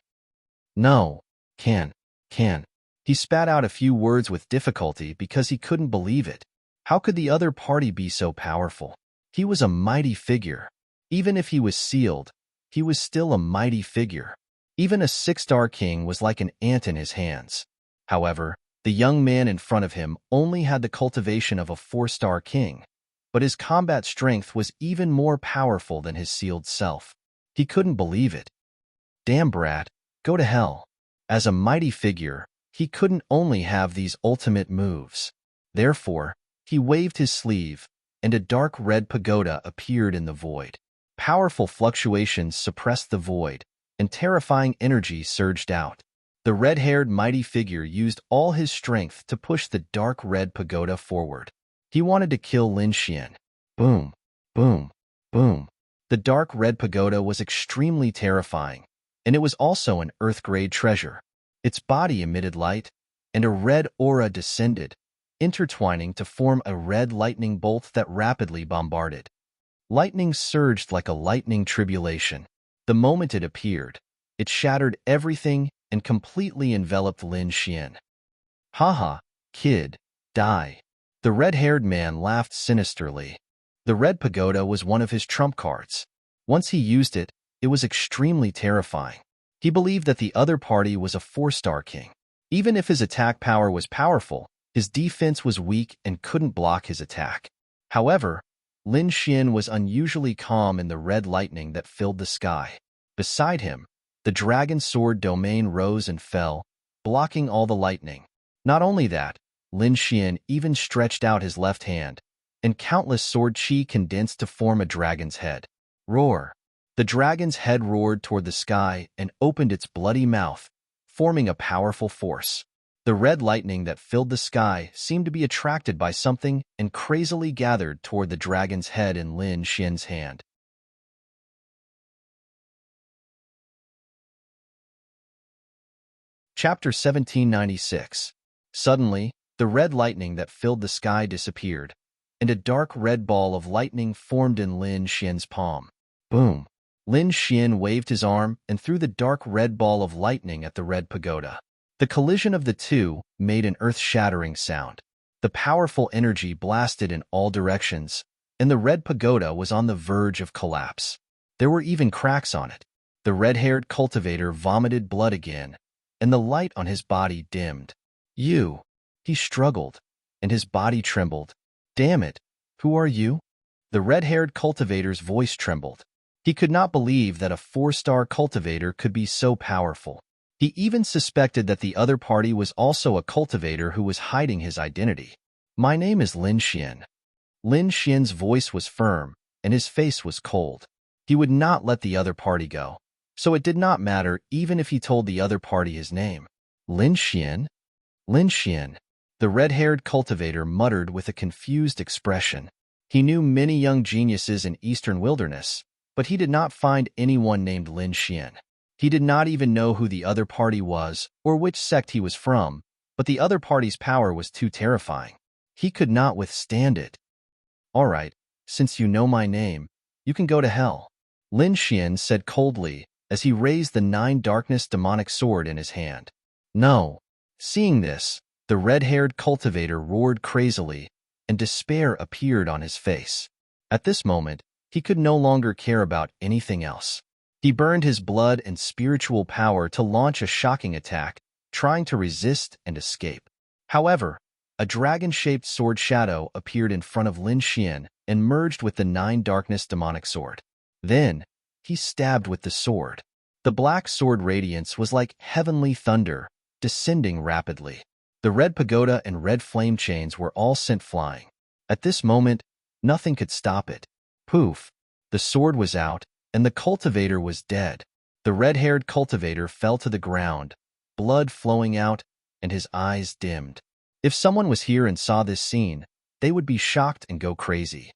No, can. He spat out a few words with difficulty because he couldn't believe it. How could the other party be so powerful? He was a mighty figure. Even if he was sealed, he was still a mighty figure. Even a 6-star king was like an ant in his hands. However, the young man in front of him only had the cultivation of a 4-star king, but his combat strength was even more powerful than his sealed self. He couldn't believe it. Damn brat, go to hell. As a mighty figure, he couldn't only have these ultimate moves. Therefore, he waved his sleeve, and a dark red pagoda appeared in the void. Powerful fluctuations suppressed the void, and terrifying energy surged out. The red-haired mighty figure used all his strength to push the dark red pagoda forward. He wanted to kill Lin Xian. Boom, boom, boom. The dark red pagoda was extremely terrifying, and it was also an earth-grade treasure. Its body emitted light, and a red aura descended, intertwining to form a red lightning bolt that rapidly bombarded. Lightning surged like a lightning tribulation. The moment it appeared, it shattered everything and completely enveloped Lin Xian. Haha, kid, die. The red-haired man laughed sinisterly. The red pagoda was one of his trump cards. Once he used it, it was extremely terrifying. He believed that the other party was a 4-star king. Even if his attack power was powerful, his defense was weak and couldn't block his attack. However, Lin Xian was unusually calm in the red lightning that filled the sky. Beside him, the dragon sword domain rose and fell, blocking all the lightning. Not only that, Lin Xian even stretched out his left hand, and countless sword chi condensed to form a dragon's head. Roar! The dragon's head roared toward the sky and opened its bloody mouth, forming a powerful force. The red lightning that filled the sky seemed to be attracted by something and crazily gathered toward the dragon's head in Lin Xian's hand. Chapter 1796. Suddenly, the red lightning that filled the sky disappeared, and a dark red ball of lightning formed in Lin Xian's palm. Boom! Lin Xian waved his arm and threw the dark red ball of lightning at the red pagoda. The collision of the two made an earth-shattering sound. The powerful energy blasted in all directions, and the red pagoda was on the verge of collapse. There were even cracks on it. The red-haired cultivator vomited blood again, and the light on his body dimmed. You! He struggled, and his body trembled. Damn it! Who are you? The red-haired cultivator's voice trembled. He could not believe that a 4-star cultivator could be so powerful. He even suspected that the other party was also a cultivator who was hiding his identity. My name is Lin Xian. Lin Xian's voice was firm, and his face was cold. He would not let the other party go, so it did not matter even if he told the other party his name. Lin Xian? Lin Xian. The red-haired cultivator muttered with a confused expression. He knew many young geniuses in Eastern Wilderness, but he did not find anyone named Lin Xian. He did not even know who the other party was or which sect he was from, but the other party's power was too terrifying. He could not withstand it. All right, since you know my name, you can go to hell, Lin Xian said coldly as he raised the 9-darkness demonic sword in his hand. No. Seeing this, the red-haired cultivator roared crazily, and despair appeared on his face. At this moment, he could no longer care about anything else. He burned his blood and spiritual power to launch a shocking attack, trying to resist and escape. However, a dragon-shaped sword shadow appeared in front of Lin Xian and merged with the 9-darkness demonic sword. Then, he stabbed with the sword. The black sword radiance was like heavenly thunder, descending rapidly. The red pagoda and red flame chains were all sent flying. At this moment, nothing could stop it. Poof! The sword was out, and the cultivator was dead. The red-haired cultivator fell to the ground, blood flowing out, and his eyes dimmed. If someone was here and saw this scene, they would be shocked and go crazy.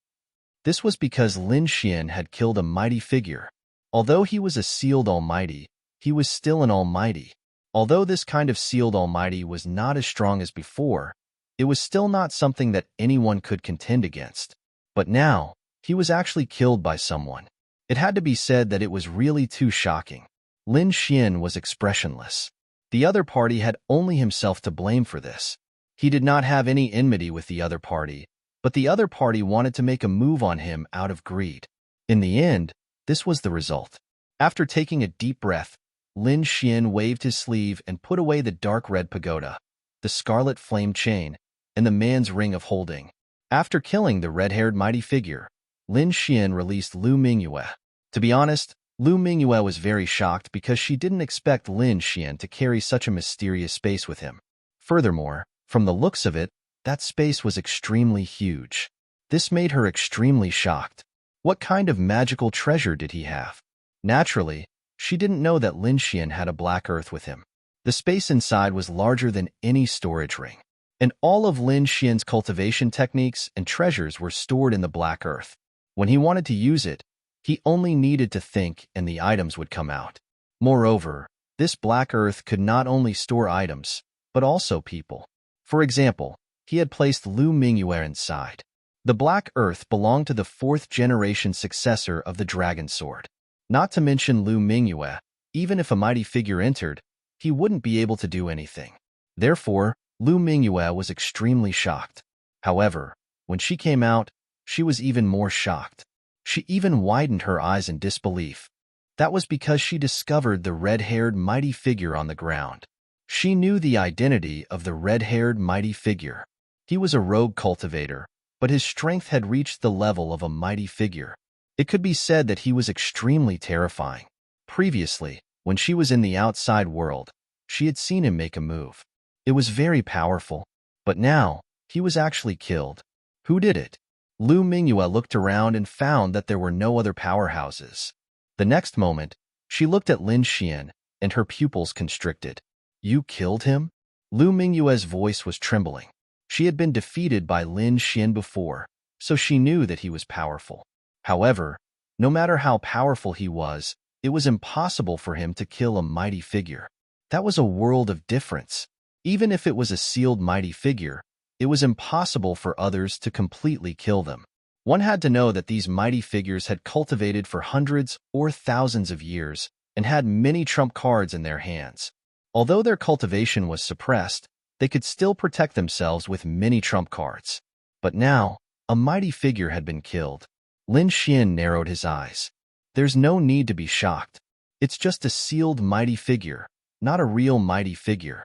This was because Lin Xian had killed a mighty figure. Although he was a sealed almighty, he was still an almighty. Although this kind of sealed almighty was not as strong as before, it was still not something that anyone could contend against. But now, he was actually killed by someone. It had to be said that it was really too shocking. Lin Xian was expressionless. The other party had only himself to blame for this. He did not have any enmity with the other party, but the other party wanted to make a move on him out of greed. In the end, this was the result. After taking a deep breath, Lin Xian waved his sleeve and put away the dark red pagoda, the scarlet flame chain, and the man's ring of holding. After killing the red-haired mighty figure, Lin Xian released Lu Mingyue. To be honest, Lu Mingyue was very shocked because she didn't expect Lin Xian to carry such a mysterious space with him. Furthermore, from the looks of it, that space was extremely huge. This made her extremely shocked. What kind of magical treasure did he have? Naturally, she didn't know that Lin Xian had a black earth with him. The space inside was larger than any storage ring, and all of Lin Xian's cultivation techniques and treasures were stored in the black earth. When he wanted to use it, he only needed to think and the items would come out. Moreover, this black earth could not only store items, but also people. For example, he had placed Lu Mingyue inside. The black earth belonged to the fourth-generation successor of the dragon sword. Not to mention Lu Mingyue, even if a mighty figure entered, he wouldn't be able to do anything. Therefore, Lu Mingyue was extremely shocked. However, when she came out, she was even more shocked. She even widened her eyes in disbelief. That was because she discovered the red-haired mighty figure on the ground. She knew the identity of the red-haired mighty figure. He was a rogue cultivator, but his strength had reached the level of a mighty figure. It could be said that he was extremely terrifying. Previously, when she was in the outside world, she had seen him make a move. It was very powerful, but now, he was actually killed. Who did it? Lu Mingyue looked around and found that there were no other powerhouses. The next moment, she looked at Lin Xian, and her pupils constricted. You killed him? Lu Mingyue's voice was trembling. She had been defeated by Lin Xian before, so she knew that he was powerful. However, no matter how powerful he was, it was impossible for him to kill a mighty figure. That was a world of difference. Even if it was a sealed mighty figure, it was impossible for others to completely kill them. One had to know that these mighty figures had cultivated for hundreds or thousands of years and had many trump cards in their hands. Although their cultivation was suppressed, they could still protect themselves with many trump cards. But now, a mighty figure had been killed. Lin Xian narrowed his eyes. There's no need to be shocked. It's just a sealed mighty figure, not a real mighty figure.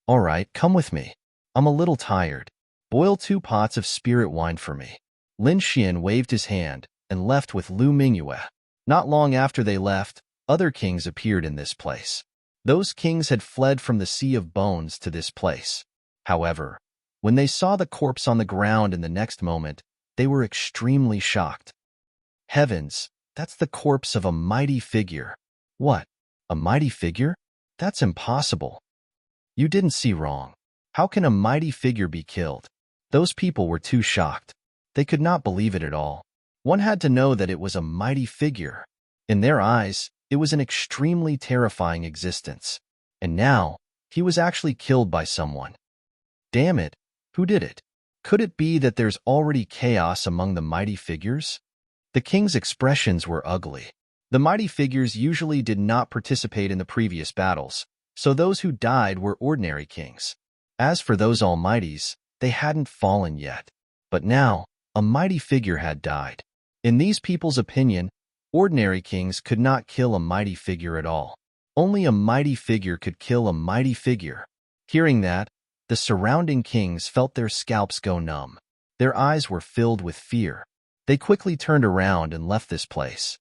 All right, come with me. I'm a little tired. Boil 2 pots of spirit wine for me. Lin Xian waved his hand and left with Lu Mingyue. Not long after they left, other kings appeared in this place. Those kings had fled from the Sea of Bones to this place. However, when they saw the corpse on the ground in the next moment, they were extremely shocked. Heavens, that's the corpse of a mighty figure. What? A mighty figure? That's impossible. You didn't see wrong. How can a mighty figure be killed? Those people were too shocked. They could not believe it at all. One had to know that it was a mighty figure. In their eyes, it was an extremely terrifying existence. And now, he was actually killed by someone. Damn it, who did it? Could it be that there's already chaos among the mighty figures? The king's expressions were ugly. The mighty figures usually did not participate in the previous battles, so those who died were ordinary kings. As for those almighties, they hadn't fallen yet. But now, a mighty figure had died. In these people's opinion, ordinary kings could not kill a mighty figure at all. Only a mighty figure could kill a mighty figure. Hearing that, the surrounding kings felt their scalps go numb. Their eyes were filled with fear. They quickly turned around and left this place.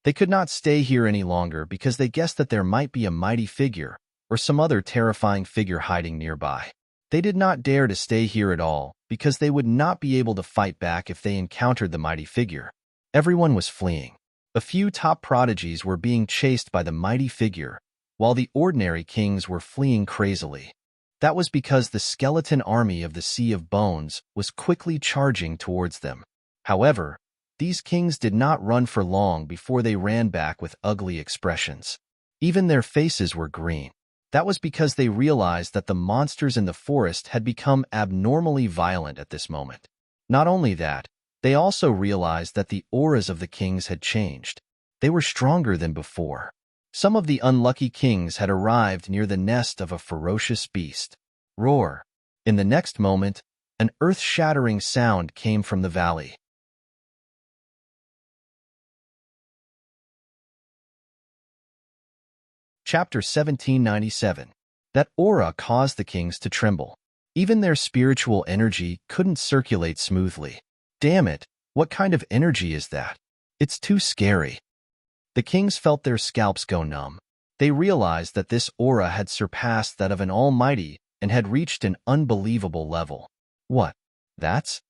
They could not stay here any longer because they guessed that there might be a mighty figure or some other terrifying figure hiding nearby. They did not dare to stay here at all because they would not be able to fight back if they encountered the mighty figure. Everyone was fleeing. A few top prodigies were being chased by the mighty figure, while the ordinary kings were fleeing crazily. That was because the skeleton army of the Sea of Bones was quickly charging towards them. However, these kings did not run for long before they ran back with ugly expressions. Even their faces were green. That was because they realized that the monsters in the forest had become abnormally violent at this moment. Not only that, they also realized that the auras of the kings had changed. They were stronger than before. Some of the unlucky kings had arrived near the nest of a ferocious beast. Roar! In the next moment, an earth-shattering sound came from the valley. Chapter 1797. That aura caused the kings to tremble. Even their spiritual energy couldn't circulate smoothly. Damn it, what kind of energy is that? It's too scary. The kings felt their scalps go numb. They realized that this aura had surpassed that of an almighty and had reached an unbelievable level. What? That's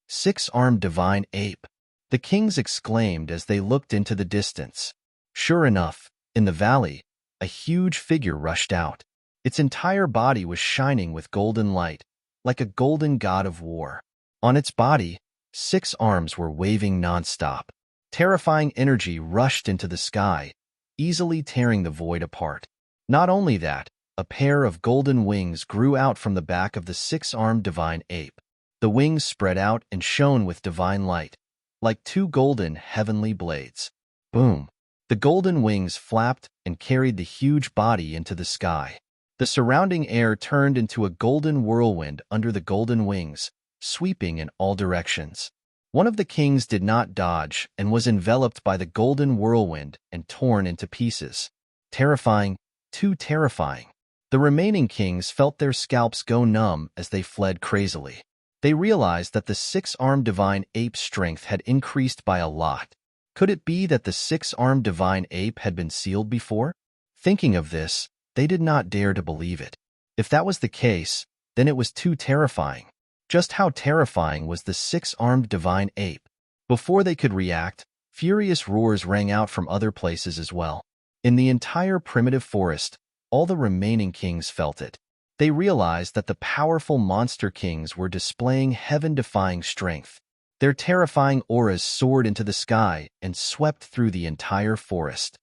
six-armed divine ape. The kings exclaimed as they looked into the distance. Sure enough, in the valley, a huge figure rushed out. Its entire body was shining with golden light, like a golden god of war. On its body, 6 arms were waving nonstop. Terrifying energy rushed into the sky, easily tearing the void apart. Not only that, a pair of golden wings grew out from the back of the 6-armed divine ape. The wings spread out and shone with divine light, like 2 golden heavenly blades. Boom! The golden wings flapped and carried the huge body into the sky. The surrounding air turned into a golden whirlwind under the golden wings, sweeping in all directions. One of the kings did not dodge and was enveloped by the golden whirlwind and torn into pieces. Terrifying, too terrifying. The remaining kings felt their scalps go numb as they fled crazily. They realized that the 6-armed divine ape's strength had increased by a lot. Could it be that the 6-armed divine ape had been sealed before? Thinking of this, they did not dare to believe it. If that was the case, then it was too terrifying. Just how terrifying was the 6-armed divine ape? Before they could react, furious roars rang out from other places as well. In the entire primitive forest, all the remaining kings felt it. They realized that the powerful monster kings were displaying heaven-defying strength. Their terrifying auras soared into the sky and swept through the entire forest.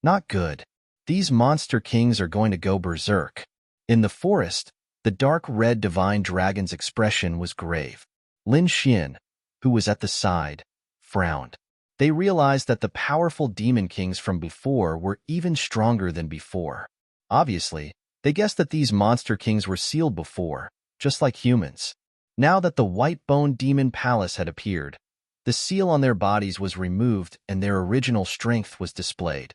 Not good. These monster kings are going to go berserk. In the forest, the dark red divine dragon's expression was grave. Lin Xian, who was at the side, frowned. They realized that the powerful demon kings from before were even stronger than before. Obviously, they guessed that these monster kings were sealed before, just like humans. Now that the white-bone demon palace had appeared, the seal on their bodies was removed and their original strength was displayed.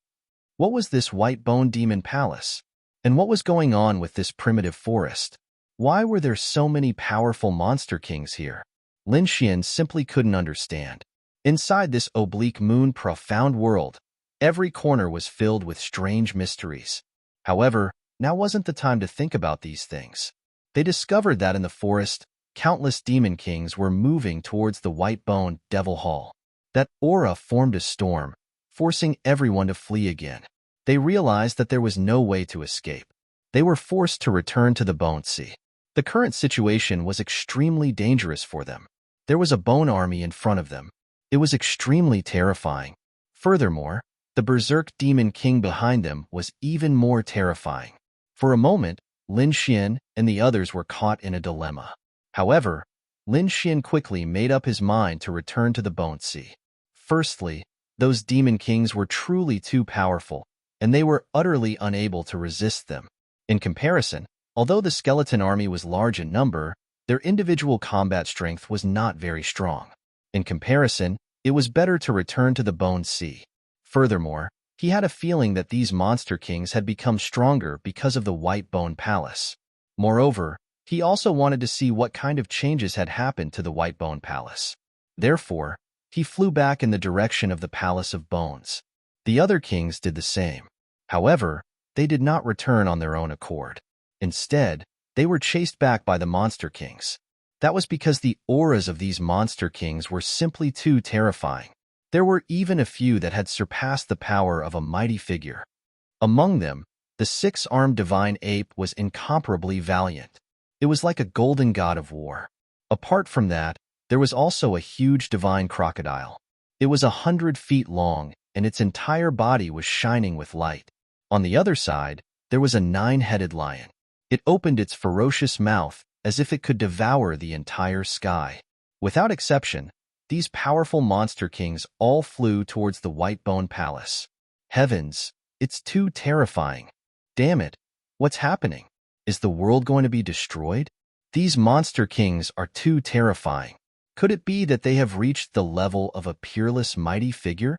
What was this white-bone demon palace? And what was going on with this primitive forest? Why were there so many powerful monster kings here? Lin Xian simply couldn't understand. Inside this oblique moon profound world, every corner was filled with strange mysteries. However, now wasn't the time to think about these things. They discovered that in the forest, countless demon kings were moving towards the white-bone devil hall. That aura formed a storm, forcing everyone to flee again. They realized that there was no way to escape. They were forced to return to the Bone Sea. The current situation was extremely dangerous for them. There was a bone army in front of them. It was extremely terrifying. Furthermore, the berserk demon king behind them was even more terrifying. For a moment, Lin Xian and the others were caught in a dilemma. However, Lin Xian quickly made up his mind to return to the Bone Sea. Firstly, those demon kings were truly too powerful, and they were utterly unable to resist them. In comparison, although the skeleton army was large in number, their individual combat strength was not very strong. In comparison, it was better to return to the Bone Sea. Furthermore, he had a feeling that these monster kings had become stronger because of the White Bone Palace. Moreover, he also wanted to see what kind of changes had happened to the White Bone Palace. Therefore, he flew back in the direction of the Palace of Bones. The other kings did the same. However, they did not return on their own accord. Instead, they were chased back by the monster kings. That was because the auras of these monster kings were simply too terrifying. There were even a few that had surpassed the power of a mighty figure. Among them, the 6-armed divine ape was incomparably valiant. It was like a golden god of war. Apart from that, there was also a huge divine crocodile. It was 100 feet long, and its entire body was shining with light. On the other side, there was a 9-headed lion. It opened its ferocious mouth as if it could devour the entire sky. Without exception, these powerful monster kings all flew towards the White Bone Palace. Heavens, it's too terrifying. Damn it, what's happening? Is the world going to be destroyed? These monster kings are too terrifying. Could it be that they have reached the level of a peerless mighty figure?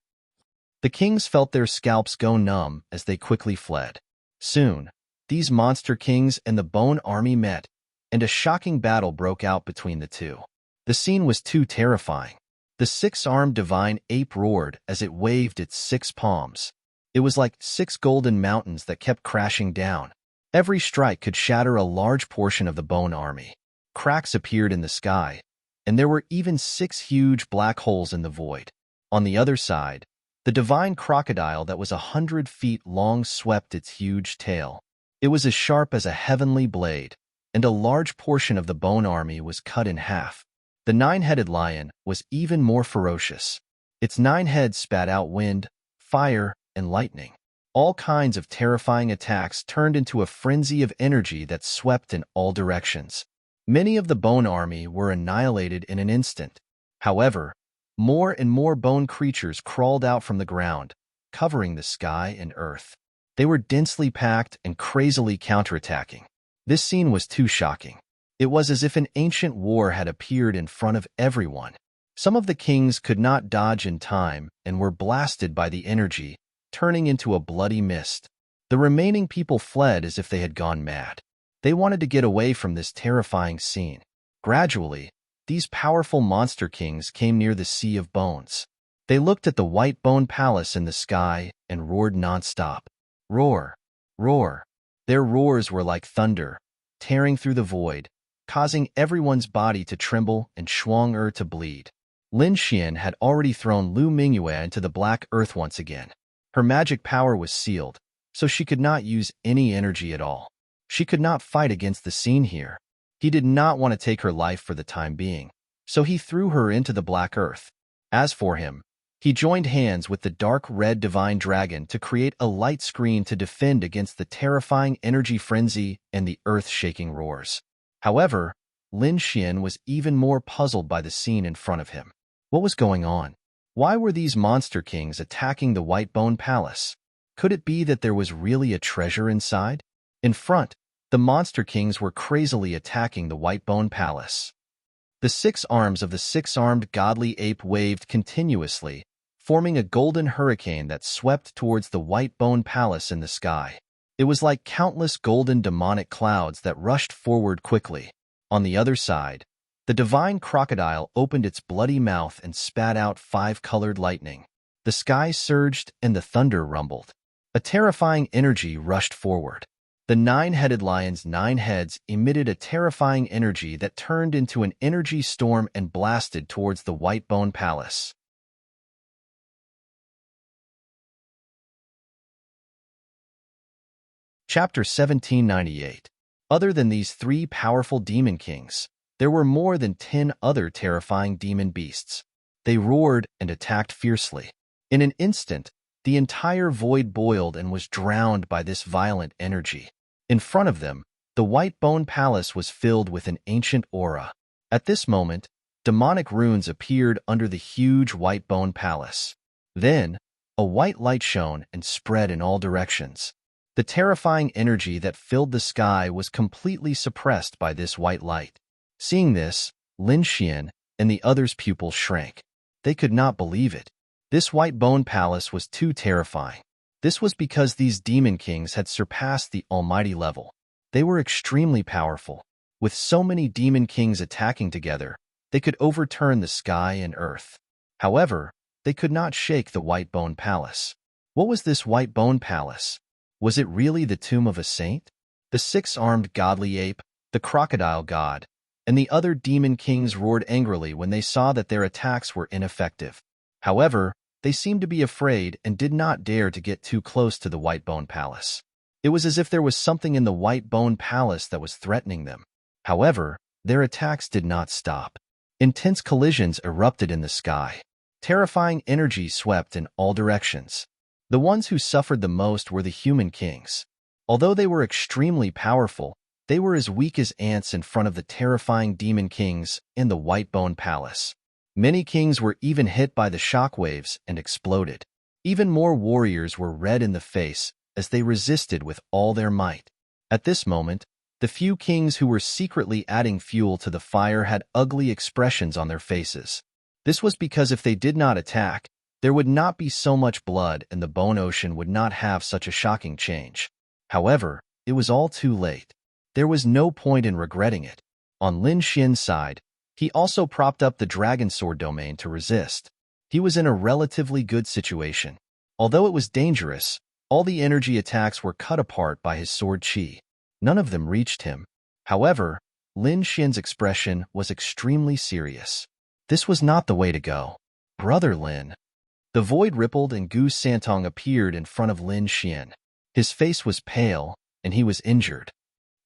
The kings felt their scalps go numb as they quickly fled. Soon, these monster kings and the Bone Army met, and a shocking battle broke out between the two. The scene was too terrifying. The six-armed divine ape roared as it waved its six palms. It was like six golden mountains that kept crashing down. Every strike could shatter a large portion of the bone army. Cracks appeared in the sky, and there were even six huge black holes in the void. On the other side, the divine crocodile that was 100 feet long swept its huge tail. It was as sharp as a heavenly blade, and a large portion of the bone army was cut in half. The nine-headed lion was even more ferocious. Its 9 heads spat out wind, fire, and lightning. All kinds of terrifying attacks turned into a frenzy of energy that swept in all directions. Many of the bone army were annihilated in an instant. However, more and more bone creatures crawled out from the ground, covering the sky and earth. They were densely packed and crazily counterattacking. This scene was too shocking. It was as if an ancient war had appeared in front of everyone. Some of the kings could not dodge in time and were blasted by the energy, turning into a bloody mist. The remaining people fled as if they had gone mad. They wanted to get away from this terrifying scene. Gradually, these powerful monster kings came near the Sea of Bones. They looked at the white bone palace in the sky and roared nonstop. Roar, roar. Their roars were like thunder, tearing through the void, causing everyone's body to tremble and Shuang-Er to bleed. Lin Xian had already thrown Lu Mingyue into the black earth once again. Her magic power was sealed, so she could not use any energy at all. She could not fight against the scene here. He did not want to take her life for the time being, so he threw her into the black earth. As for him, he joined hands with the dark red divine dragon to create a light screen to defend against the terrifying energy frenzy and the earth-shaking roars. However, Lin Xian was even more puzzled by the scene in front of him. What was going on? Why were these monster kings attacking the White Bone Palace? Could it be that there was really a treasure inside? In front, the monster kings were crazily attacking the White Bone Palace. The 6 arms of the 6-armed godly ape waved continuously, forming a golden hurricane that swept towards the White Bone Palace in the sky. It was like countless golden demonic clouds that rushed forward quickly. On the other side, the divine crocodile opened its bloody mouth and spat out 5-colored lightning. The sky surged and the thunder rumbled. A terrifying energy rushed forward. The 9-headed lion's 9 heads emitted a terrifying energy that turned into an energy storm and blasted towards the White Bone Palace. Chapter 1798. Other than these 3 powerful demon kings, there were more than 10 other terrifying demon beasts. They roared and attacked fiercely. In an instant, the entire void boiled and was drowned by this violent energy. In front of them, the White Bone Palace was filled with an ancient aura. At this moment, demonic runes appeared under the huge White Bone Palace. Then, a white light shone and spread in all directions. The terrifying energy that filled the sky was completely suppressed by this white light. Seeing this, Lin Xian and the others' pupils shrank. They could not believe it. This White Bone Palace was too terrifying. This was because these demon kings had surpassed the almighty level. They were extremely powerful. With so many demon kings attacking together, they could overturn the sky and earth. However, they could not shake the White Bone Palace. What was this White Bone Palace? Was it really the tomb of a saint? The 6-armed godly ape, the crocodile god, and the other demon kings roared angrily when they saw that their attacks were ineffective. However, they seemed to be afraid and did not dare to get too close to the White Bone Palace. It was as if there was something in the White Bone Palace that was threatening them. However, their attacks did not stop. Intense collisions erupted in the sky. Terrifying energy swept in all directions. The ones who suffered the most were the human kings. Although they were extremely powerful, they were as weak as ants in front of the terrifying demon kings in the White Bone Palace. Many kings were even hit by the shockwaves and exploded. Even more warriors were red in the face as they resisted with all their might. At this moment, the few kings who were secretly adding fuel to the fire had ugly expressions on their faces. This was because if they did not attack, there would not be so much blood and the bone ocean would not have such a shocking change. However, it was all too late. There was no point in regretting it. On Lin Xian's side, He also propped up the dragon sword domain to resist. He was in a relatively good situation. Although it was dangerous, all the energy attacks were cut apart by his sword chi. None of them reached him. However, Lin Xian's expression was extremely serious. This was not the way to go. Brother Lin. The void rippled and Gu Santong appeared in front of Lin Xian. His face was pale, and he was injured.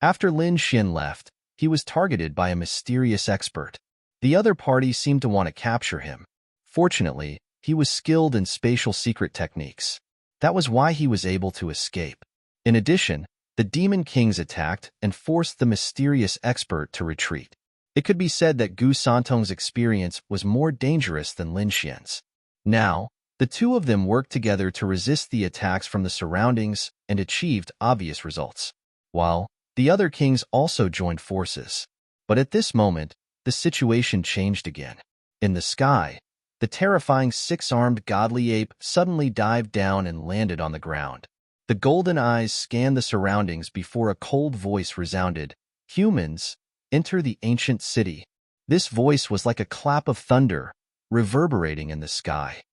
After Lin Xian left, he was targeted by a mysterious expert. The other party seemed to want to capture him. Fortunately, he was skilled in spatial secret techniques. That was why he was able to escape. In addition, the Demon Kings attacked and forced the mysterious expert to retreat. It could be said that Gu Santong's experience was more dangerous than Lin Xian's. Now, the two of them worked together to resist the attacks from the surroundings and achieved obvious results, while the other kings also joined forces. But at this moment, the situation changed again. In the sky, the terrifying six-armed godly ape suddenly dived down and landed on the ground. The golden eyes scanned the surroundings before a cold voice resounded, "Humans, enter the ancient city." This voice was like a clap of thunder, reverberating in the sky.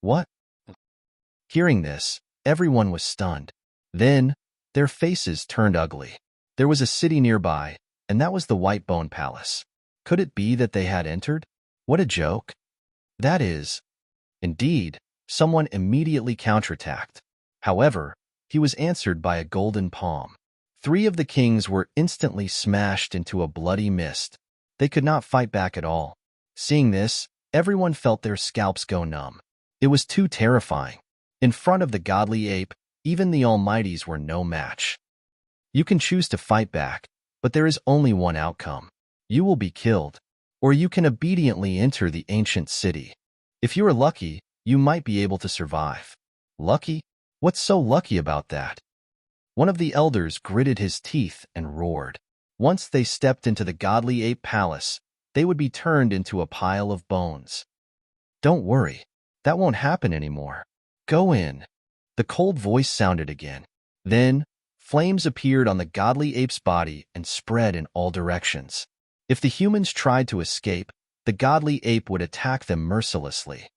What? Hearing this, everyone was stunned. Then, their faces turned ugly. There was a city nearby, and that was the White Bone Palace. Could it be that they had entered? What a joke. That is. Indeed, someone immediately counterattacked. However, he was answered by a golden palm. 3 of the kings were instantly smashed into a bloody mist. They could not fight back at all. Seeing this, everyone felt their scalps go numb. It was too terrifying. In front of the godly ape, even the Almighties were no match. You can choose to fight back, but there is only one outcome. You will be killed, or you can obediently enter the ancient city. If you are lucky, you might be able to survive. Lucky? What's so lucky about that? One of the elders gritted his teeth and roared. Once they stepped into the godly ape palace, they would be turned into a pile of bones. Don't worry, that won't happen anymore. Go in. The cold voice sounded again. Then, flames appeared on the godly ape's body and spread in all directions. If the humans tried to escape, the godly ape would attack them mercilessly.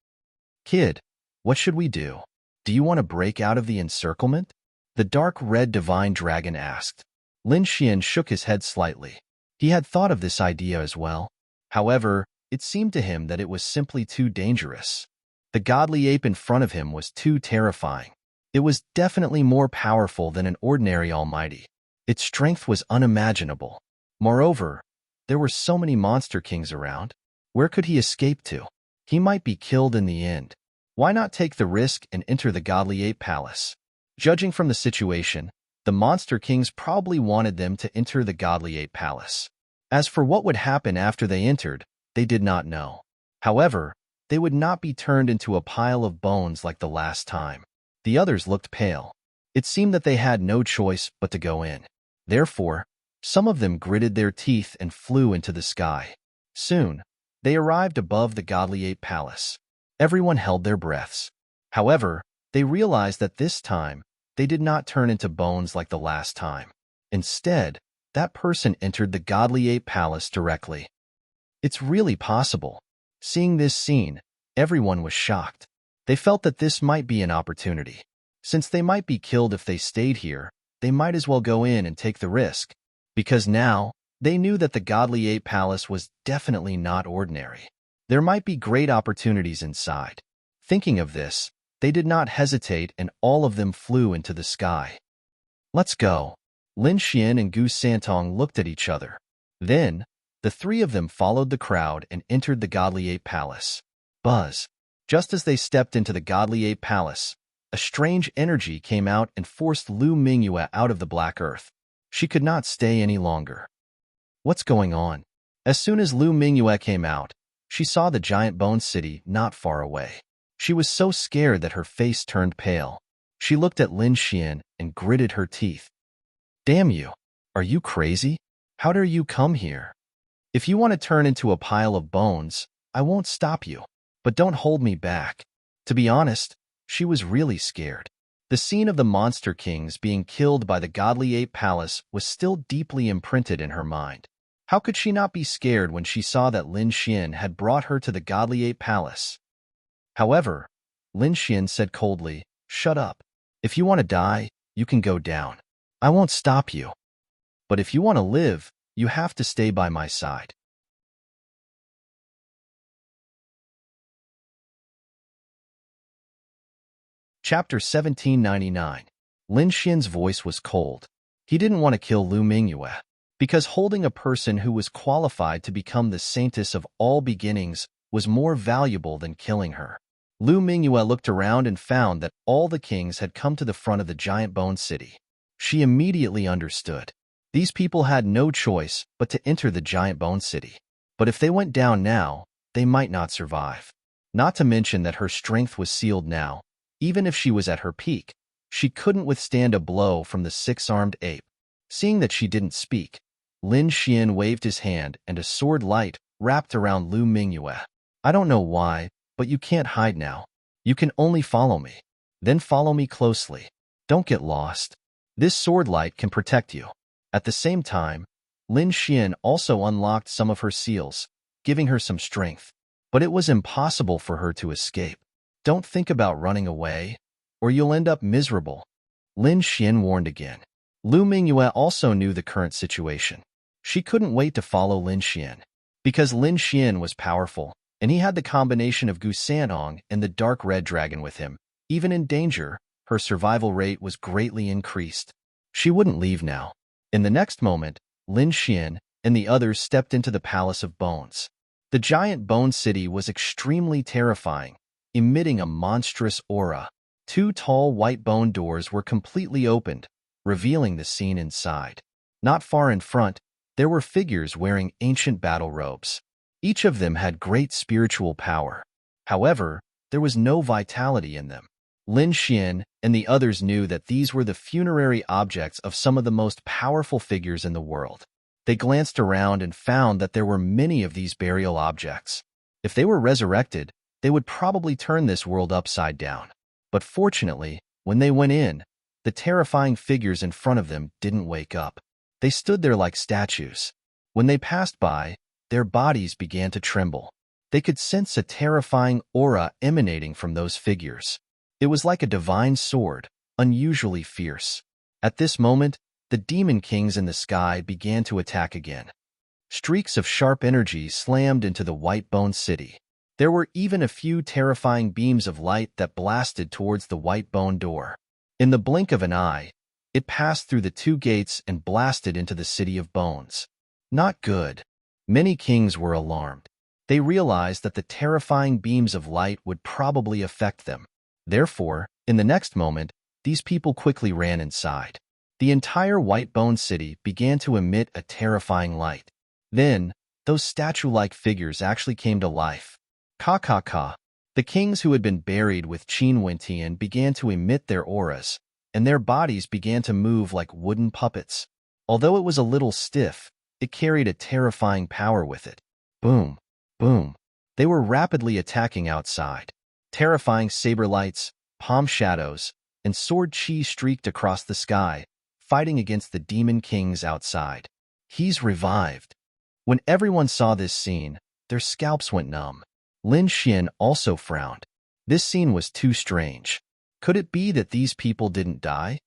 Kid, what should we do? Do you want to break out of the encirclement? The dark red divine dragon asked. Lin Xian shook his head slightly. He had thought of this idea as well. However, it seemed to him that it was simply too dangerous. The godly ape in front of him was too terrifying. It was definitely more powerful than an ordinary almighty. Its strength was unimaginable. Moreover, there were so many monster kings around. Where could he escape to? He might be killed in the end. Why not take the risk and enter the godly ape palace? Judging from the situation, the monster kings probably wanted them to enter the godly ape palace. As for what would happen after they entered, they did not know. However, they would not be turned into a pile of bones like the last time. The others looked pale. It seemed that they had no choice but to go in. Therefore, some of them gritted their teeth and flew into the sky. Soon, they arrived above the godly ape palace. Everyone held their breaths. However, they realized that this time, they did not turn into bones like the last time. Instead, that person entered the godly ape palace directly. It's really possible. Seeing this scene, everyone was shocked. They felt that this might be an opportunity. Since they might be killed if they stayed here, they might as well go in and take the risk. Because now, they knew that the godly ape palace was definitely not ordinary. There might be great opportunities inside. Thinking of this, they did not hesitate and all of them flew into the sky. Let's go. Lin Xian and Gu Santong looked at each other. Then, the 3 of them followed the crowd and entered the godly ape palace. Buzz. Just as they stepped into the godly ape palace, a strange energy came out and forced Lu Mingyue out of the black earth. She could not stay any longer. What's going on? As soon as Lu Mingyue came out, she saw the giant bone city not far away. She was so scared that her face turned pale. She looked at Lin Xian and gritted her teeth. Damn you! Are you crazy? How dare you come here? If you want to turn into a pile of bones, I won't stop you. But don't hold me back. To be honest, she was really scared. The scene of the monster kings being killed by the godly ape palace was still deeply imprinted in her mind. How could she not be scared when she saw that Lin Xian had brought her to the Godly Ape Palace? However, Lin Xian said coldly, "Shut up. If you want to die, you can go down. I won't stop you. But if you want to live, you have to stay by my side." Chapter 1799. Lin Xian's voice was cold. He didn't want to kill Lu Mingyue, because holding a person who was qualified to become the saintess of all beginnings was more valuable than killing her. Lu Mingyue looked around and found that all the kings had come to the front of the giant bone city. She immediately understood. These people had no choice but to enter the giant bone city. But if they went down now, they might not survive. Not to mention that her strength was sealed now. Even if she was at her peak, she couldn't withstand a blow from the six-armed ape. Seeing that she didn't speak, Lin Xian waved his hand and a sword light wrapped around Lu Mingyue. "I don't know why, but you can't hide now. You can only follow me. Then follow me closely. Don't get lost. This sword light can protect you." At the same time, Lin Xian also unlocked some of her seals, giving her some strength. But it was impossible for her to escape. "Don't think about running away, or you'll end up miserable," Lin Xian warned again. Lu Mingyue also knew the current situation. She couldn't wait to follow Lin Xian. Because Lin Xian was powerful, and he had the combination of Gu Sanhong and the dark red dragon with him. Even in danger, her survival rate was greatly increased. She wouldn't leave now. In the next moment, Lin Xian and the others stepped into the Palace of Bones. The giant bone city was extremely terrifying, emitting a monstrous aura. Two tall white bone doors were completely opened, revealing the scene inside. Not far in front, there were figures wearing ancient battle robes. Each of them had great spiritual power. However, there was no vitality in them. Lin Xian and the others knew that these were the funerary objects of some of the most powerful figures in the world. They glanced around and found that there were many of these burial objects. If they were resurrected, they would probably turn this world upside down. But fortunately, when they went in, the terrifying figures in front of them didn't wake up. They stood there like statues. When they passed by, their bodies began to tremble. They could sense a terrifying aura emanating from those figures. It was like a divine sword, unusually fierce. At this moment, the demon kings in the sky began to attack again. Streaks of sharp energy slammed into the white bone city. There were even a few terrifying beams of light that blasted towards the white bone door. In the blink of an eye, it passed through the two gates and blasted into the city of bones. Not good. Many kings were alarmed. They realized that the terrifying beams of light would probably affect them. Therefore, in the next moment, these people quickly ran inside. The entire white bone city began to emit a terrifying light. Then, those statue-like figures actually came to life. Ka. The kings who had been buried with Qin Wentian began to emit their auras, and their bodies began to move like wooden puppets. Although it was a little stiff, it carried a terrifying power with it. Boom, boom. They were rapidly attacking outside. Terrifying saber lights, palm shadows, and sword chi streaked across the sky, fighting against the demon kings outside. He's revived. When everyone saw this scene, their scalps went numb. Lin Xian also frowned. This scene was too strange. Could it be that these people didn't die?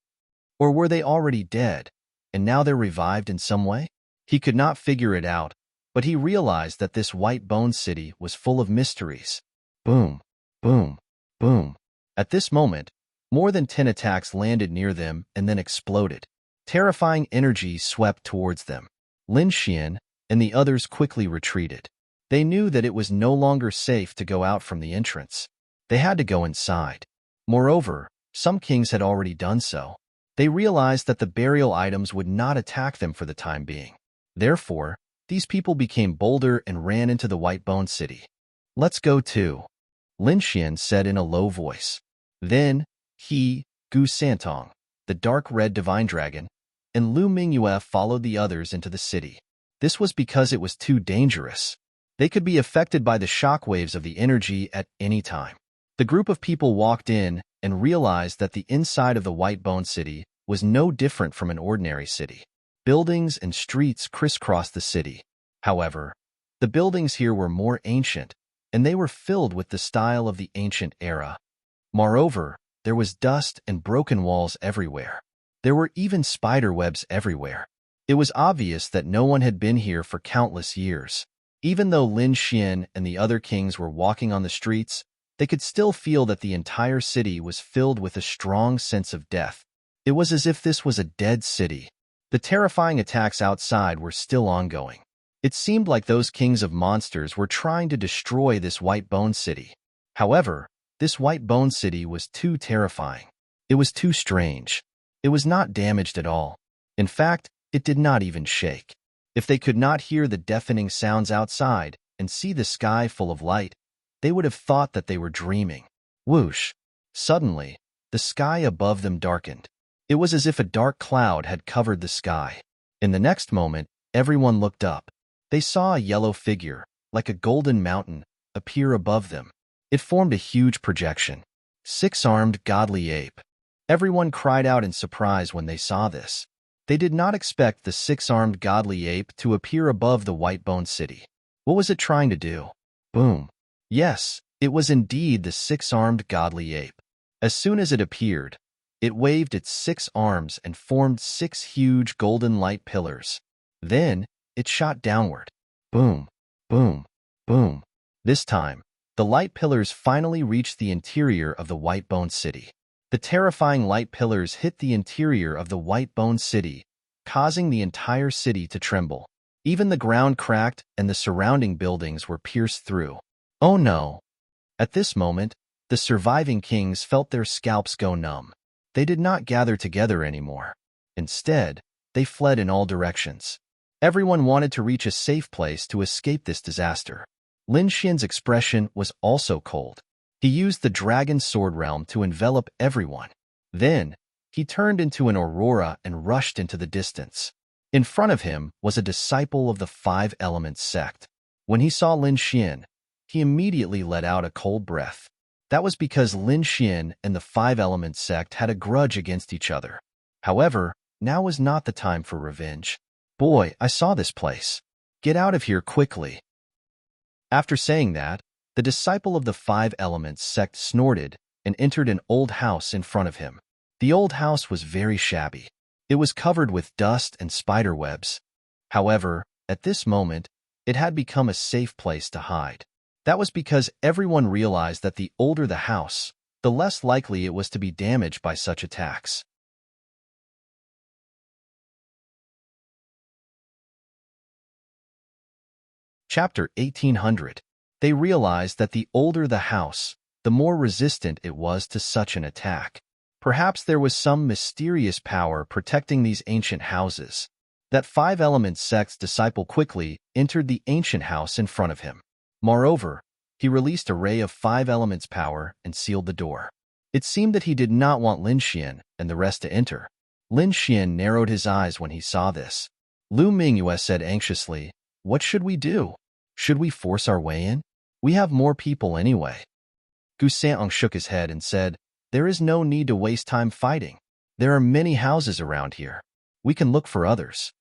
Or were they already dead, and now they're revived in some way? He could not figure it out, but he realized that this white bone city was full of mysteries. Boom, boom, boom. At this moment, more than 10 attacks landed near them and then exploded. Terrifying energy swept towards them. Lin Xian and the others quickly retreated. They knew that it was no longer safe to go out from the entrance. They had to go inside. Moreover, some kings had already done so. They realized that the burial items would not attack them for the time being. Therefore, these people became bolder and ran into the white bone city. "Let's go too," Lin Xian said in a low voice. Then, he, Gu Santong, the dark red divine dragon, and Lu Mingyue followed the others into the city. This was because it was too dangerous. They could be affected by the shockwaves of the energy at any time. The group of people walked in and realized that the inside of the white bone city was no different from an ordinary city. Buildings and streets crisscrossed the city. However, the buildings here were more ancient, and they were filled with the style of the ancient era. Moreover, there was dust and broken walls everywhere. There were even spider webs everywhere. It was obvious that no one had been here for countless years. Even though Lin Xian and the other kings were walking on the streets, they could still feel that the entire city was filled with a strong sense of death. It was as if this was a dead city. The terrifying attacks outside were still ongoing. It seemed like those kings of monsters were trying to destroy this white bone city. However, this white bone city was too terrifying. It was too strange. It was not damaged at all. In fact, it did not even shake. If they could not hear the deafening sounds outside and see the sky full of light, they would have thought that they were dreaming. Whoosh! Suddenly, the sky above them darkened. It was as if a dark cloud had covered the sky. In the next moment, everyone looked up. They saw a yellow figure, like a golden mountain, appear above them. It formed a huge projection. Six-armed godly ape. Everyone cried out in surprise when they saw this. They did not expect the six-armed godly ape to appear above the white bone city. What was it trying to do? Boom. Yes, it was indeed the six-armed godly ape. As soon as it appeared, it waved its 6 arms and formed 6 huge golden light pillars. Then, it shot downward. Boom, boom, boom. This time, the light pillars finally reached the interior of the white bone city. The terrifying light pillars hit the interior of the white bone city, causing the entire city to tremble. Even the ground cracked and the surrounding buildings were pierced through. Oh no! At this moment, the surviving kings felt their scalps go numb. They did not gather together anymore. Instead, they fled in all directions. Everyone wanted to reach a safe place to escape this disaster. Lin Xian's expression was also cold. He used the dragon sword realm to envelop everyone. Then, he turned into an aurora and rushed into the distance. In front of him was a disciple of the 5 Elements sect. When he saw Lin Xian, he immediately let out a cold breath. That was because Lin Xian and the 5 Elements sect had a grudge against each other. However, now was not the time for revenge. Boy, I saw this place. Get out of here quickly. After saying that, the disciple of the 5 Elements sect snorted and entered an old house in front of him. The old house was very shabby. It was covered with dust and spider webs. However, at this moment, it had become a safe place to hide. That was because everyone realized that the older the house, the less likely it was to be damaged by such attacks. Chapter 1800. They realized that the older the house, the more resistant it was to such an attack. Perhaps there was some mysterious power protecting these ancient houses. That 5 Elements sect's disciple quickly entered the ancient house in front of him. Moreover, he released a ray of 5 Elements power and sealed the door. It seemed that he did not want Lin Xian and the rest to enter. Lin Xian narrowed his eyes when he saw this. Lu Mingyue said anxiously, "What should we do? Should we force our way in? We have more people anyway." Gu San'ong shook his head and said, "There is no need to waste time fighting. There are many houses around here. We can look for others."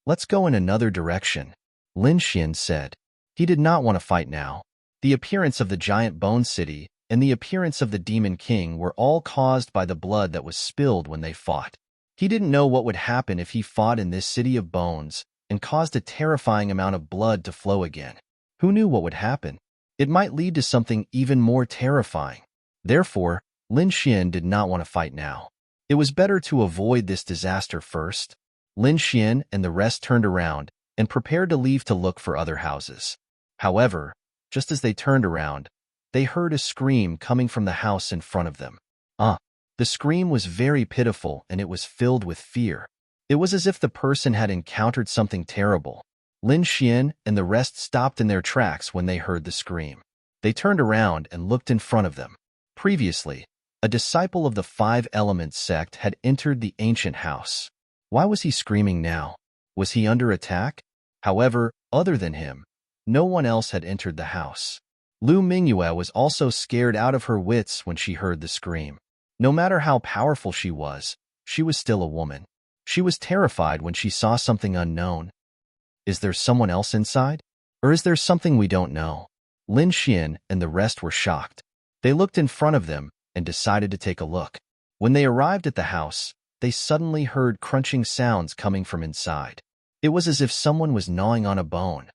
"Let's go in another direction," Lin Xian said. He did not want to fight now. The appearance of the giant bone city and the appearance of the demon king were all caused by the blood that was spilled when they fought. He didn't know what would happen if he fought in this city of bones and caused a terrifying amount of blood to flow again. Who knew what would happen? It might lead to something even more terrifying. Therefore, Lin Xian did not want to fight now. It was better to avoid this disaster first. Lin Xian and the rest turned around and prepared to leave to look for other houses. However, just as they turned around, they heard a scream coming from the house in front of them. The scream was very pitiful and it was filled with fear. It was as if the person had encountered something terrible. Lin Xian and the rest stopped in their tracks when they heard the scream. They turned around and looked in front of them. Previously, a disciple of the 5 Elements sect had entered the ancient house. Why was he screaming now? Was he under attack? However, other than him, no one else had entered the house. Lu Mingyue was also scared out of her wits when she heard the scream. No matter how powerful she was still a woman. She was terrified when she saw something unknown. Is there someone else inside? Or is there something we don't know? Lin Xian and the rest were shocked. They looked in front of them and decided to take a look. When they arrived at the house, they suddenly heard crunching sounds coming from inside. It was as if someone was gnawing on a bone.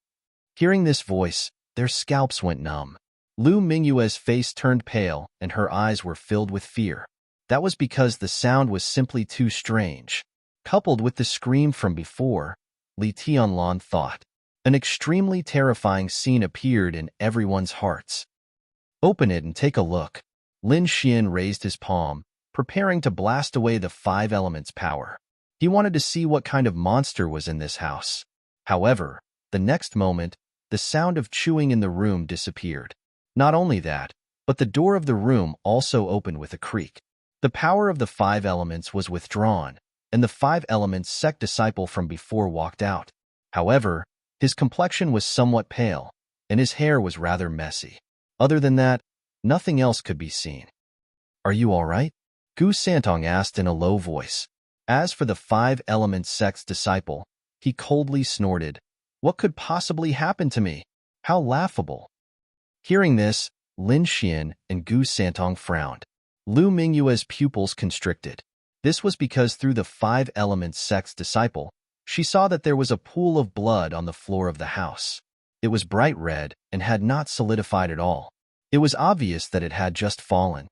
Hearing this voice, their scalps went numb. Lu Mingyue's face turned pale and her eyes were filled with fear. That was because the sound was simply too strange. Coupled with the scream from before, Li Tianlan thought. An extremely terrifying scene appeared in everyone's hearts. Open it and take a look. Lin Xian raised his palm, preparing to blast away the 5 elements' power. He wanted to see what kind of monster was in this house. However, the next moment, the sound of chewing in the room disappeared. Not only that, but the door of the room also opened with a creak. The power of the 5 elements was withdrawn, and the 5 elements sect disciple from before walked out. However, his complexion was somewhat pale, and his hair was rather messy. Other than that, nothing else could be seen. Are you all right? Gu Santong asked in a low voice. As for the 5 elements sect's disciple, he coldly snorted. What could possibly happen to me? How laughable. Hearing this, Lin Xian and Gu Santong frowned. Lu Mingyue's pupils constricted. This was because through the 5 elements sect's disciple, she saw that there was a pool of blood on the floor of the house. It was bright red and had not solidified at all. It was obvious that it had just fallen.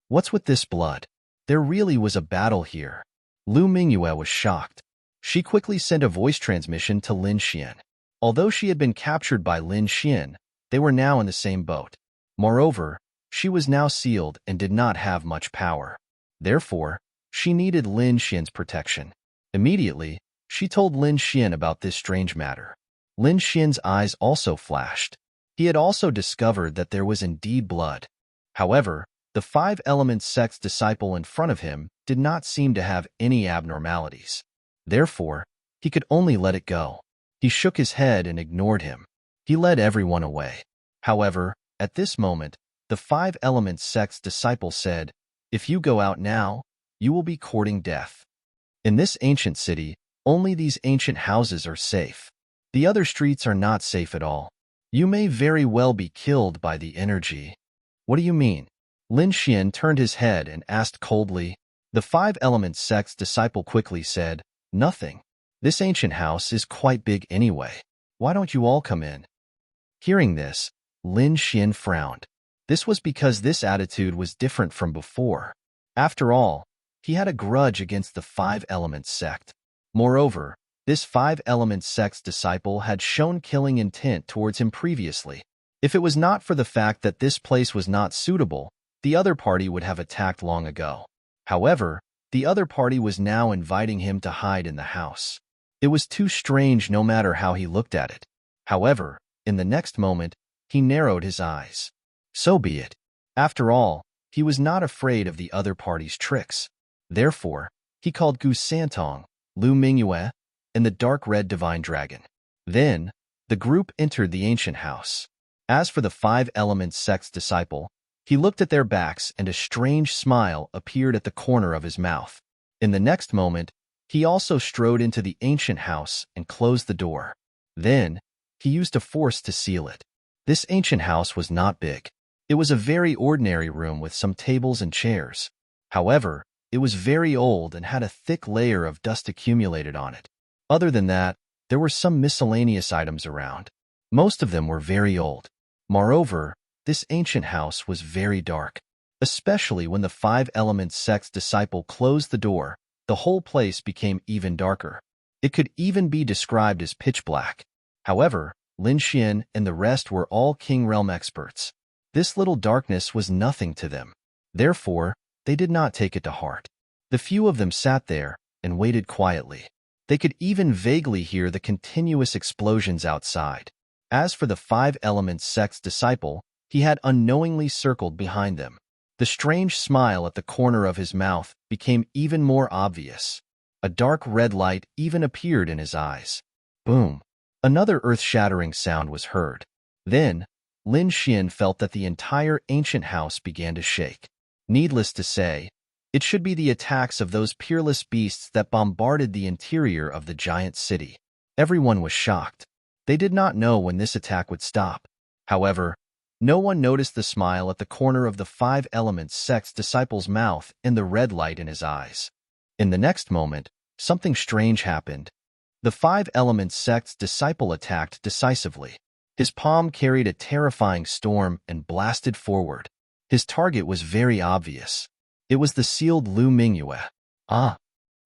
What's with this blood? There really was a battle here. Lu Mingyue was shocked. She quickly sent a voice transmission to Lin Xian. Although she had been captured by Lin Xian, they were now in the same boat. Moreover, she was now sealed and did not have much power. Therefore, she needed Lin Xian's protection. Immediately, she told Lin Xian about this strange matter. Lin Xian's eyes also flashed. He had also discovered that there was indeed blood. However, the 5 elements sect's disciple in front of him did not seem to have any abnormalities. Therefore, he could only let it go. He shook his head and ignored him. He led everyone away. However, at this moment, the 5 elements sect's disciple said, "If you go out now, you will be courting death. In this ancient city, only these ancient houses are safe. The other streets are not safe at all. You may very well be killed by the energy." What do you mean? Lin Xian turned his head and asked coldly. The 5 elements sect's disciple quickly said, "Nothing. This ancient house is quite big anyway. Why don't you all come in?" Hearing this, Lin Xian frowned. This was because this attitude was different from before. After all, he had a grudge against the 5 elements sect. Moreover, this 5 elements sect's disciple had shown killing intent towards him previously. If it was not for the fact that this place was not suitable, the other party would have attacked long ago. However, the other party was now inviting him to hide in the house. It was too strange no matter how he looked at it. However, in the next moment, he narrowed his eyes. So be it. After all, he was not afraid of the other party's tricks. Therefore, he called Gu Santong, Lu Mingyue, and the dark red divine dragon. Then, the group entered the ancient house. As for the 5 elements sect's disciple, he looked at their backs and a strange smile appeared at the corner of his mouth. In the next moment, he also strode into the ancient house and closed the door. Then, he used a force to seal it. This ancient house was not big. It was a very ordinary room with some tables and chairs. However, it was very old and had a thick layer of dust accumulated on it. Other than that, there were some miscellaneous items around. Most of them were very old. Moreover, this ancient house was very dark. Especially when the 5 elements sect's disciple closed the door, the whole place became even darker. It could even be described as pitch black. However, Lin Xian and the rest were all King Realm experts. This little darkness was nothing to them. Therefore, they did not take it to heart. The few of them sat there and waited quietly. They could even vaguely hear the continuous explosions outside. As for the 5 elements sect's disciple, he had unknowingly circled behind them. The strange smile at the corner of his mouth became even more obvious. A dark red light even appeared in his eyes. Boom! Another earth-shattering sound was heard. Then, Lin Xian felt that the entire ancient house began to shake. Needless to say, it should be the attacks of those peerless beasts that bombarded the interior of the giant city. Everyone was shocked. They did not know when this attack would stop. However, no one noticed the smile at the corner of the Five Elements sect's disciple's mouth and the red light in his eyes. In the next moment, something strange happened. The Five Elements sect's disciple attacked decisively. His palm carried a terrifying storm and blasted forward. His target was very obvious. It was the sealed Lu Mingyue. Ah!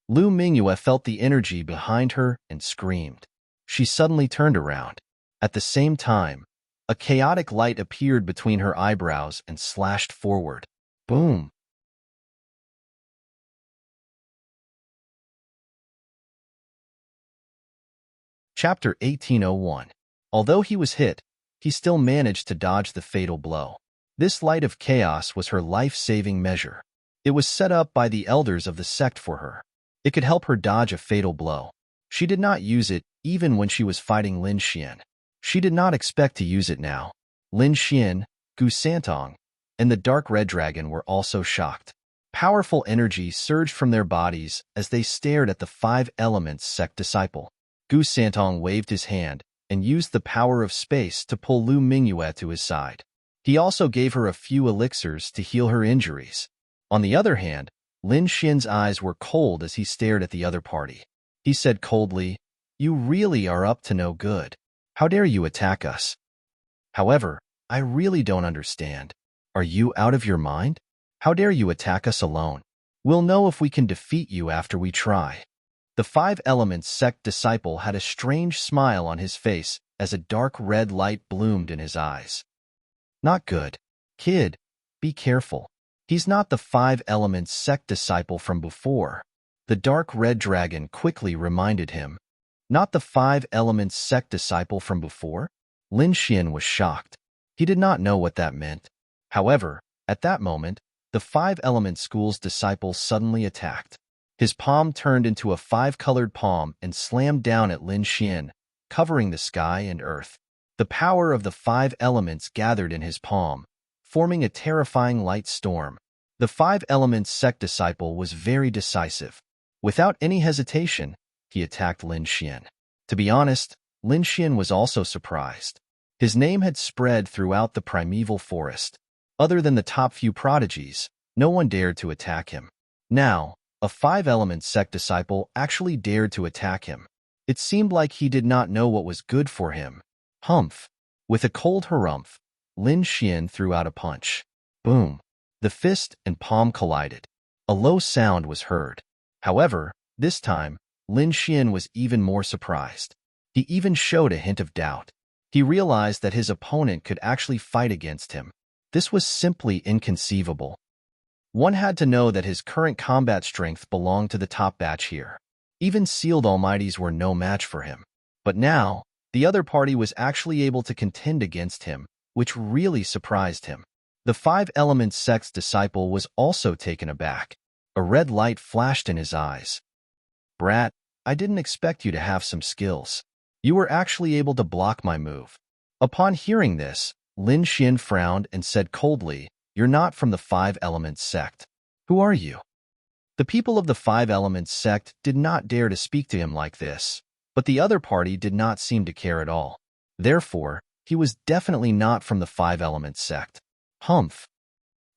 Lu Mingyue felt the energy behind her and screamed. She suddenly turned around. At the same time, a chaotic light appeared between her eyebrows and slashed forward. Boom! Chapter 1801. Although he was hit, he still managed to dodge the fatal blow. This light of chaos was her life-saving measure. It was set up by the elders of the sect for her. It could help her dodge a fatal blow. She did not use it even when she was fighting Lin Xian. She did not expect to use it now. Lin Xian, Gu Santong, and the dark red dragon were also shocked. Powerful energy surged from their bodies as they stared at the Five Elements sect disciple. Gu Santong waved his hand and used the power of space to pull Lu Mingyue to his side. He also gave her a few elixirs to heal her injuries. On the other hand, Lin Xian's eyes were cold as he stared at the other party. He said coldly, "You really are up to no good. How dare you attack us? However, I really don't understand. Are you out of your mind? How dare you attack us alone? We'll know if we can defeat you after we try." The Five Elements sect disciple had a strange smile on his face as a dark red light bloomed in his eyes. Not good. Kid, be careful. He's not the Five Elements sect disciple from before. The dark red dragon quickly reminded him. Not the Five Elements sect disciple from before? Lin Xian was shocked. He did not know what that meant. However, at that moment, the Five Elements school's disciple suddenly attacked. His palm turned into a five-colored palm and slammed down at Lin Xian, covering the sky and earth. The power of the Five Elements gathered in his palm, forming a terrifying light storm. The Five Elements sect disciple was very decisive. Without any hesitation, he attacked Lin Xian. To be honest, Lin Xian was also surprised. His name had spread throughout the primeval forest. Other than the top few prodigies, no one dared to attack him. Now, a Five Elements sect disciple actually dared to attack him. It seemed like he did not know what was good for him. Humph! With a cold harumph, Lin Xian threw out a punch. Boom! The fist and palm collided. A low sound was heard. However, this time, Lin Xian was even more surprised. He even showed a hint of doubt. He realized that his opponent could actually fight against him. This was simply inconceivable. One had to know that his current combat strength belonged to the top batch here. Even sealed almighties were no match for him. But now, the other party was actually able to contend against him, which really surprised him. The Five Elements sect's disciple was also taken aback. A red light flashed in his eyes. Brat, I didn't expect you to have some skills. You were actually able to block my move. Upon hearing this, Lin Xian frowned and said coldly, "You're not from the Five Elements sect. Who are you?" The people of the Five Elements sect did not dare to speak to him like this, but the other party did not seem to care at all. Therefore, he was definitely not from the Five Elements sect. Humph.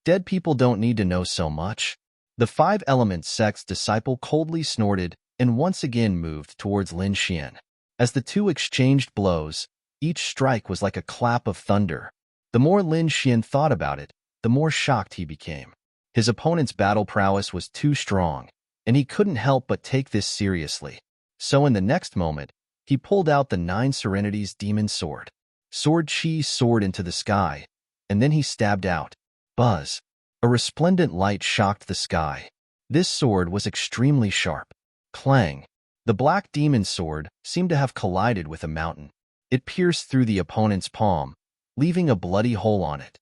Dead people don't need to know so much. The Five Elements sect's disciple coldly snorted and once again moved towards Lin Xian. As the two exchanged blows, each strike was like a clap of thunder. The more Lin Xian thought about it, the more shocked he became. His opponent's battle prowess was too strong, and he couldn't help but take this seriously. So in the next moment, he pulled out the Nine Serenities demon sword. Sword Chi soared into the sky, and then he stabbed out. Buzz! A resplendent light shocked the sky. This sword was extremely sharp. Clang! The black demon sword seemed to have collided with a mountain. It pierced through the opponent's palm, leaving a bloody hole on it.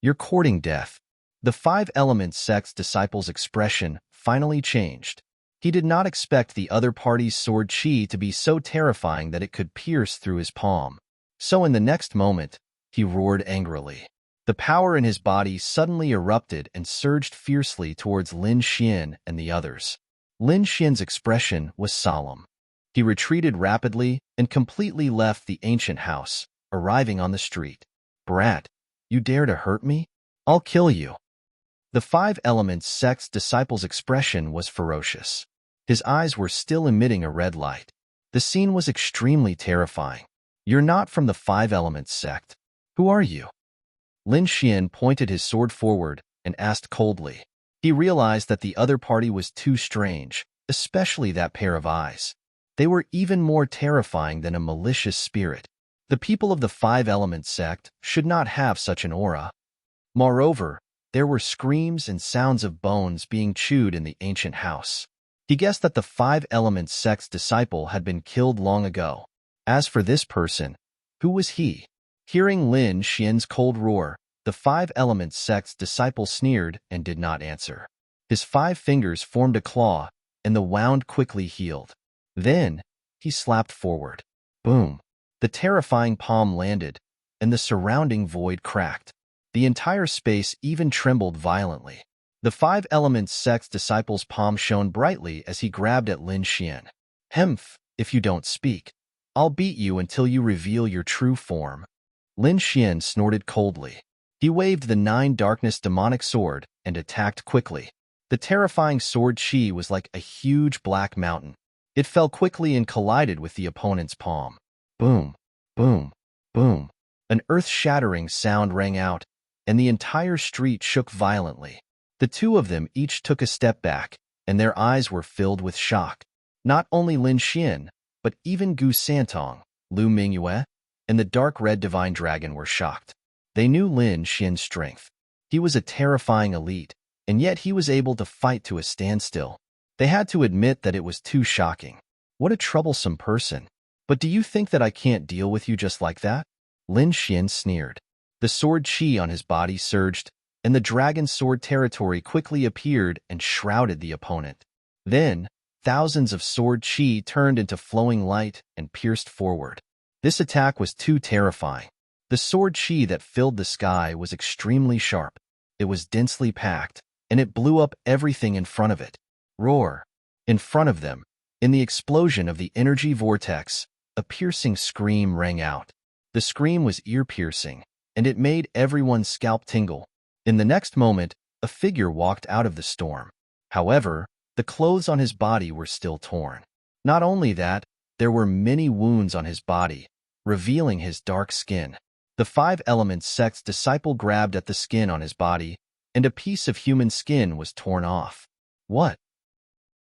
You're courting death. The Five Elements sect's disciple's expression finally changed. He did not expect the other party's sword chi to be so terrifying that it could pierce through his palm. So in the next moment, he roared angrily. The power in his body suddenly erupted and surged fiercely towards Lin Xian and the others. Lin Xian's expression was solemn. He retreated rapidly and completely left the ancient house, arriving on the street. "Brat, you dare to hurt me? I'll kill you." The Five Elements sect's disciple's expression was ferocious. His eyes were still emitting a red light. The scene was extremely terrifying. "You're not from the Five Elements sect. Who are you?" Lin Xian pointed his sword forward and asked coldly. He realized that the other party was too strange, especially that pair of eyes. They were even more terrifying than a malicious spirit. The people of the Five Elements sect should not have such an aura. Moreover, there were screams and sounds of bones being chewed in the ancient house. He guessed that the Five Elements sect's disciple had been killed long ago. As for this person, who was he? Hearing Lin Xian's cold roar, the Five Elements sect's disciple sneered and did not answer. His 5 fingers formed a claw, and the wound quickly healed. Then, he slapped forward. Boom! The terrifying palm landed, and the surrounding void cracked. The entire space even trembled violently. The Five Elements sect's disciple's palm shone brightly as he grabbed at Lin Xian. "Hemph, if you don't speak, I'll beat you until you reveal your true form." Lin Xian snorted coldly. He waved the 9 darkness demonic sword and attacked quickly. The terrifying sword chi was like a huge black mountain. It fell quickly and collided with the opponent's palm. Boom, boom, boom. An earth-shattering sound rang out, and the entire street shook violently. The two of them each took a step back, and their eyes were filled with shock. Not only Lin Xian, but even Gu Santong, Lu Mingyue, and the dark red divine dragon were shocked. They knew Lin Xian's strength. He was a terrifying elite, and yet he was able to fight to a standstill. They had to admit that it was too shocking. What a troublesome person. "But do you think that I can't deal with you just like that?" Lin Xian sneered. The sword chi on his body surged, and the dragon sword territory quickly appeared and shrouded the opponent. Then, thousands of sword chi turned into flowing light and pierced forward. This attack was too terrifying. The sword chi that filled the sky was extremely sharp. It was densely packed, and it blew up everything in front of it. Roar! In front of them, in the explosion of the energy vortex, a piercing scream rang out. The scream was ear-piercing, and it made everyone's scalp tingle. In the next moment, a figure walked out of the storm. However, the clothes on his body were still torn. Not only that, there were many wounds on his body, revealing his dark skin. The Five Elements sect's disciple grabbed at the skin on his body, and a piece of human skin was torn off. What?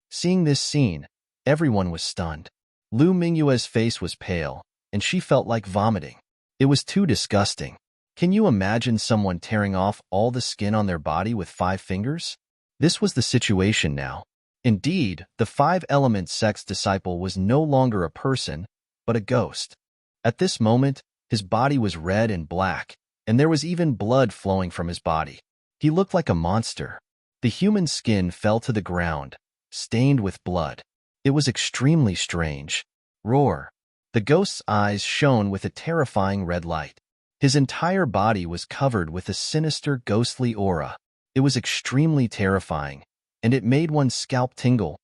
Seeing this scene, everyone was stunned. Lu Mingyue's face was pale, and she felt like vomiting. It was too disgusting. Can you imagine someone tearing off all the skin on their body with 5 fingers? This was the situation now. Indeed, the Five Elements sect's disciple was no longer a person, but a ghost. At this moment, his body was red and black, and there was even blood flowing from his body. He looked like a monster. The human skin fell to the ground, stained with blood. It was extremely strange. Roar! The ghost's eyes shone with a terrifying red light. His entire body was covered with a sinister ghostly aura. It was extremely terrifying, and it made one's scalp tingle.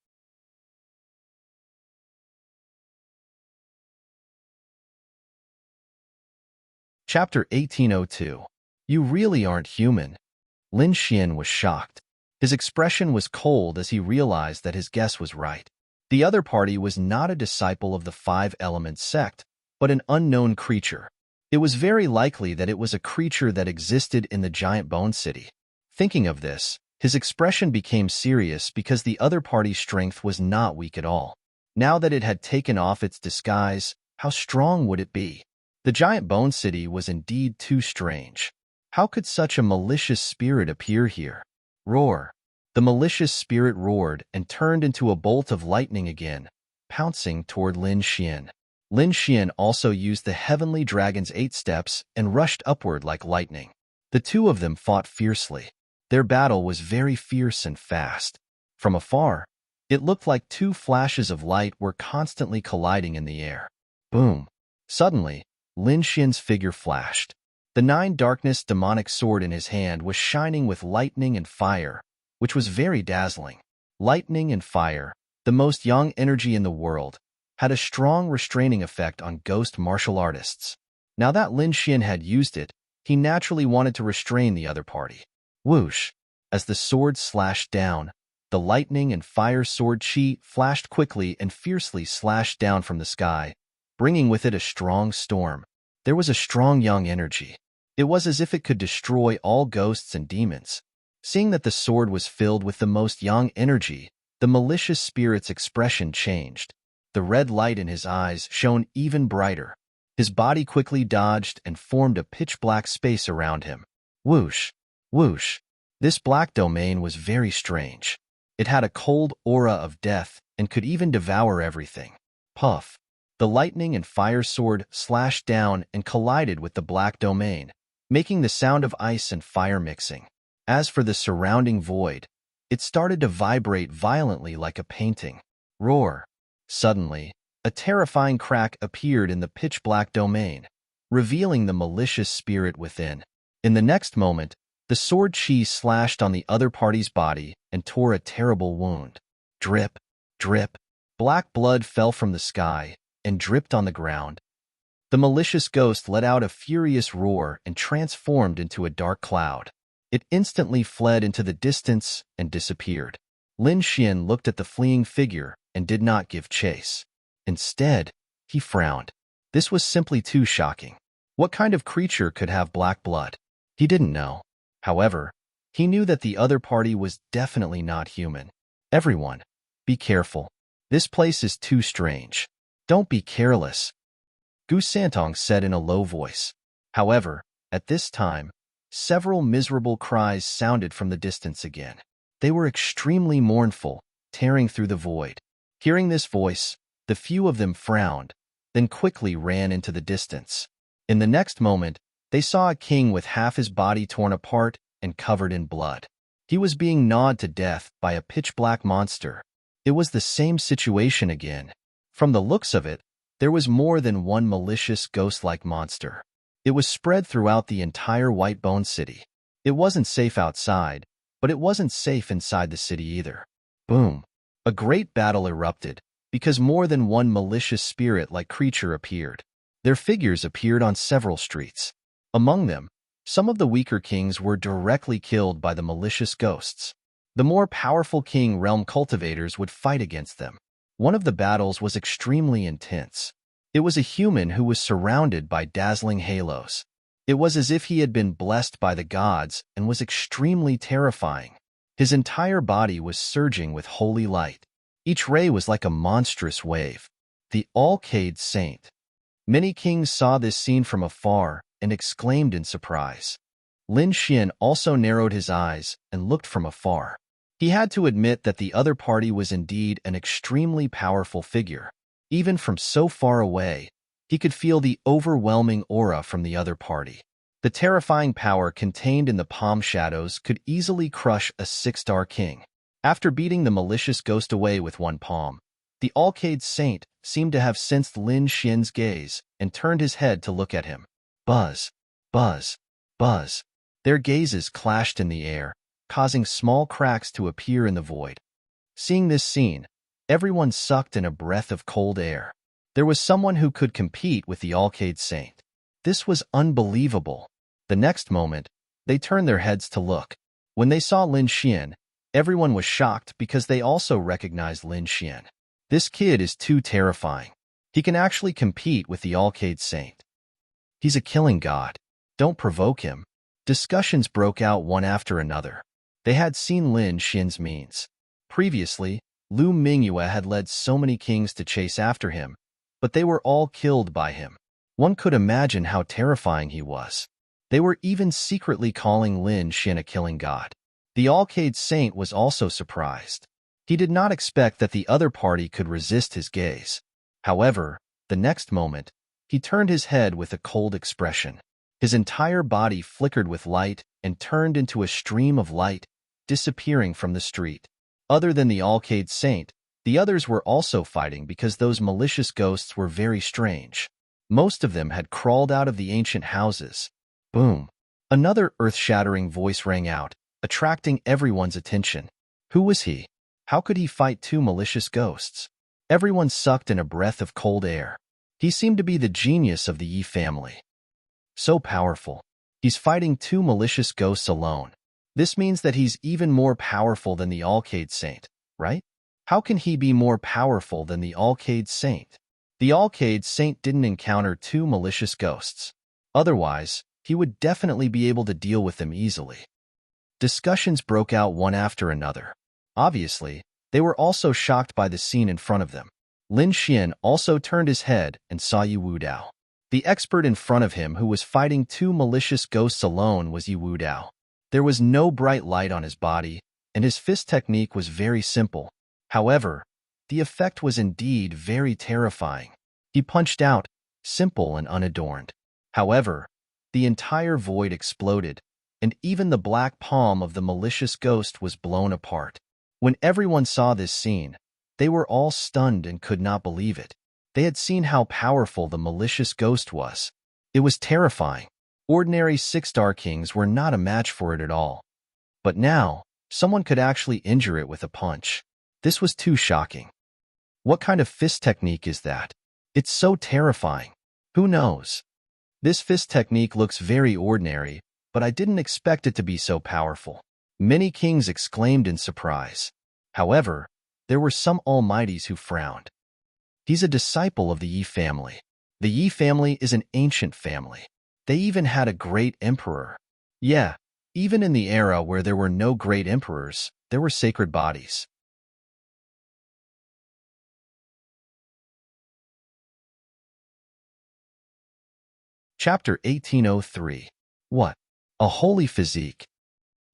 Chapter 1802. You really aren't human. Lin Xian was shocked. His expression was cold as he realized that his guess was right. The other party was not a disciple of the Five Elements sect, but an unknown creature. It was very likely that it was a creature that existed in the giant bone city. Thinking of this, his expression became serious because the other party's strength was not weak at all. Now that it had taken off its disguise, how strong would it be? The giant bone city was indeed too strange. How could such a malicious spirit appear here? Roar! The malicious spirit roared and turned into a bolt of lightning again, pouncing toward Lin Xian. Lin Xian also used the heavenly dragon's 8 steps and rushed upward like lightning. The two of them fought fiercely. Their battle was very fierce and fast. From afar, it looked like 2 flashes of light were constantly colliding in the air. Boom! Suddenly, Lin Xian's figure flashed. The 9 darkness demonic sword in his hand was shining with lightning and fire, which was very dazzling. Lightning and fire, the most yang energy in the world. had a strong restraining effect on ghost martial artists. Now that Lin Xian had used it, he naturally wanted to restrain the other party. Whoosh! As the sword slashed down, the lightning and fire sword chi flashed quickly and fiercely slashed down from the sky, bringing with it a strong storm. There was a strong yang energy. It was as if it could destroy all ghosts and demons. Seeing that the sword was filled with the most yang energy, the malicious spirit's expression changed. The red light in his eyes shone even brighter. His body quickly dodged and formed a pitch-black space around him. Whoosh! Whoosh! This black domain was very strange. It had a cold aura of death and could even devour everything. Puff! The lightning and fire sword slashed down and collided with the black domain, making the sound of ice and fire mixing. As for the surrounding void, it started to vibrate violently like a painting. Roar! Suddenly, a terrifying crack appeared in the pitch-black domain, revealing the malicious spirit within. In the next moment, the sword chi slashed on the other party's body and tore a terrible wound. Drip, drip. Black blood fell from the sky and dripped on the ground. The malicious ghost let out a furious roar and transformed into a dark cloud. It instantly fled into the distance and disappeared. Lin Xian looked at the fleeing figure and did not give chase. Instead, he frowned. This was simply too shocking. What kind of creature could have black blood? He didn't know. However, he knew that the other party was definitely not human. Everyone, be careful. This place is too strange. Don't be careless, Gu Santong said in a low voice. However, at this time, several miserable cries sounded from the distance again. They were extremely mournful, tearing through the void. Hearing this voice, the few of them frowned, then quickly ran into the distance. In the next moment, they saw a king with half his body torn apart and covered in blood. He was being gnawed to death by a pitch-black monster. It was the same situation again. From the looks of it, there was more than one malicious ghost-like monster. It was spread throughout the entire White Bone City. It wasn't safe outside, but it wasn't safe inside the city either. Boom! A great battle erupted, because more than one malicious spirit-like creature appeared. Their figures appeared on several streets. Among them, some of the weaker kings were directly killed by the malicious ghosts. The more powerful king realm cultivators would fight against them. One of the battles was extremely intense. It was a human who was surrounded by dazzling halos. It was as if he had been blessed by the gods and was extremely terrifying. His entire body was surging with holy light. Each ray was like a monstrous wave. The All-Cade Saint. Many kings saw this scene from afar and exclaimed in surprise. Lin Xian also narrowed his eyes and looked from afar. He had to admit that the other party was indeed an extremely powerful figure. Even from so far away, he could feel the overwhelming aura from the other party. The terrifying power contained in the palm shadows could easily crush a 6-star king. After beating the malicious ghost away with one palm, the All-Cade Saint seemed to have sensed Lin Xian's gaze and turned his head to look at him. Buzz, buzz, buzz. Their gazes clashed in the air, causing small cracks to appear in the void. Seeing this scene, everyone sucked in a breath of cold air. There was someone who could compete with the All-Cade Saint. This was unbelievable. The next moment, they turned their heads to look. When they saw Lin Xian, everyone was shocked because they also recognized Lin Xian. This kid is too terrifying. He can actually compete with the All-Cade Saint. He's a killing god. Don't provoke him. Discussions broke out one after another. They had seen Lin Xian's means. Previously, Lu Mingyue had led so many kings to chase after him, but they were all killed by him. One could imagine how terrifying he was. They were even secretly calling Lin Xian a killing god. The All-Cade Saint was also surprised. He did not expect that the other party could resist his gaze. However, the next moment, he turned his head with a cold expression. His entire body flickered with light and turned into a stream of light, disappearing from the street. Other than the All-Cade Saint, the others were also fighting because those malicious ghosts were very strange. Most of them had crawled out of the ancient houses. Boom! Another earth-shattering voice rang out, attracting everyone's attention. Who was he? How could he fight two malicious ghosts? Everyone sucked in a breath of cold air. He seemed to be the genius of the Yi family. So powerful. He's fighting 2 malicious ghosts alone. This means that he's even more powerful than the Alcade Saint, right? How can he be more powerful than the Alcade Saint? The Alcade Saint didn't encounter 2 malicious ghosts. Otherwise, he would definitely be able to deal with them easily. Discussions broke out one after another. Obviously, they were also shocked by the scene in front of them. Lin Xian also turned his head and saw Yi Wudao. The expert in front of him who was fighting 2 malicious ghosts alone was Yi Wudao. There was no bright light on his body, and his fist technique was very simple. However, the effect was indeed very terrifying. He punched out, simple and unadorned. However, the entire void exploded, and even the black palm of the malicious ghost was blown apart. When everyone saw this scene, they were all stunned and could not believe it. They had seen how powerful the malicious ghost was. It was terrifying. Ordinary 6-star kings were not a match for it at all. But now, someone could actually injure it with a punch. This was too shocking. What kind of fist technique is that? It's so terrifying. Who knows? This fist technique looks very ordinary, but I didn't expect it to be so powerful. Many kings exclaimed in surprise. However, there were some almighties who frowned. He's a disciple of the Yi family. The Yi family is an ancient family. They even had a great emperor. Yeah, even in the era where there were no great emperors, there were sacred bodies. Chapter 1803. What? A holy physique.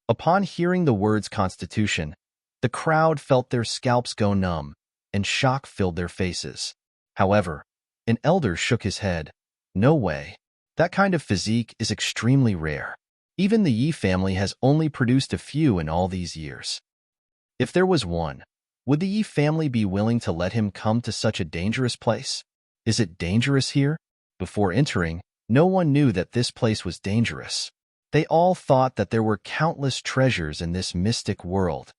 Upon hearing the words constitution, the crowd felt their scalps go numb, and shock filled their faces. However, an elder shook his head. No way. That kind of physique is extremely rare. Even the Yi family has only produced a few in all these years. If there was one, would the Yi family be willing to let him come to such a dangerous place? Is it dangerous here? Before entering, no one knew that this place was dangerous. They all thought that there were countless treasures in this mystic world.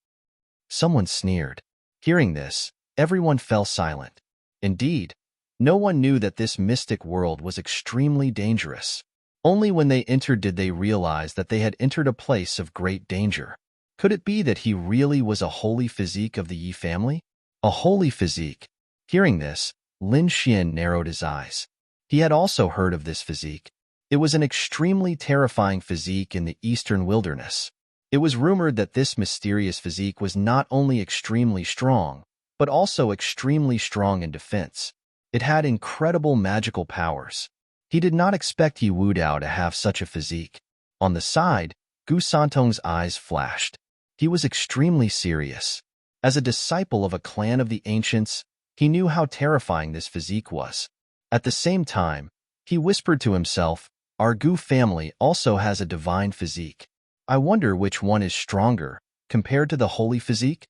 Someone sneered. Hearing this, everyone fell silent. Indeed, no one knew that this mystic world was extremely dangerous. Only when they entered did they realize that they had entered a place of great danger. Could it be that he really was a holy physique of the Yi family? A holy physique. Hearing this, Lin Xian narrowed his eyes. He had also heard of this physique. It was an extremely terrifying physique in the eastern wilderness. It was rumored that this mysterious physique was not only extremely strong, but also extremely strong in defense. It had incredible magical powers. He did not expect Yi Wudao to have such a physique. On the side, Gu Santong's eyes flashed. He was extremely serious. As a disciple of a clan of the ancients, he knew how terrifying this physique was. At the same time, he whispered to himself, our Gu family also has a divine physique. I wonder which one is stronger, compared to the holy physique?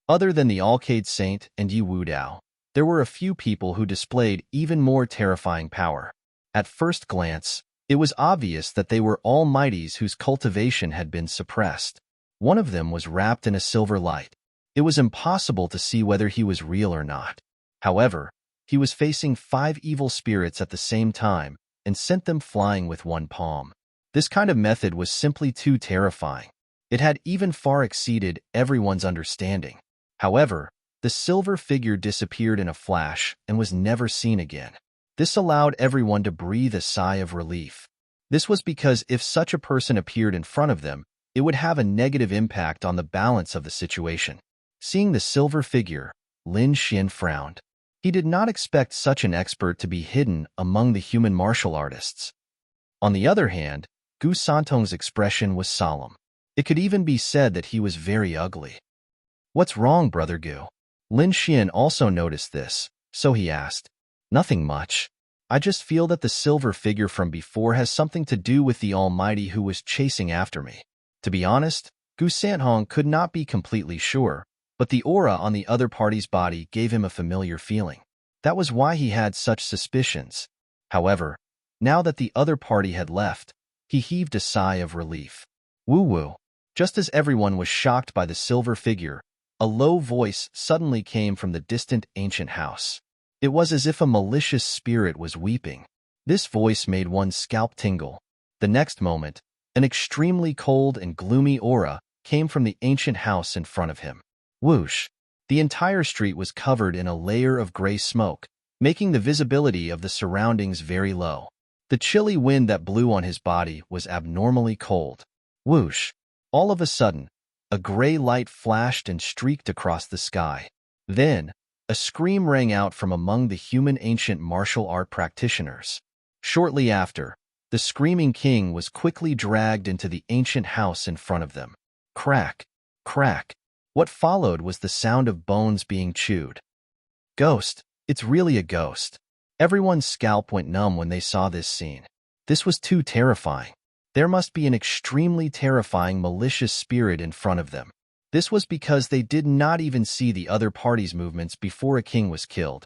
Other than the Alcade Saint and Yi Wudao, there were a few people who displayed even more terrifying power. At first glance, it was obvious that they were almighties whose cultivation had been suppressed. One of them was wrapped in a silver light. It was impossible to see whether he was real or not. However, he was facing 5 evil spirits at the same time and sent them flying with one palm. This kind of method was simply too terrifying. It had even far exceeded everyone's understanding. However, the silver figure disappeared in a flash and was never seen again. This allowed everyone to breathe a sigh of relief. This was because if such a person appeared in front of them, it would have a negative impact on the balance of the situation. Seeing the silver figure, Lin Xian frowned. He did not expect such an expert to be hidden among the human martial artists. On the other hand, Gu Santong's expression was solemn. It could even be said that he was very ugly. What's wrong, Brother Gu? Lin Xian also noticed this, so he asked. Nothing much. I just feel that the silver figure from before has something to do with the Almighty who was chasing after me. To be honest, Gu Santong could not be completely sure, but the aura on the other party's body gave him a familiar feeling. That was why he had such suspicions. However, now that the other party had left, he heaved a sigh of relief. Woo-woo. Just as everyone was shocked by the silver figure, a low voice suddenly came from the distant ancient house. It was as if a malicious spirit was weeping. This voice made one's scalp tingle. The next moment, an extremely cold and gloomy aura came from the ancient house in front of him. Whoosh! The entire street was covered in a layer of gray smoke, making the visibility of the surroundings very low. The chilly wind that blew on his body was abnormally cold. Whoosh! All of a sudden, a gray light flashed and streaked across the sky. Then, a scream rang out from among the human ancient martial art practitioners. Shortly after, the screaming king was quickly dragged into the ancient house in front of them. Crack! Crack! What followed was the sound of bones being chewed. Ghost! It's really a ghost. Everyone's scalp went numb when they saw this scene. This was too terrifying. There must be an extremely terrifying malicious spirit in front of them. This was because they did not even see the other party's movements before a king was killed.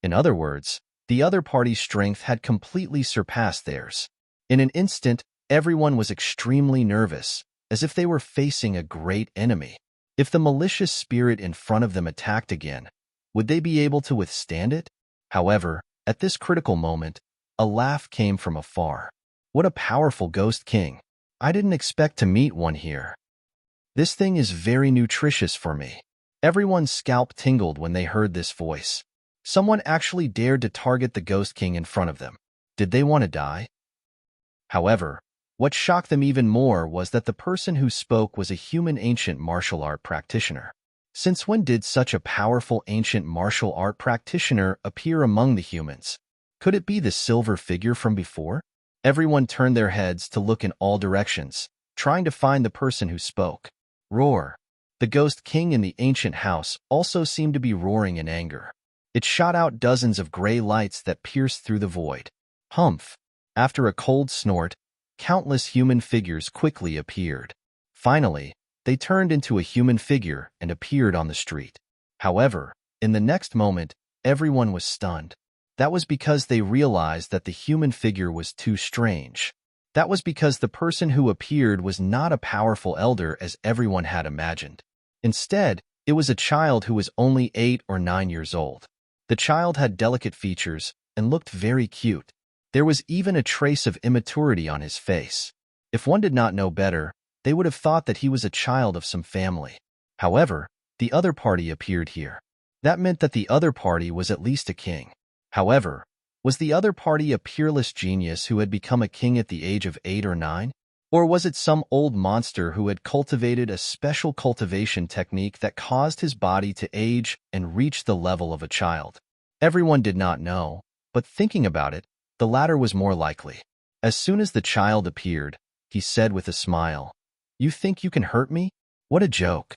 In other words, the other party's strength had completely surpassed theirs. In an instant, everyone was extremely nervous, as if they were facing a great enemy. If the malicious spirit in front of them attacked again, would they be able to withstand it? However, at this critical moment, a laugh came from afar. What a powerful ghost king. I didn't expect to meet one here. This thing is very nutritious for me. Everyone's scalp tingled when they heard this voice. Someone actually dared to target the ghost king in front of them. Did they want to die? However, what shocked them even more was that the person who spoke was a human ancient martial art practitioner. Since when did such a powerful ancient martial art practitioner appear among the humans? Could it be the silver figure from before? Everyone turned their heads to look in all directions, trying to find the person who spoke. Roar! The ghost king in the ancient house also seemed to be roaring in anger. It shot out dozens of gray lights that pierced through the void. Humph! After a cold snort, countless human figures quickly appeared. Finally, they turned into a human figure and appeared on the street. However, in the next moment, everyone was stunned. That was because they realized that the human figure was too strange. That was because the person who appeared was not a powerful elder as everyone had imagined. Instead, it was a child who was only 8 or 9 years old. The child had delicate features and looked very cute. There was even a trace of immaturity on his face. If one did not know better, they would have thought that he was a child of some family. However, the other party appeared here. That meant that the other party was at least a king. However, was the other party a peerless genius who had become a king at the age of 8 or 9? Or was it some old monster who had cultivated a special cultivation technique that caused his body to age and reach the level of a child? Everyone did not know, but thinking about it, the latter was more likely. As soon as the child appeared, he said with a smile, "You think you can hurt me? What a joke."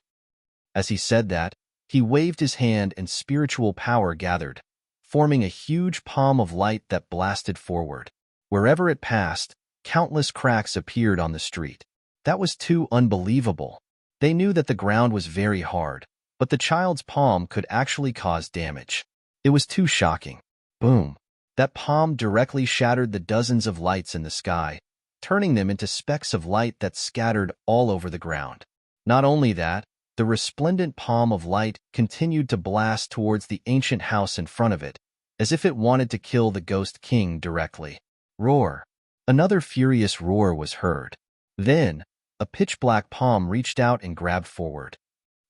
As he said that, he waved his hand and spiritual power gathered, forming a huge palm of light that blasted forward. Wherever it passed, countless cracks appeared on the street. That was too unbelievable. They knew that the ground was very hard, but the child's palm could actually cause damage. It was too shocking. Boom! That palm directly shattered the dozens of lights in the sky, turning them into specks of light that scattered all over the ground. Not only that, the resplendent palm of light continued to blast towards the ancient house in front of it, as if it wanted to kill the ghost king directly. Roar! Another furious roar was heard. Then, a pitch-black palm reached out and grabbed forward.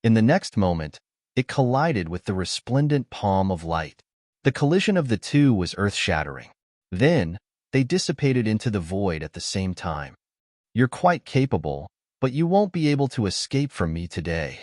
In the next moment, it collided with the resplendent palm of light. The collision of the two was earth-shattering. Then, they dissipated into the void at the same time. "You're quite capable, but you won't be able to escape from me today."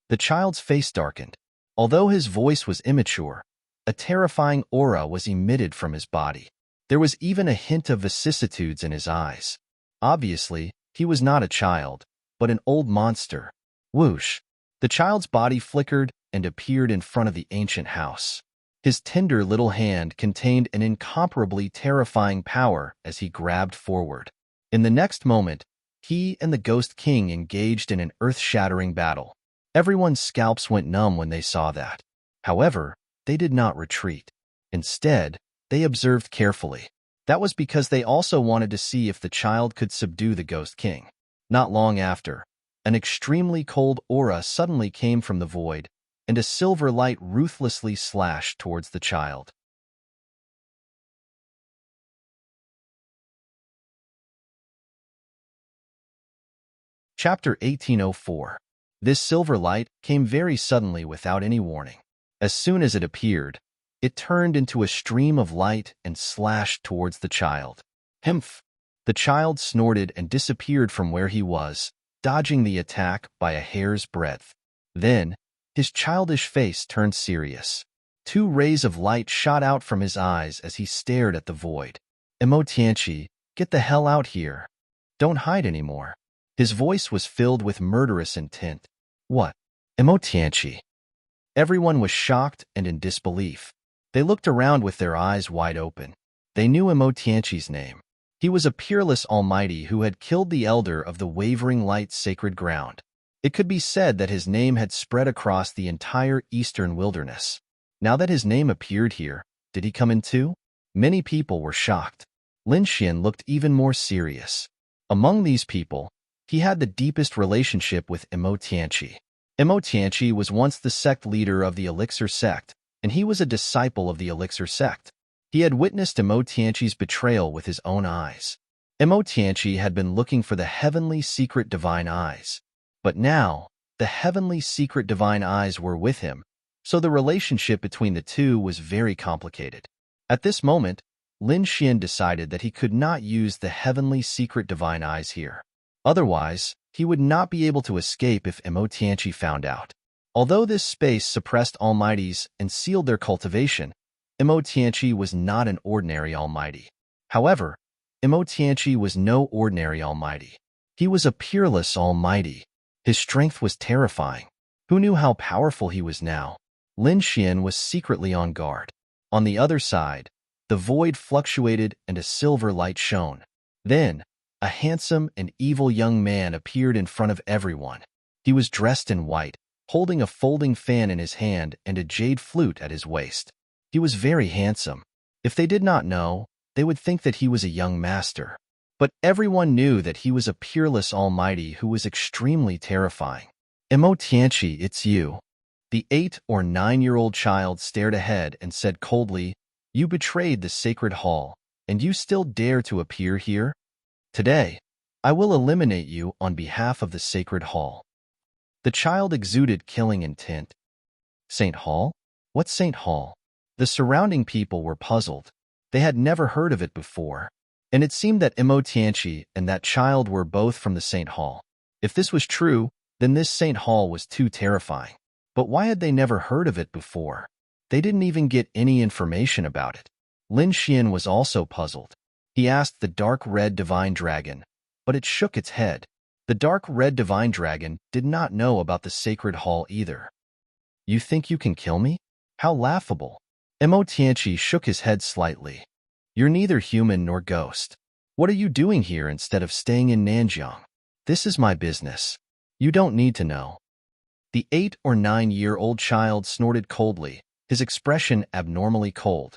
The child's face darkened. Although his voice was immature, a terrifying aura was emitted from his body. There was even a hint of vicissitudes in his eyes. Obviously, he was not a child, but an old monster. Whoosh! The child's body flickered and appeared in front of the ancient house. His tender little hand contained an incomparably terrifying power as he grabbed forward. In the next moment, he and the Ghost King engaged in an earth-shattering battle. Everyone's scalps went numb when they saw that. However, they did not retreat. Instead, they observed carefully. That was because they also wanted to see if the child could subdue the Ghost King. Not long after, an extremely cold aura suddenly came from the void, and a silver light ruthlessly slashed towards the child. Chapter 1804. This silver light came very suddenly without any warning. As soon as it appeared, it turned into a stream of light and slashed towards the child. Himph! The child snorted and disappeared from where he was, dodging the attack by a hair's breadth. Then, his childish face turned serious. Two rays of light shot out from his eyes as he stared at the void. Emotianchi, get the hell out here. Don't hide anymore. His voice was filled with murderous intent. What? Emotianchi? Everyone was shocked and in disbelief. They looked around with their eyes wide open. They knew Emotianchi's name. He was a peerless almighty who had killed the elder of the Wavering Light's sacred ground. It could be said that his name had spread across the entire eastern wilderness. Now that his name appeared here, did he come in too? Many people were shocked. Lin Xian looked even more serious. Among these people, he had the deepest relationship with Emotianchi. Emotianchi was once the sect leader of the Elixir sect, and he was a disciple of the Elixir sect. He had witnessed Emotianchi's betrayal with his own eyes. Emotianchi had been looking for the heavenly secret divine eyes. But now, the heavenly secret divine eyes were with him, so the relationship between the two was very complicated. At this moment, Lin Xian decided that he could not use the heavenly secret divine eyes here. Otherwise, he would not be able to escape if Emotianchi found out. Although this space suppressed almighties and sealed their cultivation, Emotianchi was not an ordinary almighty. However, Emotianchi was no ordinary almighty. He was a peerless almighty. His strength was terrifying. Who knew how powerful he was now? Lin Xian was secretly on guard. On the other side, the void fluctuated and a silver light shone. Then, a handsome and evil young man appeared in front of everyone. He was dressed in white, holding a folding fan in his hand and a jade flute at his waist. He was very handsome. If they did not know, they would think that he was a young master. But everyone knew that he was a peerless almighty who was extremely terrifying. Emotianchi, it's you. The 8 or 9-year-old child stared ahead and said coldly, You betrayed the sacred hall, and you still dare to appear here? Today, I will eliminate you on behalf of the sacred hall. The child exuded killing intent. Saint Hall? What's Saint Hall? The surrounding people were puzzled. They had never heard of it before, and it seemed that Emotianchi and that child were both from the Saint Hall. If this was true, then this Saint Hall was too terrifying. But why had they never heard of it before? They didn't even get any information about it. Lin Xian was also puzzled. He asked the dark red divine dragon, but it shook its head. The dark red divine dragon did not know about the sacred hall either. You think you can kill me? How laughable. Emotianchi shook his head slightly. You're neither human nor ghost. What are you doing here instead of staying in Nanjiang? This is my business. You don't need to know. The 8 or 9-year-old child snorted coldly, his expression abnormally cold.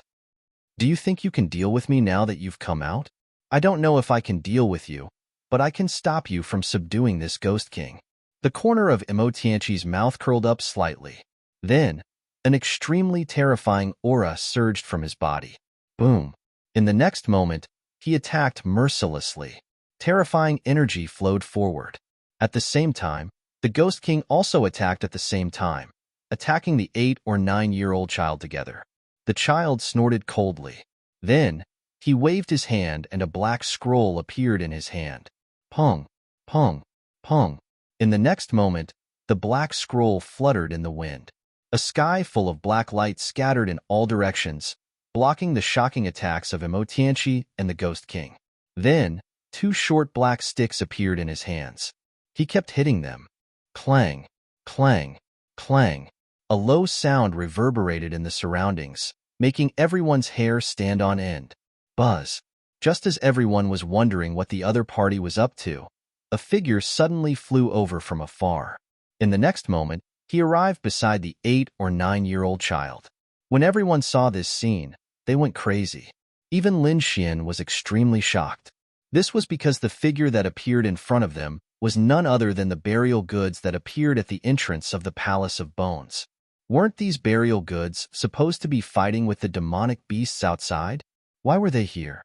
Do you think you can deal with me now that you've come out? I don't know if I can deal with you, but I can stop you from subduing this Ghost King. The corner of Emotianchi's mouth curled up slightly. Then, an extremely terrifying aura surged from his body. Boom. In the next moment, he attacked mercilessly. Terrifying energy flowed forward. At the same time, the Ghost King also attacked at the same time, attacking the 8 or 9-year-old child together. The child snorted coldly. Then, he waved his hand and a black scroll appeared in his hand. Pong, pong, pong. In the next moment, the black scroll fluttered in the wind. A sky full of black light scattered in all directions, blocking the shocking attacks of Emotianchi and the Ghost King. Then, 2 short black sticks appeared in his hands. He kept hitting them. Clang, clang, clang. A low sound reverberated in the surroundings, making everyone's hair stand on end. Buzz. Just as everyone was wondering what the other party was up to, a figure suddenly flew over from afar. In the next moment, he arrived beside the 8 or 9-year-old child. When everyone saw this scene, they went crazy. Even Lin Xian was extremely shocked. This was because the figure that appeared in front of them was none other than the burial goods that appeared at the entrance of the Palace of Bones. Weren't these burial goods supposed to be fighting with the demonic beasts outside? Why were they here?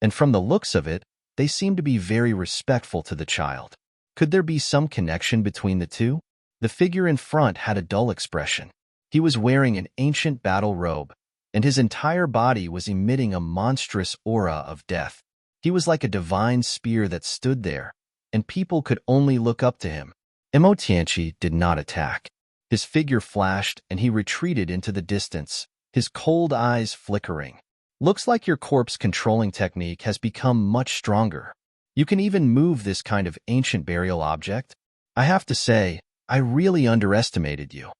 And from the looks of it, they seemed to be very respectful to the child. Could there be some connection between the two? The figure in front had a dull expression. He was wearing an ancient battle robe, and his entire body was emitting a monstrous aura of death. He was like a divine spear that stood there, and people could only look up to him. Imo Tianqi did not attack. His figure flashed, and he retreated into the distance, his cold eyes flickering. Looks like your corpse controlling technique has become much stronger. You can even move this kind of ancient burial object. I have to say, I really underestimated you.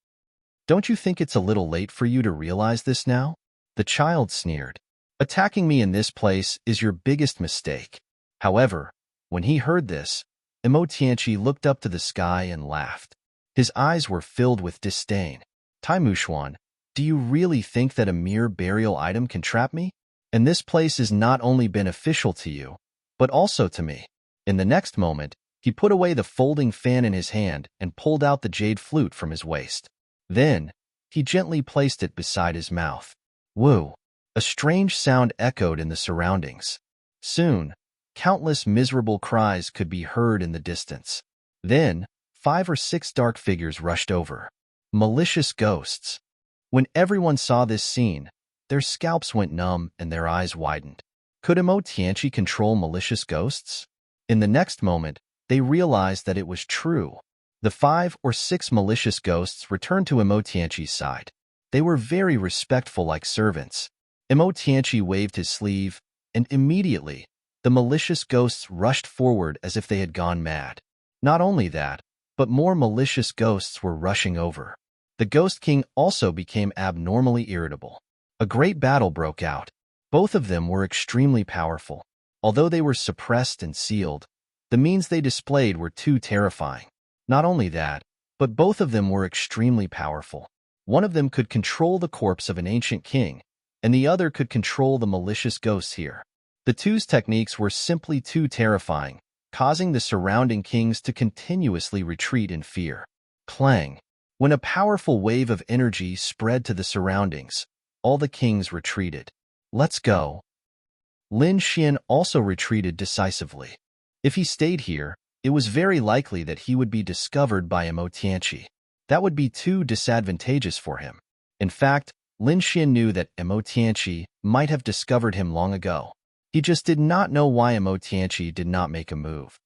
Don't you think it's a little late for you to realize this now? The child sneered. Attacking me in this place is your biggest mistake. However, when he heard this, Imo Tianqi looked up to the sky and laughed. His eyes were filled with disdain. Taimushuan, do you really think that a mere burial item can trap me? And this place is not only beneficial to you, but also to me. In the next moment, he put away the folding fan in his hand and pulled out the jade flute from his waist. Then, he gently placed it beside his mouth. Woo! A strange sound echoed in the surroundings. Soon, countless miserable cries could be heard in the distance. Then, 5 or 6 dark figures rushed over. Malicious ghosts. When everyone saw this scene, their scalps went numb and their eyes widened. Could Imo Tianqi control malicious ghosts? In the next moment, they realized that it was true. The 5 or 6 malicious ghosts returned to Imo Tianqi's side. They were very respectful like servants. Imo Tianqi waved his sleeve, and immediately, the malicious ghosts rushed forward as if they had gone mad. Not only that, but more malicious ghosts were rushing over. The Ghost King also became abnormally irritable. A great battle broke out. Both of them were extremely powerful. Although they were suppressed and sealed, the means they displayed were too terrifying. Not only that, but both of them were extremely powerful. One of them could control the corpse of an ancient king, and the other could control the malicious ghosts here. The two's techniques were simply too terrifying, causing the surrounding kings to continuously retreat in fear. Clang! When a powerful wave of energy spread to the surroundings, all the kings retreated. Let's go. Lin Xian also retreated decisively. If he stayed here, it was very likely that he would be discovered by Imo Tianqi. That would be too disadvantageous for him. In fact, Lin Xian knew that Imo Tianqi might have discovered him long ago. He just did not know why Imo Tianqi did not make a move.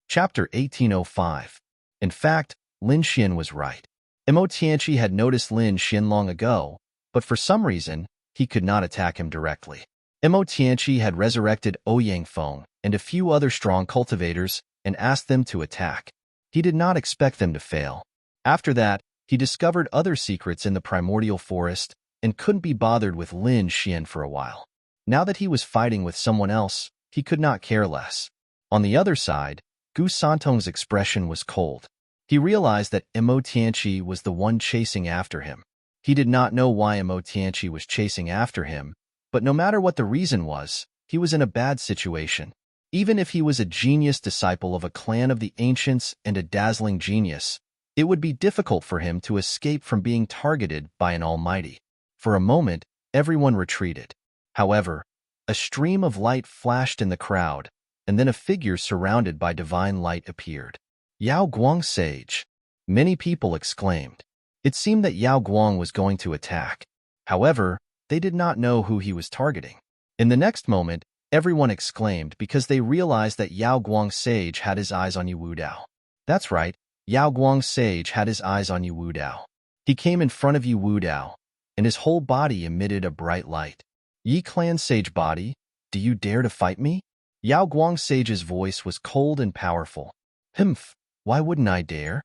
Chapter 1805. In fact, Lin Xian was right. Imo Tianqi had noticed Lin Xian long ago, but for some reason, he could not attack him directly. Imo Tianqi had resurrected Ouyang Feng and a few other strong cultivators and asked them to attack. He did not expect them to fail. After that, he discovered other secrets in the primordial forest and couldn't be bothered with Lin Xian for a while. Now that he was fighting with someone else, he could not care less. On the other side, Gu Santong's expression was cold. He realized that Imo Tianqi was the one chasing after him. He did not know why Imo Tianqi was chasing after him, but no matter what the reason was, he was in a bad situation. Even if he was a genius disciple of a clan of the ancients and a dazzling genius, it would be difficult for him to escape from being targeted by an almighty. For a moment, everyone retreated. However, a stream of light flashed in the crowd, and then a figure surrounded by divine light appeared. Yao Guang Sage. Many people exclaimed. It seemed that Yao Guang was going to attack. However, they did not know who he was targeting. In the next moment, everyone exclaimed because they realized that Yao Guang Sage had his eyes on Yu Wudao. That's right, Yao Guang Sage had his eyes on Yu Wudao. He came in front of Yu Wudao, and his whole body emitted a bright light. Yi Clan Sage Body, do you dare to fight me? Yao Guang Sage's voice was cold and powerful. Humph, why wouldn't I dare?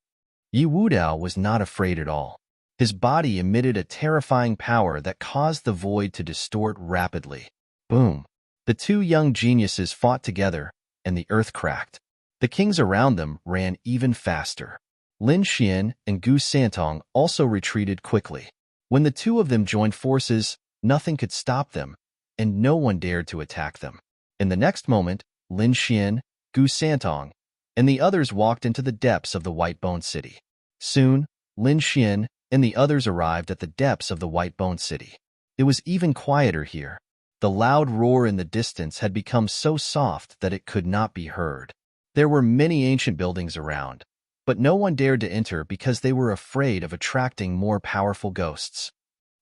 Yi Wudao was not afraid at all. His body emitted a terrifying power that caused the void to distort rapidly. Boom! The two young geniuses fought together, and the earth cracked. The kings around them ran even faster. Lin Xian and Gu Santong also retreated quickly. When the two of them joined forces, Nothing could stop them, and no one dared to attack them. In the next moment, Lin Xian, Gu Santong, and the others walked into the depths of the White Bone City. Soon, Lin Xian and the others arrived at the depths of the White Bone City. It was even quieter here. The loud roar in the distance had become so soft that it could not be heard. There were many ancient buildings around, but no one dared to enter because they were afraid of attracting more powerful ghosts.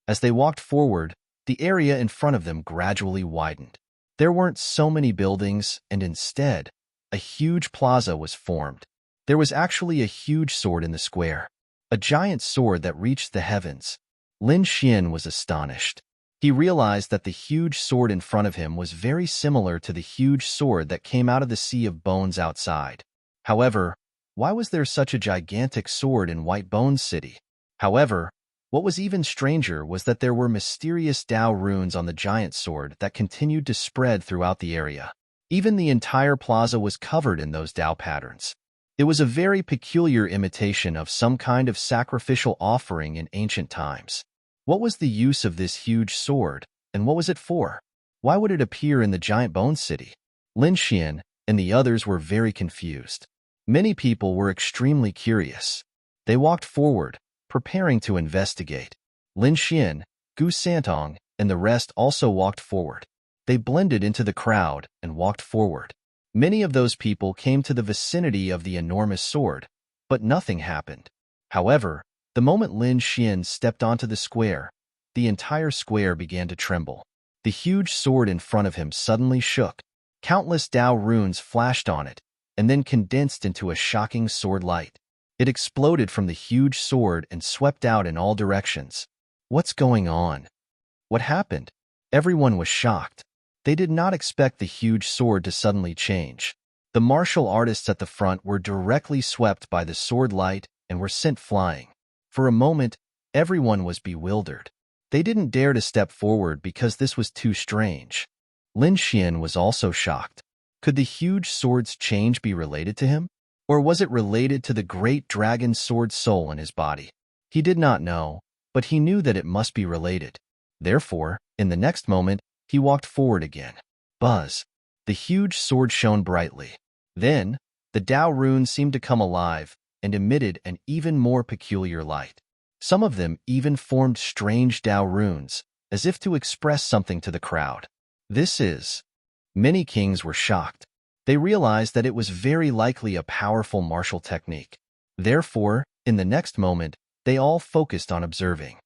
As they walked forward, the area in front of them gradually widened. There weren't so many buildings, and instead, a huge plaza was formed. There was actually a huge sword in the square, a giant sword that reached the heavens. Lin Xian was astonished. He realized that the huge sword in front of him was very similar to the huge sword that came out of the sea of bones outside. However, why was there such a gigantic sword in White Bones City? However, what was even stranger was that there were mysterious Tao runes on the giant sword that continued to spread throughout the area. Even the entire plaza was covered in those Tao patterns. It was a very peculiar imitation of some kind of sacrificial offering in ancient times. What was the use of this huge sword, and what was it for? Why would it appear in the giant bone city? Lin Xian and the others were very confused. Many people were extremely curious. They walked forward, preparing to investigate. Lin Xian, Gu Santong, and the rest also walked forward. They blended into the crowd and walked forward. Many of those people came to the vicinity of the enormous sword, but nothing happened. However, the moment Lin Xian stepped onto the square, the entire square began to tremble. The huge sword in front of him suddenly shook. Countless Tao runes flashed on it, and then condensed into a shocking sword light. It exploded from the huge sword and swept out in all directions. What's going on? What happened? Everyone was shocked. They did not expect the huge sword to suddenly change. The martial artists at the front were directly swept by the sword light and were sent flying. For a moment, everyone was bewildered. They didn't dare to step forward because this was too strange. Lin Xian was also shocked. Could the huge sword's change be related to him? Or was it related to the great dragon sword soul in his body? He did not know, but he knew that it must be related. Therefore, in the next moment, he walked forward again. Buzz! The huge sword shone brightly. Then, the Tao runes seemed to come alive and emitted an even more peculiar light. Some of them even formed strange Tao runes, as if to express something to the crowd. Many kings were shocked. They realized that it was very likely a powerful martial technique. Therefore, in the next moment, they all focused on observing.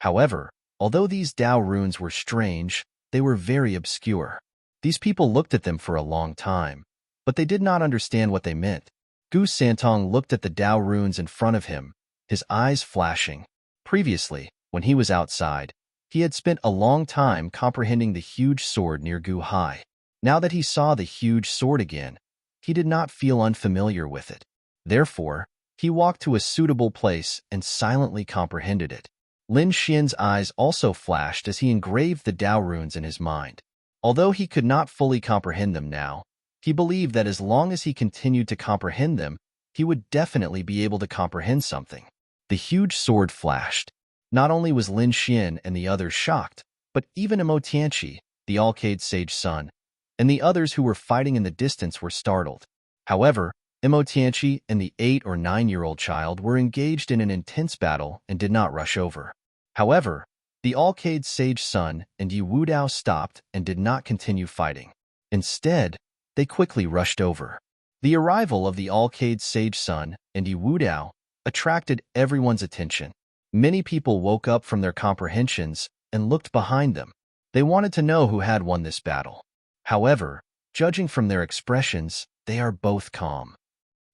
However, although these Tao runes were strange, they were very obscure. These people looked at them for a long time, but they did not understand what they meant. Gu Santong looked at the Tao runes in front of him, his eyes flashing. Previously, when he was outside, he had spent a long time comprehending the huge sword near Gu Hai. Now that he saw the huge sword again, he did not feel unfamiliar with it. Therefore, he walked to a suitable place and silently comprehended it. Lin Xian's eyes also flashed as he engraved the Tao runes in his mind. Although he could not fully comprehend them now, he believed that as long as he continued to comprehend them, he would definitely be able to comprehend something. The huge sword flashed. Not only was Lin Xian and the others shocked, but even Imo Tianqi, the Alcade Sage Son, and the others who were fighting in the distance were startled. However, Imo Tianqi and the 8- or 9-year-old child were engaged in an intense battle and did not rush over. However, the Alcade Sage Son and Yi Wudao stopped and did not continue fighting. Instead, they quickly rushed over. The arrival of the Alcade Sage Son and Yi Wudao attracted everyone's attention. Many people woke up from their comprehensions and looked behind them. They wanted to know who had won this battle. However, judging from their expressions, they are both calm.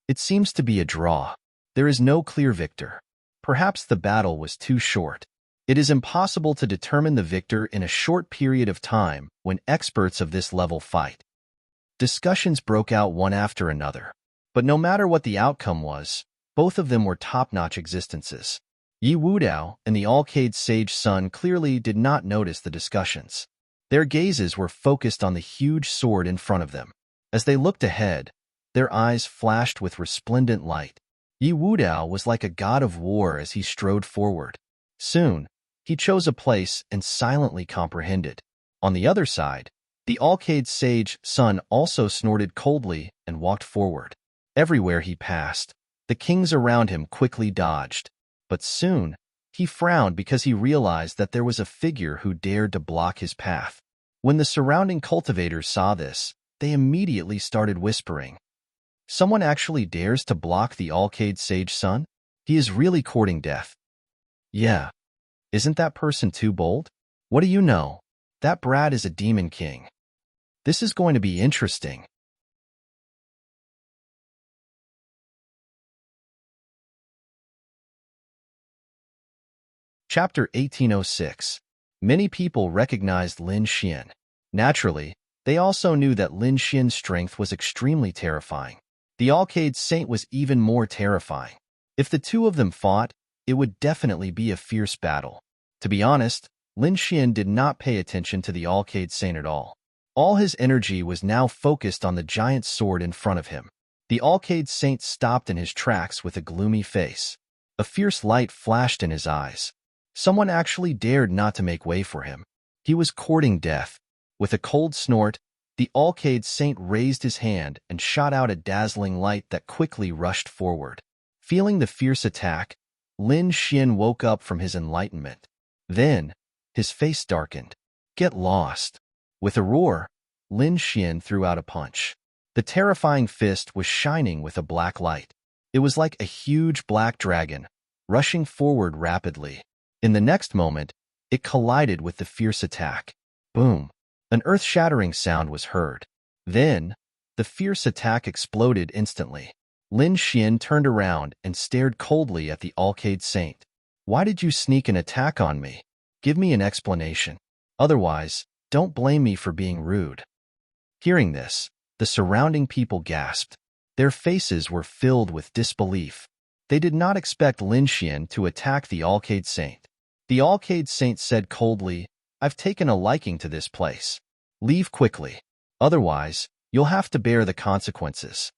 It seems to be a draw. There is no clear victor. Perhaps the battle was too short. It is impossible to determine the victor in a short period of time when experts of this level fight. Discussions broke out one after another. But no matter what the outcome was, both of them were top-notch existences. Yi Wudao and the Alcade Sage Son clearly did not notice the discussions. Their gazes were focused on the huge sword in front of them. As they looked ahead, their eyes flashed with resplendent light. Yi Wudao was like a god of war as he strode forward. Soon, He chose a place and silently comprehended. On the other side, the Alcade sage Sun also snorted coldly and walked forward. Everywhere he passed, the kings around him quickly dodged. But soon, he frowned because he realized that there was a figure who dared to block his path. When the surrounding cultivators saw this, they immediately started whispering, "Someone actually dares to block the Alcade sage Sun? He is really courting death." "Yeah, isn't that person too bold? What do you know? That brat is a demon king. This is going to be interesting." Chapter 1806. Many people recognized Lin Xian. Naturally, they also knew that Lin Xian's strength was extremely terrifying. The Alcade Saint was even more terrifying. If the two of them fought, it would definitely be a fierce battle. To be honest, Lin Xian did not pay attention to the Alcade Saint at all. All his energy was now focused on the giant sword in front of him. The Alcade Saint stopped in his tracks with a gloomy face. A fierce light flashed in his eyes. Someone actually dared not to make way for him. He was courting death. With a cold snort, the Alcade Saint raised his hand and shot out a dazzling light that quickly rushed forward. Feeling the fierce attack, Lin Xian woke up from his enlightenment. Then, his face darkened. "Get lost." With a roar, Lin Xian threw out a punch. The terrifying fist was shining with a black light. It was like a huge black dragon, rushing forward rapidly. In the next moment, it collided with the fierce attack. Boom! An earth-shattering sound was heard. Then, the fierce attack exploded instantly. Lin Xian turned around and stared coldly at the Alcade Saint. "Why did you sneak an attack on me? Give me an explanation. Otherwise, don't blame me for being rude." Hearing this, the surrounding people gasped. Their faces were filled with disbelief. They did not expect Lin Xian to attack the Alcade Saint. The Alcade Saint said coldly, "I've taken a liking to this place. Leave quickly. Otherwise, you'll have to bear the consequences."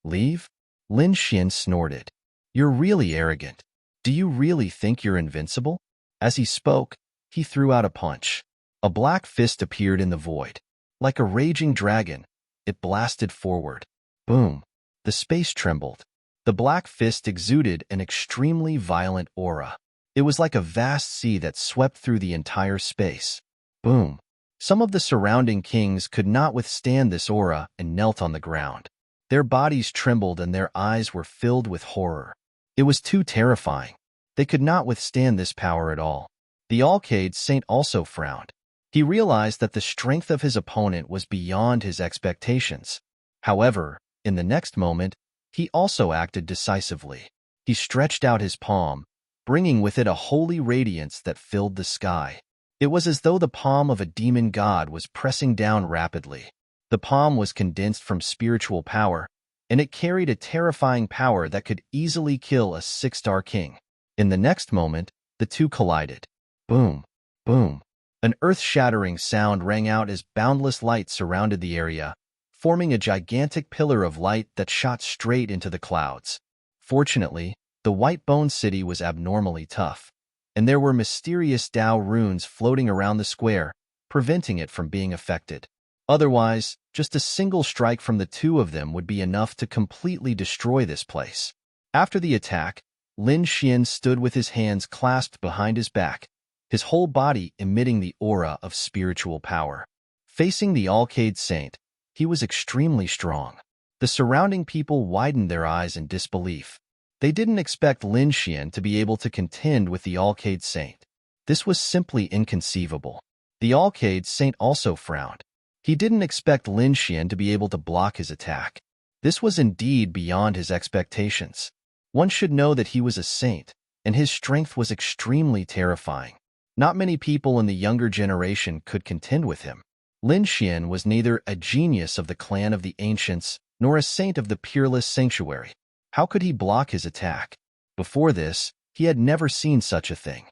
"Leave?" Lin Xian snorted. "You're really arrogant. Do you really think you're invincible?" As he spoke, he threw out a punch. A black fist appeared in the void. Like a raging dragon, it blasted forward. Boom! The space trembled. The black fist exuded an extremely violent aura. It was like a vast sea that swept through the entire space. Boom! Some of the surrounding kings could not withstand this aura and knelt on the ground. Their bodies trembled and their eyes were filled with horror. It was too terrifying. They could not withstand this power at all. The Alcade Saint also frowned. He realized that the strength of his opponent was beyond his expectations. However, in the next moment, he also acted decisively. He stretched out his palm, bringing with it a holy radiance that filled the sky. It was as though the palm of a demon god was pressing down rapidly. The palm was condensed from spiritual power, and it carried a terrifying power that could easily kill a six-star king. In the next moment, the two collided. Boom! Boom! An earth-shattering sound rang out as boundless light surrounded the area, forming a gigantic pillar of light that shot straight into the clouds. Fortunately, the White Bone City was abnormally tough, and there were mysterious Tao runes floating around the square, preventing it from being affected. Otherwise, just a single strike from the two of them would be enough to completely destroy this place. After the attack, Lin Xian stood with his hands clasped behind his back, his whole body emitting the aura of spiritual power. Facing the Alcade Saint, he was extremely strong. The surrounding people widened their eyes in disbelief. They didn't expect Lin Xian to be able to contend with the Alcade Saint. This was simply inconceivable. The Alcade Saint also frowned. He didn't expect Lin Xian to be able to block his attack. This was indeed beyond his expectations. One should know that he was a saint, and his strength was extremely terrifying. Not many people in the younger generation could contend with him. Lin Xian was neither a genius of the clan of the ancients nor a saint of the peerless sanctuary. How could he block his attack? Before this, he had never seen such a thing.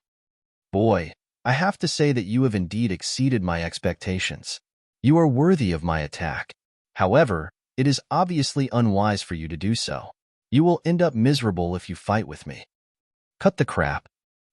"Boy, I have to say that you have indeed exceeded my expectations. You are worthy of my attack. However, it is obviously unwise for you to do so. You will end up miserable if you fight with me." "Cut the crap.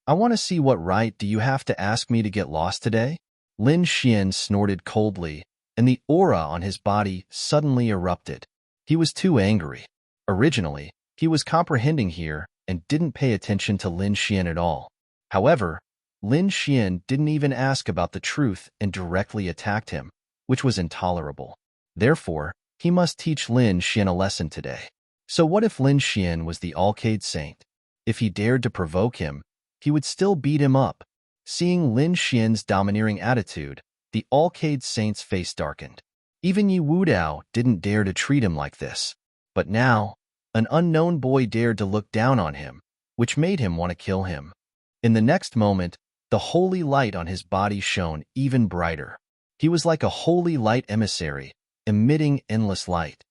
I want to see what right do you have to ask me to get lost today? Lin Xian snorted coldly, and the aura on his body suddenly erupted. He was too angry. Originally, he was comprehending here and didn't pay attention to Lin Xian at all. However, Lin Xian didn't even ask about the truth and directly attacked him, which was intolerable. Therefore, he must teach Lin Xian a lesson today. So what if Lin Xian was the Alcade Saint? If he dared to provoke him, he would still beat him up. Seeing Lin Xian's domineering attitude, the Alcade Saint's face darkened. Even Yi Wudao didn't dare to treat him like this. But now, an unknown boy dared to look down on him, which made him want to kill him. In the next moment, the holy light on his body shone even brighter. He was like a holy light emissary, emitting endless light.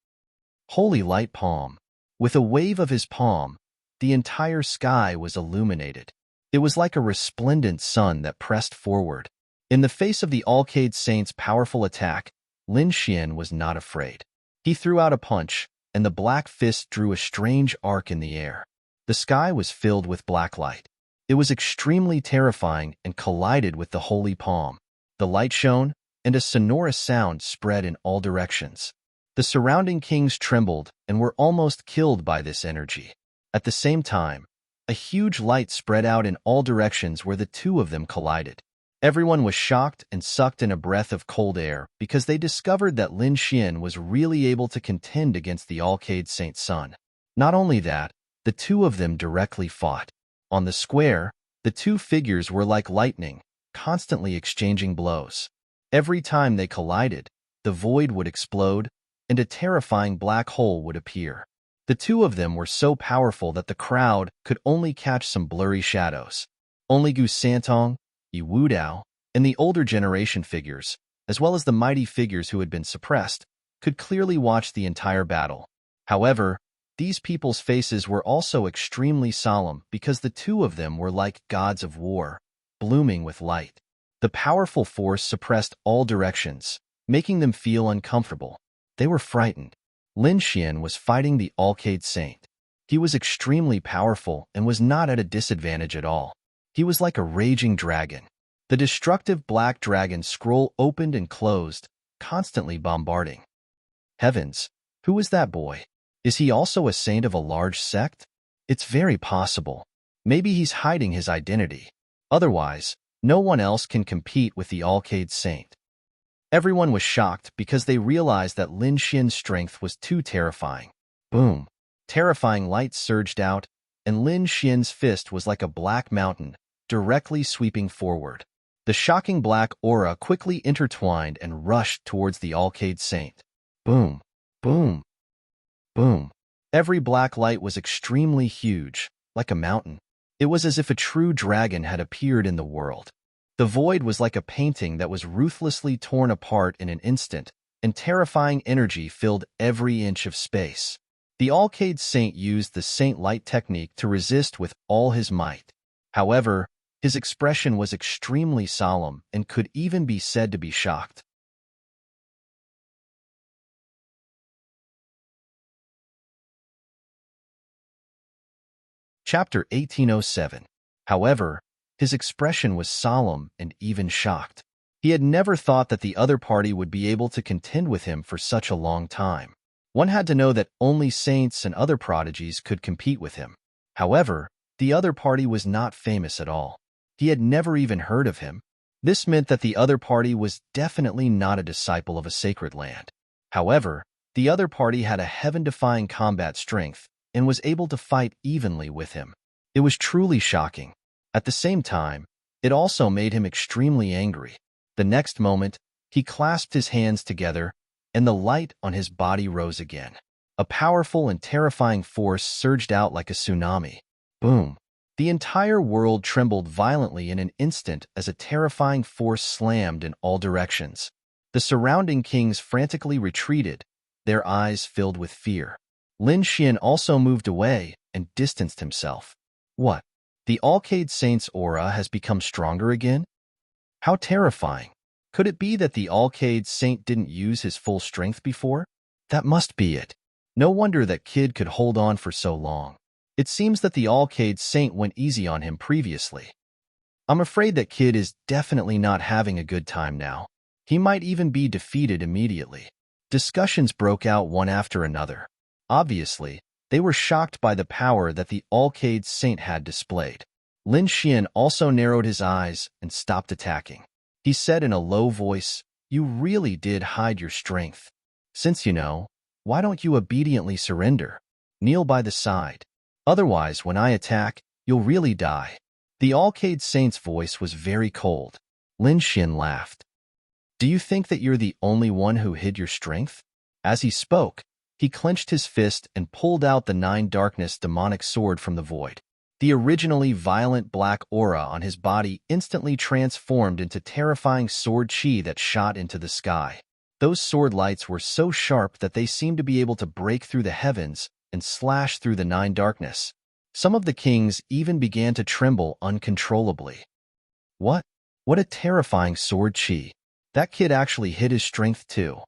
Holy light palm. With a wave of his palm, the entire sky was illuminated. It was like a resplendent sun that pressed forward. In the face of the Alcade Saint's powerful attack, Lin Xian was not afraid. He threw out a punch, and the black fist drew a strange arc in the air. The sky was filled with black light. It was extremely terrifying and collided with the holy palm. The light shone, and a sonorous sound spread in all directions. The surrounding kings trembled and were almost killed by this energy. At the same time, a huge light spread out in all directions where the two of them collided. Everyone was shocked and sucked in a breath of cold air because they discovered that Lin Xian was really able to contend against the Alcade Saint's son. Not only that, the two of them directly fought. On the square, the two figures were like lightning, constantly exchanging blows. Every time they collided, the void would explode, and a terrifying black hole would appear. The two of them were so powerful that the crowd could only catch some blurry shadows. Only Gu Santong, Yi Wudao, and the older generation figures, as well as the mighty figures who had been suppressed, could clearly watch the entire battle. However, these people's faces were also extremely solemn because the two of them were like gods of war, blooming with light. The powerful force suppressed all directions, making them feel uncomfortable. They were frightened. Lin Xian was fighting the Alcade Saint. He was extremely powerful and was not at a disadvantage at all. He was like a raging dragon. The destructive black dragon scroll opened and closed, constantly bombarding. Heavens, who is that boy? Is he also a saint of a large sect? It's very possible. Maybe he's hiding his identity. Otherwise, no one else can compete with the Alcade Saint. Everyone was shocked because they realized that Lin Xian's strength was too terrifying. Boom! Terrifying light surged out, and Lin Xian's fist was like a black mountain, directly sweeping forward. The shocking black aura quickly intertwined and rushed towards the Alcade Saint. Boom! Boom! Boom! Every black light was extremely huge, like a mountain. It was as if a true dragon had appeared in the world. The void was like a painting that was ruthlessly torn apart in an instant, and terrifying energy filled every inch of space. The Alcade Saint used the Saint Light technique to resist with all his might. However, his expression was extremely solemn and could even be said to be shocked. Chapter 1807. However, his expression was solemn and even shocked. He had never thought that the other party would be able to contend with him for such a long time. One had to know that only saints and other prodigies could compete with him. However, the other party was not famous at all. He had never even heard of him. This meant that the other party was definitely not a disciple of a sacred land. However, the other party had a heaven-defying combat strength and was able to fight evenly with him. It was truly shocking. At the same time, it also made him extremely angry. The next moment, he clasped his hands together, and the light on his body rose again. A powerful and terrifying force surged out like a tsunami. Boom! The entire world trembled violently in an instant as a terrifying force slammed in all directions. The surrounding kings frantically retreated, their eyes filled with fear. Lin Xian also moved away and distanced himself. What? The Alcade Saint's aura has become stronger again? How terrifying. Could it be that the Alcade Saint didn't use his full strength before? That must be it. No wonder that kid could hold on for so long. It seems that the Alcade Saint went easy on him previously. I'm afraid that kid is definitely not having a good time now. He might even be defeated immediately. Discussions broke out one after another. Obviously, they were shocked by the power that the Alcade Saint had displayed. Lin Xian also narrowed his eyes and stopped attacking. He said in a low voice, "You really did hide your strength. Since you know, why don't you obediently surrender? Kneel by the side. Otherwise, when I attack, you'll really die." The Alcade Saint's voice was very cold. Lin Xian laughed. "Do you think that you're the only one who hid your strength?" As he spoke, he clenched his fist and pulled out the Nine Darkness demonic sword from the void. The originally violent black aura on his body instantly transformed into terrifying sword chi that shot into the sky. Those sword lights were so sharp that they seemed to be able to break through the heavens and slash through the Nine Darkness. Some of the kings even began to tremble uncontrollably. What? What a terrifying sword chi. That kid actually hid his strength too.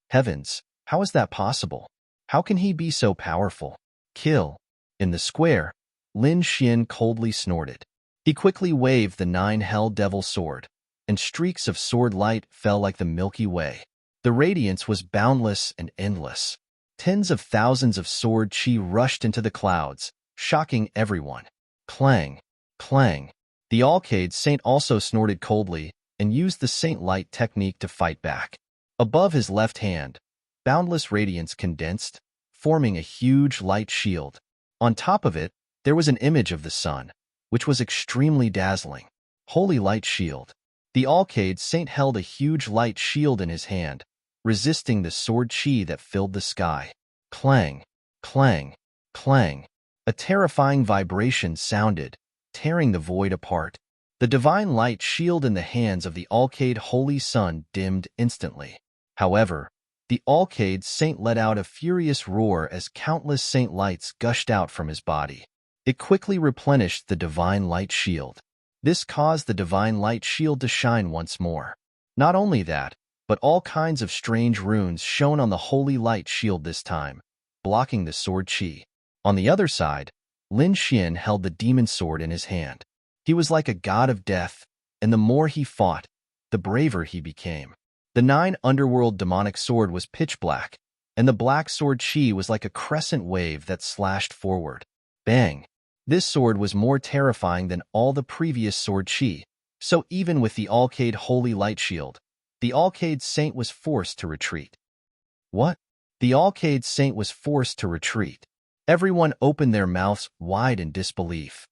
Heavens, how is that possible? How can he be so powerful? Kill. In the square, Lin Xian coldly snorted. He quickly waved the Nine Hell Devil sword, and streaks of sword light fell like the Milky Way. The radiance was boundless and endless. Tens of thousands of sword chi rushed into the clouds, shocking everyone. Clang, clang. The Alcade Saint also snorted coldly and used the Saint Light technique to fight back. Above his left hand, boundless radiance condensed, forming a huge light shield. On top of it, there was an image of the sun, which was extremely dazzling. Holy Light Shield. The Alcade Saint held a huge light shield in his hand, resisting the sword chi that filled the sky. Clang, clang, clang. A terrifying vibration sounded, tearing the void apart. The divine light shield in the hands of the Alcade Holy Sun dimmed instantly. However, the Alcade Saint let out a furious roar as countless saint lights gushed out from his body. It quickly replenished the divine light shield. This caused the divine light shield to shine once more. Not only that, but all kinds of strange runes shone on the holy light shield this time, blocking the sword chi. On the other side, Lin Xian held the demon sword in his hand. He was like a god of death, and the more he fought, the braver he became. The Nine Underworld demonic sword was pitch black, and the black sword chi was like a crescent wave that slashed forward. Bang! This sword was more terrifying than all the previous sword chi, so even with the Alcade Holy Light Shield, the Alcade Saint was forced to retreat. What? The Alcade Saint was forced to retreat. Everyone opened their mouths wide in disbelief.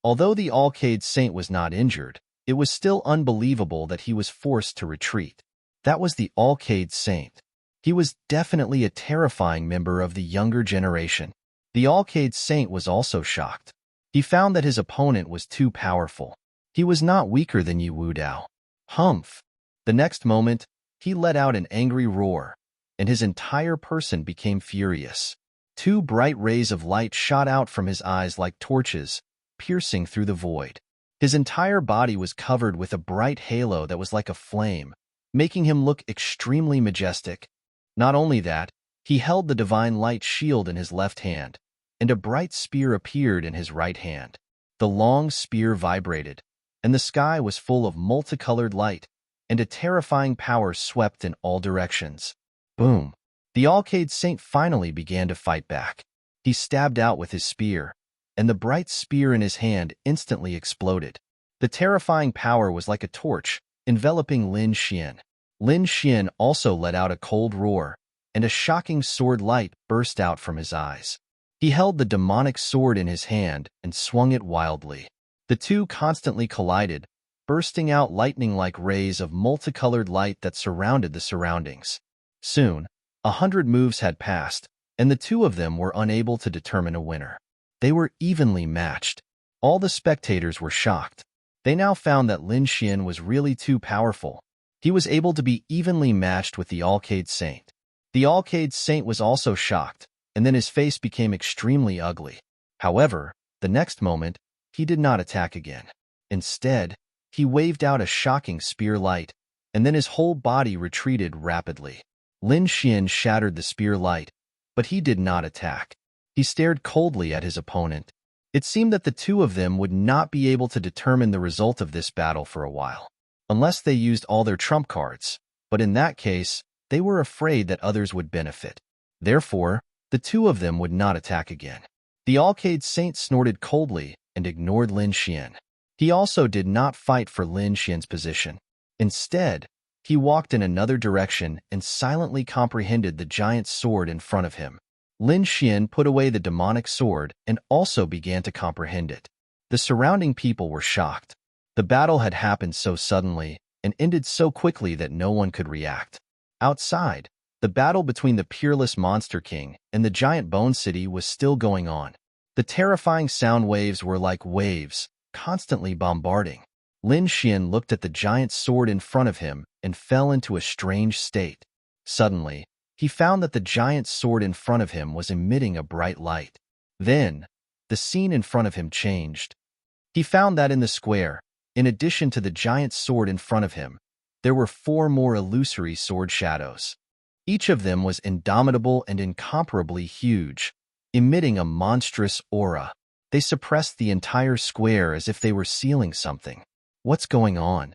Although the Alcade Saint was not injured, it was still unbelievable that he was forced to retreat. That was the Alcade Saint. He was definitely a terrifying member of the younger generation. The Alcade Saint was also shocked. He found that his opponent was too powerful. He was not weaker than Yu Wudao. Humph! The next moment, he let out an angry roar, and his entire person became furious. Two bright rays of light shot out from his eyes like torches, piercing through the void. His entire body was covered with a bright halo that was like a flame, making him look extremely majestic. Not only that, he held the divine light shield in his left hand, and a bright spear appeared in his right hand. The long spear vibrated, and the sky was full of multicolored light, and a terrifying power swept in all directions. Boom! The Alcade Saint finally began to fight back. He stabbed out with his spear, and the bright spear in his hand instantly exploded. The terrifying power was like a torch, enveloping Lin Xian. Lin Xian also let out a cold roar, and a shocking sword light burst out from his eyes. He held the demonic sword in his hand and swung it wildly. The two constantly collided, bursting out lightning-like rays of multicolored light that surrounded the surroundings. Soon, 100 moves had passed, and the two of them were unable to determine a winner. They were evenly matched. All the spectators were shocked. They now found that Lin Xian was really too powerful. He was able to be evenly matched with the Alcade Saint. The Alcade Saint was also shocked, and then his face became extremely ugly. However, the next moment, he did not attack again. Instead, he waved out a shocking spear light, and then his whole body retreated rapidly. Lin Xian shattered the spear light, but he did not attack. He stared coldly at his opponent. It seemed that the two of them would not be able to determine the result of this battle for a while, unless they used all their trump cards, but in that case, they were afraid that others would benefit. Therefore, the two of them would not attack again. The Alcade Saint snorted coldly and ignored Lin Xian. He also did not fight for Lin Xian's position. Instead, he walked in another direction and silently comprehended the giant sword in front of him. Lin Xian put away the demonic sword and also began to comprehend it. The surrounding people were shocked. The battle had happened so suddenly and ended so quickly that no one could react. Outside, the battle between the peerless Monster King and the giant Bone City was still going on. The terrifying sound waves were like waves, constantly bombarding. Lin Xian looked at the giant sword in front of him and fell into a strange state. Suddenly, he found that the giant sword in front of him was emitting a bright light. Then, the scene in front of him changed. He found that in the square, in addition to the giant sword in front of him, there were 4 more illusory sword shadows. Each of them was indomitable and incomparably huge, emitting a monstrous aura. They suppressed the entire square as if they were sealing something. What's going on?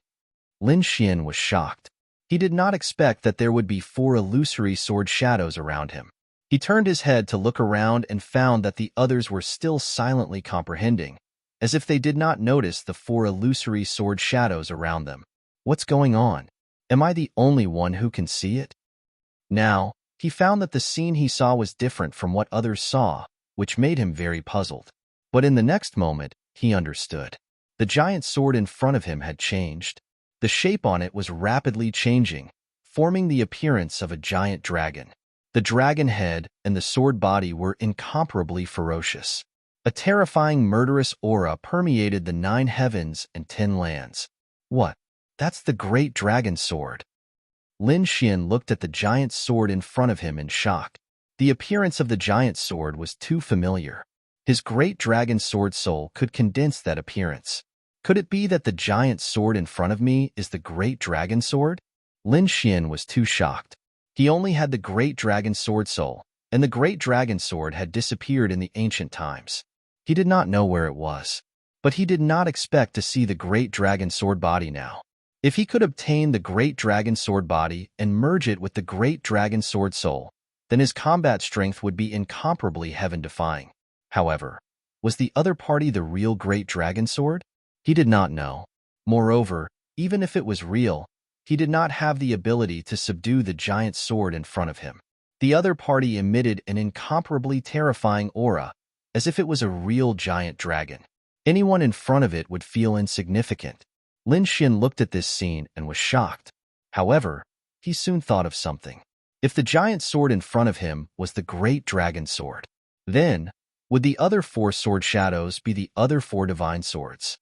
Lin Xian was shocked. He did not expect that there would be 4 illusory sword shadows around him. He turned his head to look around and found that the others were still silently comprehending, as if they did not notice the 4 illusory sword shadows around them. What's going on? Am I the only one who can see it? Now, he found that the scene he saw was different from what others saw, which made him very puzzled. But in the next moment, he understood. The giant sword in front of him had changed. The shape on it was rapidly changing, forming the appearance of a giant dragon. The dragon head and the sword body were incomparably ferocious. A terrifying murderous aura permeated the 9 heavens and 10 lands. What? That's the great dragon sword. Lin Xian looked at the giant sword in front of him in shock. The appearance of the giant sword was too familiar. His great dragon sword soul could condense that appearance. Could it be that the giant sword in front of me is the great dragon sword? Lin Xian was too shocked. He only had the great dragon sword soul, and the great dragon sword had disappeared in the ancient times. He did not know where it was, but he did not expect to see the great dragon sword body now. If he could obtain the great dragon sword body and merge it with the great dragon sword soul, then his combat strength would be incomparably heaven-defying. However, was the other party the real great dragon sword? He did not know. Moreover, even if it was real, he did not have the ability to subdue the giant sword in front of him. The other party emitted an incomparably terrifying aura, as if it was a real giant dragon. Anyone in front of it would feel insignificant. Lin Xian looked at this scene and was shocked. However, he soon thought of something. If the giant sword in front of him was the great dragon sword, then would the other 4 sword shadows be the other 4 divine swords?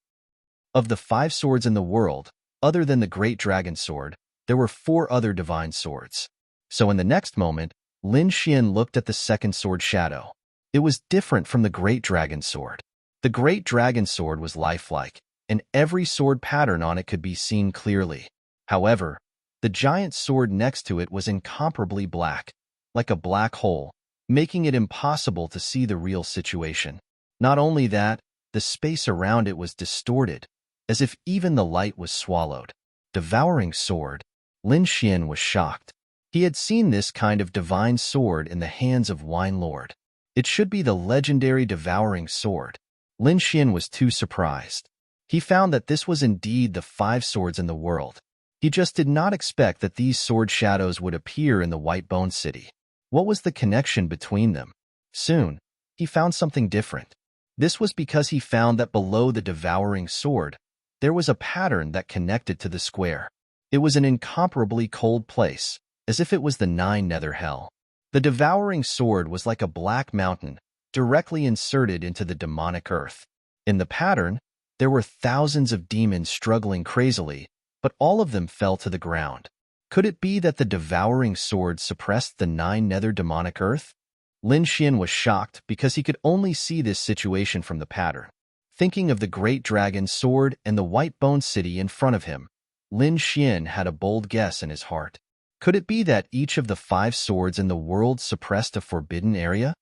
Of the 5 swords in the world, other than the great dragon sword, there were 4 other divine swords. So in the next moment, Lin Xian looked at the second sword shadow. It was different from the great dragon sword. The great dragon sword was lifelike, and every sword pattern on it could be seen clearly. However, the giant sword next to it was incomparably black, like a black hole, making it impossible to see the real situation. Not only that, the space around it was distorted, as if even the light was swallowed. Devouring sword. Lin Xian was shocked. He had seen this kind of divine sword in the hands of Wine Lord. It should be the legendary devouring sword. Lin Xian was too surprised. He found that this was indeed the 5 swords in the world. He just did not expect that these sword shadows would appear in the White Bone City. What was the connection between them? Soon, he found something different. This was because he found that below the devouring sword, there was a pattern that connected to the square. It was an incomparably cold place, as if it was the 9 nether hell. The devouring sword was like a black mountain, directly inserted into the demonic earth. In the pattern, there were thousands of demons struggling crazily, but all of them fell to the ground. Could it be that the devouring sword suppressed the 9 nether demonic earth? Lin Xian was shocked because he could only see this situation from the pattern. Thinking of the great dragon sword and the White Bone City in front of him, Lin Xian had a bold guess in his heart. Could it be that each of the 5 swords in the world suppressed a forbidden area?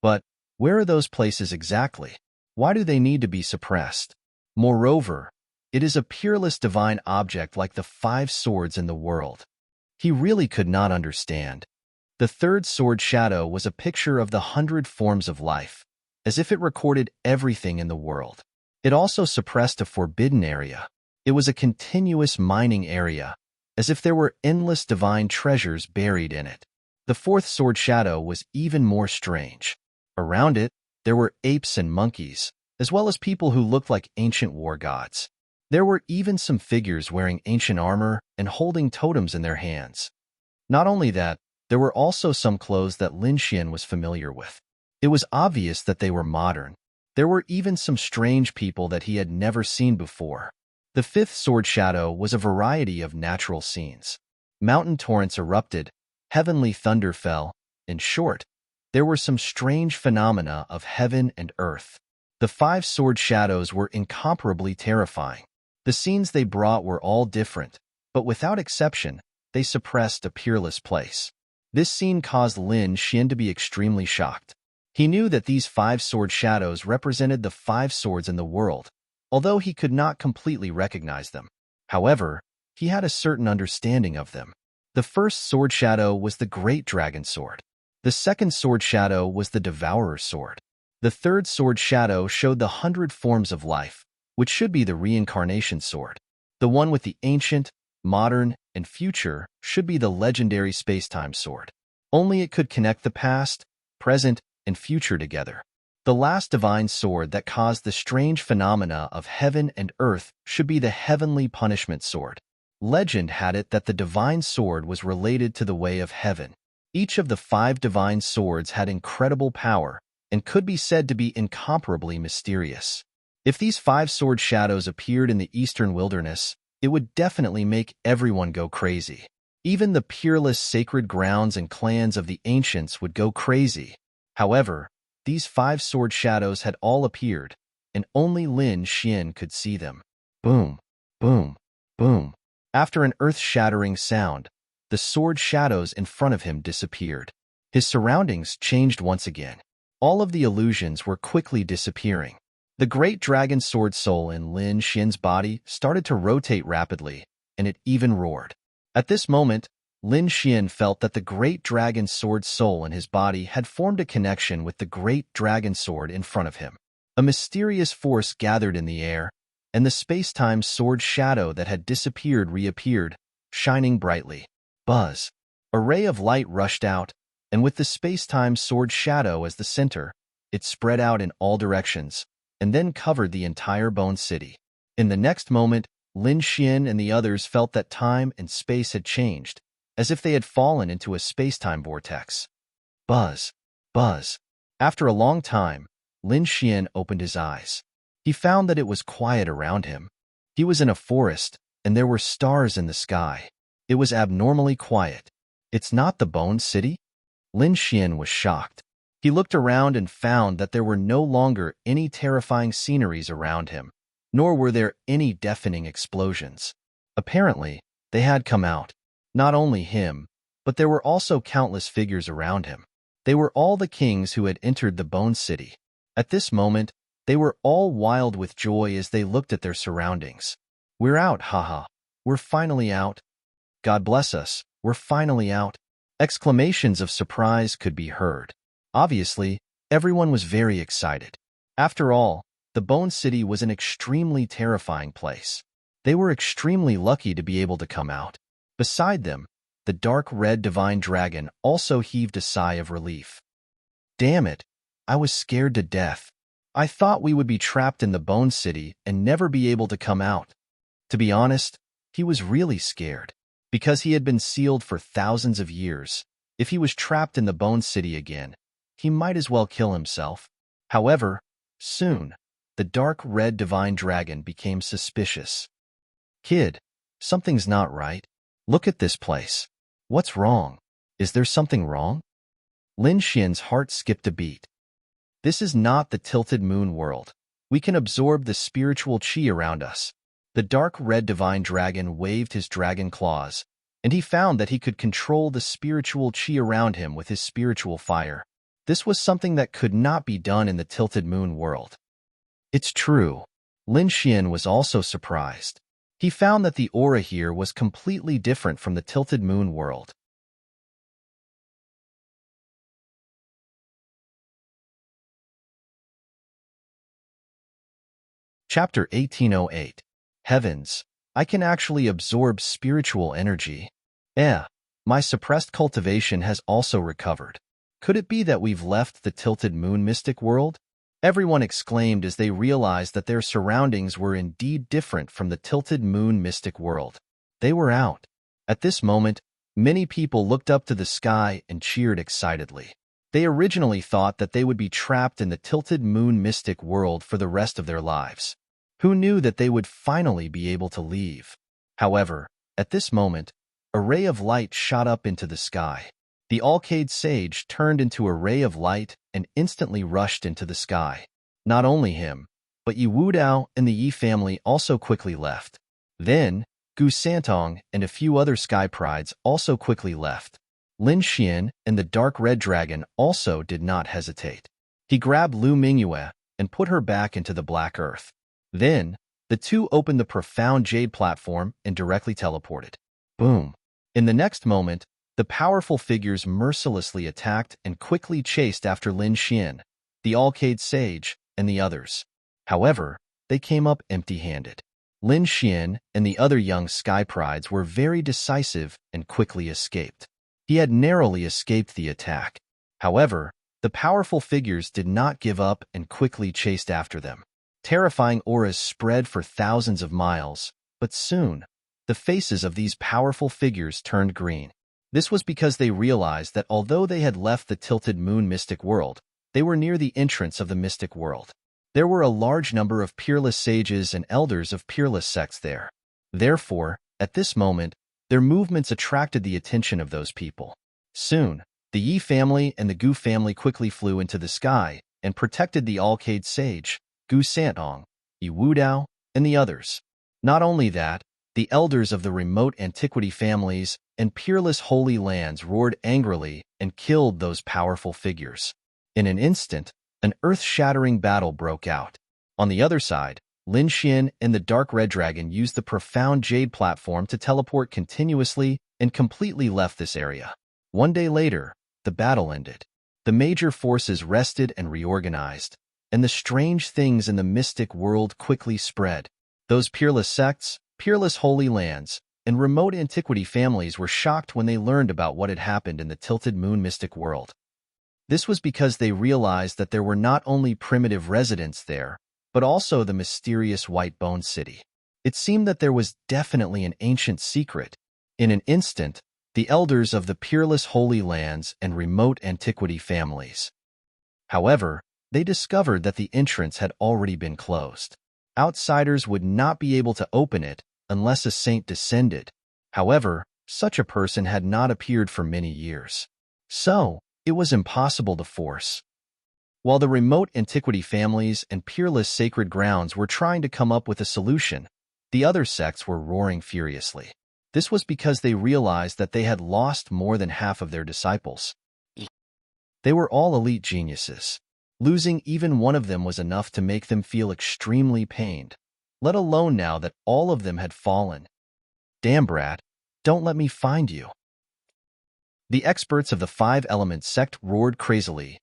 But where are those places exactly? Why do they need to be suppressed? Moreover, it is a peerless divine object like the 5 swords in the world. He really could not understand. The third sword shadow was a picture of the 100 forms of life, as if it recorded everything in the world. It also suppressed a forbidden area. It was a continuous mining area, as if there were endless divine treasures buried in it. The fourth sword shadow was even more strange. Around it, there were apes and monkeys, as well as people who looked like ancient war gods. There were even some figures wearing ancient armor and holding totems in their hands. Not only that, there were also some clothes that Lin Xian was familiar with. It was obvious that they were modern. There were even some strange people that he had never seen before. The fifth sword shadow was a variety of natural scenes. Mountain torrents erupted, heavenly thunder fell. In short, there were some strange phenomena of heaven and earth. The 5 sword shadows were incomparably terrifying. The scenes they brought were all different, but without exception, they suppressed a peerless place. This scene caused Lin Xian to be extremely shocked. He knew that these 5 sword shadows represented the 5 swords in the world, although he could not completely recognize them. However, he had a certain understanding of them. The first sword shadow was the Great Dragon Sword. The second sword shadow was the Devourer's Sword. The third sword shadow showed the 100 forms of life, which should be the Reincarnation Sword. The one with the ancient, modern, and future should be the legendary Spacetime Sword. Only it could connect the past, present, and future together. The last divine sword that caused the strange phenomena of heaven and earth should be the Heavenly Punishment Sword. Legend had it that the divine sword was related to the way of heaven. Each of the 5 divine swords had incredible power and could be said to be incomparably mysterious. If these 5 sword shadows appeared in the eastern wilderness, it would definitely make everyone go crazy. Even the peerless sacred grounds and clans of the ancients would go crazy. However, these 5 sword shadows had all appeared, and only Lin Xian could see them. Boom, boom, boom. After an earth-shattering sound, the sword shadows in front of him disappeared. His surroundings changed once again. All of the illusions were quickly disappearing. The great dragon sword soul in Lin Xian's body started to rotate rapidly, and it even roared. At this moment, Lin Xian felt that the great dragon sword soul in his body had formed a connection with the great dragon sword in front of him. A mysterious force gathered in the air, and the space-time sword shadow that had disappeared reappeared, shining brightly. Buzz! A ray of light rushed out, and with the space-time sword shadow as the center, it spread out in all directions, and then covered the entire Bone City. In the next moment, Lin Xian and the others felt that time and space had changed, as if they had fallen into a space-time vortex. Buzz! Buzz! After a long time, Lin Xian opened his eyes. He found that it was quiet around him. He was in a forest, and there were stars in the sky. It was abnormally quiet. It's not the Bone City? Lin Xian was shocked. He looked around and found that there were no longer any terrifying sceneries around him, nor were there any deafening explosions. Apparently, they had come out. Not only him, but there were also countless figures around him. They were all the kings who had entered the Bone City. At this moment, they were all wild with joy as they looked at their surroundings. We're out, haha. We're finally out. God bless us, we're finally out. Exclamations of surprise could be heard. Obviously, everyone was very excited. After all, the Bone City was an extremely terrifying place. They were extremely lucky to be able to come out. Beside them, the dark red divine dragon also heaved a sigh of relief. Damn it, I was scared to death. I thought we would be trapped in the Bone City and never be able to come out. To be honest, he was really scared. Because he had been sealed for thousands of years, if he was trapped in the Bone City again, he might as well kill himself. However, soon, the dark red divine dragon became suspicious. Kid, something's not right. Look at this place. What's wrong? Is there something wrong? Lin Xian's heart skipped a beat. This is not the tilted moon world. We can absorb the spiritual chi around us. The dark red divine dragon waved his dragon claws, and he found that he could control the spiritual chi around him with his spiritual fire. This was something that could not be done in the tilted moon world. It's true. Lin Xian was also surprised. He found that the aura here was completely different from the tilted moon world. Chapter 1808. Heavens, I can actually absorb spiritual energy. My suppressed cultivation has also recovered. Could it be that we've left the tilted moon mystic world? Everyone exclaimed as they realized that their surroundings were indeed different from the tilted moon mystic world. They were out. At this moment, many people looked up to the sky and cheered excitedly. They originally thought that they would be trapped in the tilted moon mystic world for the rest of their lives. Who knew that they would finally be able to leave? However, at this moment, a ray of light shot up into the sky. The Alcade Sage turned into a ray of light and instantly rushed into the sky. Not only him, but Yi Wudao and the Yi family also quickly left. Then, Gu Santong and a few other sky prides also quickly left. Lin Xian and the Dark Red Dragon also did not hesitate. He grabbed Lu Mingyue and put her back into the Black Earth. Then, the two opened the profound jade platform and directly teleported. Boom! In the next moment, the powerful figures mercilessly attacked and quickly chased after Lin Xian, the Alcade Sage, and the others. However, they came up empty-handed. Lin Xian and the other young sky prides were very decisive and quickly escaped. He had narrowly escaped the attack. However, the powerful figures did not give up and quickly chased after them. Terrifying auras spread for thousands of miles, but soon, the faces of these powerful figures turned green. This was because they realized that although they had left the tilted moon mystic world, they were near the entrance of the mystic world. There were a large number of peerless sages and elders of peerless sects there. Therefore, at this moment, their movements attracted the attention of those people. Soon, the Yi family and the Gu family quickly flew into the sky and protected the Alcade Sage, Gu Santong, Yi Wudao, and the others. Not only that, the elders of the remote antiquity families and peerless holy lands roared angrily and killed those powerful figures. In an instant, an earth-shattering battle broke out. On the other side, Lin Xian and the Dark Red Dragon used the profound jade platform to teleport continuously and completely left this area. One day later, the battle ended. The major forces rested and reorganized, and the strange things in the mystic world quickly spread. Those peerless sects, peerless holy lands, and remote antiquity families were shocked when they learned about what had happened in the tilted moon mystic world. This was because they realized that there were not only primitive residents there, but also the mysterious White Bone City. It seemed that there was definitely an ancient secret. In an instant, the elders of the peerless holy lands and remote antiquity families. However, they discovered that the entrance had already been closed. Outsiders would not be able to open it unless a saint descended. However, such a person had not appeared for many years. So, it was impossible to force. While the remote antiquity families and peerless sacred grounds were trying to come up with a solution, the other sects were roaring furiously. This was because they realized that they had lost more than half of their disciples. They were all elite geniuses. Losing even one of them was enough to make them feel extremely pained, let alone now that all of them had fallen. Damn, brat, don't let me find you. The experts of the Five Elements sect roared crazily.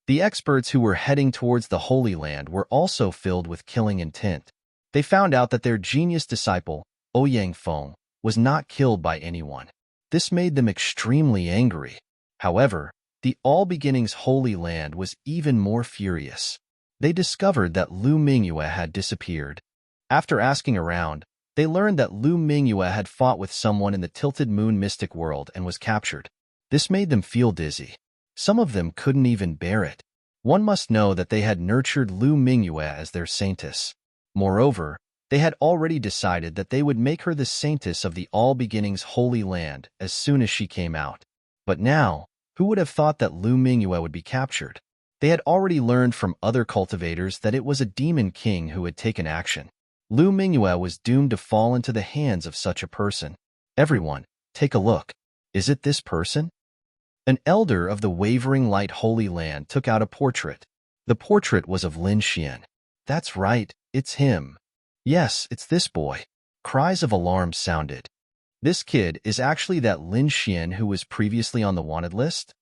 The experts who were heading towards the Holy Land were also filled with killing intent. They found out that their genius disciple, Ouyang Feng, was not killed by anyone. This made them extremely angry. However, the All Beginnings Holy Land was even more furious. They discovered that Lu Mingyue had disappeared. After asking around, they learned that Lu Mingyue had fought with someone in the Tilted Moon Mystic World and was captured. This made them feel dizzy. Some of them couldn't even bear it. One must know that they had nurtured Lu Mingyue as their saintess. Moreover, they had already decided that they would make her the saintess of the All Beginnings Holy Land as soon as she came out. But now, who would have thought that Lu Mingyue would be captured? They had already learned from other cultivators that it was a demon king who had taken action. Lu Mingyue was doomed to fall into the hands of such a person. Everyone, take a look. Is it this person? An elder of the Wavering Light Holy Land took out a portrait. The portrait was of Lin Xian. That's right, it's him. Yes, it's this boy. Cries of alarm sounded. This kid is actually that Lin Xian who was previously on the wanted list?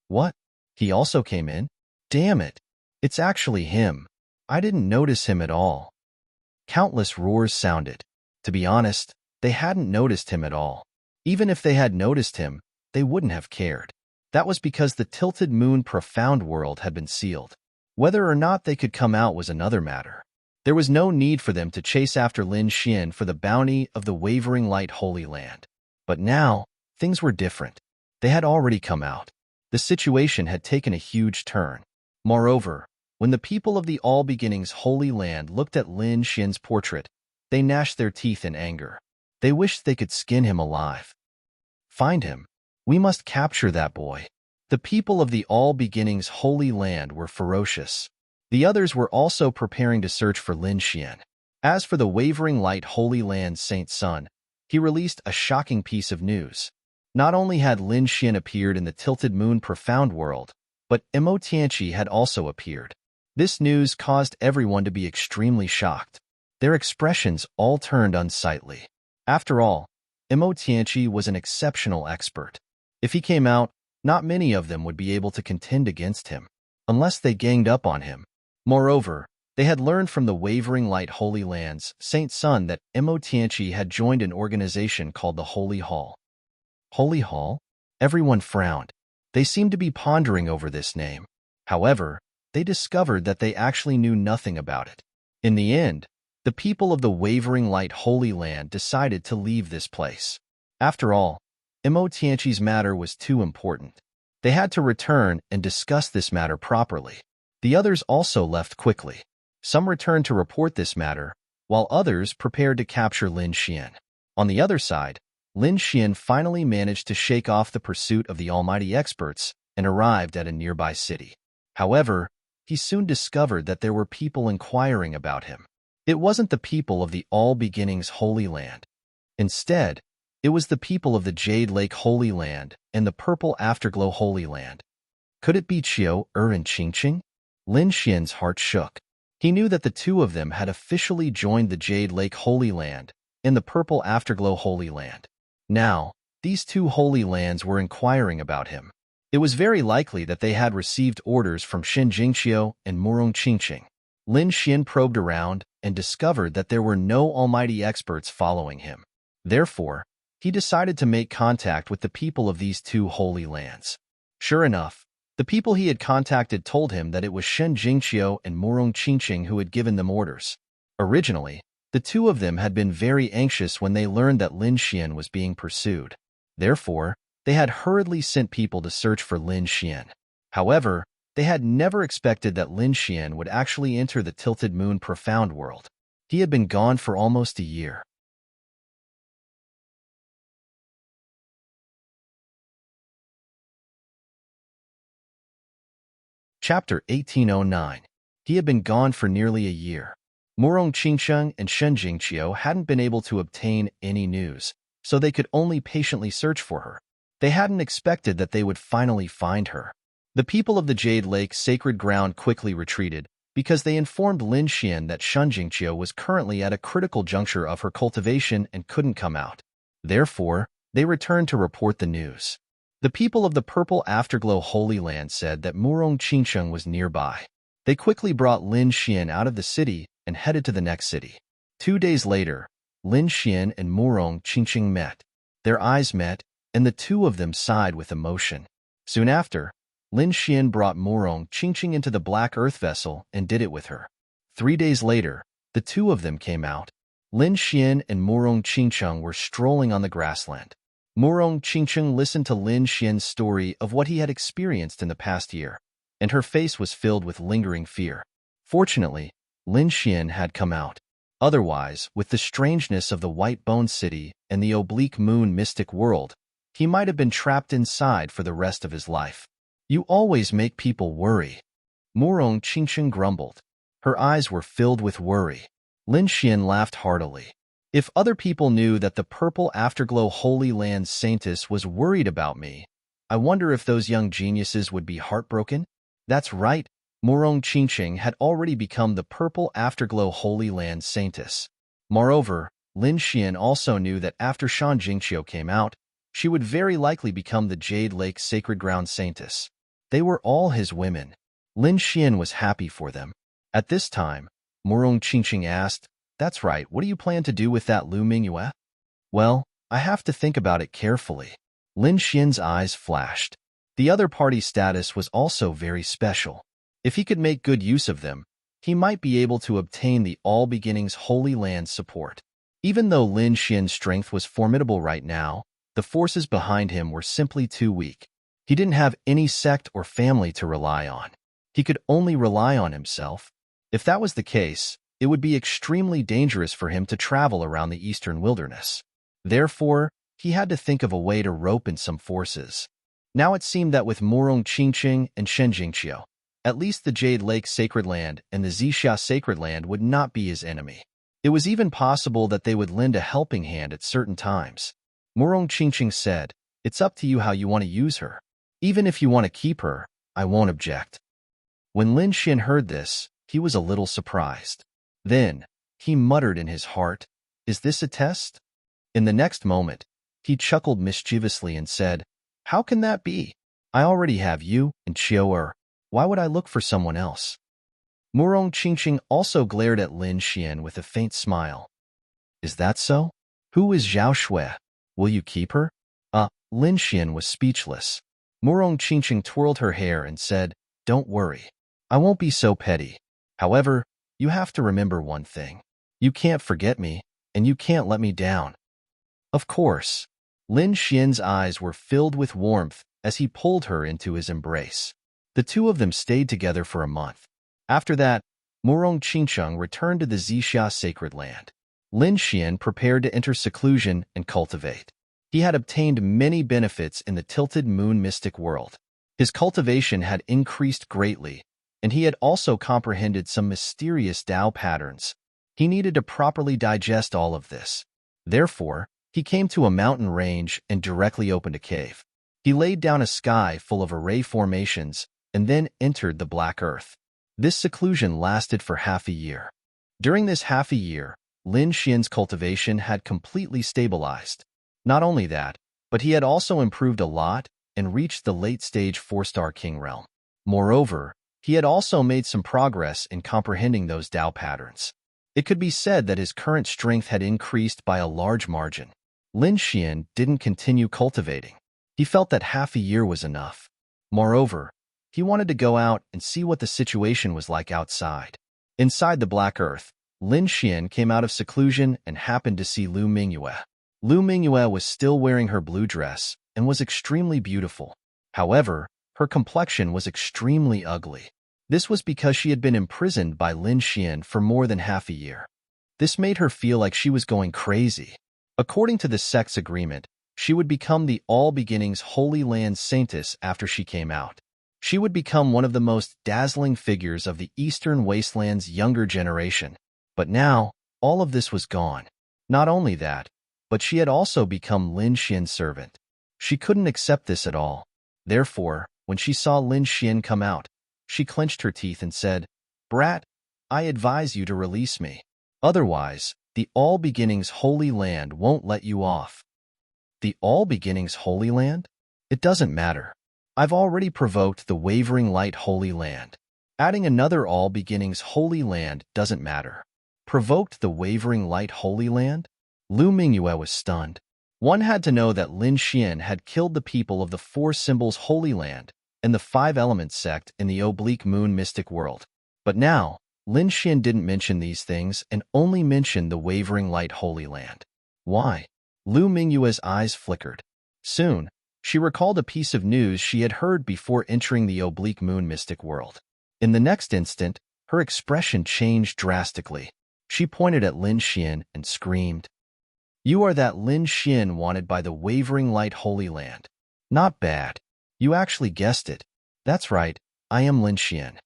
What? He also came in? Damn it. It's actually him. I didn't notice him at all. Countless roars sounded. To be honest, they hadn't noticed him at all. Even if they had noticed him, they wouldn't have cared. That was because the tilted moon profound world had been sealed. Whether or not they could come out was another matter. There was no need for them to chase after Lin Xian for the bounty of the wavering light Holy Land. But now, things were different. They had already come out. The situation had taken a huge turn. Moreover, when the people of the All Beginnings Holy Land looked at Lin Xian's portrait, they gnashed their teeth in anger. They wished they could skin him alive. Find him. We must capture that boy. The people of the All Beginnings Holy Land were ferocious. The others were also preparing to search for Lin Xian. As for the Wavering Light Holy Land's Saint Sun, he released a shocking piece of news. Not only had Lin Xian appeared in the Tilted Moon Profound World, but Imo Tianqi had also appeared. This news caused everyone to be extremely shocked. Their expressions all turned unsightly. After all, Imo Tianqi was an exceptional expert. If he came out, not many of them would be able to contend against him, unless they ganged up on him. Moreover, they had learned from the Wavering Light Holy Land's Saint Sun that Imo Tianqi had joined an organization called the Holy Hall. Holy Hall? Everyone frowned. They seemed to be pondering over this name. However, they discovered that they actually knew nothing about it. In the end, the people of the Wavering Light Holy Land decided to leave this place. After all, Imo Tianqi's matter was too important. They had to return and discuss this matter properly. The others also left quickly. Some returned to report this matter, while others prepared to capture Lin Xian. On the other side, Lin Xian finally managed to shake off the pursuit of the almighty experts and arrived at a nearby city. However, he soon discovered that there were people inquiring about him. It wasn't the people of the All Beginnings Holy Land. Instead, it was the people of the Jade Lake Holy Land and the Purple Afterglow Holy Land. Could it be Qiu and Qingqing? Lin Xian's heart shook. He knew that the two of them had officially joined the Jade Lake Holy Land and the Purple Afterglow Holy Land. Now, these two holy lands were inquiring about him. It was very likely that they had received orders from Shen Jingqiu and Murong Qingqing. Lin Xian probed around and discovered that there were no almighty experts following him. Therefore, he decided to make contact with the people of these two holy lands. Sure enough, the people he had contacted told him that it was Shen Jingqiu and Murong Qingqing who had given them orders. Originally, the two of them had been very anxious when they learned that Lin Xian was being pursued. Therefore, they had hurriedly sent people to search for Lin Xian. However, they had never expected that Lin Xian would actually enter the Tilted Moon Profound World. He had been gone for almost a year. Chapter 1809. He had been gone for nearly a year. Murong Qingsheng and Shen Jingqiu hadn't been able to obtain any news, so they could only patiently search for her. They hadn't expected that they would finally find her. The people of the Jade Lake Sacred Ground quickly retreated because they informed Lin Xian that Shen Jingqiu was currently at a critical juncture of her cultivation and couldn't come out. Therefore, they returned to report the news. The people of the Purple Afterglow Holy Land said that Murong Qingsheng was nearby. They quickly brought Lin Xian out of the city and headed to the next city. 2 days later, Lin Xian and Murong Qingsheng met. Their eyes met, and the two of them sighed with emotion. Soon after, Lin Xian brought Murong Qingsheng into the Black Earth vessel and did it with her. 3 days later, the two of them came out. Lin Xian and Murong Qingsheng were strolling on the grassland. Murong Qingsheng listened to Lin Xian's story of what he had experienced in the past year, and her face was filled with lingering fear. Fortunately, Lin Xian had come out. Otherwise, with the strangeness of the White Bone City and the Oblique Moon Mystic World, he might have been trapped inside for the rest of his life. You always make people worry. Murong Qingsheng grumbled. Her eyes were filled with worry. Lin Xian laughed heartily. If other people knew that the Purple Afterglow Holy Land Saintess was worried about me, I wonder if those young geniuses would be heartbroken? That's right, Murong Qingqing had already become the purple afterglow Holy Land Saintess. Moreover, Lin Xian also knew that after Shan Jingqiu came out, she would very likely become the Jade Lake Sacred Ground Saintess. They were all his women. Lin Xian was happy for them. At this time, Murong Qingqing asked, "That's right, what do you plan to do with that Lu Mingyue?" "Well, I have to think about it carefully." Lin Xian's eyes flashed. The other party's status was also very special. If he could make good use of them, he might be able to obtain the All Beginnings Holy Land support. Even though Lin Xian's strength was formidable right now, the forces behind him were simply too weak. He didn't have any sect or family to rely on. He could only rely on himself. If that was the case, it would be extremely dangerous for him to travel around the eastern wilderness. Therefore, he had to think of a way to rope in some forces. Now it seemed that with Murong Qingqing and Shen Jingqiu, at least the Jade Lake Sacred Land and the Zixia Sacred Land would not be his enemy. It was even possible that they would lend a helping hand at certain times. Murong Qingqing said, "It's up to you how you want to use her. Even if you want to keep her, I won't object." When Lin Xian heard this, he was a little surprised. Then, he muttered in his heart, "Is this a test?" In the next moment, he chuckled mischievously and said, "How can that be? I already have you and Qiu. Why would I look for someone else?" Murong Qingqing also glared at Lin Xian with a faint smile. "Is that so? Who is Zhao Shui? Will you keep her?" Lin Xian was speechless. Murong Qingqing twirled her hair and said, "Don't worry. I won't be so petty. However, you have to remember one thing. You can't forget me, and you can't let me down." Of course. Lin Xian's eyes were filled with warmth as he pulled her into his embrace. The two of them stayed together for a month. After that, Murong Qingqing returned to the Zixia Sacred Land. Lin Xian prepared to enter seclusion and cultivate. He had obtained many benefits in the Tilted Moon mystic world. His cultivation had increased greatly, and he had also comprehended some mysterious Tao patterns. He needed to properly digest all of this. Therefore, he came to a mountain range and directly opened a cave. He laid down a sky full of array formations and then entered the Black Earth. This seclusion lasted for half a year. During this half a year, Lin Xian's cultivation had completely stabilized. Not only that, but he had also improved a lot and reached the late-stage 4-star king realm. Moreover, he had also made some progress in comprehending those Tao patterns. It could be said that his current strength had increased by a large margin. Lin Xian didn't continue cultivating. He felt that half a year was enough. Moreover, he wanted to go out and see what the situation was like outside. Inside the Black Earth, Lin Xian came out of seclusion and happened to see Lu Mingyue. Lu Mingyue was still wearing her blue dress and was extremely beautiful. However, her complexion was extremely ugly. This was because she had been imprisoned by Lin Xian for more than half a year. This made her feel like she was going crazy. According to the sect's agreement, she would become the All Beginnings Holy Land Saintess after she came out. She would become one of the most dazzling figures of the Eastern Wasteland's younger generation. But now, all of this was gone. Not only that, but she had also become Lin Xian's servant. She couldn't accept this at all. Therefore, when she saw Lin Xian come out, she clenched her teeth and said, "Brat, I advise you to release me. Otherwise, the All Beginnings Holy Land won't let you off." The All Beginnings Holy Land? It doesn't matter. I've already provoked the Wavering Light Holy Land. Adding another All Beginnings Holy Land doesn't matter. Provoked the Wavering Light Holy Land? Lu Mingyue was stunned. One had to know that Lin Xian had killed the people of the Four Symbols Holy Land and the Five Elements sect in the Oblique Moon mystic world. But now, Lin Xian didn't mention these things and only mentioned the Wavering Light Holy Land. Why? Lu Mingyue's eyes flickered. Soon, she recalled a piece of news she had heard before entering the Oblique Moon mystic world. In the next instant, her expression changed drastically. She pointed at Lin Xian and screamed, "You are that Lin Xian wanted by the Wavering Light Holy Land. Not bad. You actually guessed it. That's right, I am Lin Xian."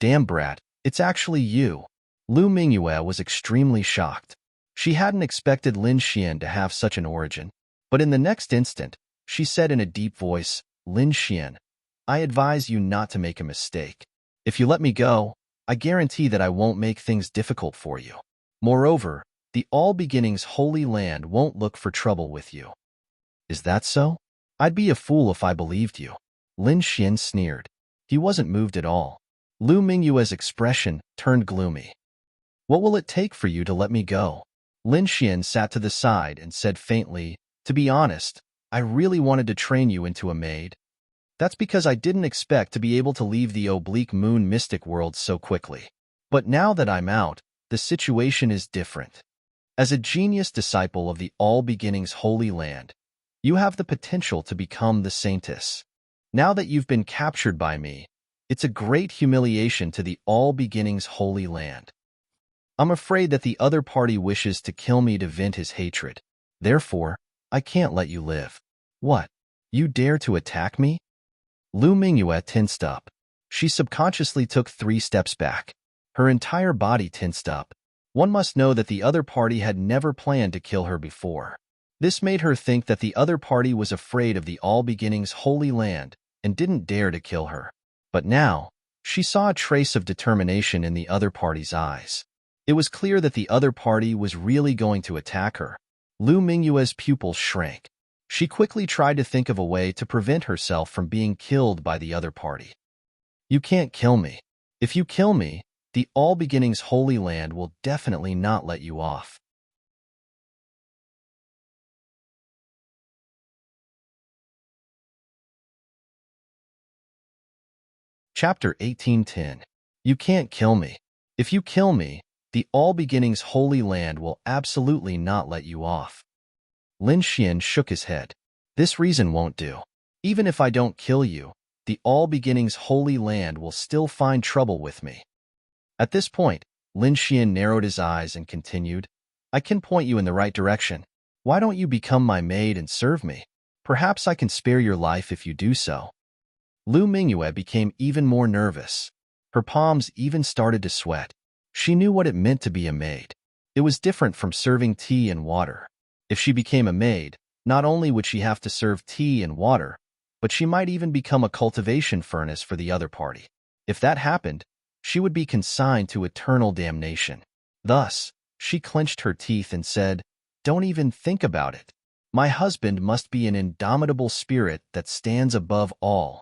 "Damn brat, it's actually you." Lu Mingyue was extremely shocked. She hadn't expected Lin Xian to have such an origin. But in the next instant, she said in a deep voice, "Lin Xian, I advise you not to make a mistake. If you let me go, I guarantee that I won't make things difficult for you. Moreover, the All Beginnings Holy Land won't look for trouble with you. Is that so? I'd be a fool if I believed you. Lin Xian sneered. He wasn't moved at all. Lu Mingyue's expression turned gloomy. What will it take for you to let me go? Lin Xian sat to the side and said faintly, to be honest, I really wanted to train you into a maid. That's because I didn't expect to be able to leave the oblique moon mystic world so quickly. But now that I'm out, the situation is different. As a genius disciple of the All Beginnings Holy Land, you have the potential to become the saintess. Now that you've been captured by me, it's a great humiliation to the All Beginnings Holy Land. I'm afraid that the other party wishes to kill me to vent his hatred. Therefore, I can't let you live. What? You dare to attack me? Lu Mingyue tensed up. She subconsciously took 3 steps back. Her entire body tensed up. One must know that the other party had never planned to kill her before. This made her think that the other party was afraid of the All Beginnings Holy Land and didn't dare to kill her. But now, she saw a trace of determination in the other party's eyes. It was clear that the other party was really going to attack her. Lu Mingyue's pupils shrank. She quickly tried to think of a way to prevent herself from being killed by the other party. You can't kill me. If you kill me, the All Beginnings Holy Land will definitely not let you off. Chapter 18:10. You can't kill me. If you kill me, the All Beginnings Holy Land will absolutely not let you off. Lin Xian shook his head. This reason won't do. Even if I don't kill you, the All Beginnings Holy Land will still find trouble with me. At this point, Lin Xian narrowed his eyes and continued, I can point you in the right direction. Why don't you become my maid and serve me? Perhaps I can spare your life if you do so. Lu Mingyue became even more nervous. Her palms even started to sweat. She knew what it meant to be a maid. It was different from serving tea and water. If she became a maid, not only would she have to serve tea and water, but she might even become a cultivation furnace for the other party. If that happened, she would be consigned to eternal damnation. Thus, she clenched her teeth and said, Don't even think about it. My husband must be an indomitable spirit that stands above all.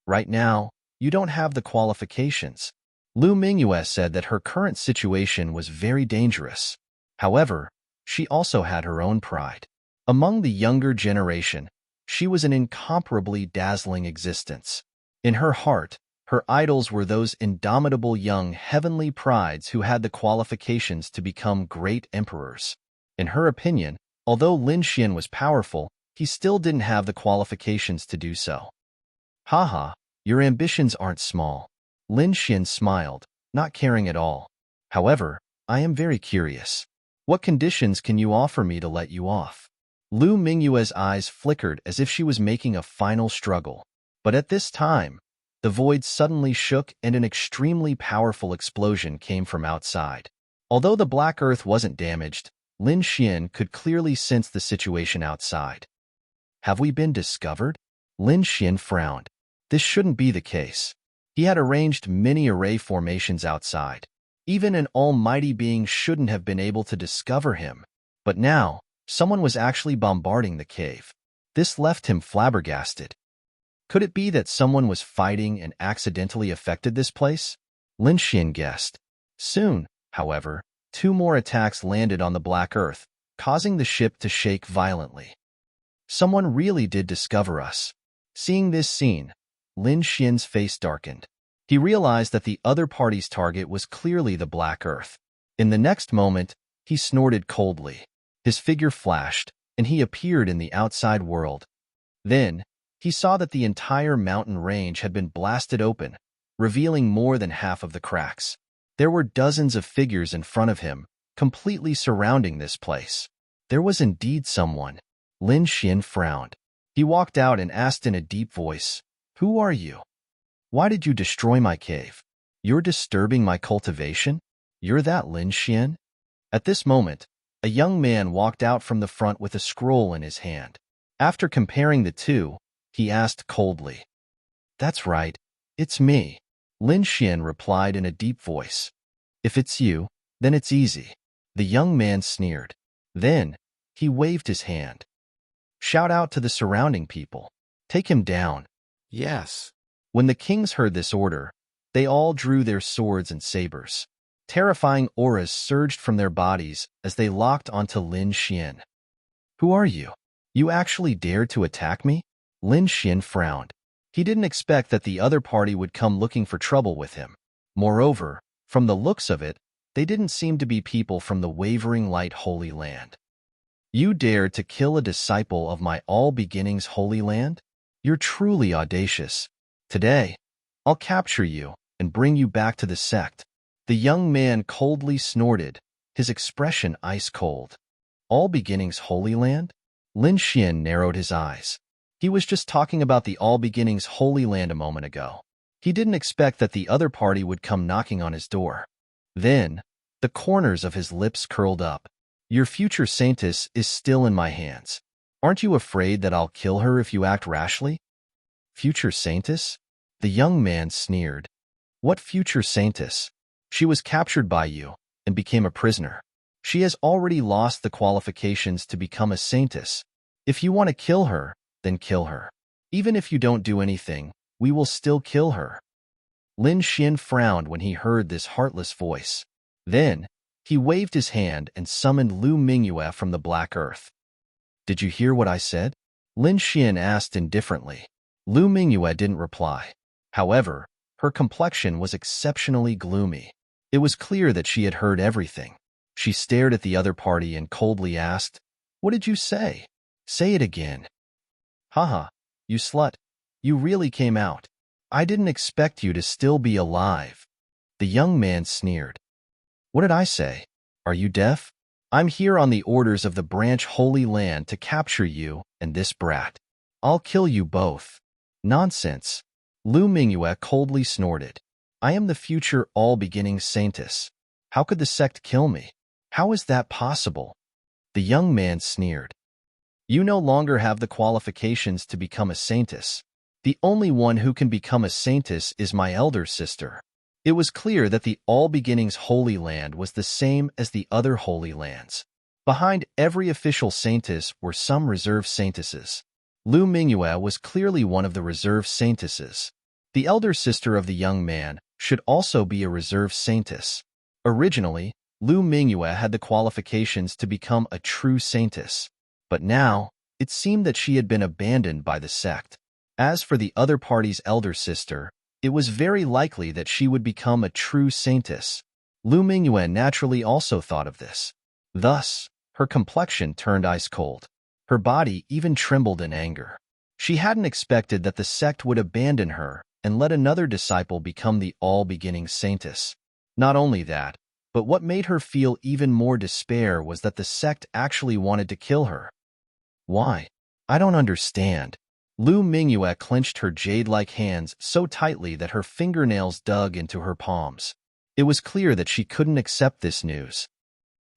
Right now, you don't have the qualifications. Lu Mingyue said that her current situation was very dangerous. However, she also had her own pride. Among the younger generation, she was an incomparably dazzling existence. In her heart, her idols were those indomitable young heavenly prides who had the qualifications to become great emperors. In her opinion, although Lin Xian was powerful, he still didn't have the qualifications to do so. Haha, your ambitions aren't small. Lin Xian smiled, not caring at all. However, I am very curious. What conditions can you offer me to let you off? Lu Mingyue's eyes flickered as if she was making a final struggle. But at this time, the void suddenly shook and an extremely powerful explosion came from outside. Although the black earth wasn't damaged, Lin Xian could clearly sense the situation outside. Have we been discovered? Lin Xian frowned. This shouldn't be the case. He had arranged many array formations outside. Even an almighty being shouldn't have been able to discover him. But now, someone was actually bombarding the cave. This left him flabbergasted. Could it be that someone was fighting and accidentally affected this place? Lin Xian guessed. Soon, however, 2 more attacks landed on the black earth, causing the ship to shake violently. Someone really did discover us. Seeing this scene, Lin Xian's face darkened. He realized that the other party's target was clearly the black earth. In the next moment, he snorted coldly. His figure flashed, and he appeared in the outside world. Then, he saw that the entire mountain range had been blasted open, revealing more than half of the cracks. There were dozens of figures in front of him, completely surrounding this place. There was indeed someone. Lin Xian frowned. He walked out and asked in a deep voice, Who are you? Why did you destroy my cave? You're disturbing my cultivation? You're that Lin Xian? At this moment, a young man walked out from the front with a scroll in his hand. After comparing the two, he asked coldly, That's right, it's me. Lin Xian replied in a deep voice. If it's you, then it's easy. The young man sneered. Then, he waved his hand. Shout out to the surrounding people. Take him down.
Yes.
When the kings heard this order, they all drew their swords and sabers. Terrifying auras surged from their bodies as they locked onto Lin Xian. Who are you? You actually dared to attack me? Lin Xian frowned. He didn't expect that the other party would come looking for trouble with him. Moreover, from the looks of it, they didn't seem to be people from the Wavering Light Holy Land. You dared to kill a disciple of my All Beginnings Holy Land? You're truly audacious. Today, I'll capture you and bring you back to the sect. The young man coldly snorted, his expression ice-cold. All Beginnings Holy Land? Lin Xian narrowed his eyes. He was just talking about the All Beginnings Holy Land a moment ago. He didn't expect that the other party would come knocking on his door. Then, the corners of his lips curled up. Your future saintess is still in my hands. Aren't you afraid that I'll kill her if you act rashly? Future saintess? The young man sneered. What future saintess? She was captured by you and became a prisoner. She has already lost the qualifications to become a saintess. If you want to kill her, then kill her. Even if you don't do anything, we will still kill her. Lin Xian frowned when he heard this heartless voice. Then, he waved his hand and summoned Lu Mingyue from the Black Earth. Did you hear what I said? Lin Xian asked indifferently. Lu Mingyue didn't reply. However, her complexion was exceptionally gloomy. It was clear that she had heard everything. She stared at the other party and coldly asked, What did you say? Say it again. Haha, you slut. You really came out. I didn't expect you to still be alive. The young man sneered. What did I say? Are you deaf? I'm here on the orders of the Branch Holy Land to capture you and this brat. I'll kill you both. Nonsense. Lu Mingyue coldly snorted. I am the future all-beginning saintess. How could the sect kill me? How is that possible? The young man sneered. You no longer have the qualifications to become a saintess. The only one who can become a saintess is my elder sister. It was clear that the All Beginnings Holy Land was the same as the other Holy Lands. Behind every official saintess were some reserve saintesses. Lu Mingyue was clearly one of the reserve saintesses. The elder sister of the young man should also be a reserve saintess. Originally, Lu Mingyue had the qualifications to become a true saintess. But now, it seemed that she had been abandoned by the sect. As for the other party's elder sister, it was very likely that she would become a true saintess. Lu Mingyue naturally also thought of this. Thus, her complexion turned ice-cold. Her body even trembled in anger. She hadn't expected that the sect would abandon her and let another disciple become the all-beginning saintess. Not only that, but what made her feel even more despair was that the sect actually wanted to kill her. Why? I don't understand. Lu Mingyue clenched her jade-like hands so tightly that her fingernails dug into her palms. It was clear that she couldn't accept this news.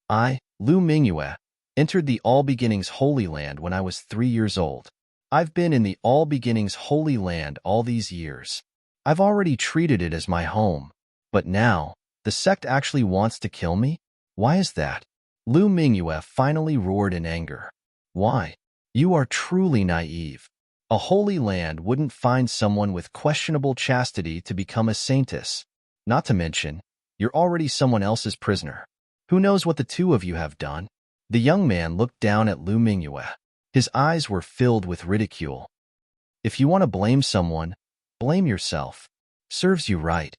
I, Lu Mingyue, entered the All Beginnings Holy Land when I was 3 years old. I've been in the All Beginnings Holy Land all these years. I've already treated it as my home. But now, the sect actually wants to kill me? Why is that? Lu Mingyue finally roared in anger. Why? You are truly naive. A holy land wouldn't find someone with questionable chastity to become a saintess. Not to mention, you're already someone else's prisoner. Who knows what the two of you have done? The young man looked down at Lu Mingyue. His eyes were filled with ridicule. If you want to blame someone, blame yourself. Serves you right.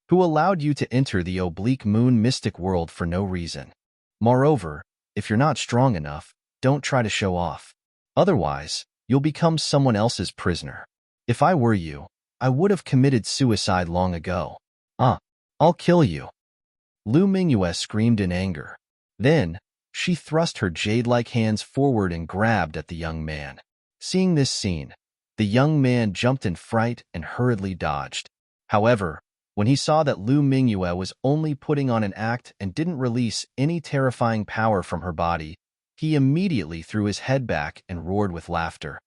Who allowed you to enter the oblique moon mystic world for no reason? Moreover, if you're not strong enough, don't try to show off. Otherwise, you'll become someone else's prisoner. If I were you, I would have committed suicide long ago. I'll kill you. Lu Mingyue screamed in anger. Then, she thrust her jade-like hands forward and grabbed at the young man. Seeing this scene, the young man jumped in fright and hurriedly dodged. However, when he saw that Lu Mingyue was only putting on an act and didn't release any terrifying power from her body, he immediately threw his head back and roared with laughter.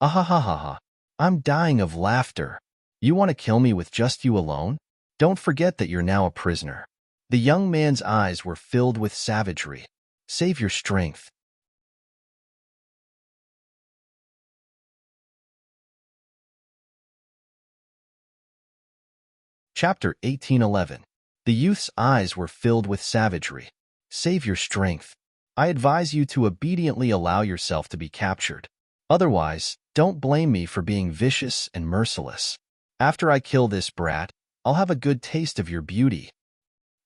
Ahahaha! I'm dying of laughter. You want to kill me with just you alone? Don't forget that you're now a prisoner. The young man's eyes were filled with savagery. Save your strength. Chapter 1811. The youth's eyes were filled with savagery. Save your strength. I advise you to obediently allow yourself to be captured. Otherwise, don't blame me for being vicious and merciless. After I kill this brat, I'll have a good taste of your beauty.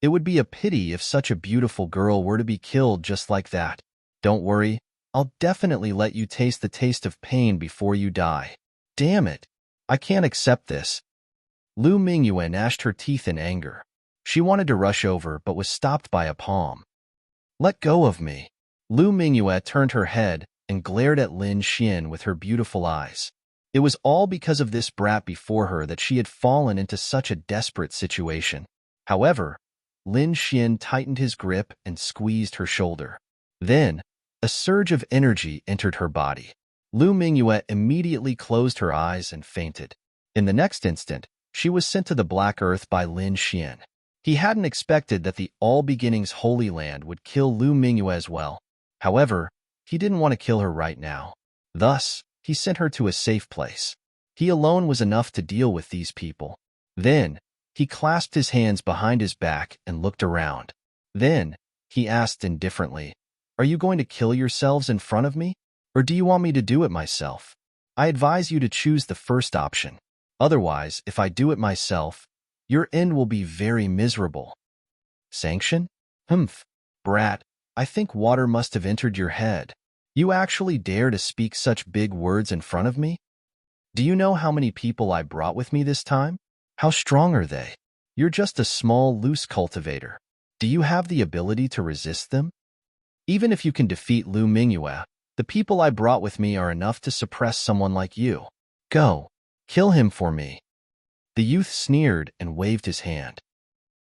It would be a pity if such a beautiful girl were to be killed just like that. Don't worry, I'll definitely let you taste the taste of pain before you die. Damn it! I can't accept this. Lu Mingyue gnashed her teeth in anger. She wanted to rush over but was stopped by a palm. Let go of me. Lu Mingyue turned her head and glared at Lin Xian with her beautiful eyes. It was all because of this brat before her that she had fallen into such a desperate situation. However, Lin Xian tightened his grip and squeezed her shoulder. Then, a surge of energy entered her body. Lu Mingyue immediately closed her eyes and fainted. In the next instant, she was sent to the Black Earth by Lin Xian. He hadn't expected that the All Beginnings Holy Land would kill Lu Mingyue as well. However, he didn't want to kill her right now. Thus, he sent her to a safe place. He alone was enough to deal with these people. Then, he clasped his hands behind his back and looked around. Then, he asked indifferently, "Are you going to kill yourselves in front of me? Or do you want me to do it myself? I advise you to choose the first option. Otherwise, if I do it myself, your end will be very miserable." Sanction? Humph. Brat, I think water must have entered your head. You actually dare to speak such big words in front of me? Do you know how many people I brought with me this time? How strong are they? You're just a small, loose cultivator. Do you have the ability to resist them? Even if you can defeat Lu Mingyue, the people I brought with me are enough to suppress someone like you. Go. Kill him for me. The youth sneered and waved his hand.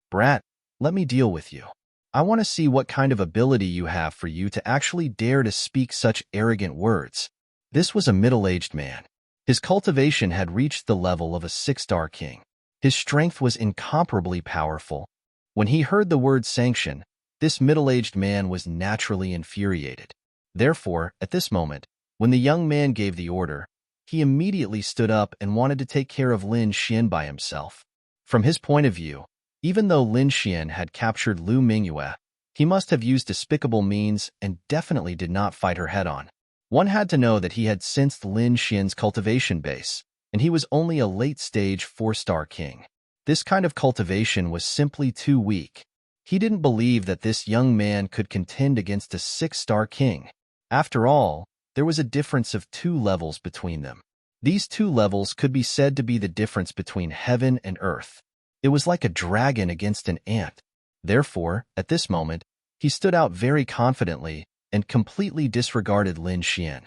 Brat, let me deal with you. I want to see what kind of ability you have for you to actually dare to speak such arrogant words. This was a middle-aged man. His cultivation had reached the level of a 6-star king. His strength was incomparably powerful. When he heard the word sanction, this middle-aged man was naturally infuriated. Therefore, at this moment, when the young man gave the order, he immediately stood up and wanted to take care of Lin Xian by himself. From his point of view, even though Lin Xian had captured Lu Mingyue, he must have used despicable means and definitely did not fight her head-on. One had to know that he had sensed Lin Xian's cultivation base, and he was only a late-stage 4-star king. This kind of cultivation was simply too weak. He didn't believe that this young man could contend against a 6-star king. After all, there was a difference of 2 levels between them. These 2 levels could be said to be the difference between heaven and earth. It was like a dragon against an ant. Therefore, at this moment, he stood out very confidently and completely disregarded Lin Xian.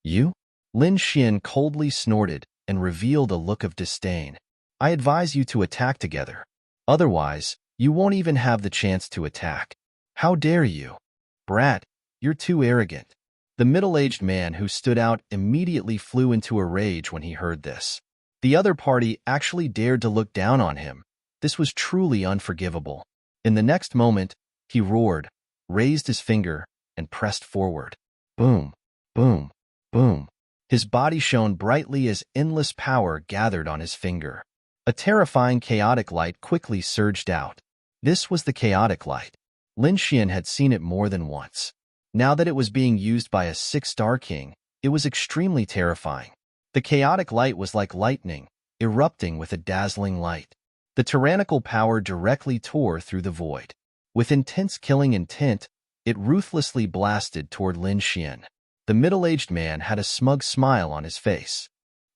You? Lin Xian coldly snorted and revealed a look of disdain. I advise you to attack together. Otherwise, you won't even have the chance to attack. How dare you? Brat, you're too arrogant. The middle-aged man who stood out immediately flew into a rage when he heard this. The other party actually dared to look down on him. This was truly unforgivable. In the next moment, he roared, raised his finger, and pressed forward. Boom, boom, boom. His body shone brightly as endless power gathered on his finger. A terrifying chaotic light quickly surged out. This was the chaotic light. Lin Xian had seen it more than once. Now that it was being used by a 6-star king, it was extremely terrifying. The chaotic light was like lightning, erupting with a dazzling light. The tyrannical power directly tore through the void. With intense killing intent, it ruthlessly blasted toward Lin Xian. The middle-aged man had a smug smile on his face.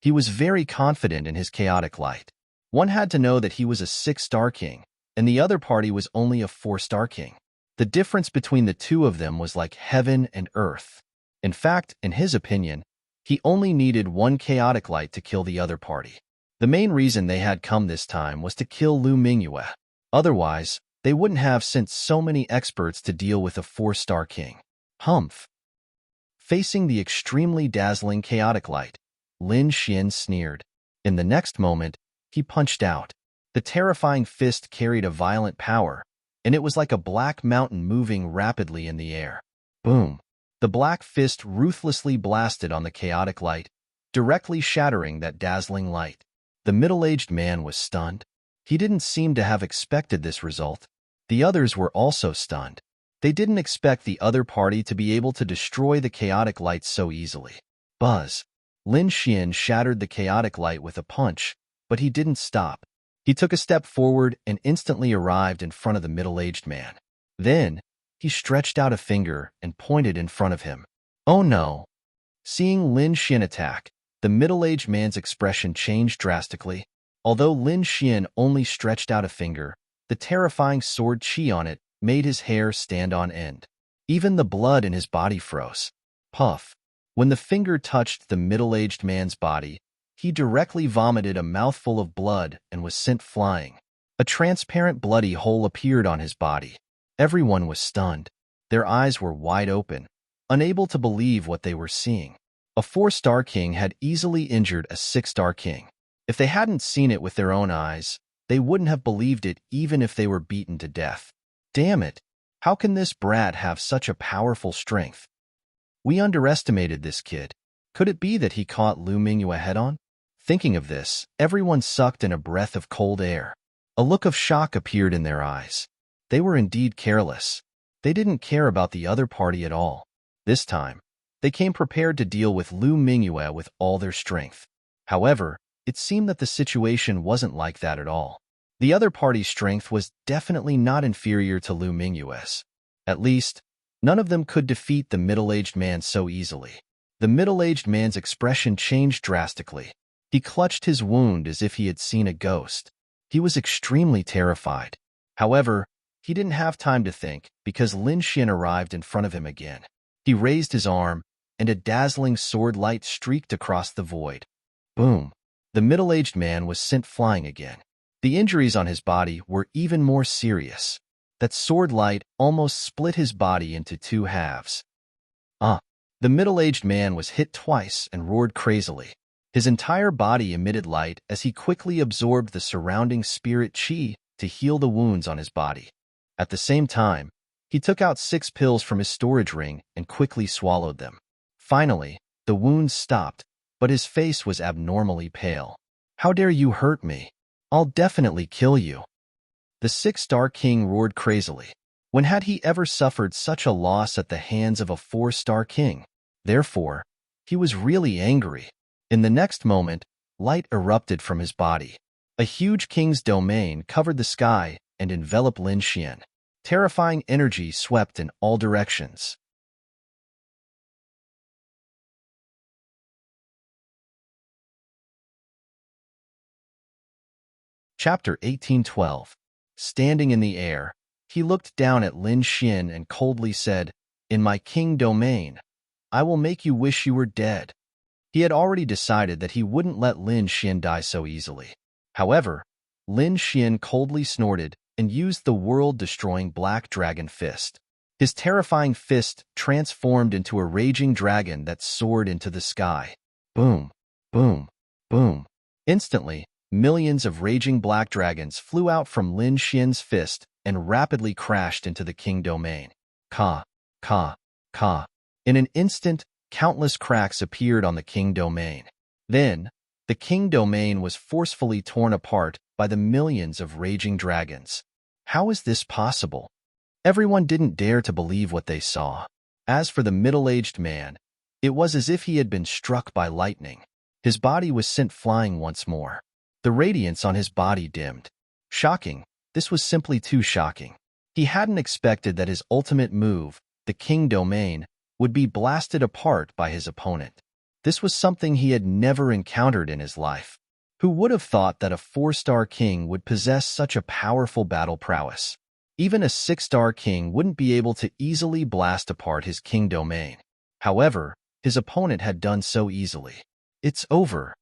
He was very confident in his chaotic light. One had to know that he was a 6-star king, and the other party was only a 4-star king. The difference between the two of them was like heaven and earth. In fact, in his opinion, he only needed one chaotic light to kill the other party. The main reason they had come this time was to kill Lu Mingyue. Otherwise, they wouldn't have sent so many experts to deal with a 4-star king. Humph. Facing the extremely dazzling chaotic light, Lin Xian sneered. In the next moment, He punched out. The terrifying fist carried a violent power, and it was like a black mountain moving rapidly in the air. Boom! The black fist ruthlessly blasted on the chaotic light, directly shattering that dazzling light. The middle-aged man was stunned. He didn't seem to have expected this result. The others were also stunned. They didn't expect the other party to be able to destroy the chaotic light so easily. Buzz! Lin Xian shattered the chaotic light with a punch, but he didn't stop. He took a step forward and instantly arrived in front of the middle-aged man. Then, he stretched out a finger and pointed in front of him. Oh no! Seeing Lin Xian attack, the middle-aged man's expression changed drastically. Although Lin Xian only stretched out a finger, the terrifying sword chi on it made his hair stand on end. Even the blood in his body froze. Puff! When the finger touched the middle-aged man's body, he directly vomited a mouthful of blood and was sent flying. A transparent bloody hole appeared on his body. Everyone was stunned. Their eyes were wide open, unable to believe what they were seeing. A 4-star king had easily injured a 6-star king. If they hadn't seen it with their own eyes, they wouldn't have believed it even if they were beaten to death. Damn it! How can this brat have such a powerful strength? We underestimated this kid. Could it be that he caught Lu Mingyue head-on? Thinking of this, everyone sucked in a breath of cold air. A look of shock appeared in their eyes. They were indeed careless. They didn't care about the other party at all. This time, they came prepared to deal with Lu Mingyue with all their strength. However, it seemed that the situation wasn't like that at all. The other party's strength was definitely not inferior to Lu Mingyue's. At least, none of them could defeat the middle-aged man so easily. The middle-aged man's expression changed drastically. He clutched his wound as if he had seen a ghost. He was extremely terrified. However, he didn't have time to think because Lin Xian arrived in front of him again. He raised his arm, and a dazzling sword light streaked across the void. Boom! The middle-aged man was sent flying again. The injuries on his body were even more serious. That sword light almost split his body into 2 halves. The middle-aged man was hit twice and roared crazily. His entire body emitted light as he quickly absorbed the surrounding spirit chi to heal the wounds on his body. At the same time, he took out 6 pills from his storage ring and quickly swallowed them. Finally, the wounds stopped, but his face was abnormally pale. How dare you hurt me? I'll definitely kill you. The 6-star king roared crazily. When had he ever suffered such a loss at the hands of a 4-star king? Therefore, he was really angry. In the next moment, light erupted from his body. A huge king's domain covered the sky and enveloped Lin Xian. Terrifying energy swept in all directions. Chapter 1812. Standing in the air, he looked down at Lin Xian and coldly said, "In my king domain, I will make you wish you were dead." He had already decided that he wouldn't let Lin Xian die so easily. However, Lin Xian coldly snorted and used the world-destroying Black Dragon Fist. His terrifying fist transformed into a raging dragon that soared into the sky. Boom, boom, boom. Instantly, millions of raging black dragons flew out from Lin Xian's fist and rapidly crashed into the king domain. Ka, ka, ka. In an instant, countless cracks appeared on the king domain. Then, the king domain was forcefully torn apart by the millions of raging dragons. How is this possible? Everyone didn't dare to believe what they saw. As for the middle-aged man, it was as if he had been struck by lightning. His body was sent flying once more. The radiance on his body dimmed. Shocking. This was simply too shocking. He hadn't expected that his ultimate move, the king domain, would be blasted apart by his opponent. This was something he had never encountered in his life. Who would have thought that a 4-star king would possess such a powerful battle prowess? Even a 6-star king wouldn't be able to easily blast apart his king domain. However, his opponent had done so easily. It's over.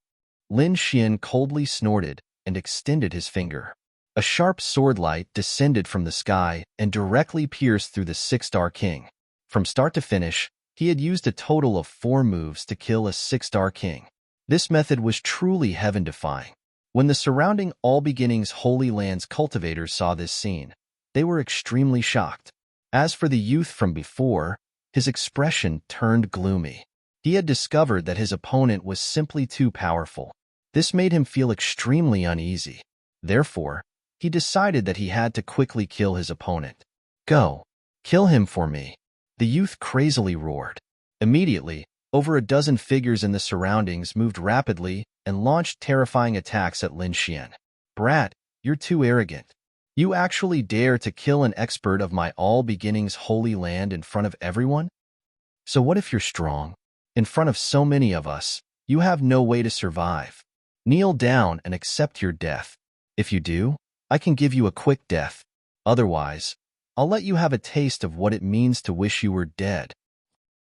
Lin Xian coldly snorted and extended his finger. A sharp sword light descended from the sky and directly pierced through the 6-star king. From start to finish, he had used a total of 4 moves to kill a 6-star king. This method was truly heaven-defying. When the surrounding All Beginnings Holy Lands cultivators saw this scene, they were extremely shocked. As for the youth from before, his expression turned gloomy. He had discovered that his opponent was simply too powerful. This made him feel extremely uneasy. Therefore, he decided that he had to quickly kill his opponent. "Go! Kill him for me!" The youth crazily roared. Immediately, over a dozen figures in the surroundings moved rapidly and launched terrifying attacks at Lin Xian. "Brat, you're too arrogant. You actually dare to kill an expert of my All Beginnings Holy Land in front of everyone? So what if you're strong? In front of so many of us, you have no way to survive. Kneel down and accept your death. If you do, I can give you a quick death. Otherwise, I'll let you have a taste of what it means to wish you were dead."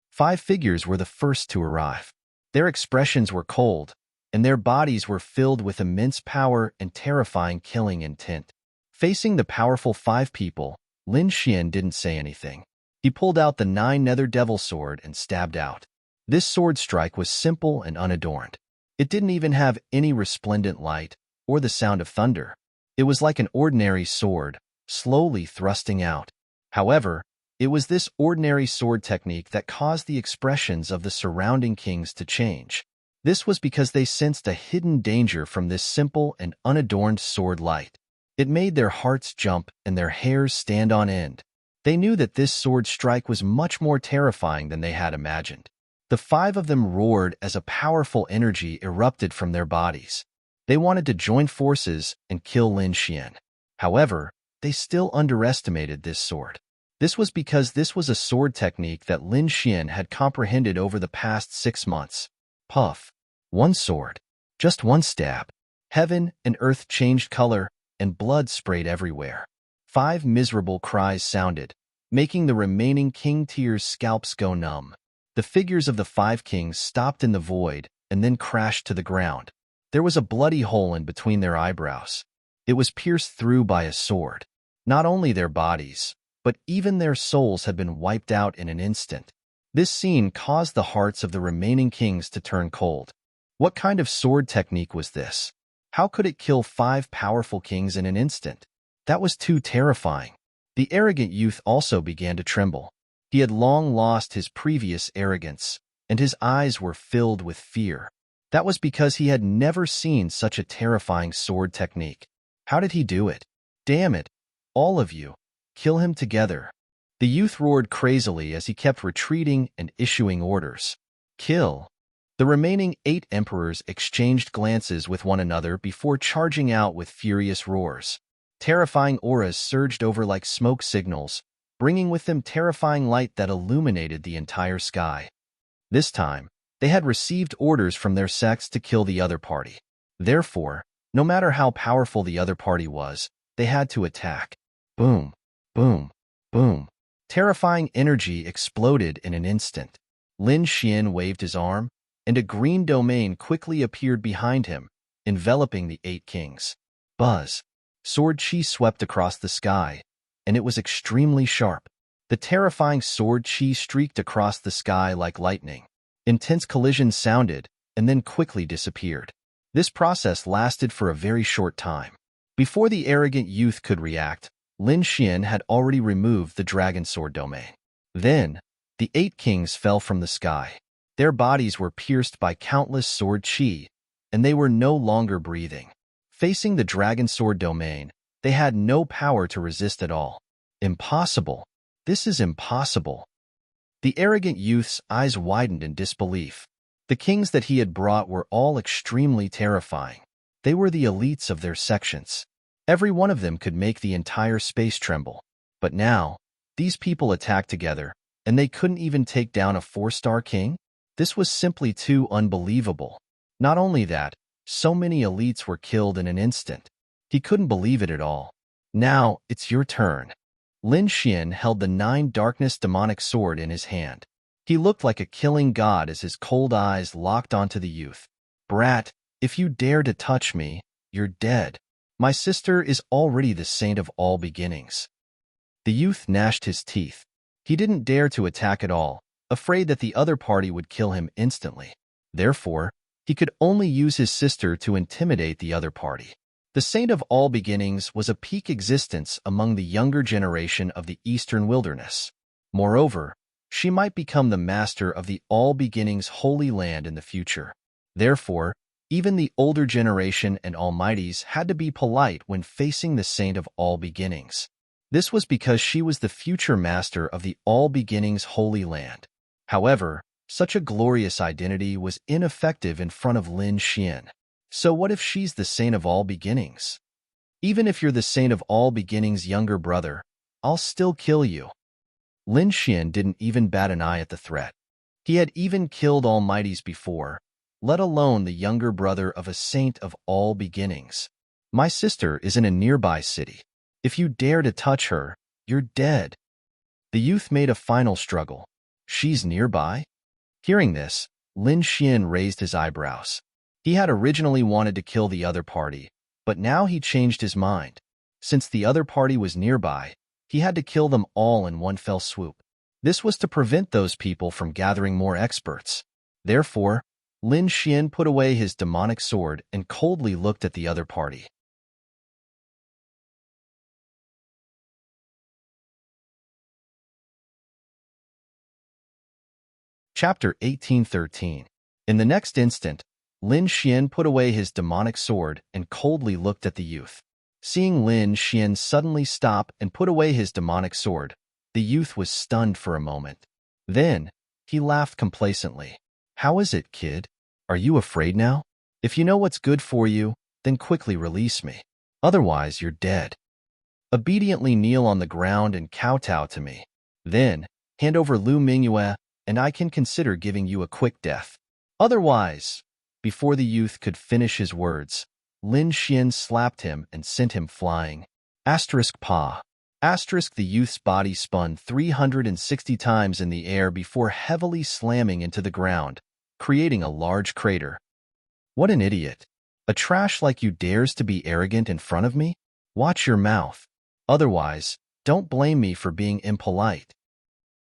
5 figures were the first to arrive. Their expressions were cold, and their bodies were filled with immense power and terrifying killing intent. Facing the powerful 5 people, Lin Xian didn't say anything. He pulled out the 9 nether devil sword and stabbed out. This sword strike was simple and unadorned. It didn't even have any resplendent light or the sound of thunder. It was like an ordinary sword, slowly thrusting out. However, it was this ordinary sword technique that caused the expressions of the surrounding kings to change. This was because they sensed a hidden danger from this simple and unadorned sword light. It made their hearts jump and their hairs stand on end. They knew that this sword strike was much more terrifying than they had imagined. The 5 of them roared as a powerful energy erupted from their bodies. They wanted to join forces and kill Lin Xian. However, they still underestimated this sword. This was because this was a sword technique that Lin Xian had comprehended over the past 6 months. Puff. One sword. Just one stab. Heaven and earth changed color, and blood sprayed everywhere. 5 miserable cries sounded, making the remaining king tiers' scalps go numb. The figures of the 5 kings stopped in the void and then crashed to the ground. There was a bloody hole in between their eyebrows. It was pierced through by a sword. Not only their bodies, but even their souls had been wiped out in an instant. This scene caused the hearts of the remaining kings to turn cold. What kind of sword technique was this? How could it kill 5 powerful kings in an instant? That was too terrifying. The arrogant youth also began to tremble. He had long lost his previous arrogance, and his eyes were filled with fear. That was because he had never seen such a terrifying sword technique. How did he do it? Damn it, all of you. Kill him together. The youth roared crazily as he kept retreating and issuing orders. Kill. The remaining 8 emperors exchanged glances with one another before charging out with furious roars. Terrifying auras surged over like smoke signals, bringing with them terrifying light that illuminated the entire sky. This time, they had received orders from their sects to kill the other party. Therefore, no matter how powerful the other party was, they had to attack. Boom, boom, boom. Terrifying energy exploded in an instant. Lin Xian waved his arm, and a green domain quickly appeared behind him, enveloping the 8 kings. Buzz. Sword chi swept across the sky, and it was extremely sharp. The terrifying sword chi streaked across the sky like lightning. Intense collisions sounded, and then quickly disappeared. This process lasted for a very short time. Before the arrogant youth could react, Lin Xian had already removed the dragon sword domain. Then, the 8 kings fell from the sky. Their bodies were pierced by countless sword chi, and they were no longer breathing. Facing the dragon sword domain, they had no power to resist at all. Impossible. This is impossible. The arrogant youth's eyes widened in disbelief. The kings that he had brought were all extremely terrifying. They were the elites of their sections. Every one of them could make the entire space tremble. But now, these people attacked together, and they couldn't even take down a 4-star king? This was simply too unbelievable. Not only that, so many elites were killed in an instant. He couldn't believe it at all. Now, it's your turn. Lin Xian held the 9 darkness demonic sword in his hand. He looked like a killing god as his cold eyes locked onto the youth. Brat, if you dare to touch me, you're dead. My sister is already the saint of all beginnings. The youth gnashed his teeth. He didn't dare to attack at all, afraid that the other party would kill him instantly. Therefore, He could only use his sister to intimidate the other party. The Saint of All Beginnings was a peak existence among the younger generation of the Eastern Wilderness. Moreover, she might become the master of the All Beginnings Holy Land in the future. Therefore, even the older generation and Almighties had to be polite when facing the Saint of All Beginnings. This was because she was the future master of the All Beginnings Holy Land. However, such a glorious identity was ineffective in front of Lin Xian. So what if she's the Saint of All Beginnings? Even if you're the Saint of All Beginnings' younger brother, I'll still kill you. Lin Xian didn't even bat an eye at the threat. He had even killed Almighties before, let alone the younger brother of a Saint of All Beginnings. My sister is in a nearby city. If you dare to touch her, you're dead. The youth made a final struggle. She's nearby? Hearing this, Lin Xian raised his eyebrows. He had originally wanted to kill the other party, but now he changed his mind. Since the other party was nearby, he had to kill them all in one fell swoop. This was to prevent those people from gathering more experts. Therefore, Lin Xian put away his demonic sword and coldly looked at the other party. Chapter 1813. In the next instant, Lin Xian put away his demonic sword and coldly looked at the youth. Seeing Lin Xian suddenly stop and put away his demonic sword, the youth was stunned for a moment. Then, he laughed complacently. How is it, kid? Are you afraid now? If you know what's good for you, then quickly release me. Otherwise, you're dead. Obediently kneel on the ground and kowtow to me. Then, hand over Lu Mingyue, and I can consider giving you a quick death. Otherwise, before the youth could finish his words, Lin Xian slapped him and sent him flying. Asterisk pa. Asterisk the youth's body spun 360 times in the air before heavily slamming into the ground, creating a large crater. What an idiot. A trash like you dares to be arrogant in front of me? Watch your mouth. Otherwise, don't blame me for being impolite.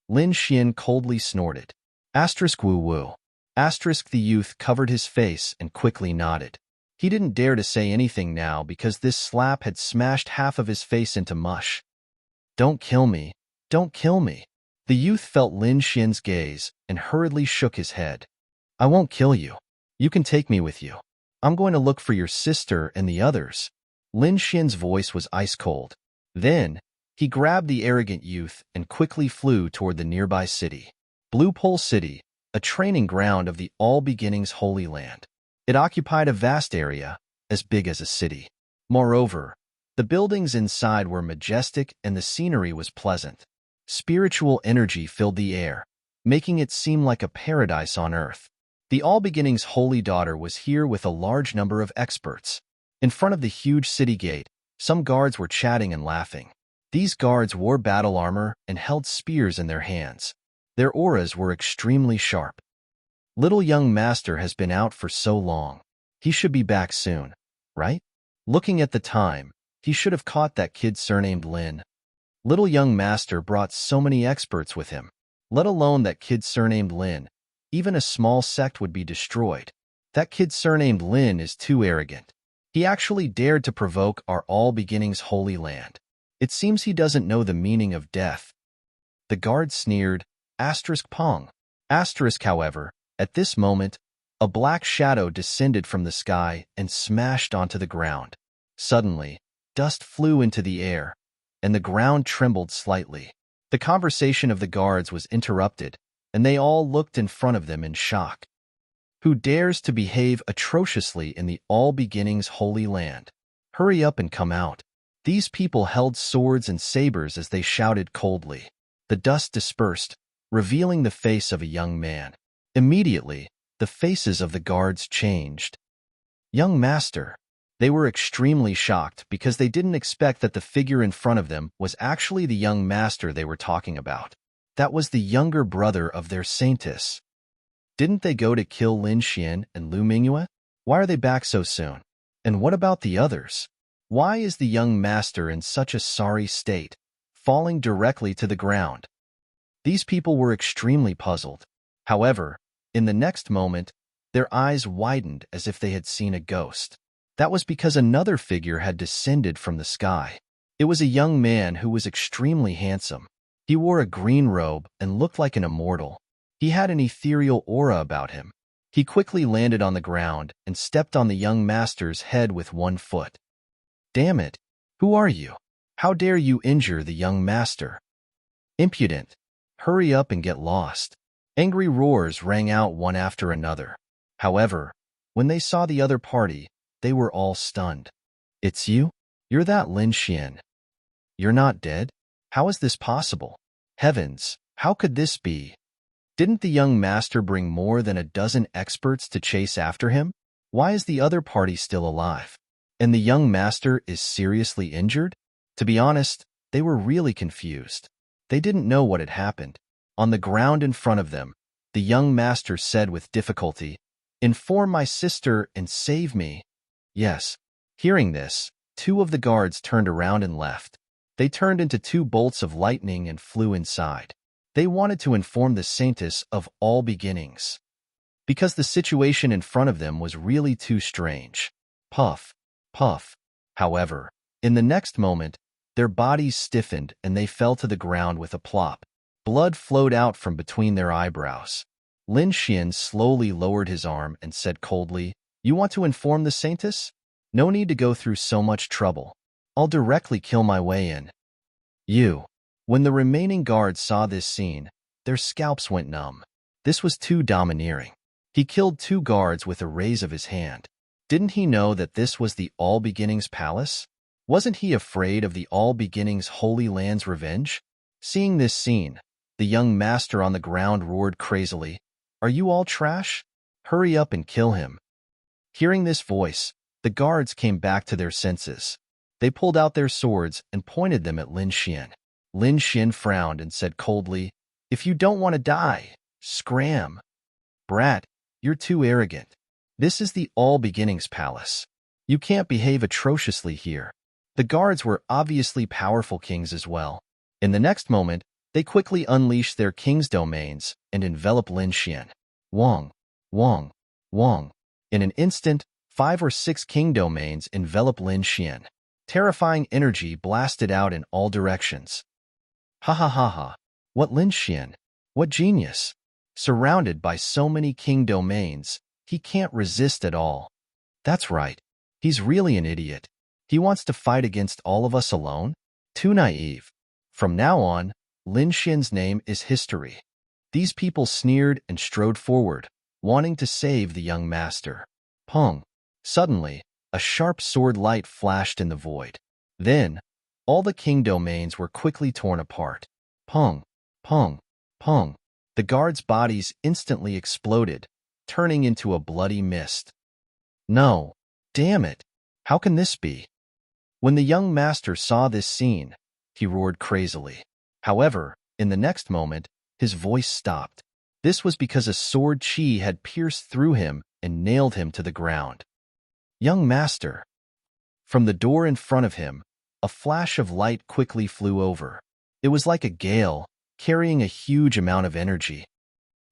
Lin Xian coldly snorted. Asterisk woo woo. Asterisk the youth covered his face and quickly nodded. He didn't dare to say anything now because this slap had smashed half of his face into mush. Don't kill me. Don't kill me. The youth felt Lin Xian's gaze and hurriedly shook his head. I won't kill you. You can take me with you. I'm going to look for your sister and the others. Lin Xian's voice was ice cold. Then, he grabbed the arrogant youth and quickly flew toward the nearby city. Blue Pole City, a training ground of the All Beginnings Holy Land. It occupied a vast area, as big as a city. Moreover, the buildings inside were majestic and the scenery was pleasant. Spiritual energy filled the air, making it seem like a paradise on earth. The All Beginnings Holy Daughter was here with a large number of experts. In front of the huge city gate, some guards were chatting and laughing. These guards wore battle armor and held spears in their hands. Their auras were extremely sharp. Little young master has been out for so long. He should be back soon, right? Looking at the time, he should have caught that kid surnamed Lin. Little young master brought so many experts with him. Let alone that kid surnamed Lin. Even a small sect would be destroyed. That kid surnamed Lin is too arrogant. He actually dared to provoke our All Beginnings Holy Land. It seems he doesn't know the meaning of death. The guard sneered, asterisk pong. Asterisk, however, at this moment, a black shadow descended from the sky and smashed onto the ground. Suddenly, dust flew into the air, and the ground trembled slightly. The conversation of the guards was interrupted, and they all looked in front of them in shock. Who dares to behave atrociously in the All Beginnings Holy Land? Hurry up and come out. These people held swords and sabers as they shouted coldly. The dust dispersed, revealing the face of a young man. Immediately, the faces of the guards changed. Young master. They were extremely shocked because they didn't expect that the figure in front of them was actually the young master they were talking about. That was the younger brother of their saintess. Didn't they go to kill Lin Xian and Lu Mingyue? Why are they back so soon? And what about the others? Why is the young master in such a sorry state, falling directly to the ground? These people were extremely puzzled. However, in the next moment, Their eyes widened as if they had seen a ghost. That was because another figure had descended from the sky. It was a young man who was extremely handsome. He wore a green robe and looked like an immortal. He had an ethereal aura about him. He quickly landed on the ground and stepped on the young master's head with one foot. "Damn it! Who are you? How dare you injure the young master? Impudent! Hurry up and get lost." Angry roars rang out one after another. However, when they saw the other party, they were all stunned. "It's you? You're that Lin Xian. You're not dead? How is this possible? Heavens, how could this be? Didn't the young master bring more than a dozen experts to chase after him? Why is the other party still alive? And the young master is seriously injured?" To be honest, they were really confused. They didn't know what had happened. On the ground in front of them, the young master said with difficulty, "Inform my sister and save me." Yes. Hearing this, two of the guards turned around and left. They turned into two bolts of lightning and flew inside. They wanted to inform the saintess of all beginnings, because the situation in front of them was really too strange. Puff, puff. However, in the next moment, their bodies stiffened and they fell to the ground with a plop. Blood flowed out from between their eyebrows. Lin Xian slowly lowered his arm and said coldly, "You want to inform the saintess? No need to go through so much trouble. I'll directly kill my way in." "You." When the remaining guards saw this scene, their scalps went numb. This was too domineering. He killed two guards with a raise of his hand. Didn't he know that this was the All Beginnings Palace? Wasn't he afraid of the All Beginnings Holy Land's revenge? Seeing this scene, the young master on the ground roared crazily, "Are you all trash? Hurry up and kill him." Hearing this voice, the guards came back to their senses. They pulled out their swords and pointed them at Lin Xian. Lin Xian frowned and said coldly, "If you don't want to die, scram. Brat, you're too arrogant. This is the All Beginnings Palace. You can't behave atrociously here." The guards were obviously powerful kings as well. In the next moment, they quickly unleashed their king's domains and enveloped Lin Xian. Wong, Wong, Wong. In an instant, 5 or 6 king domains enveloped Lin Xian. Terrifying energy blasted out in all directions. Ha ha ha ha. What Lin Xian? What genius! Surrounded by so many king domains, he can't resist at all. That's right. He's really an idiot. He wants to fight against all of us alone? Too naive. From now on, Lin Xian's name is history. These people sneered and strode forward, wanting to save the young master. Pong. Suddenly, a sharp sword light flashed in the void. Then, all the king domains were quickly torn apart. Pong, pong, pong. The guards' bodies instantly exploded, turning into a bloody mist. No, damn it. How can this be? When the young master saw this scene, he roared crazily. However, in the next moment, his voice stopped. This was because a sword chi had pierced through him and nailed him to the ground. "Young master." From the door in front of him, a flash of light quickly flew over. It was like a gale, carrying a huge amount of energy.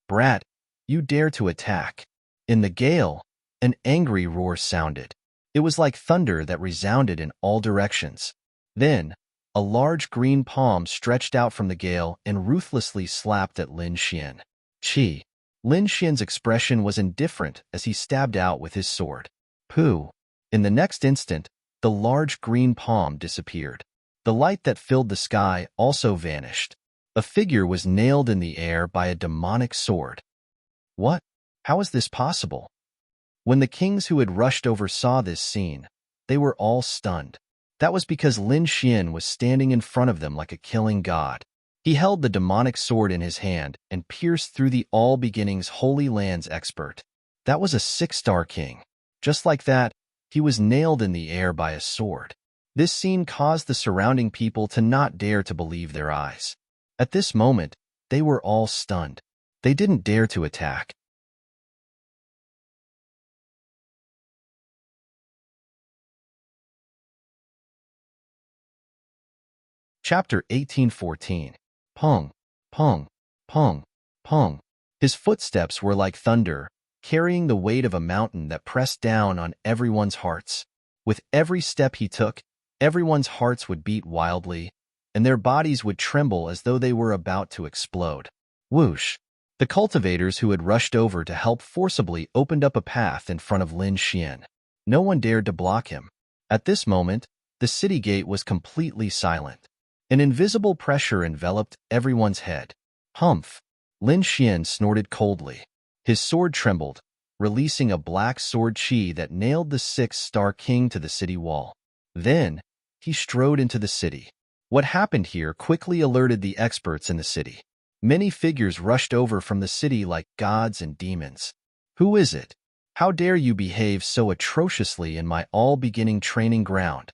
"Brat, you dare to attack." In the gale, an angry roar sounded. It was like thunder that resounded in all directions. Then, a large green palm stretched out from the gale and ruthlessly slapped at Lin Xian. Chi. Lin Xian's expression was indifferent as he stabbed out with his sword. Pooh. In the next instant, the large green palm disappeared. The light that filled the sky also vanished. A figure was nailed in the air by a demonic sword. What? How is this possible? When the kings who had rushed over saw this scene, they were all stunned. That was because Lin Xian was standing in front of them like a killing god. He held the demonic sword in his hand and pierced through the All Beginnings Holy Land's expert. That was a 6-star king. Just like that, he was nailed in the air by a sword. This scene caused the surrounding people to not dare to believe their eyes. At this moment, they were all stunned. They didn't dare to attack. Chapter 1814. Pong, pong, pong, pong. His footsteps were like thunder, carrying the weight of a mountain that pressed down on everyone's hearts. With every step he took, everyone's hearts would beat wildly, and their bodies would tremble as though they were about to explode. Whoosh! The cultivators who had rushed over to help forcibly opened up a path in front of Lin Xian. No one dared to block him. At this moment, the city gate was completely silent. An invisible pressure enveloped everyone's head. Humph! Lin Xian snorted coldly. His sword trembled, releasing a black sword chi that nailed the six-star king to the city wall. Then, he strode into the city. What happened here quickly alerted the experts in the city. Many figures rushed over from the city like gods and demons. Who is it? How dare you behave so atrociously in my all-beginning training ground?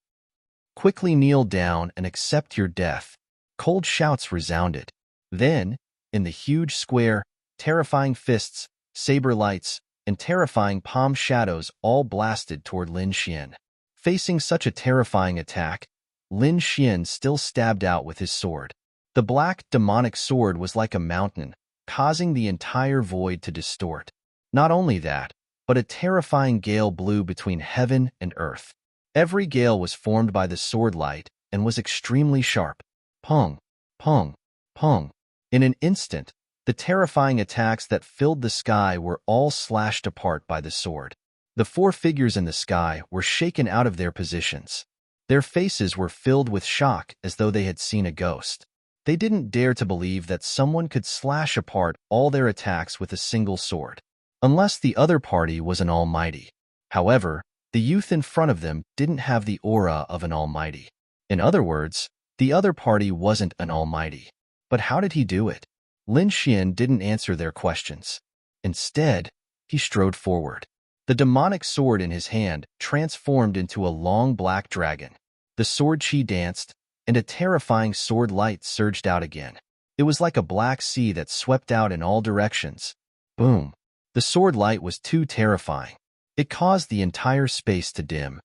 Quickly kneel down and accept your death. Cold shouts resounded. Then, in the huge square, terrifying fists, saber lights, and terrifying palm shadows all blasted toward Lin Xian. Facing such a terrifying attack, Lin Xian still stabbed out with his sword. The black, demonic sword was like a mountain, causing the entire void to distort. Not only that, but a terrifying gale blew between heaven and earth. Every gale was formed by the sword light and was extremely sharp. Pong, pong, pong. In an instant, the terrifying attacks that filled the sky were all slashed apart by the sword. The four figures in the sky were shaken out of their positions. Their faces were filled with shock as though they had seen a ghost. They didn't dare to believe that someone could slash apart all their attacks with a single sword. Unless the other party was an almighty. However, the youth in front of them didn't have the aura of an almighty. In other words, the other party wasn't an almighty. But how did he do it? Lin Xian didn't answer their questions. Instead, he strode forward. The demonic sword in his hand transformed into a long black dragon. The sword chi danced, and a terrifying sword light surged out again. It was like a black sea that swept out in all directions. Boom! The sword light was too terrifying. It caused the entire space to dim.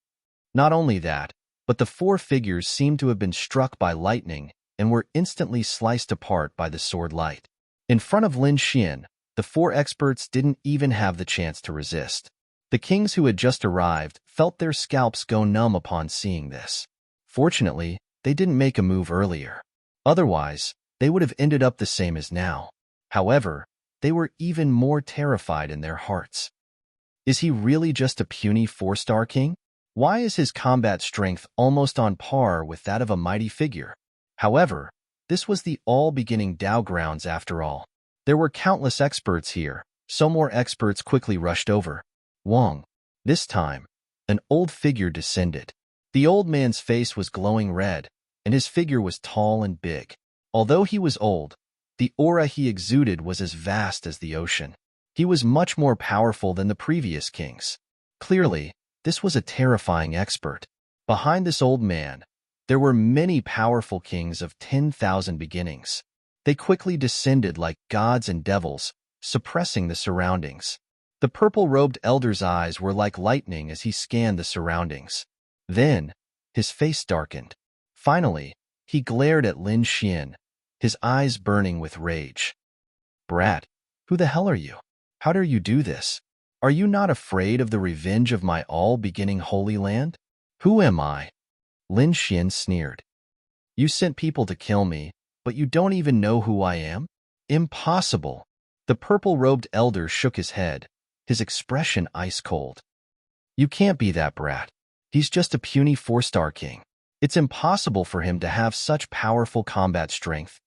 Not only that, but the four figures seemed to have been struck by lightning and were instantly sliced apart by the sword light. In front of Lin Xian, the four experts didn't even have the chance to resist. The kings who had just arrived felt their scalps go numb upon seeing this. Fortunately, they didn't make a move earlier. Otherwise, they would have ended up the same as now. However, they were even more terrified in their hearts. Is he really just a puny four-star king? Why is his combat strength almost on par with that of a mighty figure? However, this was the all-beginning Dao grounds after all. There were countless experts here, so more experts quickly rushed over. Wong. This time, an old figure descended. The old man's face was glowing red, and his figure was tall and big. Although he was old, the aura he exuded was as vast as the ocean. He was much more powerful than the previous kings. Clearly, this was a terrifying expert. Behind this old man, there were many powerful kings of 10,000 beginnings. They quickly descended like gods and devils, suppressing the surroundings. The purple-robed elder's eyes were like lightning as he scanned the surroundings. Then, his face darkened. Finally, he glared at Lin Xian, his eyes burning with rage. Brat, who the hell are you? How dare you do this? Are you not afraid of the revenge of my all-beginning holy land? Who am I? Lin Xian sneered. You sent people to kill me, but you don't even know who I am? Impossible. The purple-robed elder shook his head, his expression ice-cold. You can't be that brat. He's just a puny four-star king. It's impossible for him to have such powerful combat strength.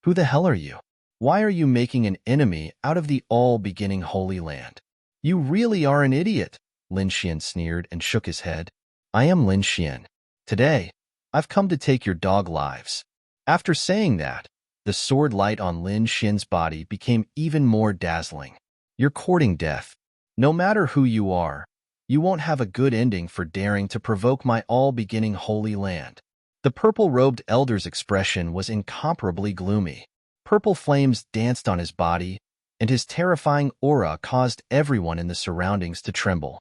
Who the hell are you? Why are you making an enemy out of the all-beginning holy land? You really are an idiot, Lin Xian sneered and shook his head. I am Lin Xian. Today, I've come to take your dog lives. After saying that, the sword light on Lin Xian's body became even more dazzling. You're courting death. No matter who you are, you won't have a good ending for daring to provoke my all-beginning holy land. The purple-robed elder's expression was incomparably gloomy. Purple flames danced on his body, and his terrifying aura caused everyone in the surroundings to tremble.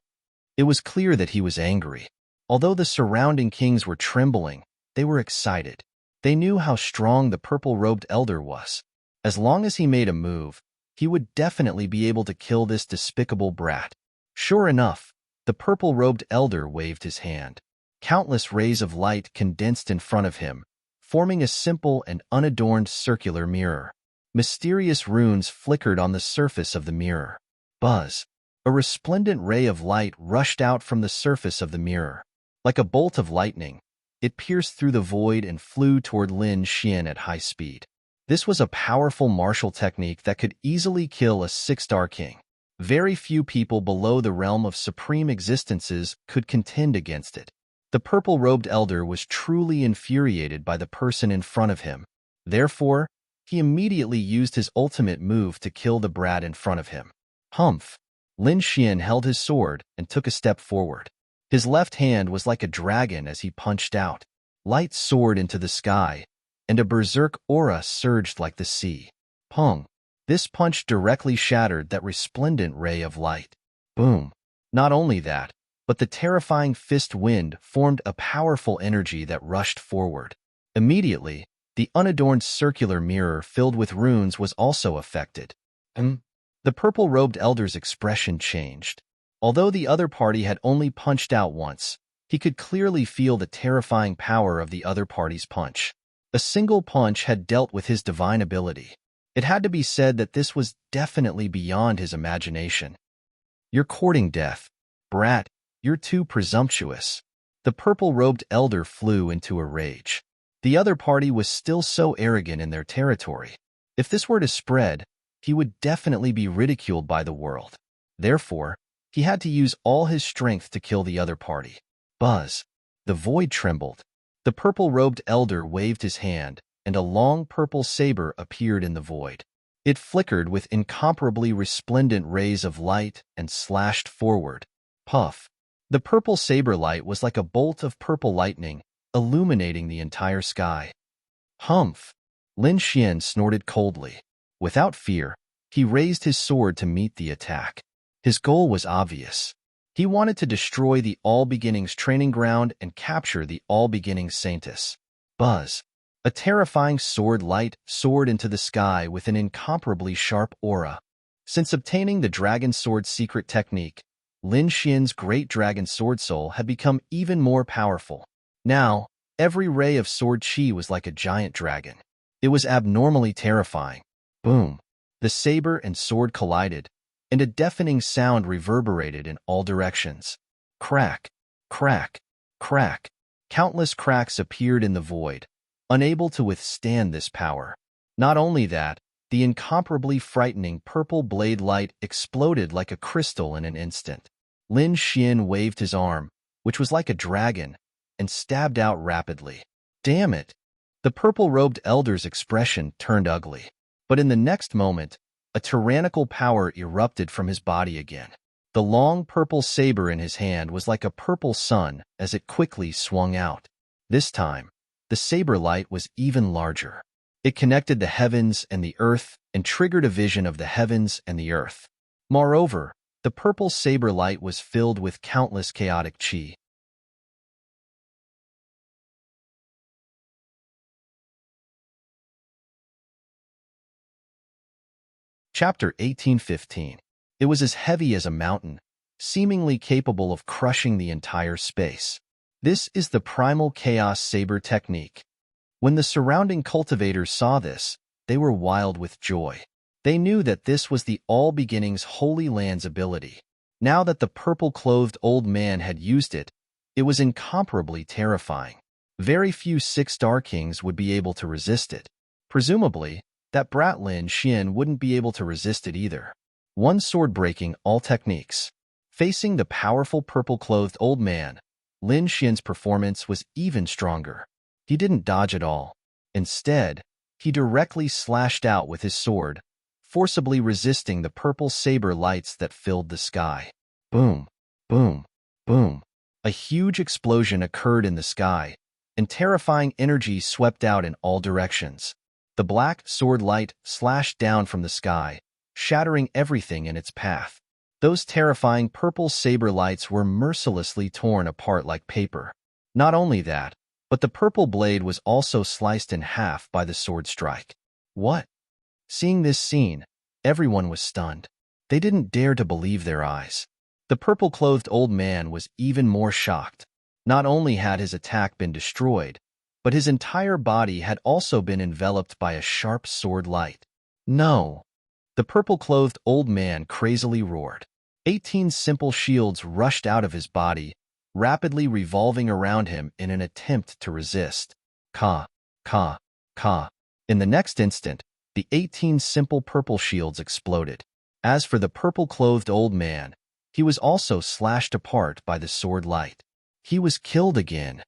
It was clear that he was angry. Although the surrounding kings were trembling, they were excited. They knew how strong the purple-robed elder was. As long as he made a move, he would definitely be able to kill this despicable brat. Sure enough, the purple-robed elder waved his hand. Countless rays of light condensed in front of him, forming a simple and unadorned circular mirror. Mysterious runes flickered on the surface of the mirror. Buzz! A resplendent ray of light rushed out from the surface of the mirror. Like a bolt of lightning, it pierced through the void and flew toward Lin Xian at high speed. This was a powerful martial technique that could easily kill a six-star king. Very few people below the realm of supreme existences could contend against it. The purple-robed elder was truly infuriated by the person in front of him. Therefore, he immediately used his ultimate move to kill the brat in front of him. Humph! Lin Xian held his sword and took a step forward. His left hand was like a dragon as he punched out. Light soared into the sky, and a berserk aura surged like the sea. Pong! This punch directly shattered that resplendent ray of light. Boom! Not only that, but the terrifying fist wind formed a powerful energy that rushed forward. Immediately, the unadorned circular mirror filled with runes was also affected. The purple-robed elder's expression changed. Although the other party had only punched out once, he could clearly feel the terrifying power of the other party's punch. A single punch had dealt with his divine ability. It had to be said that this was definitely beyond his imagination. You're courting death. Brat, you're too presumptuous. The purple-robed elder flew into a rage. The other party was still so arrogant in their territory. If this were to spread, he would definitely be ridiculed by the world. Therefore, he had to use all his strength to kill the other party. Buzz! The void trembled. The purple-robed elder waved his hand, and a long purple saber appeared in the void. It flickered with incomparably resplendent rays of light and slashed forward. Puff! The purple saber light was like a bolt of purple lightning, illuminating the entire sky. Humph! Lin Xian snorted coldly. Without fear, he raised his sword to meet the attack. His goal was obvious. He wanted to destroy the All Beginnings training ground and capture the All Beginnings Saintess. Buzz! A terrifying sword light soared into the sky with an incomparably sharp aura. Since obtaining the Dragon Sword secret technique, Lin Xian's great dragon sword soul had become even more powerful. Now, every ray of sword chi was like a giant dragon. It was abnormally terrifying. Boom! The saber and sword collided, and a deafening sound reverberated in all directions. Crack! Crack! Crack! Countless cracks appeared in the void, unable to withstand this power. Not only that, the incomparably frightening purple blade light exploded like a crystal in an instant. Lin Xian waved his arm, which was like a dragon, and stabbed out rapidly. Damn it! The purple-robed elder's expression turned ugly. But in the next moment, a tyrannical power erupted from his body again. The long purple saber in his hand was like a purple sun as it quickly swung out. This time, the saber light was even larger. It connected the heavens and the earth and triggered a vision of the heavens and the earth. Moreover, the purple saber light was filled with countless chaotic chi. Chapter 1815. It was as heavy as a mountain, seemingly capable of crushing the entire space. This is the primal chaos saber technique. When the surrounding cultivators saw this, they were wild with joy. They knew that this was the All Beginnings Holy Land's ability. Now that the purple-clothed old man had used it, it was incomparably terrifying. Very few six-star kings would be able to resist it. Presumably, that brat Lin Xian wouldn't be able to resist it either. One sword breaking all techniques. Facing the powerful purple-clothed old man, Lin Xian's performance was even stronger. He didn't dodge at all. Instead, he directly slashed out with his sword, forcibly resisting the purple saber lights that filled the sky. Boom, boom, boom. A huge explosion occurred in the sky, and terrifying energy swept out in all directions. The black sword light slashed down from the sky, shattering everything in its path. Those terrifying purple saber lights were mercilessly torn apart like paper. Not only that, but the purple blade was also sliced in half by the sword strike. What? Seeing this scene, Everyone was stunned. They didn't dare to believe their eyes. The purple-clothed old man was even more shocked. Not only had his attack been destroyed, but his entire body had also been enveloped by a sharp sword light. No! The purple-clothed old man crazily roared. 18 simple shields rushed out of his body, rapidly revolving around him in an attempt to resist. Ka, ka, ka. In the next instant, the 18 simple purple shields exploded. As for the purple-clothed old man, he was also slashed apart by the sword light. He was killed again.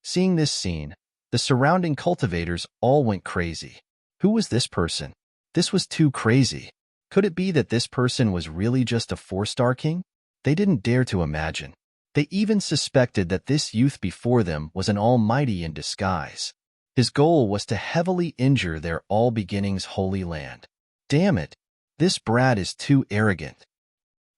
Seeing this scene, the surrounding cultivators all went crazy. Who was this person? This was too crazy. Could it be that this person was really just a 4-star king? They didn't dare to imagine. They even suspected that this youth before them was an almighty in disguise. His goal was to heavily injure their all beginnings holy land. Damn it! This brat is too arrogant.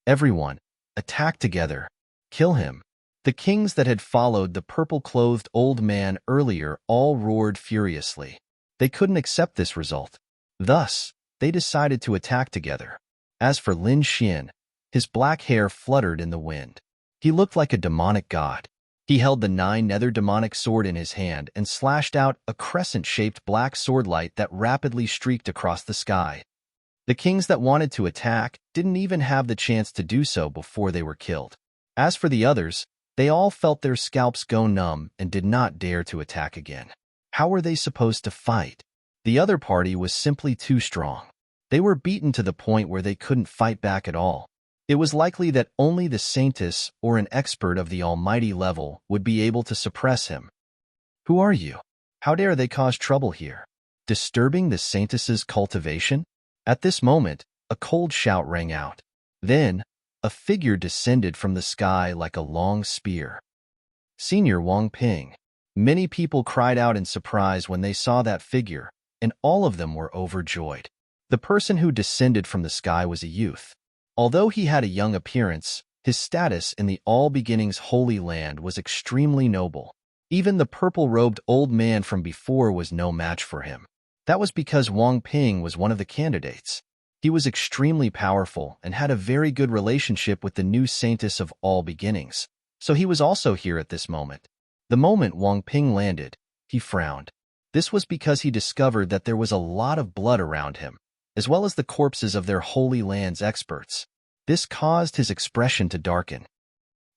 Everyone, attack together. Kill him. The kings that had followed the purple-clothed old man earlier all roared furiously. They couldn't accept this result. Thus, they decided to attack together. As for Lin Xian, his black hair fluttered in the wind. He looked like a demonic god. He held the 9-nether demonic sword in his hand and slashed out a crescent-shaped black sword light that rapidly streaked across the sky. The kings that wanted to attack didn't even have the chance to do so before they were killed. As for the others, they all felt their scalps go numb and did not dare to attack again. How were they supposed to fight? The other party was simply too strong. They were beaten to the point where they couldn't fight back at all. It was likely that only the Saintess or an expert of the almighty level would be able to suppress him. Who are you? How dare they cause trouble here? Disturbing the Saintess's cultivation? At this moment, a cold shout rang out. Then, a figure descended from the sky like a long spear. Senior Wang Ping. Many people cried out in surprise when they saw that figure, and all of them were overjoyed. The person who descended from the sky was a youth. Although he had a young appearance, his status in the All Beginnings Holy Land was extremely noble. Even the purple-robed old man from before was no match for him. That was because Wang Ping was one of the candidates. He was extremely powerful and had a very good relationship with the new Saintess of All Beginnings, so he was also here at this moment. The moment Wang Ping landed, he frowned. This was because he discovered that there was a lot of blood around him, as well as the corpses of their Holy Land's experts. This caused his expression to darken.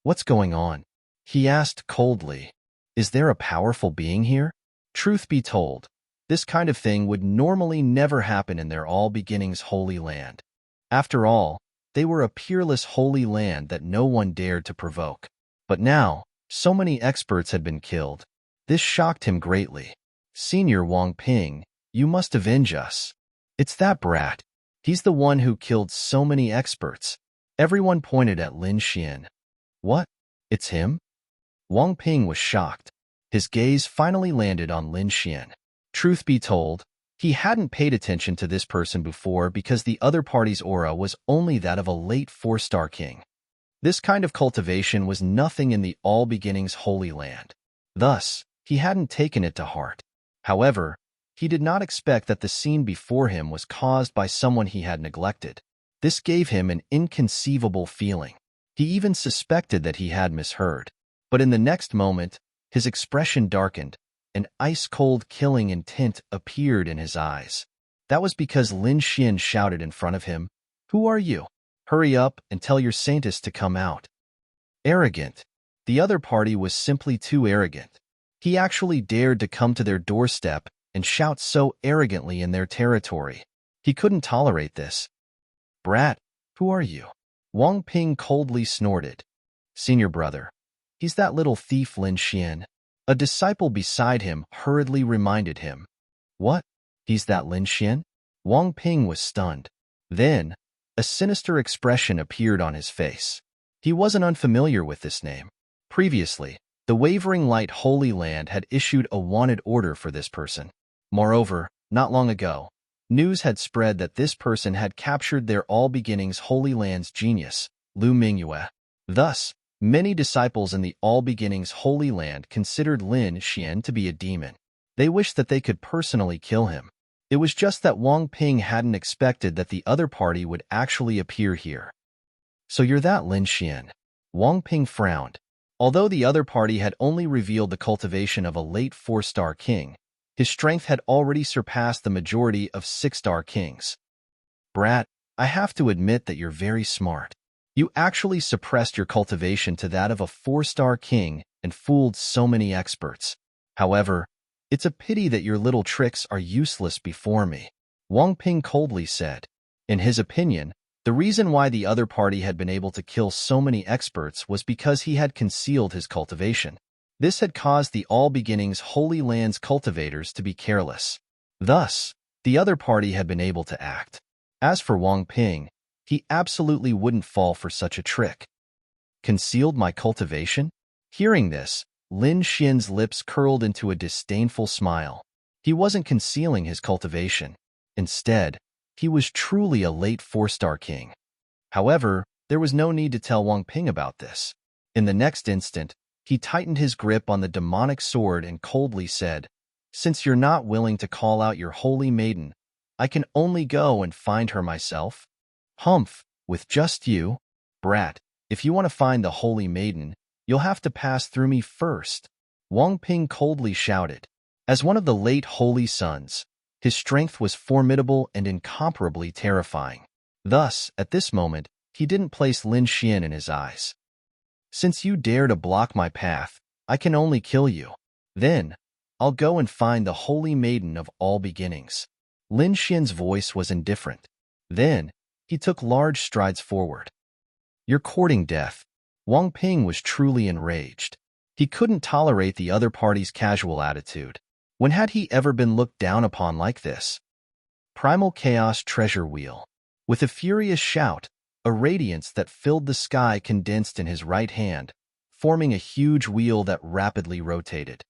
"What's going on?" he asked coldly. "Is there a powerful being here?" Truth be told, this kind of thing would normally never happen in their All Beginnings Holy Land. After all, they were a peerless holy land that no one dared to provoke. But now, so many experts had been killed. This shocked him greatly. "Senior Wang Ping, you must avenge us." "It's that brat. He's the one who killed so many experts." Everyone pointed at Lin Xian. "What? It's him?" Wang Ping was shocked. His gaze finally landed on Lin Xian. Truth be told, he hadn't paid attention to this person before because the other party's aura was only that of a late 4-star king. This kind of cultivation was nothing in the All Beginnings Holy Land. Thus, he hadn't taken it to heart. However, he did not expect that the scene before him was caused by someone he had neglected. This gave him an inconceivable feeling. He even suspected that he had misheard. But in the next moment, his expression darkened. An ice-cold killing intent appeared in his eyes. That was because Lin Xian shouted in front of him, "Who are you? Hurry up and tell your Saintess to come out." Arrogant. The other party was simply too arrogant. He actually dared to come to their doorstep and shout so arrogantly in their territory. He couldn't tolerate this. "Brat, who are you?" Wang Ping coldly snorted. "Senior brother. He's that little thief Lin Xian." A disciple beside him hurriedly reminded him. "What? He's that Lin Xian?" Wang Ping was stunned. Then, a sinister expression appeared on his face. He wasn't unfamiliar with this name. Previously, the Wavering Light Holy Land had issued a wanted order for this person. Moreover, not long ago, news had spread that this person had captured their All Beginnings Holy Land's genius, Lu Mingyue. Thus, many disciples in the All Beginnings Holy Land considered Lin Xian to be a demon. They wished that they could personally kill him. It was just that Wang Ping hadn't expected that the other party would actually appear here. So you're that Lin Xian? Wang Ping frowned. Although the other party had only revealed the cultivation of a late 4-star king, his strength had already surpassed the majority of 6-star kings. Brat, I have to admit that you're very smart. You actually suppressed your cultivation to that of a 4-star king and fooled so many experts. However, it's a pity that your little tricks are useless before me, Wang Ping coldly said. In his opinion, the reason why the other party had been able to kill so many experts was because he had concealed his cultivation. This had caused the All Beginnings Holy Lands cultivators to be careless. Thus, the other party had been able to act. As for Wang Ping, he absolutely wouldn't fall for such a trick. Concealed my cultivation? Hearing this, Lin Xian's lips curled into a disdainful smile. He wasn't concealing his cultivation. Instead, he was truly a late 4-star king. However, there was no need to tell Wang Ping about this. In the next instant, he tightened his grip on the demonic sword and coldly said, "Since you're not willing to call out your holy maiden, I can only go and find her myself." "Humph, with just you? Brat, if you want to find the holy maiden, you'll have to pass through me first," Wang Ping coldly shouted. As one of the late holy sons, his strength was formidable and incomparably terrifying. Thus, at this moment, he didn't place Lin Xian in his eyes. "Since you dare to block my path, I can only kill you. Then, I'll go and find the holy maiden of all beginnings." Lin Xian's voice was indifferent. Then, he took large strides forward. "You're courting death." Wang Ping was truly enraged. He couldn't tolerate the other party's casual attitude. When had he ever been looked down upon like this? Primal Chaos Treasure Wheel. With a furious shout, a radiance that filled the sky condensed in his right hand, forming a huge wheel that rapidly rotated.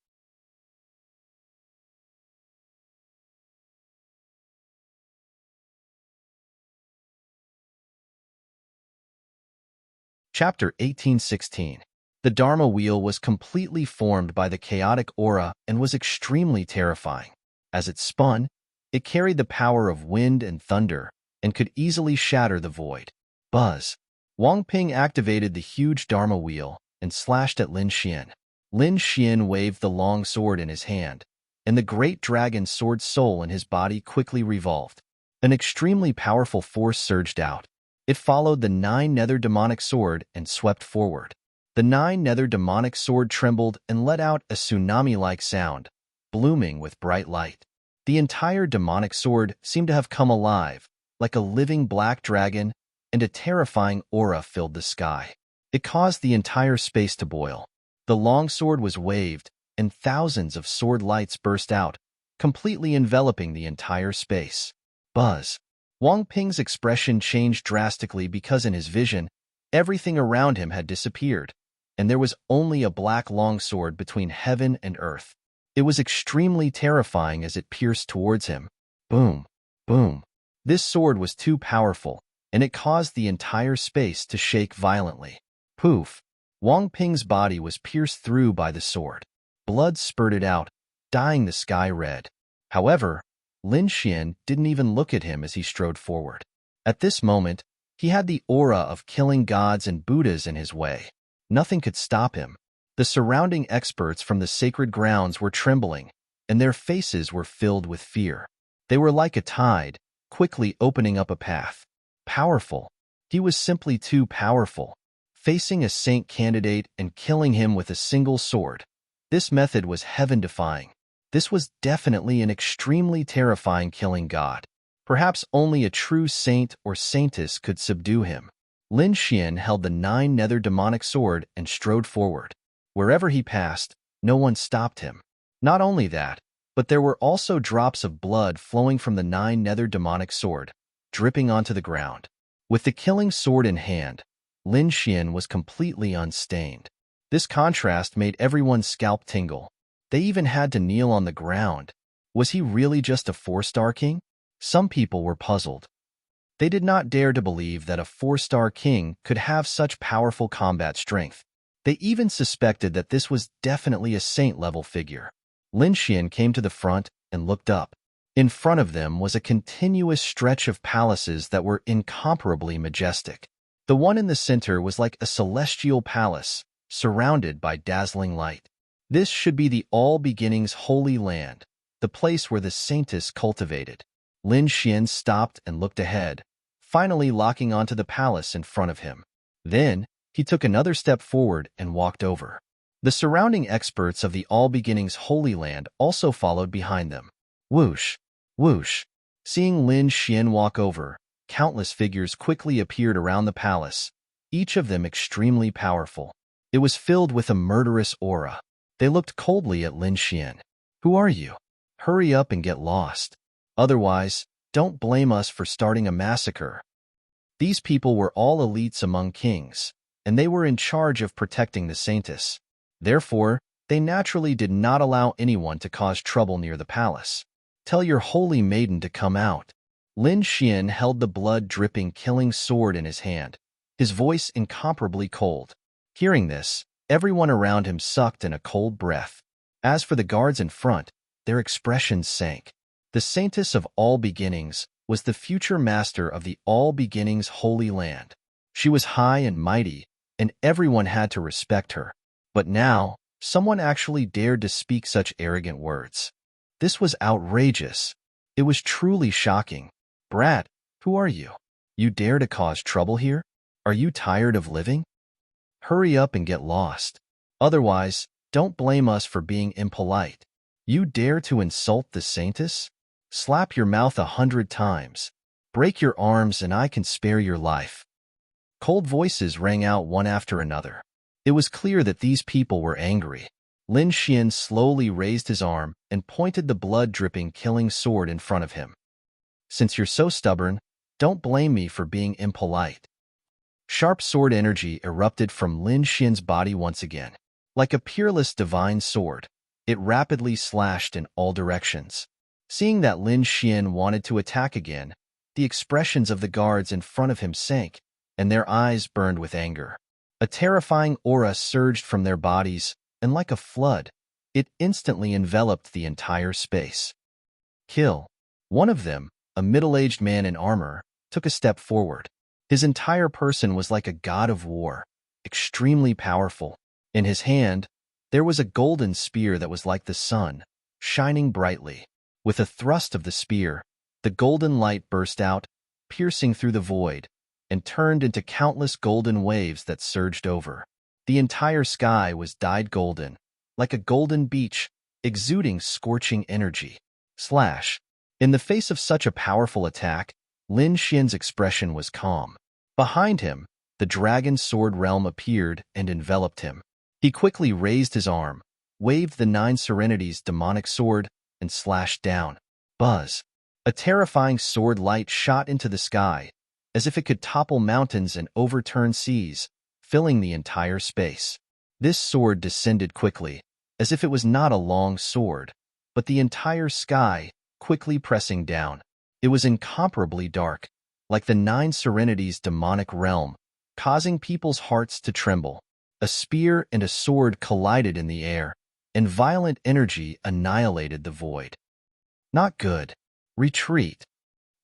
Chapter 1816. The Dharma Wheel was completely formed by the chaotic aura and was extremely terrifying. As it spun, it carried the power of wind and thunder and could easily shatter the void. Buzz. Wang Ping activated the huge Dharma Wheel and slashed at Lin Xian. Lin Xian waved the long sword in his hand, and the great dragon sword soul in his body quickly revolved. An extremely powerful force surged out. It followed the 9 nether demonic sword and swept forward. The 9 nether demonic sword trembled and let out a tsunami-like sound, blooming with bright light. The entire demonic sword seemed to have come alive, like a living black dragon, and a terrifying aura filled the sky. It caused the entire space to boil. The long sword was waved, and thousands of sword lights burst out, completely enveloping the entire space. Buzz. Wang Ping's expression changed drastically because in his vision, everything around him had disappeared, and there was only a black longsword between heaven and earth. It was extremely terrifying as it pierced towards him. Boom, boom. This sword was too powerful, and it caused the entire space to shake violently. Poof. Wang Ping's body was pierced through by the sword. Blood spurted out, dyeing the sky red. However, Lin Xian didn't even look at him as he strode forward. At this moment, he had the aura of killing gods and Buddhas in his way. Nothing could stop him. The surrounding experts from the sacred grounds were trembling, and their faces were filled with fear. They were like a tide, quickly opening up a path. Powerful. He was simply too powerful. Facing a saint candidate and killing him with a single sword. This method was heaven-defying. This was definitely an extremely terrifying killing god. Perhaps only a true saint or saintess could subdue him. Lin Xian held the 9 nether demonic sword and strode forward. Wherever he passed, no one stopped him. Not only that, but there were also drops of blood flowing from the 9 nether demonic sword, dripping onto the ground. With the killing sword in hand, Lin Xian was completely unstained. This contrast made everyone's scalp tingle. They even had to kneel on the ground. Was he really just a 4-star king? Some people were puzzled. They did not dare to believe that a 4-star king could have such powerful combat strength. They even suspected that this was definitely a saint-level figure. Lin Xian came to the front and looked up. In front of them was a continuous stretch of palaces that were incomparably majestic. The one in the center was like a celestial palace, surrounded by dazzling light. This should be the All-Beginnings Holy Land, the place where the saintess cultivated. Lin Xian stopped and looked ahead, finally locking onto the palace in front of him. Then, he took another step forward and walked over. The surrounding experts of the All-Beginnings Holy Land also followed behind them. Whoosh, whoosh. Seeing Lin Xian walk over, countless figures quickly appeared around the palace, each of them extremely powerful. It was filled with a murderous aura. They looked coldly at Lin Xian. Who are you? Hurry up and get lost. Otherwise, don't blame us for starting a massacre. These people were all elites among kings, and they were in charge of protecting the saintess. Therefore, they naturally did not allow anyone to cause trouble near the palace. Tell your holy maiden to come out. Lin Xian held the blood-dripping killing sword in his hand, his voice incomparably cold. Hearing this, everyone around him sucked in a cold breath. As for the guards in front, their expressions sank. The saintess of all beginnings was the future master of the All Beginnings Holy Land. She was high and mighty, and everyone had to respect her. But now, someone actually dared to speak such arrogant words. This was outrageous. It was truly shocking. Brat, who are you? You dare to cause trouble here? Are you tired of living? Hurry up and get lost. Otherwise, don't blame us for being impolite. You dare to insult the saintess? Slap your mouth 100 times. Break your arms and I can spare your life. Cold voices rang out one after another. It was clear that these people were angry. Lin Xian slowly raised his arm and pointed the blood-dripping killing sword in front of him. Since you're so stubborn, don't blame me for being impolite. Sharp sword energy erupted from Lin Xian's body once again. Like a peerless divine sword, it rapidly slashed in all directions. Seeing that Lin Xian wanted to attack again, the expressions of the guards in front of him sank, and their eyes burned with anger. A terrifying aura surged from their bodies, and like a flood, it instantly enveloped the entire space. Kill. One of them, a middle-aged man in armor, took a step forward. His entire person was like a god of war, extremely powerful. In his hand, there was a golden spear that was like the sun, shining brightly. With a thrust of the spear, the golden light burst out, piercing through the void, and turned into countless golden waves that surged over. The entire sky was dyed golden, like a golden beach, exuding scorching energy. Slash. In the face of such a powerful attack, Lin Xian's expression was calm. Behind him, the dragon sword realm appeared and enveloped him. He quickly raised his arm, waved the 9 Serenity's demonic sword, and slashed down. Buzz. A terrifying sword light shot into the sky, as if it could topple mountains and overturn seas, filling the entire space. This sword descended quickly, as if it was not a long sword, but the entire sky, quickly pressing down. It was incomparably dark, like the 9 Serenity's demonic realm, causing people's hearts to tremble. A spear and a sword collided in the air, and violent energy annihilated the void. Not good. Retreat.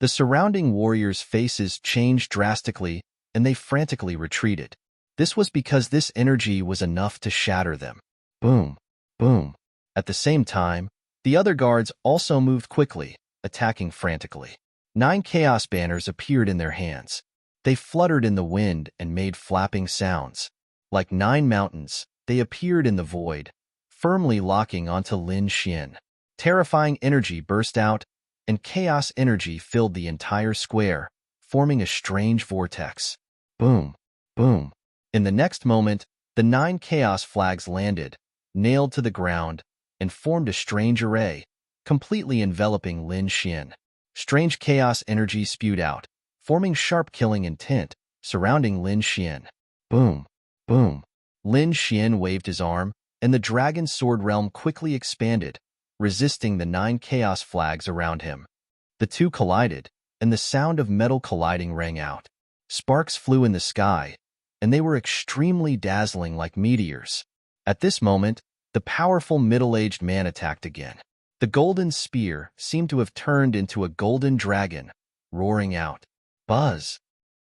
The surrounding warriors' faces changed drastically, and they frantically retreated. This was because this energy was enough to shatter them. Boom, boom. At the same time, the other guards also moved quickly, attacking frantically. 9 chaos banners appeared in their hands. They fluttered in the wind and made flapping sounds. Like 9 mountains, they appeared in the void, firmly locking onto Lin Xian. Terrifying energy burst out, and chaos energy filled the entire square, forming a strange vortex. Boom, boom. In the next moment, the 9 chaos flags landed, nailed to the ground, and formed a strange array, completely enveloping Lin Xian. Strange chaos energy spewed out, forming sharp killing intent, surrounding Lin Xian. Boom, boom. Lin Xian waved his arm, and the dragon sword realm quickly expanded, resisting the 9 chaos flags around him. The two collided, and the sound of metal colliding rang out. Sparks flew in the sky, and they were extremely dazzling like meteors. At this moment, the powerful middle-aged man attacked again. The golden spear seemed to have turned into a golden dragon, roaring out. Buzz!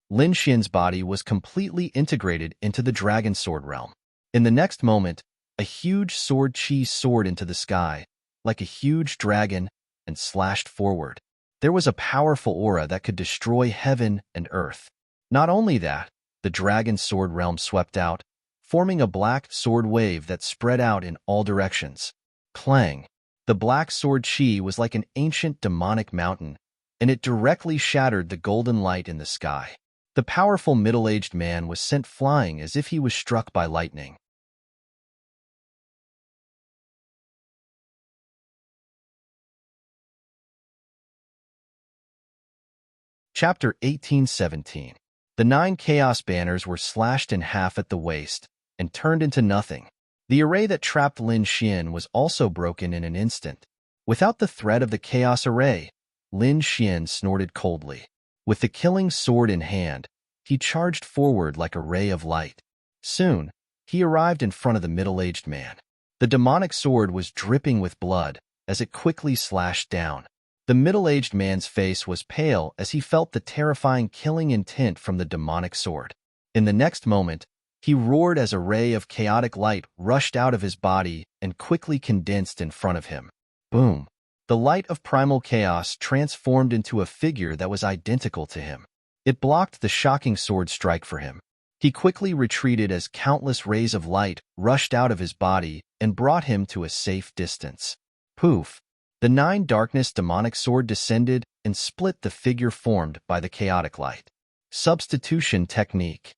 Lin Xian's body was completely integrated into the dragon sword realm. In the next moment, a huge sword chi soared into the sky, like a huge dragon, and slashed forward. There was a powerful aura that could destroy heaven and earth. Not only that, the dragon sword realm swept out, forming a black sword wave that spread out in all directions. Clang! The black sword chi was like an ancient demonic mountain, and it directly shattered the golden light in the sky. The powerful middle-aged man was sent flying as if he was struck by lightning. Chapter 1817. The 9 chaos banners were slashed in half at the waist and turned into nothing. The array that trapped Lin Xian was also broken in an instant. Without the threat of the chaos array, Lin Xian snorted coldly. With the killing sword in hand, he charged forward like a ray of light. Soon, he arrived in front of the middle-aged man. The demonic sword was dripping with blood as it quickly slashed down. The middle-aged man's face was pale as he felt the terrifying killing intent from the demonic sword. In the next moment, he roared as a ray of chaotic light rushed out of his body and quickly condensed in front of him. Boom! The light of primal chaos transformed into a figure that was identical to him. It blocked the shocking sword strike for him. He quickly retreated as countless rays of light rushed out of his body and brought him to a safe distance. Poof! The 9 darkness demonic sword descended and split the figure formed by the chaotic light. Substitution technique.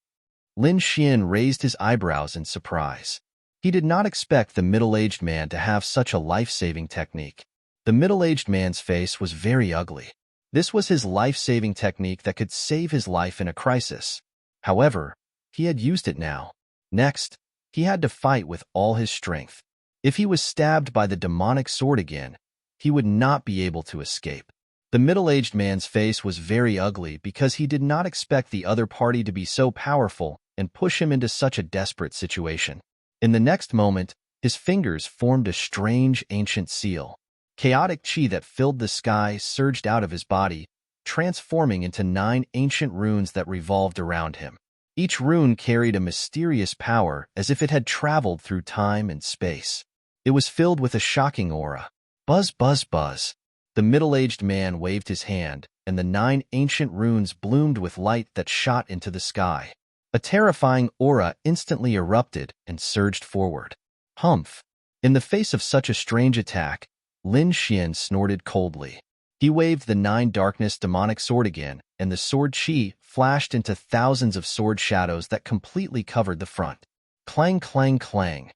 Lin Xian raised his eyebrows in surprise. He did not expect the middle-aged man to have such a life-saving technique. The middle-aged man's face was very ugly. This was his life-saving technique that could save his life in a crisis. However, he had used it now. Next, he had to fight with all his strength. If he was stabbed by the demonic sword again, he would not be able to escape. The middle-aged man's face was very ugly because he did not expect the other party to be so powerful and push him into such a desperate situation. In the next moment, his fingers formed a strange ancient seal. Chaotic chi that filled the sky surged out of his body, transforming into 9 ancient runes that revolved around him. Each rune carried a mysterious power as if it had traveled through time and space. It was filled with a shocking aura. Buzz, buzz, buzz. The middle-aged man waved his hand, and the 9 ancient runes bloomed with light that shot into the sky. A terrifying aura instantly erupted and surged forward. Humph! In the face of such a strange attack, Lin Xian snorted coldly. He waved the 9 darkness demonic sword again, and the sword chi flashed into thousands of sword shadows that completely covered the front. Clang, clang, clang.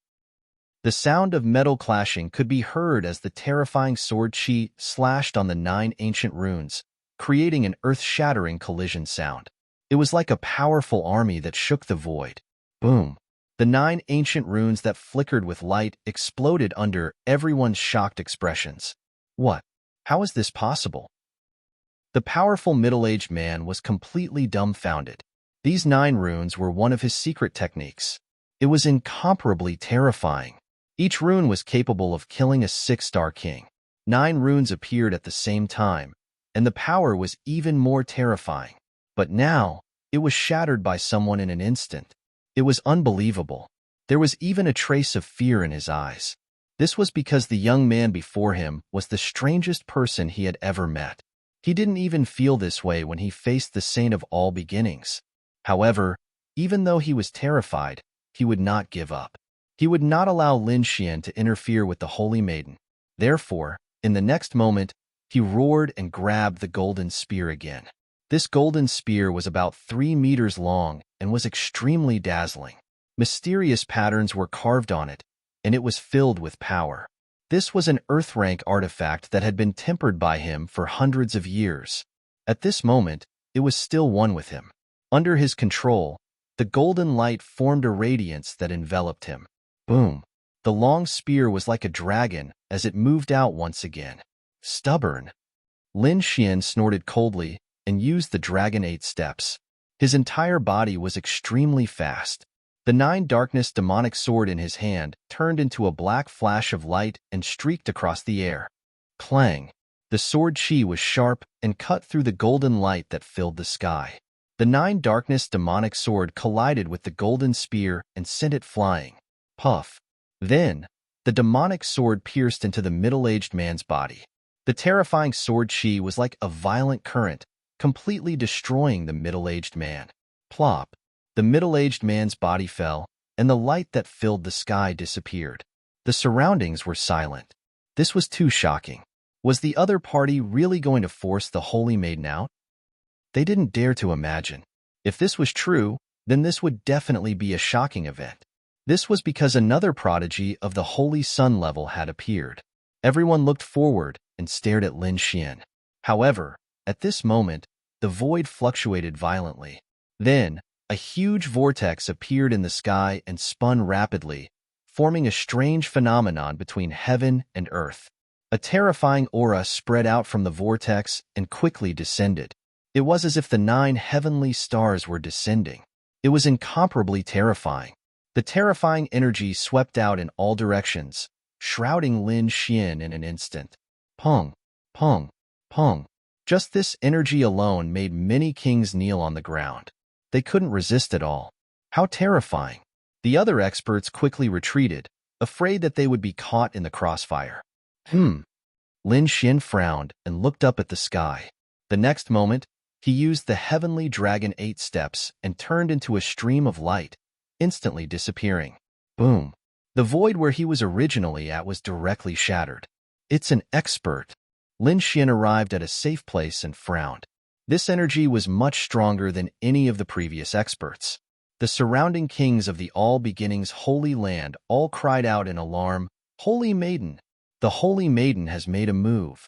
The sound of metal clashing could be heard as the terrifying sword chi slashed on the 9 ancient runes, creating an earth-shattering collision sound. It was like a powerful army that shook the void. Boom! The 9 ancient runes that flickered with light exploded under everyone's shocked expressions. What? How is this possible? The powerful middle-aged man was completely dumbfounded. These 9 runes were one of his secret techniques. It was incomparably terrifying. Each rune was capable of killing a 6-star king. 9 runes appeared at the same time, and the power was even more terrifying. But now, it was shattered by someone in an instant. It was unbelievable. There was even a trace of fear in his eyes. This was because the young man before him was the strangest person he had ever met. He didn't even feel this way when he faced the saint of all beginnings. However, even though he was terrified, he would not give up. He would not allow Lin Xian to interfere with the holy maiden. Therefore, in the next moment, he roared and grabbed the golden spear again. This golden spear was about 3 meters long and was extremely dazzling. Mysterious patterns were carved on it, and it was filled with power. This was an Earth-rank artifact that had been tempered by him for hundreds of years. At this moment, it was still one with him. Under his control, the golden light formed a radiance that enveloped him. Boom! The long spear was like a dragon as it moved out once again. Stubborn! Lin Xian snorted coldly and used the Dragon 8 steps. His entire body was extremely fast. The 9 darkness demonic sword in his hand turned into a black flash of light and streaked across the air. Clang! The sword chi was sharp and cut through the golden light that filled the sky. The nine darkness demonic sword collided with the golden spear and sent it flying. Puff! Then, the demonic sword pierced into the middle-aged man's body. The terrifying sword chi was like a violent current, completely destroying the middle-aged man. Plop! The middle-aged man's body fell, and the light that filled the sky disappeared. The surroundings were silent. This was too shocking. Was the other party really going to force the holy maiden out? They didn't dare to imagine. If this was true, then this would definitely be a shocking event. This was because another prodigy of the holy sun level had appeared. Everyone looked forward and stared at Lin Xian. However, at this moment, the void fluctuated violently. Then, a huge vortex appeared in the sky and spun rapidly, forming a strange phenomenon between heaven and earth. A terrifying aura spread out from the vortex and quickly descended. It was as if the 9 heavenly stars were descending. It was incomparably terrifying. The terrifying energy swept out in all directions, shrouding Lin Xian in an instant. Pong, pong, pong. Just this energy alone made many kings kneel on the ground. They couldn't resist at all. How terrifying. The other experts quickly retreated, afraid that they would be caught in the crossfire. Lin Xian frowned and looked up at the sky. The next moment, he used the heavenly dragon 8 steps and turned into a stream of light, instantly disappearing. Boom! The void where he was originally at was directly shattered. It's an expert. Lin Xian arrived at a safe place and frowned. This energy was much stronger than any of the previous experts. The surrounding kings of the All Beginnings Holy Land all cried out in alarm, "Holy Maiden! The Holy Maiden has made a move."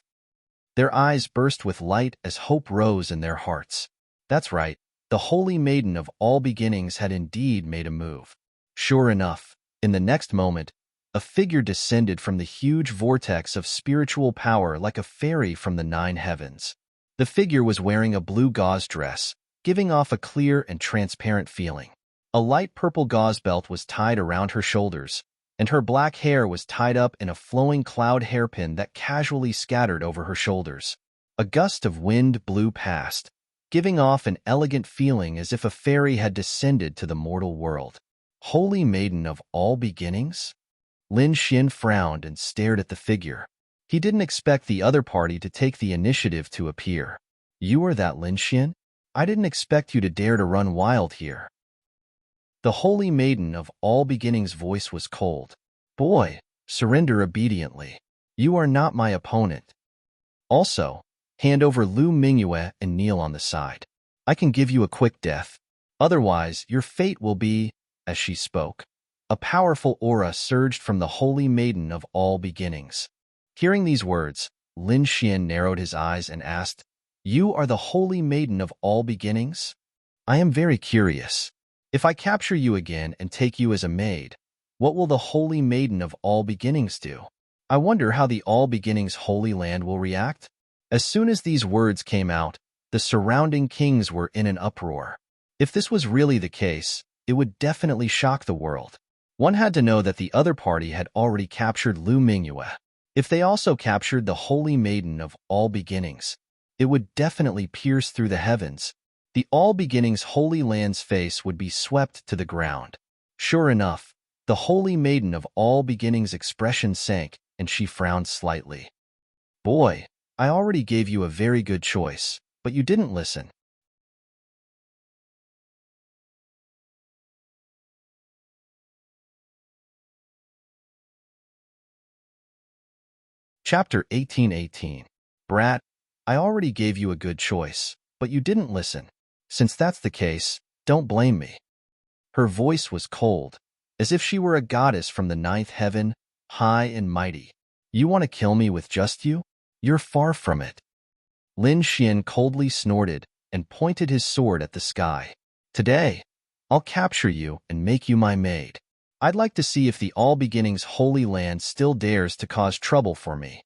Their eyes burst with light as hope rose in their hearts. That's right, the Holy Maiden of All Beginnings had indeed made a move. Sure enough, in the next moment, a figure descended from the huge vortex of spiritual power like a fairy from the 9 heavens. The figure was wearing a blue gauze dress, giving off a clear and transparent feeling. A light purple gauze belt was tied around her shoulders, and her black hair was tied up in a flowing cloud hairpin that casually scattered over her shoulders. A gust of wind blew past, giving off an elegant feeling as if a fairy had descended to the mortal world. Holy Maiden of All Beginnings? Lin Xian frowned and stared at the figure. He didn't expect the other party to take the initiative to appear. You are that Lin Xian? I didn't expect you to dare to run wild here. The Holy Maiden of All Beginnings' voice was cold. Boy, surrender obediently. You are not my opponent. Also, hand over Lu Mingyue and kneel on the side. I can give you a quick death. Otherwise, your fate will be, as she spoke. A powerful aura surged from the Holy Maiden of All Beginnings. Hearing these words, Lin Xian narrowed his eyes and asked, You are the Holy Maiden of All Beginnings? I am very curious. If I capture you again and take you as a maid, what will the Holy Maiden of All Beginnings do? I wonder how the All Beginnings Holy Land will react. As soon as these words came out, the surrounding kings were in an uproar. If this was really the case, it would definitely shock the world. One had to know that the other party had already captured Lu Mingyue. If they also captured the Holy Maiden of All Beginnings, it would definitely pierce through the heavens. The All Beginnings Holy Land's face would be swept to the ground. Sure enough, the Holy Maiden of All Beginnings' expression sank, and she frowned slightly. Boy, I already gave you a very good choice, but you didn't listen. Chapter 1818. Brat, I already gave you a good choice, but you didn't listen. Since that's the case, don't blame me. Her voice was cold, as if she were a goddess from the 9th heaven, high and mighty. You want to kill me with just you? You're far from it. Lin Xian coldly snorted and pointed his sword at the sky. Today, I'll capture you and make you my maid. I'd like to see if the All Beginnings Holy Land still dares to cause trouble for me.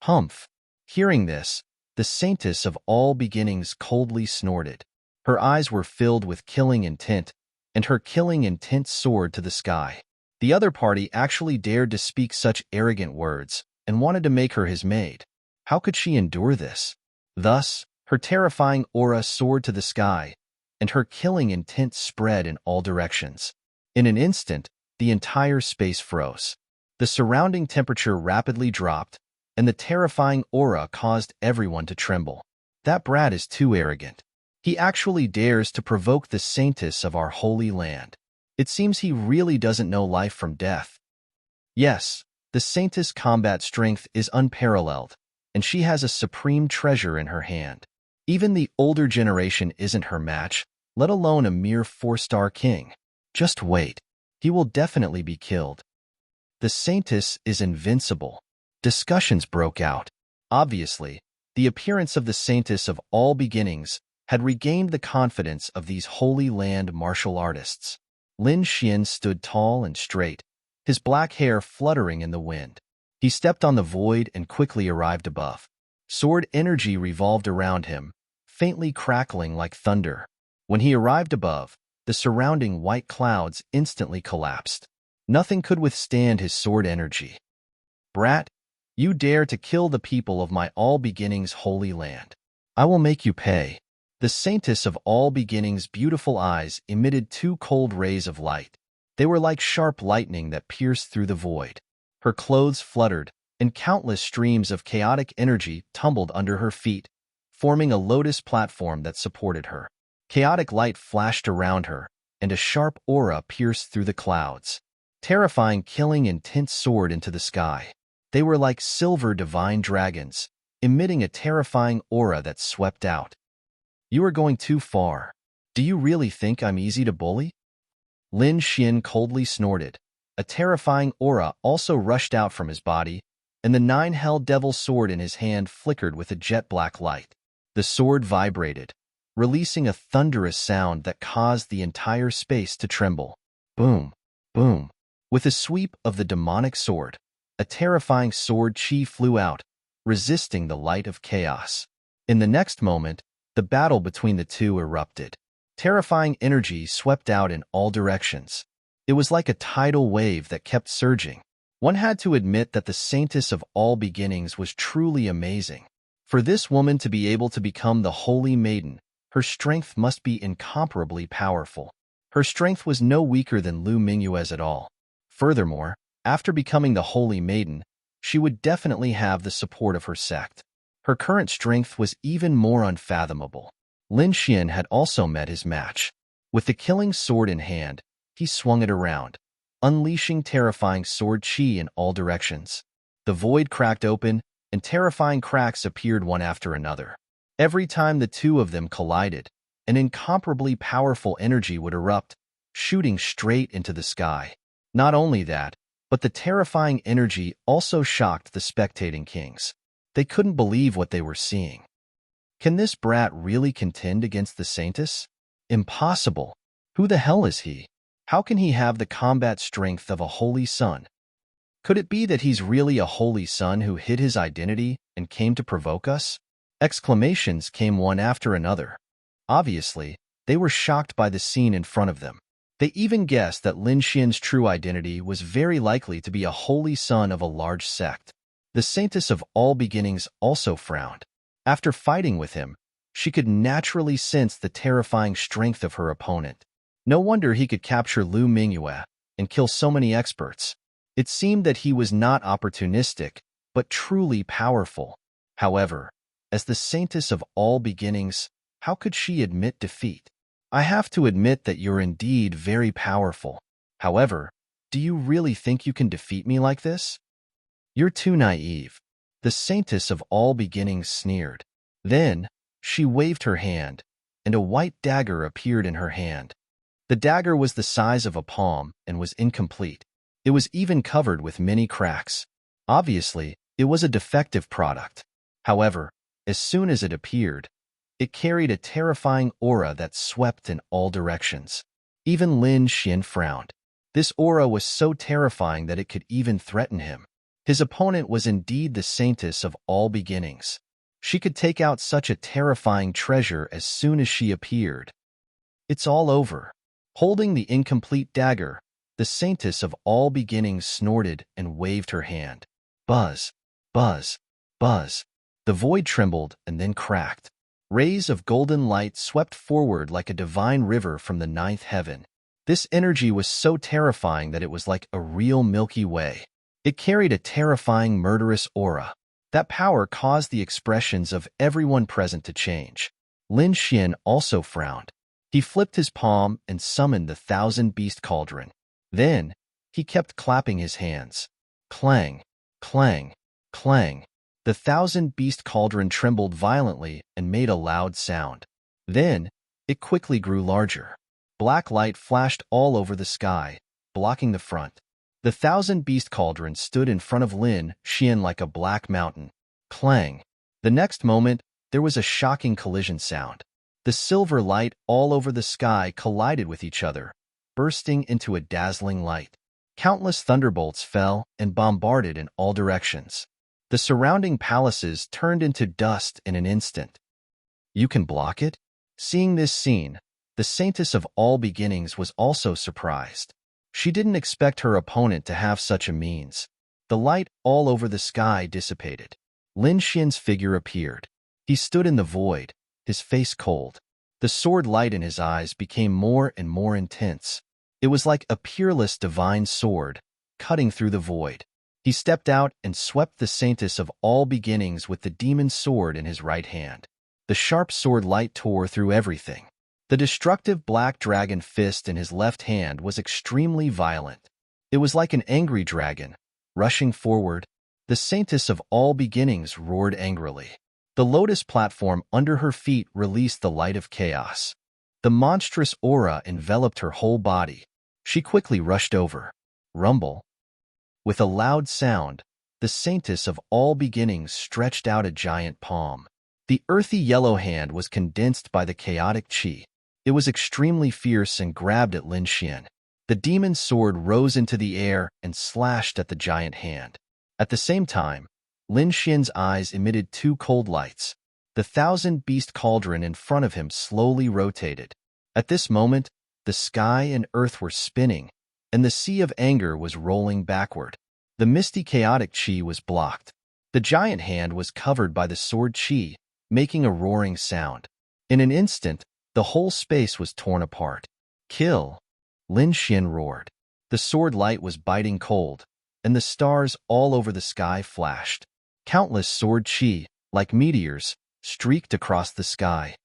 Humph. Hearing this, the Saintess of All Beginnings coldly snorted. Her eyes were filled with killing intent, and her killing intent soared to the sky. The other party actually dared to speak such arrogant words, and wanted to make her his maid. How could she endure this? Thus, her terrifying aura soared to the sky, and her killing intent spread in all directions. In an instant, the entire space froze. The surrounding temperature rapidly dropped, and the terrifying aura caused everyone to tremble. That brat is too arrogant. He actually dares to provoke the saintess of our holy land. It seems he really doesn't know life from death. Yes, the saintess' combat strength is unparalleled, and she has a supreme treasure in her hand. Even the older generation isn't her match, let alone a mere 4-star king. Just wait. He will definitely be killed. The saintess is invincible. Discussions broke out. Obviously, the appearance of the saintess of all beginnings had regained the confidence of these Holy Land martial artists. Lin Xian stood tall and straight, his black hair fluttering in the wind. He stepped on the void and quickly arrived above. Sword energy revolved around him, faintly crackling like thunder. When he arrived above, the surrounding white clouds instantly collapsed. Nothing could withstand his sword energy. Brat, you dare to kill the people of my all beginnings holy land. I will make you pay. The saintess of all beginnings' beautiful eyes emitted 2 cold rays of light. They were like sharp lightning that pierced through the void. Her clothes fluttered, and countless streams of chaotic energy tumbled under her feet, forming a lotus platform that supported her. Chaotic light flashed around her, and a sharp aura pierced through the clouds. Terrifying killing intent soared into the sky. They were like silver divine dragons, emitting a terrifying aura that swept out. You are going too far. Do you really think I'm easy to bully? Lin Xian coldly snorted. A terrifying aura also rushed out from his body, and the 9 Hell Devil sword in his hand flickered with a jet-black light. The sword vibrated, releasing a thunderous sound that caused the entire space to tremble. Boom, boom. With a sweep of the demonic sword, a terrifying sword chi flew out, resisting the light of chaos. In the next moment, the battle between the two erupted. Terrifying energy swept out in all directions. It was like a tidal wave that kept surging. One had to admit that the saintess of all beginnings was truly amazing. For this woman to be able to become the holy maiden, her strength must be incomparably powerful. Her strength was no weaker than Lu Mingyue's at all. Furthermore, after becoming the holy maiden, she would definitely have the support of her sect. Her current strength was even more unfathomable. Lin Xian had also met his match. With the killing sword in hand, he swung it around, unleashing terrifying sword chi in all directions. The void cracked open, and terrifying cracks appeared one after another. Every time the two of them collided, an incomparably powerful energy would erupt, shooting straight into the sky. Not only that, but the terrifying energy also shocked the spectating kings. They couldn't believe what they were seeing. Can this brat really contend against the saintess? Impossible. Who the hell is he? How can he have the combat strength of a holy son? Could it be that he's really a holy son who hid his identity and came to provoke us? Exclamations came one after another. Obviously, they were shocked by the scene in front of them. They even guessed that Lin Xian's true identity was very likely to be a holy son of a large sect. The saintess of all beginnings also frowned. After fighting with him, she could naturally sense the terrifying strength of her opponent. No wonder he could capture Lu Mingyue and kill so many experts. It seemed that he was not opportunistic, but truly powerful. However, as the saintess of all beginnings, how could she admit defeat? I have to admit that you're indeed very powerful. However, do you really think you can defeat me like this? You're too naive. The saintess of all beginnings sneered. Then, she waved her hand, and a white dagger appeared in her hand. The dagger was the size of a palm and was incomplete. It was even covered with many cracks. Obviously, it was a defective product. However, as soon as it appeared, it carried a terrifying aura that swept in all directions. Even Lin Xian frowned. This aura was so terrifying that it could even threaten him. His opponent was indeed the saintess of all beginnings. She could take out such a terrifying treasure as soon as she appeared. It's all over. Holding the incomplete dagger, the saintess of all beginnings snorted and waved her hand. Buzz. Buzz, buzz. The void trembled and then cracked. Rays of golden light swept forward like a divine river from the ninth heaven. This energy was so terrifying that it was like a real Milky Way. It carried a terrifying, murderous aura. That power caused the expressions of everyone present to change. Lin Xian also frowned. He flipped his palm and summoned the thousand-beast cauldron. Then, he kept clapping his hands. Clang, clang, clang. The thousand-beast cauldron trembled violently and made a loud sound. Then, it quickly grew larger. Black light flashed all over the sky, blocking the front. The thousand-beast cauldron stood in front of Lin Xian like a black mountain. Clang. The next moment, there was a shocking collision sound. The silver light all over the sky collided with each other, bursting into a dazzling light. Countless thunderbolts fell and bombarded in all directions. The surrounding palaces turned into dust in an instant. You can block it? Seeing this scene, the Saintess of All Beginnings was also surprised. She didn't expect her opponent to have such a means. The light all over the sky dissipated. Lin Xian's figure appeared. He stood in the void, his face cold. The sword light in his eyes became more and more intense. It was like a peerless divine sword, cutting through the void. He stepped out and swept the Saintess of All Beginnings with the demon sword in his right hand. The sharp sword light tore through everything. The destructive black dragon fist in his left hand was extremely violent. It was like an angry dragon. Rushing forward, the Saintess of All Beginnings roared angrily. The lotus platform under her feet released the light of chaos. The monstrous aura enveloped her whole body. She quickly rushed over. Rumble. With a loud sound, the Saintess of All Beginnings stretched out a giant palm. The earthy yellow hand was condensed by the chaotic qi. It was extremely fierce and grabbed at Lin Xian. The demon sword rose into the air and slashed at the giant hand. At the same time, Lin Xian's eyes emitted two cold lights. The thousand-beast cauldron in front of him slowly rotated. At this moment, the sky and earth were spinning, and the sea of anger was rolling backward. The misty chaotic qi was blocked. The giant hand was covered by the sword qi, making a roaring sound. In an instant, the whole space was torn apart. Kill! Lin Xian roared. The sword light was biting cold, and the stars all over the sky flashed. Countless sword qi, like meteors, streaked across the sky.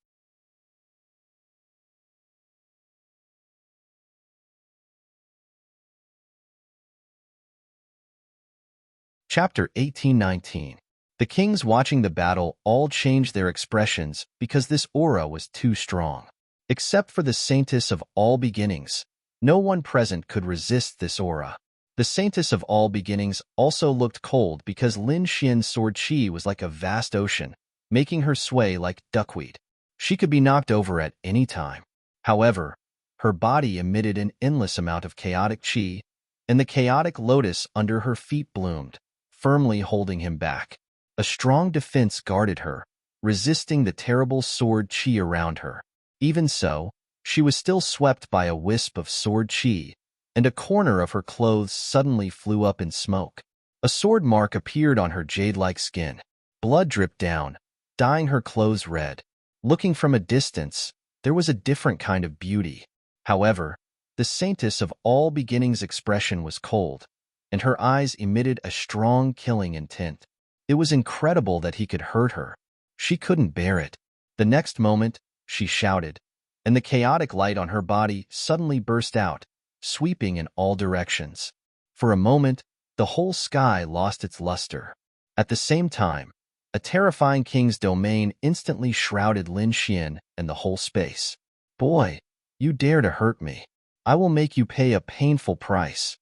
Chapter 18-19. The kings watching the battle all changed their expressions because this aura was too strong. Except for the Saintess of All Beginnings, no one present could resist this aura. The Saintess of All Beginnings also looked cold because Lin Xian's sword qi was like a vast ocean, making her sway like duckweed. She could be knocked over at any time. However, her body emitted an endless amount of chaotic qi, and the chaotic lotus under her feet bloomed, firmly holding him back. A strong defense guarded her, resisting the terrible sword qi around her. Even so, she was still swept by a wisp of sword qi, and a corner of her clothes suddenly flew up in smoke. A sword mark appeared on her jade-like skin. Blood dripped down, dyeing her clothes red. Looking from a distance, there was a different kind of beauty. However, the Saintess of All Beginnings' expression was cold, and her eyes emitted a strong killing intent. It was incredible that he could hurt her. She couldn't bear it. The next moment, she shouted, and the chaotic light on her body suddenly burst out, sweeping in all directions. For a moment, the whole sky lost its luster. At the same time, a terrifying king's domain instantly shrouded Lin Xian and the whole space. Boy, you dare to hurt me. I will make you pay a painful price.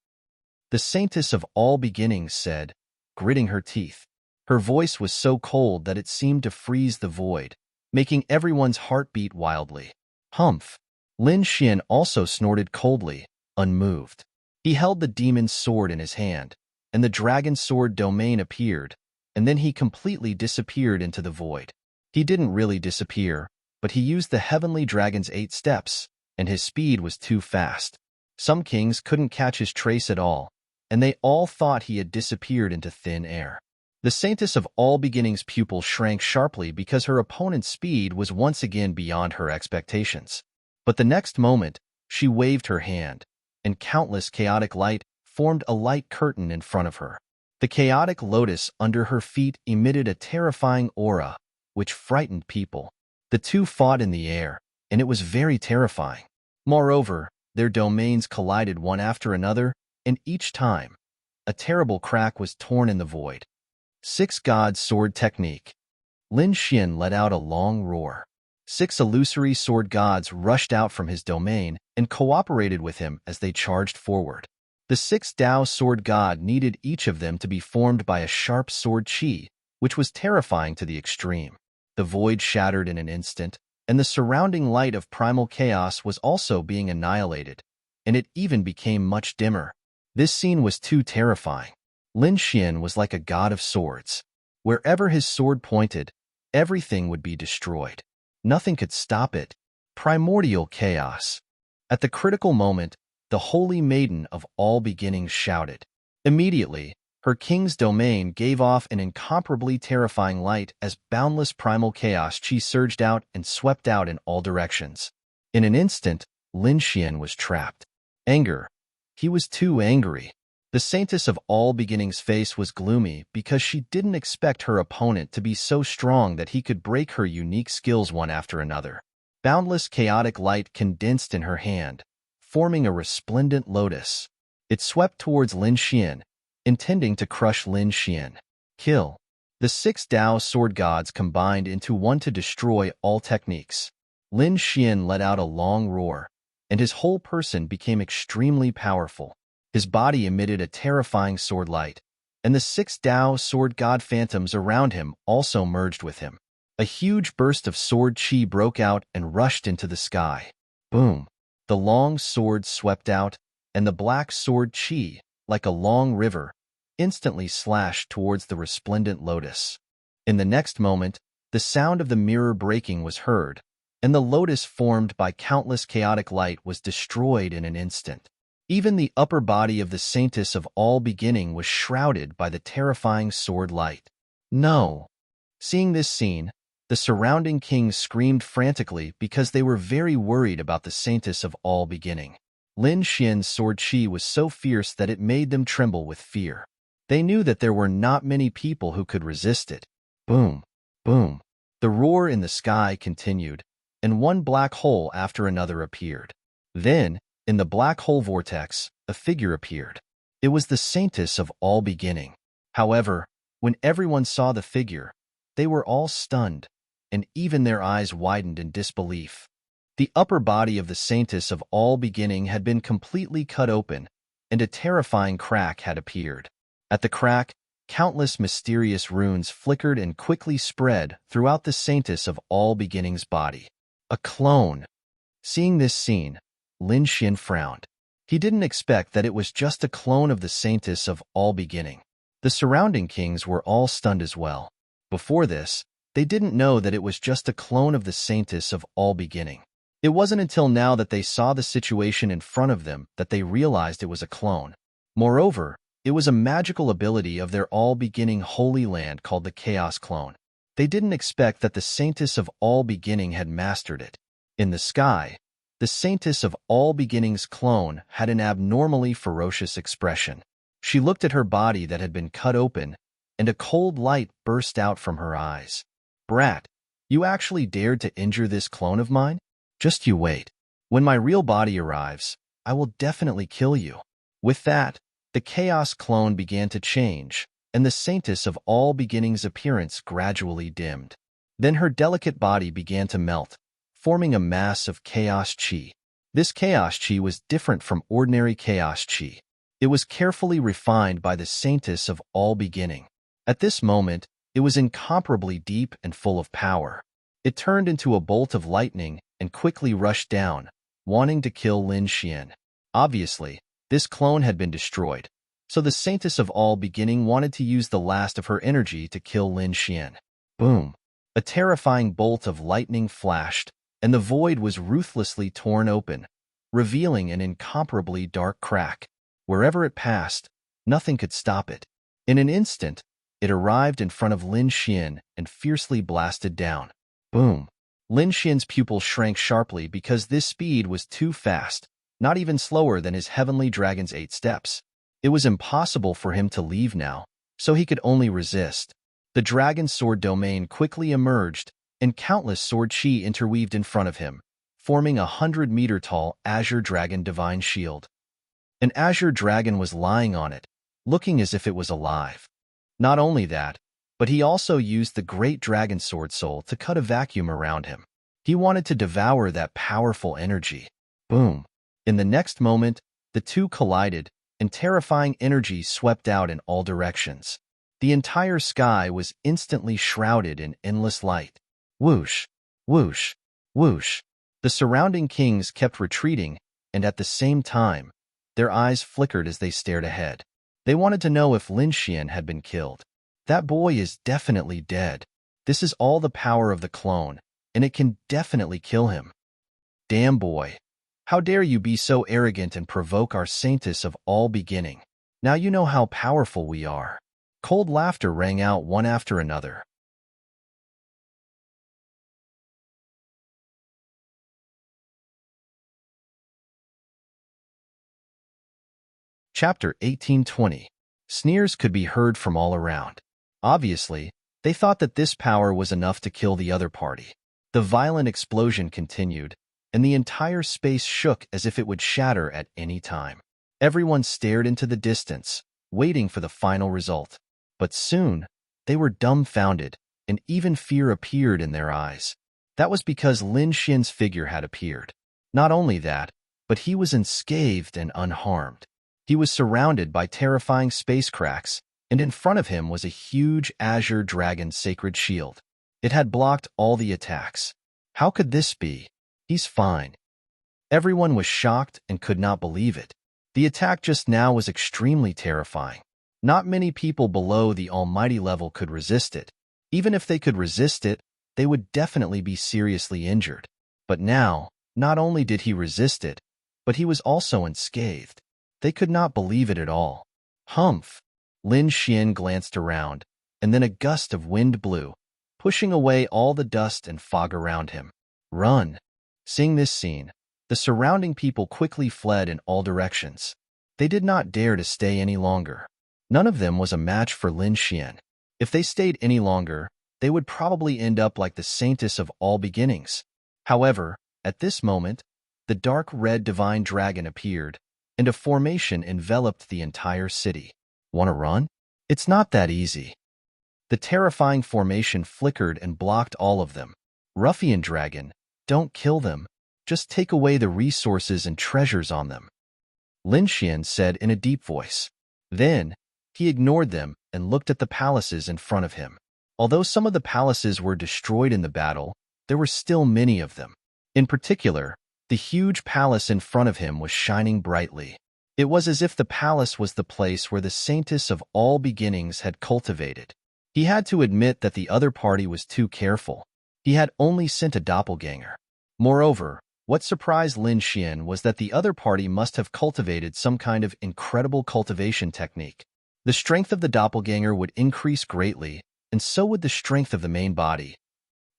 The Saintess of All Beginnings said, gritting her teeth. Her voice was so cold that it seemed to freeze the void, making everyone's heart beat wildly. Humph! Lin Xian also snorted coldly, unmoved. He held the demon's sword in his hand, and the dragon sword domain appeared, and then he completely disappeared into the void. He didn't really disappear, but he used the heavenly dragon's 8 steps, and his speed was too fast. Some kings couldn't catch his trace at all, and they all thought he had disappeared into thin air. The saintess of all beginnings' pupil shrank sharply because her opponent's speed was once again beyond her expectations. But the next moment, she waved her hand, and countless chaotic light formed a light curtain in front of her. The chaotic lotus under her feet emitted a terrifying aura, which frightened people. The two fought in the air, and it was very terrifying. Moreover, their domains collided one after another, and each time, a terrible crack was torn in the void. Six Gods Sword Technique. Lin Xian let out a long roar. Six illusory sword gods rushed out from his domain and cooperated with him as they charged forward. The six Dao sword god needed each of them to be formed by a sharp sword chi, which was terrifying to the extreme. The void shattered in an instant, and the surrounding light of primal chaos was also being annihilated, and it even became much dimmer. This scene was too terrifying. Lin Xian was like a god of swords. Wherever his sword pointed, everything would be destroyed. Nothing could stop it. Primordial chaos. At the critical moment, the holy maiden of all beginnings shouted. Immediately, her king's domain gave off an incomparably terrifying light as boundless primal chaos chi surged out and swept out in all directions. In an instant, Lin Xian was trapped. Anger. He was too angry. The saintess of all beginnings' face was gloomy because she didn't expect her opponent to be so strong that he could break her unique skills one after another. Boundless chaotic light condensed in her hand, forming a resplendent lotus. It swept towards Lin Xian, intending to crush Lin Xian. Kill. The six Dao sword gods combined into one to destroy all techniques. Lin Xian let out a long roar, and his whole person became extremely powerful. His body emitted a terrifying sword light, and the six Dao sword god phantoms around him also merged with him. A huge burst of sword chi broke out and rushed into the sky. Boom! The long sword swept out, and the black sword chi, like a long river, instantly slashed towards the resplendent lotus. In the next moment, the sound of the mirror breaking was heard, and the lotus formed by countless chaotic light was destroyed in an instant. Even the upper body of the saintess of all beginning was shrouded by the terrifying sword light. No! Seeing this scene, the surrounding kings screamed frantically because they were very worried about the saintess of all beginning. Lin Xian's sword chi was so fierce that it made them tremble with fear. They knew that there were not many people who could resist it. Boom! Boom! The roar in the sky continued, and one black hole after another appeared. Then, in the black hole vortex, a figure appeared. It was the saintess of all beginning. However, when everyone saw the figure, they were all stunned, and even their eyes widened in disbelief. The upper body of the saintess of all beginning had been completely cut open, and a terrifying crack had appeared. At the crack, countless mysterious runes flickered and quickly spread throughout the saintess of all beginning's body. A clone. Seeing this scene, Lin Xian frowned. He didn't expect that it was just a clone of the saintess of all beginning. The surrounding kings were all stunned as well. Before this, they didn't know that it was just a clone of the saintess of all beginning. It wasn't until now that they saw the situation in front of them that they realized it was a clone. Moreover, it was a magical ability of their all-beginning holy land called the Chaos Clone. They didn't expect that the saintess of all beginning had mastered it. In the sky, the saintess of all beginning's clone had an abnormally ferocious expression. She looked at her body that had been cut open, and a cold light burst out from her eyes. "Brat, you actually dared to injure this clone of mine? Just you wait. When my real body arrives, I will definitely kill you." With that, the Chaos Clone began to change, and the saintess of all beginning's appearance gradually dimmed. Then her delicate body began to melt, forming a mass of chaos chi. This chaos chi was different from ordinary chaos chi. It was carefully refined by the saintess of all beginning. At this moment, it was incomparably deep and full of power. It turned into a bolt of lightning and quickly rushed down, wanting to kill Lin Xian. Obviously, this clone had been destroyed, so the saintess of all beginning wanted to use the last of her energy to kill Lin Xian. Boom! A terrifying bolt of lightning flashed, and the void was ruthlessly torn open, revealing an incomparably dark crack. Wherever it passed, nothing could stop it. In an instant, It arrived in front of Lin Xian and fiercely blasted down. Boom! Lin Xian's pupil shrank sharply because this speed was too fast, not even slower than his heavenly dragon's 8 steps. It was impossible for him to leave now, so he could only resist. The dragon's sword domain quickly emerged, and countless sword chi interweaved in front of him, forming a 100-meter-tall azure dragon divine shield. An azure dragon was lying on it, looking as if it was alive. Not only that, but he also used the great dragon sword soul to cut a vacuum around him. He wanted to devour that powerful energy. Boom! In the next moment, the two collided, and terrifying energy swept out in all directions. The entire sky was instantly shrouded in endless light. Whoosh! Whoosh! Whoosh! The surrounding kings kept retreating, and at the same time, their eyes flickered as they stared ahead. They wanted to know if Lin Xian had been killed. That boy is definitely dead. This is all the power of the clone, and it can definitely kill him. Damn boy. How dare you be so arrogant and provoke our saintess of all beginning. Now you know how powerful we are. Cold laughter rang out one after another. Chapter 1820. Sneers could be heard from all around. Obviously, they thought that this power was enough to kill the other party. The violent explosion continued, and the entire space shook as if it would shatter at any time. Everyone stared into the distance, waiting for the final result. But soon, they were dumbfounded, and even fear appeared in their eyes. That was because Lin Xian's figure had appeared. Not only that, but he was unscathed and unharmed. He was surrounded by terrifying space cracks, and in front of him was a huge azure dragon sacred shield. It had blocked all the attacks. How could this be? He's fine. Everyone was shocked and could not believe it. The attack just now was extremely terrifying. Not many people below the almighty level could resist it. Even if they could resist it, they would definitely be seriously injured. But now, not only did he resist it, but he was also unscathed. They could not believe it at all. Humph! Lin Xian glanced around, and then a gust of wind blew, pushing away all the dust and fog around him. Run! Seeing this scene, the surrounding people quickly fled in all directions. They did not dare to stay any longer. None of them was a match for Lin Xian. If they stayed any longer, they would probably end up like the saintess of all beginnings. However, at this moment, the dark red divine dragon appeared, and a formation enveloped the entire city. Want to run? It's not that easy. The terrifying formation flickered and blocked all of them. Ruffian dragon, don't kill them. Just take away the resources and treasures on them, Lin Xian said in a deep voice. Then, he ignored them and looked at the palaces in front of him. Although some of the palaces were destroyed in the battle, there were still many of them. In particular, the huge palace in front of him was shining brightly. It was as if the palace was the place where the saintess of all beginnings had cultivated. He had to admit that the other party was too careful. He had only sent a doppelganger. Moreover, what surprised Lin Xian was that the other party must have cultivated some kind of incredible cultivation technique. The strength of the doppelganger would increase greatly, and so would the strength of the main body.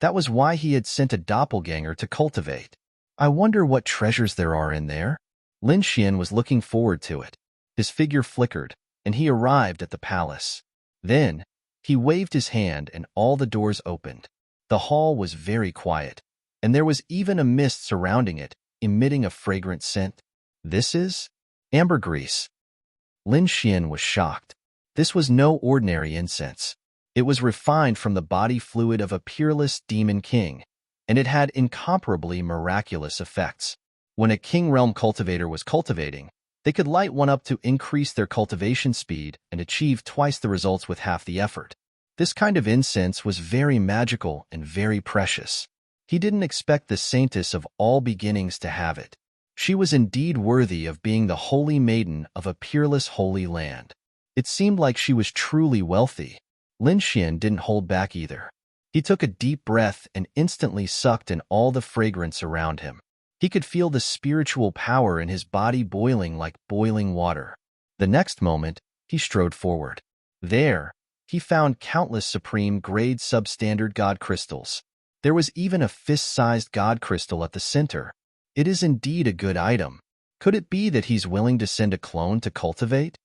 That was why he had sent a doppelganger to cultivate. I wonder what treasures there are in there? Lin Xian was looking forward to it. His figure flickered, and he arrived at the palace. Then, he waved his hand and all the doors opened. The hall was very quiet, and there was even a mist surrounding it, emitting a fragrant scent. This is ambergris. Lin Xian was shocked. This was no ordinary incense. It was refined from the body fluid of a peerless demon king, and it had incomparably miraculous effects. When a king realm cultivator was cultivating, they could light one up to increase their cultivation speed and achieve twice the results with half the effort. This kind of incense was very magical and very precious. He didn't expect the saintess of all beginnings to have it. She was indeed worthy of being the holy maiden of a peerless holy land. It seemed like she was truly wealthy. Lin Xian didn't hold back either. He took a deep breath and instantly sucked in all the fragrance around him. He could feel the spiritual power in his body boiling like boiling water. The next moment, he strode forward. There, He found countless supreme-grade substandard god crystals. There was even a fist-sized god crystal at the center. It is indeed a good item. Could it be that he's willing to send a clone to cultivate?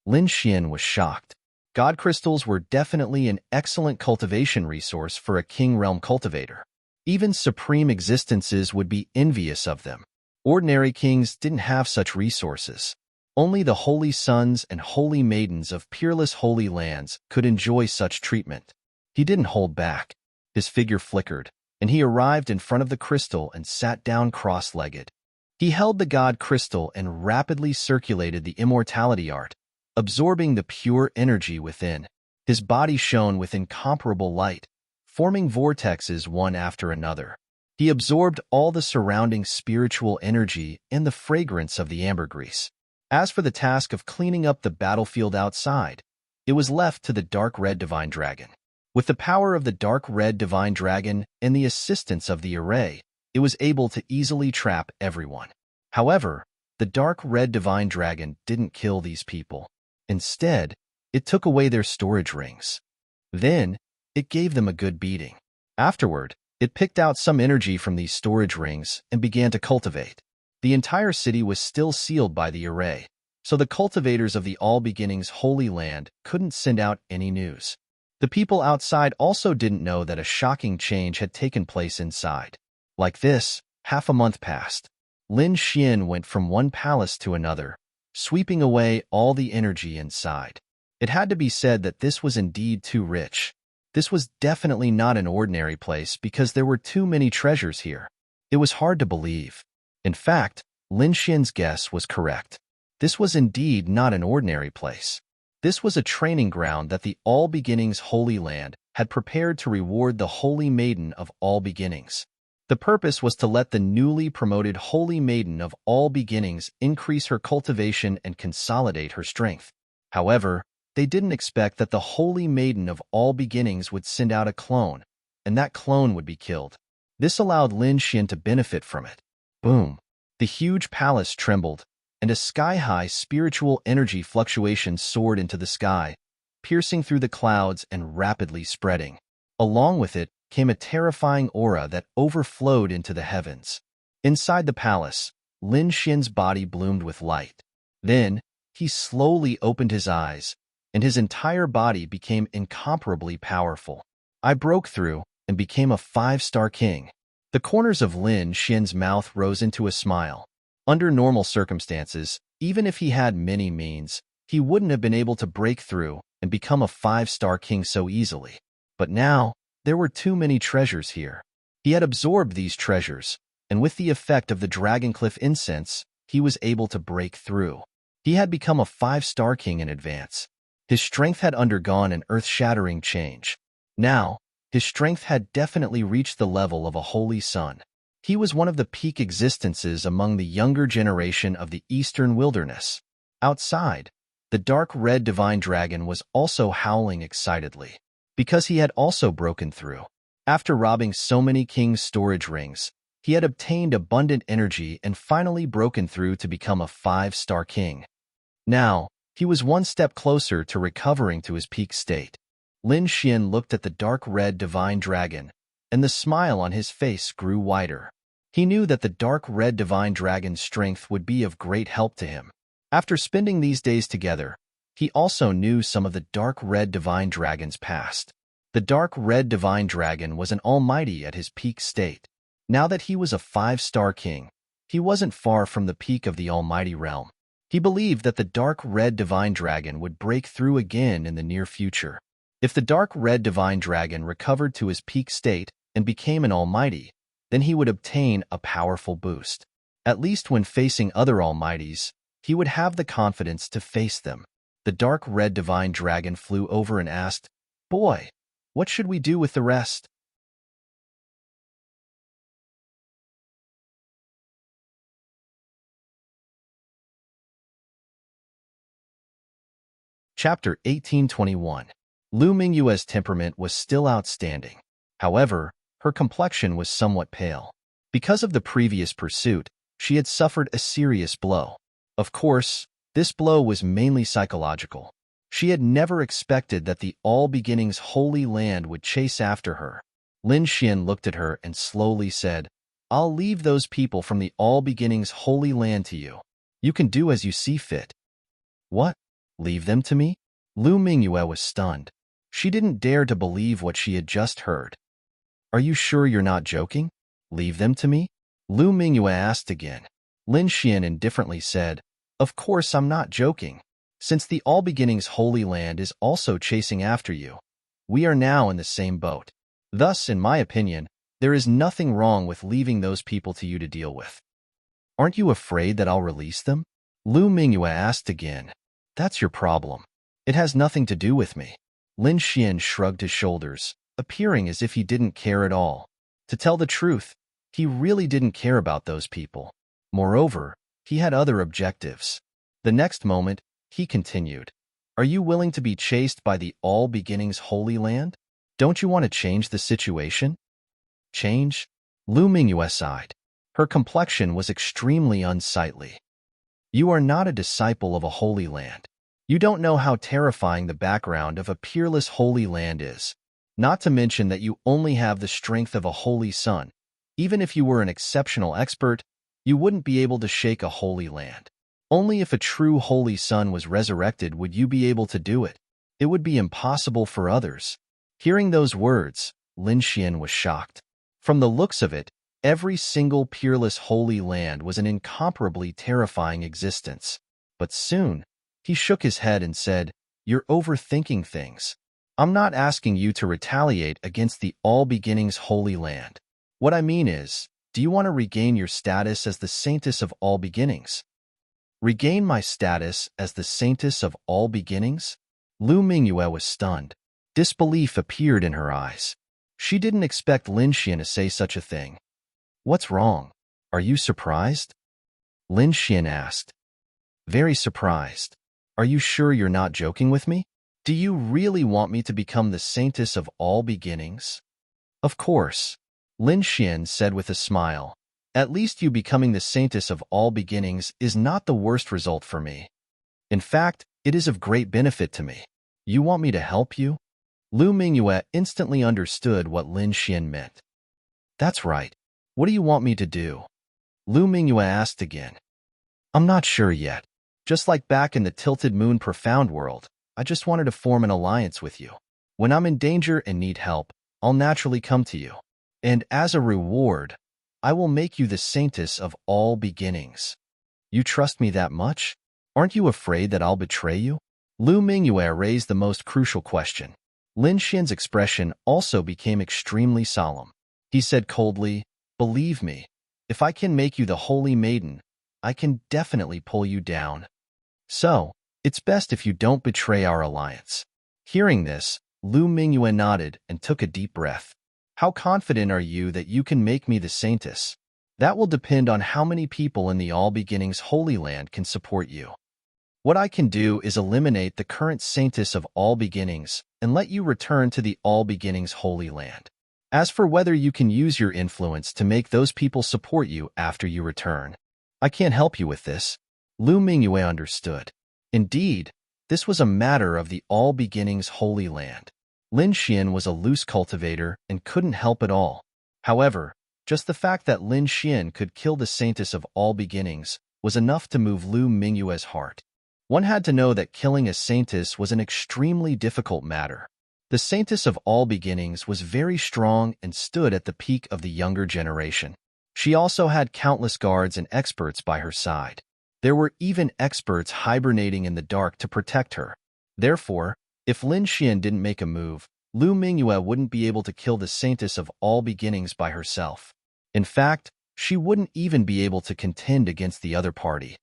Lin Xian was shocked. God crystals were definitely an excellent cultivation resource for a king realm cultivator. Even supreme existences would be envious of them. Ordinary kings didn't have such resources. Only the holy sons and holy maidens of peerless holy lands could enjoy such treatment. He didn't hold back. His figure flickered, and he arrived in front of the crystal and sat down cross-legged. He held the god crystal and rapidly circulated the immortality art, absorbing the pure energy within. His body shone with incomparable light, forming vortexes one after another. He absorbed all the surrounding spiritual energy and the fragrance of the ambergris. As for the task of cleaning up the battlefield outside, it was left to the dark red divine dragon. With the power of the dark red divine dragon and the assistance of the array, it was able to easily trap everyone. However, the dark red divine dragon didn't kill these people. Instead, it took away their storage rings. Then, it gave them a good beating. Afterward, it picked out some energy from these storage rings and began to cultivate. The entire city was still sealed by the array, so the cultivators of the All Beginnings Holy Land couldn't send out any news. The people outside also didn't know that a shocking change had taken place inside. Like this, half a month passed. Lin Xian went from one palace to another, sweeping away all the energy inside. It had to be said that this was indeed too rich. This was definitely not an ordinary place because there were too many treasures here. It was hard to believe. In fact, Lin Xian's guess was correct. This was indeed not an ordinary place. This was a training ground that the All Beginnings Holy Land had prepared to reward the Holy Maiden of All Beginnings. The purpose was to let the newly promoted Holy Maiden of All Beginnings increase her cultivation and consolidate her strength. However, they didn't expect that the Holy Maiden of All Beginnings would send out a clone, and that clone would be killed. This allowed Lin Xian to benefit from it. Boom! The huge palace trembled, and a sky-high spiritual energy fluctuation soared into the sky, piercing through the clouds and rapidly spreading. Along with it came a terrifying aura that overflowed into the heavens. Inside the palace, Lin Xian's body bloomed with light. Then, he slowly opened his eyes, and his entire body became incomparably powerful. I broke through and became a 5-star king. The corners of Lin Xian's mouth rose into a smile. Under normal circumstances, even if he had many means, he wouldn't have been able to break through and become a 5-star king so easily. But now, there were too many treasures here. He had absorbed these treasures, and with the effect of the Dragoncliff incense, he was able to break through. He had become a 5-star king in advance. His strength had undergone an earth-shattering change. Now, his strength had definitely reached the level of a holy sun. He was one of the peak existences among the younger generation of the eastern wilderness. Outside, the dark red divine dragon was also howling excitedly, because he had also broken through. After robbing so many kings' storage rings, he had obtained abundant energy and finally broken through to become a 5-star king. Now, he was one step closer to recovering to his peak state. Lin Xian looked at the dark red divine dragon, and the smile on his face grew wider. He knew that the dark red divine dragon's strength would be of great help to him. After spending these days together, he also knew some of the dark red divine dragon's past. The dark red divine dragon was an almighty at his peak state. Now that he was a 5-star king, he wasn't far from the peak of the almighty realm. He believed that the dark red divine dragon would break through again in the near future. If the dark red divine dragon recovered to his peak state and became an almighty, then he would obtain a powerful boost. At least when facing other almighties, he would have the confidence to face them. The dark red divine dragon flew over and asked, "Boy, what should we do with the rest?" Chapter 1821. Lu Mingyue's temperament was still outstanding. However, her complexion was somewhat pale. Because of the previous pursuit, she had suffered a serious blow. Of course, this blow was mainly psychological. She had never expected that the All Beginnings Holy Land would chase after her. Lin Xian looked at her and slowly said, "I'll leave those people from the All Beginnings Holy Land to you. You can do as you see fit." "What? Leave them to me?" Lu Mingyue was stunned. She didn't dare to believe what she had just heard. "Are you sure you're not joking? Leave them to me?" Lu Mingyue asked again. Lin Xian indifferently said, "Of course I'm not joking. Since the All Beginnings Holy Land is also chasing after you, we are now in the same boat. Thus, in my opinion, there is nothing wrong with leaving those people to you to deal with." "Aren't you afraid that I'll release them?" Lu Mingyue asked again. "That's your problem. It has nothing to do with me." Lin Xian shrugged his shoulders, appearing as if he didn't care at all. To tell the truth, he really didn't care about those people. Moreover, he had other objectives. The next moment, he continued, "Are you willing to be chased by the All Beginnings Holy Land? Don't you want to change the situation?" "Change?" Lu Mingyue sighed. Her complexion was extremely unsightly. "You are not a disciple of a holy land. You don't know how terrifying the background of a peerless holy land is. Not to mention that you only have the strength of a holy sun. Even if you were an exceptional expert, you wouldn't be able to shake a holy land. Only if a true holy sun was resurrected would you be able to do it. It would be impossible for others." Hearing those words, Lin Xian was shocked. From the looks of it, every single peerless holy land was an incomparably terrifying existence. But soon, he shook his head and said, "You're overthinking things. I'm not asking you to retaliate against the All Beginnings Holy Land. What I mean is, do you want to regain your status as the Saintess of All Beginnings?" "Regain my status as the Saintess of All Beginnings?" Lu Mingyue was stunned. Disbelief appeared in her eyes. She didn't expect Lin Xian to say such a thing. "What's wrong? Are you surprised?" Lin Xian asked. "Very surprised. Are you sure you're not joking with me? Do you really want me to become the Saintess of All Beginnings?" "Of course," Lin Xian said with a smile. "At least you becoming the Saintess of All Beginnings is not the worst result for me. In fact, it is of great benefit to me. You want me to help you?" Lu Mingyue instantly understood what Lin Xian meant. "That's right. What do you want me to do?" Lu Mingyue asked again. "I'm not sure yet. Just like back in the Tilted Moon Profound world, I just wanted to form an alliance with you. When I'm in danger and need help, I'll naturally come to you. And as a reward, I will make you the Saintess of All Beginnings. You trust me that much? Aren't you afraid that I'll betray you?" Lu Mingyue raised the most crucial question. Lin Xian's expression also became extremely solemn. He said coldly, "Believe me, if I can make you the Holy Maiden, I can definitely pull you down. So, it's best if you don't betray our alliance." Hearing this, Lu Mingyue nodded and took a deep breath. "How confident are you that you can make me the Saintess?" "That will depend on how many people in the All Beginnings Holy Land can support you. What I can do is eliminate the current Saintess of All Beginnings and let you return to the All Beginnings Holy Land. As for whether you can use your influence to make those people support you after you return, I can't help you with this." Lu Mingyue understood. Indeed, this was a matter of the All Beginnings Holy Land. Lin Xian was a loose cultivator and couldn't help at all. However, just the fact that Lin Xian could kill the Saintess of All Beginnings was enough to move Lu Mingyue's heart. One had to know that killing a Saintess was an extremely difficult matter. The Saintess of All Beginnings was very strong and stood at the peak of the younger generation. She also had countless guards and experts by her side. There were even experts hibernating in the dark to protect her. Therefore, if Lin Xian didn't make a move, Lu Mingyue wouldn't be able to kill the Saintess of All Beginnings by herself. In fact, she wouldn't even be able to contend against the other party.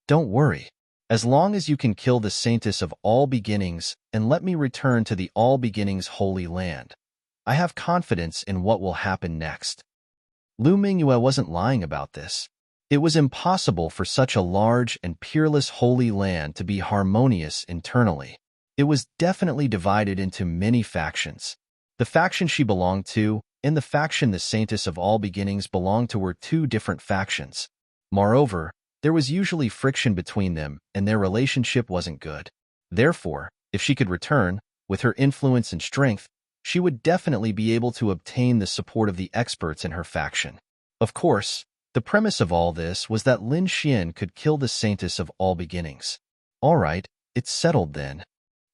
"Don't worry. As long as you can kill the Saintess of All Beginnings and let me return to the All Beginnings Holy Land, I have confidence in what will happen next." Lu Mingyue wasn't lying about this. It was impossible for such a large and peerless holy land to be harmonious internally. It was definitely divided into many factions. The faction she belonged to and the faction the Saintess of All Beginnings belonged to were two different factions. Moreover, there was usually friction between them, and their relationship wasn't good. Therefore, If she could return, with her influence and strength, she would definitely be able to obtain the support of the experts in her faction. Of course, the premise of all this was that Lin Xian could kill the Saintess of all beginnings. All right, it's settled then.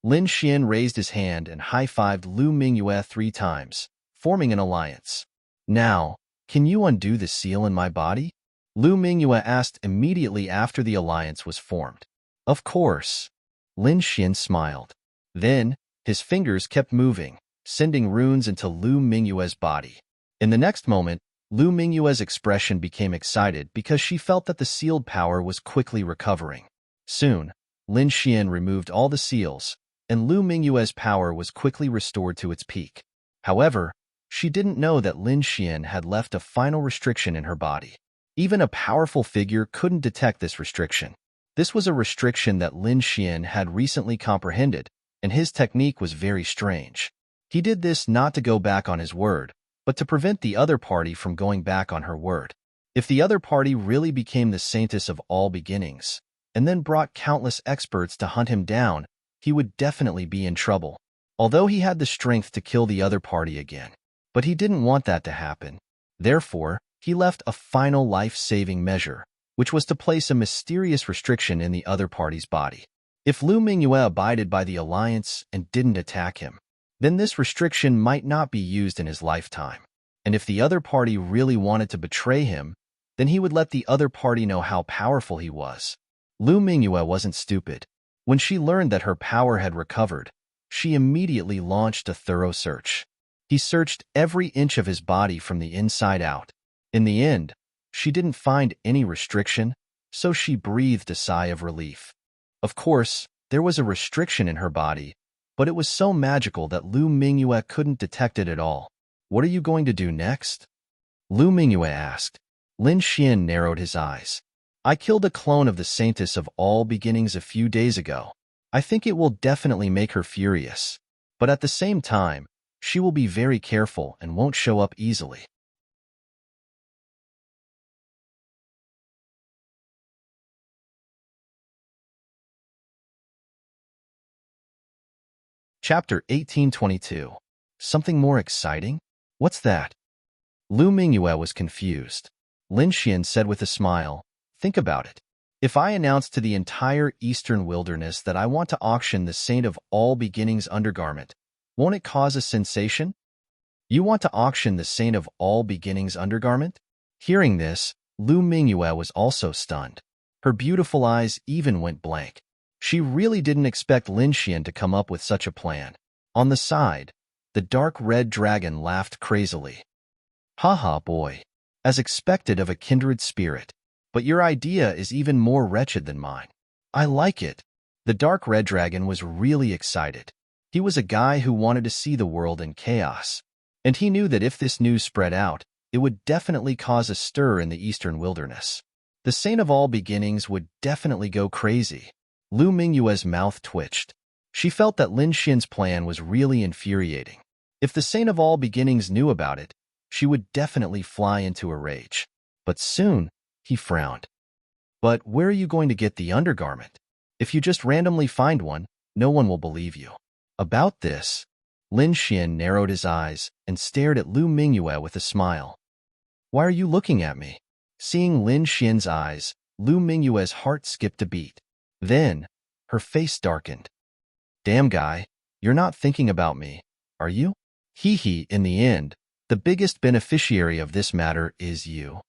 Lin Xian raised his hand and high-fived Lu Mingyue 3 times, forming an alliance. Now, can you undo the seal in my body? Lu Mingyue asked immediately after the alliance was formed. Of course. Lin Xian smiled. Then, his fingers kept moving, sending runes into Lu Mingyue's body. In the next moment, Lu Mingyue's expression became excited because she felt that the sealed power was quickly recovering. Soon, Lin Xian removed all the seals, and Lu Mingyue's power was quickly restored to its peak. However, she didn't know that Lin Xian had left a final restriction in her body. Even a powerful figure couldn't detect this restriction. This was a restriction that Lin Xian had recently comprehended, and his technique was very strange. He did this not to go back on his word, but to prevent the other party from going back on her word. If the other party really became the Saintess of all beginnings, and then brought countless experts to hunt him down, he would definitely be in trouble. Although he had the strength to kill the other party again. But he didn't want that to happen. Therefore, he left a final life-saving measure, which was to place a mysterious restriction in the other party's body. If Lu Mingyue abided by the alliance and didn't attack him, then this restriction might not be used in his lifetime. And if the other party really wanted to betray him, then he would let the other party know how powerful he was. Lu Mingyue wasn't stupid. When she learned that her power had recovered, she immediately launched a thorough search. He searched every inch of his body from the inside out. In the end, she didn't find any restriction, so she breathed a sigh of relief. Of course, there was a restriction in her body, but it was so magical that Lu Mingyue couldn't detect it at all. What are you going to do next? Lu Mingyue asked. Lin Xian narrowed his eyes. I killed a clone of the Saintess of all beginnings a few days ago. I think it will definitely make her furious. But at the same time, she will be very careful and won't show up easily. Chapter 1822. Something more exciting? What's that? Lu Mingyue was confused. Lin Xian said with a smile, think about it. If I announce to the entire eastern wilderness that I want to auction the Saint of all beginnings undergarment, won't it cause a sensation? You want to auction the Saint of all beginnings undergarment? Hearing this, Lu Mingyue was also stunned. Her beautiful eyes even went blank. She really didn't expect Lin Xian to come up with such a plan. On the side, the dark red dragon laughed crazily. Haha, boy. As expected of a kindred spirit. But your idea is even more wretched than mine. I like it. The dark red dragon was really excited. He was a guy who wanted to see the world in chaos. And he knew that if this news spread out, it would definitely cause a stir in the eastern wilderness. The Saint of all beginnings would definitely go crazy. Lu Mingyue's mouth twitched. She felt that Lin Xian's plan was really infuriating. If the Saint of all beginnings knew about it, she would definitely fly into a rage. But soon, he frowned. But where are you going to get the undergarment? If you just randomly find one, no one will believe you. About this, Lin Xian narrowed his eyes and stared at Lu Mingyue with a smile. Why are you looking at me? Seeing Lin Xian's eyes, Lu Mingyue's heart skipped a beat. Then, her face darkened. Damn guy, you're not thinking about me, are you? Hee, in the end, the biggest beneficiary of this matter is you.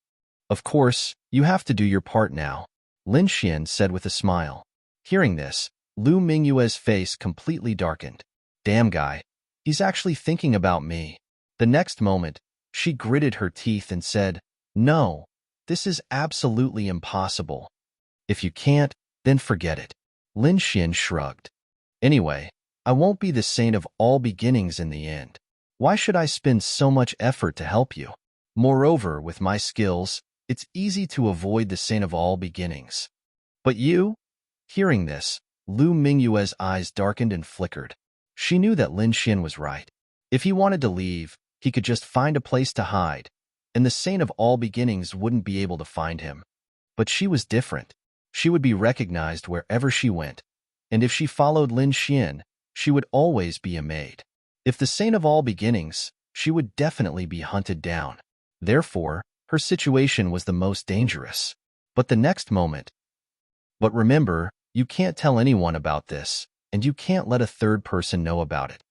Of course, you have to do your part now, Lin Xian said with a smile. Hearing this, Lu Mingyue's face completely darkened. Damn guy, he's actually thinking about me. The next moment, she gritted her teeth and said, no, this is absolutely impossible. If you can't, then forget it. Lin Xian shrugged. Anyway, I won't be the saint of all beginnings in the end. Why should I spend so much effort to help you? Moreover, with my skills, it's easy to avoid the saint of all beginnings. But you? Hearing this, Lu Mingyue's eyes darkened and flickered. She knew that Lin Xian was right. If he wanted to leave, he could just find a place to hide, and the saint of all beginnings wouldn't be able to find him. But she was different. She would be recognized wherever she went, and if she followed Lin Xian, she would always be a maid. If the saint of all beginnings, she would definitely be hunted down. Therefore, her situation was the most dangerous. But the next moment, but remember, you can't tell anyone about this, and you can't let a third person know about it.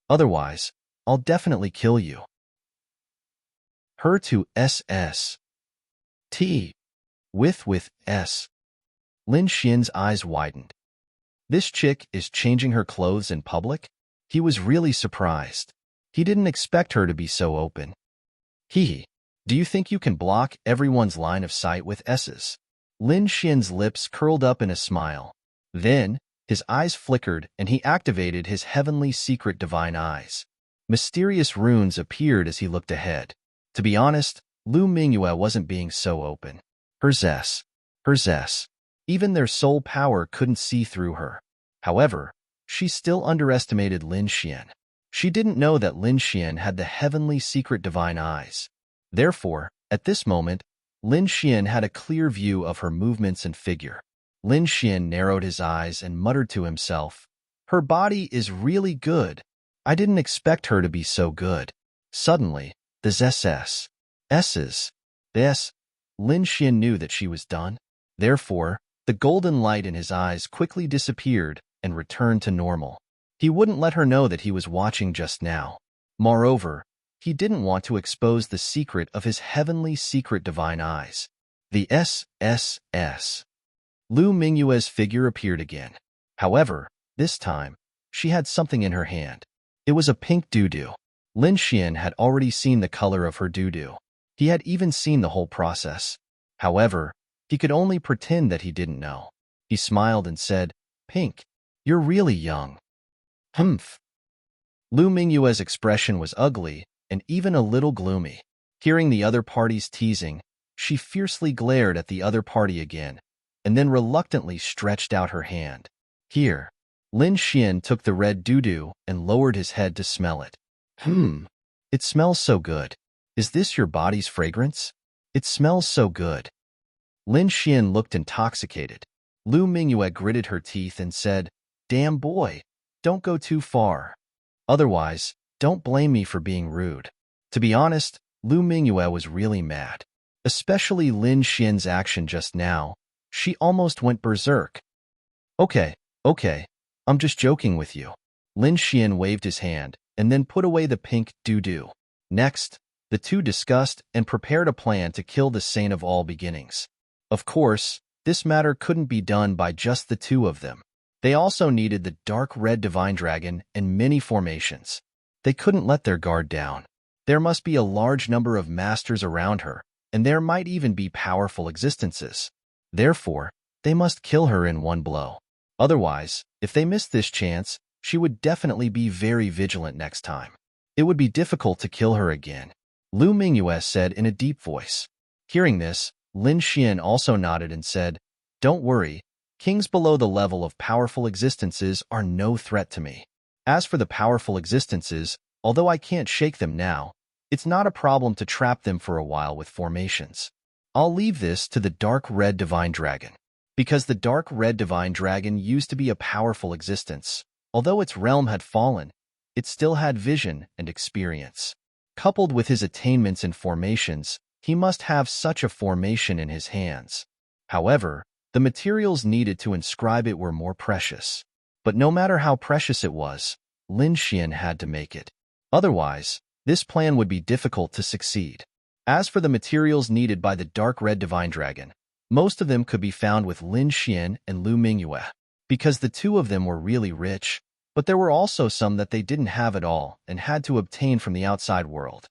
Otherwise, I'll definitely kill you. Her to SS. T. With S. Lin Xian's eyes widened. This chick is changing her clothes in public? He was really surprised. He didn't expect her to be so open. Do you think you can block everyone's line of sight with S's? Lin Xian's lips curled up in a smile. Then, his eyes flickered and he activated his heavenly secret divine eyes. Mysterious runes appeared as he looked ahead. To be honest, Lu Mingyue wasn't being so open. Her zest. Even their soul power couldn't see through her. However, she still underestimated Lin Xian. She didn't know that Lin Xian had the heavenly secret divine eyes. Therefore, at this moment, Lin Xian had a clear view of her movements and figure. Lin Xian narrowed his eyes and muttered to himself, "Her body is really good. I didn't expect her to be so good." Suddenly, the S's. Lin Xian knew that she was done. Therefore, the golden light in his eyes quickly disappeared and returned to normal. He wouldn't let her know that he was watching just now. Moreover, he didn't want to expose the secret of his heavenly secret divine eyes. The S. Lu Mingyue's figure appeared again. However, this time, she had something in her hand. It was a pink doo-doo. Lin Xian had already seen the color of her doo-doo. He had even seen the whole process. However, he could only pretend that he didn't know. He smiled and said, "Pink, you're really young." Humph. Lu Mingyue's expression was ugly and even a little gloomy. Hearing the other party's teasing, she fiercely glared at the other party again, and then reluctantly stretched out her hand. Here. Lin Xian took the red doo-doo and lowered his head to smell it. It smells so good. Is this your body's fragrance? It smells so good. Lin Xian looked intoxicated. Lu Mingyue gritted her teeth and said, "Damn boy, don't go too far. Otherwise, don't blame me for being rude." To be honest, Lu Mingyue was really mad. Especially Lin Xian's action just now. She almost went berserk. Okay, I'm just joking with you." Lin Xian waved his hand and then put away the pink doo-doo. Next, the two discussed and prepared a plan to kill the saint of all beginnings. Of course, this matter couldn't be done by just the two of them. They also needed the dark red divine dragon and many formations. They couldn't let their guard down. There must be a large number of masters around her, and there might even be powerful existences. Therefore, they must kill her in one blow. Otherwise, if they missed this chance, she would definitely be very vigilant next time. It would be difficult to kill her again. Lu Mingyue said in a deep voice. Hearing this, Lin Xian also nodded and said, "Don't worry, kings below the level of powerful existences are no threat to me. As for the powerful existences, although I can't shake them now, it's not a problem to trap them for a while with formations. I'll leave this to the dark red divine dragon." Because the dark red divine dragon used to be a powerful existence, although its realm had fallen, it still had vision and experience. Coupled with his attainments in formations, he must have such a formation in his hands. However, the materials needed to inscribe it were more precious. But no matter how precious it was, Lin Xian had to make it. Otherwise, this plan would be difficult to succeed. As for the materials needed by the dark red divine dragon, most of them could be found with Lin Xian and Lu Mingyue, because the two of them were really rich, but there were also some that they didn't have at all and had to obtain from the outside world.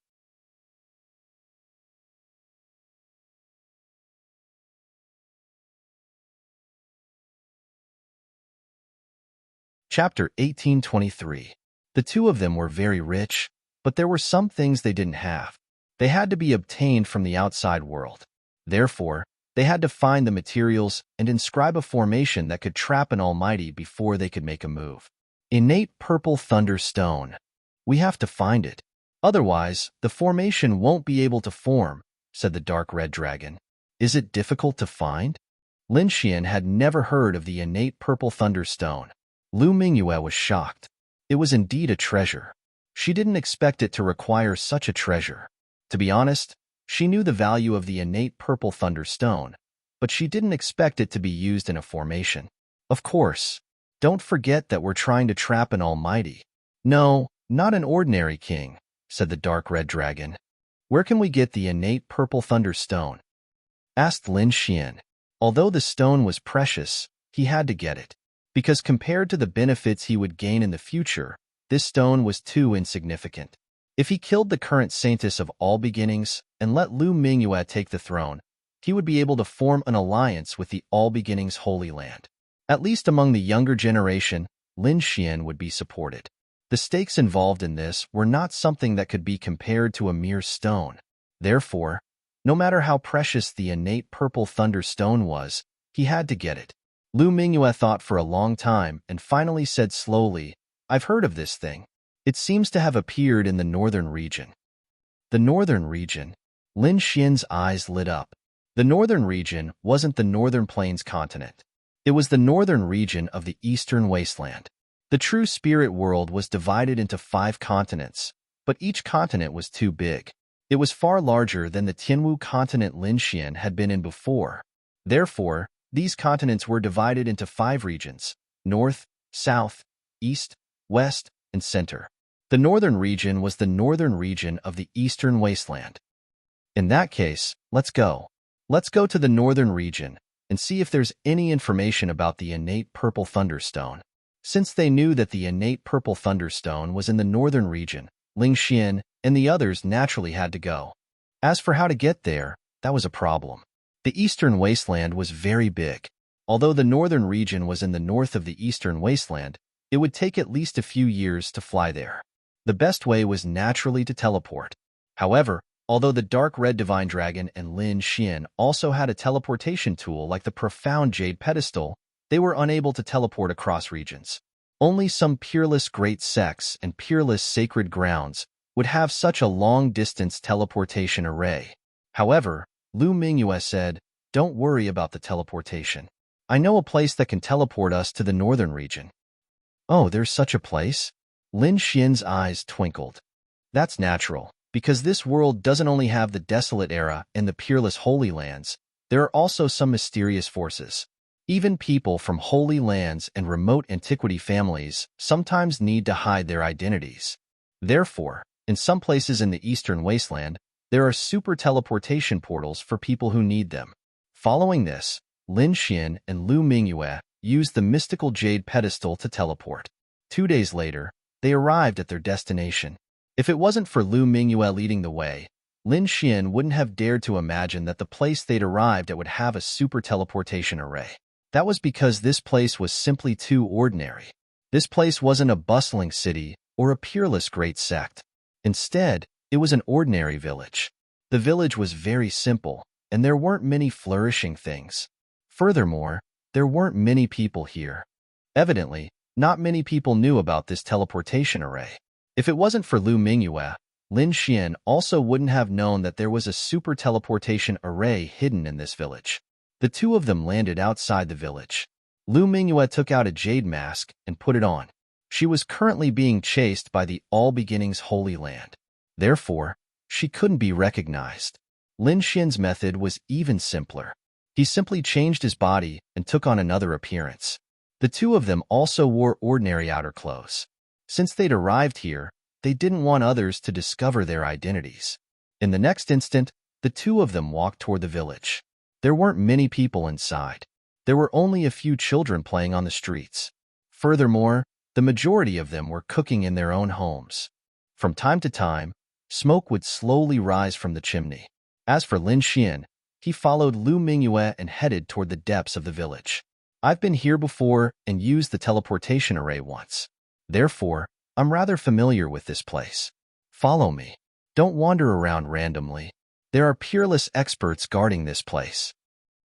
Chapter 1823. The two of them were very rich, but there were some things they didn't have. They had to be obtained from the outside world. Therefore, they had to find the materials and inscribe a formation that could trap an almighty before they could make a move. Innate purple thunder stone. We have to find it. Otherwise, the formation won't be able to form, said the dark red dragon. Is it difficult to find? Lin Xian had never heard of the innate purple thunder stone. Lu Mingyue was shocked. It was indeed a treasure. She didn't expect it to require such a treasure. To be honest, she knew the value of the innate purple thunderstone, but she didn't expect it to be used in a formation. Of course, don't forget that we're trying to trap an almighty. No, not an ordinary king, said the dark red dragon. Where can we get the innate purple thunderstone? Asked Lin Xian. Although the stone was precious, he had to get it. Because compared to the benefits he would gain in the future, this stone was too insignificant. If he killed the current saintess of all beginnings and let Lu Mingyue take the throne, he would be able to form an alliance with the All Beginnings Holy Land. At least among the younger generation, Lin Xian would be supported. The stakes involved in this were not something that could be compared to a mere stone. Therefore, no matter how precious the innate purple thunderstone was, he had to get it. Lu Mingyue thought for a long time and finally said slowly, I've heard of this thing. It seems to have appeared in the northern region. The northern region? Lin Xian's eyes lit up. The northern region wasn't the northern plains continent. It was the northern region of the eastern wasteland. The true spirit world was divided into 5 continents, but each continent was too big. It was far larger than the Tianwu continent Lin Xian had been in before. Therefore, these continents were divided into 5 regions: north, south, east, west, and center. The northern region was the northern region of the eastern wasteland. In that case, let's go. Let's go to the northern region and see if there's any information about the innate purple thunderstone. Since they knew that the innate purple thunderstone was in the northern region, Lin Xian and the others naturally had to go. As for how to get there, that was a problem. The eastern wasteland was very big. Although the northern region was in the north of the eastern wasteland, it would take at least a few years to fly there. The best way was naturally to teleport. However, although the dark red divine dragon and Lin Xian also had a teleportation tool like the profound jade pedestal, they were unable to teleport across regions. Only some peerless great sects and peerless sacred grounds would have such a long-distance teleportation array. However, Lu Mingyue said, Don't worry about the teleportation. I know a place that can teleport us to the northern region. Oh, there's such a place? Lin Xian's eyes twinkled. That's natural, because this world doesn't only have the desolate era and the peerless holy lands, there are also some mysterious forces. Even people from holy lands and remote antiquity families sometimes need to hide their identities. Therefore, in some places in the eastern wasteland, there are super teleportation portals for people who need them. Following this, Lin Xian and Lu Mingyue used the mystical jade pedestal to teleport. 2 days later, they arrived at their destination. If it wasn't for Lu Mingyue leading the way, Lin Xian wouldn't have dared to imagine that the place they'd arrived at would have a super teleportation array. That was because this place was simply too ordinary. This place wasn't a bustling city or a peerless great sect. Instead, it was an ordinary village. The village was very simple, and there weren't many flourishing things. Furthermore, there weren't many people here. Evidently, not many people knew about this teleportation array. If it wasn't for Lu Mingyue, Lin Xian also wouldn't have known that there was a super teleportation array hidden in this village. The 2 of them landed outside the village. Lu Mingyue took out a jade mask and put it on. She was currently being chased by the All Beginnings Holy Land. Therefore, she couldn't be recognized. Lin Xian's method was even simpler. He simply changed his body and took on another appearance. The 2 of them also wore ordinary outer clothes. Since they'd arrived here, they didn't want others to discover their identities. In the next instant, the 2 of them walked toward the village. There weren't many people inside. There were only a few children playing on the streets. Furthermore, the majority of them were cooking in their own homes. From time to time, smoke would slowly rise from the chimney. As for Lin Xian, he followed Lu Mingyue and headed toward the depths of the village. I've been here before and used the teleportation array once. Therefore, I'm rather familiar with this place. Follow me. Don't wander around randomly. There are peerless experts guarding this place.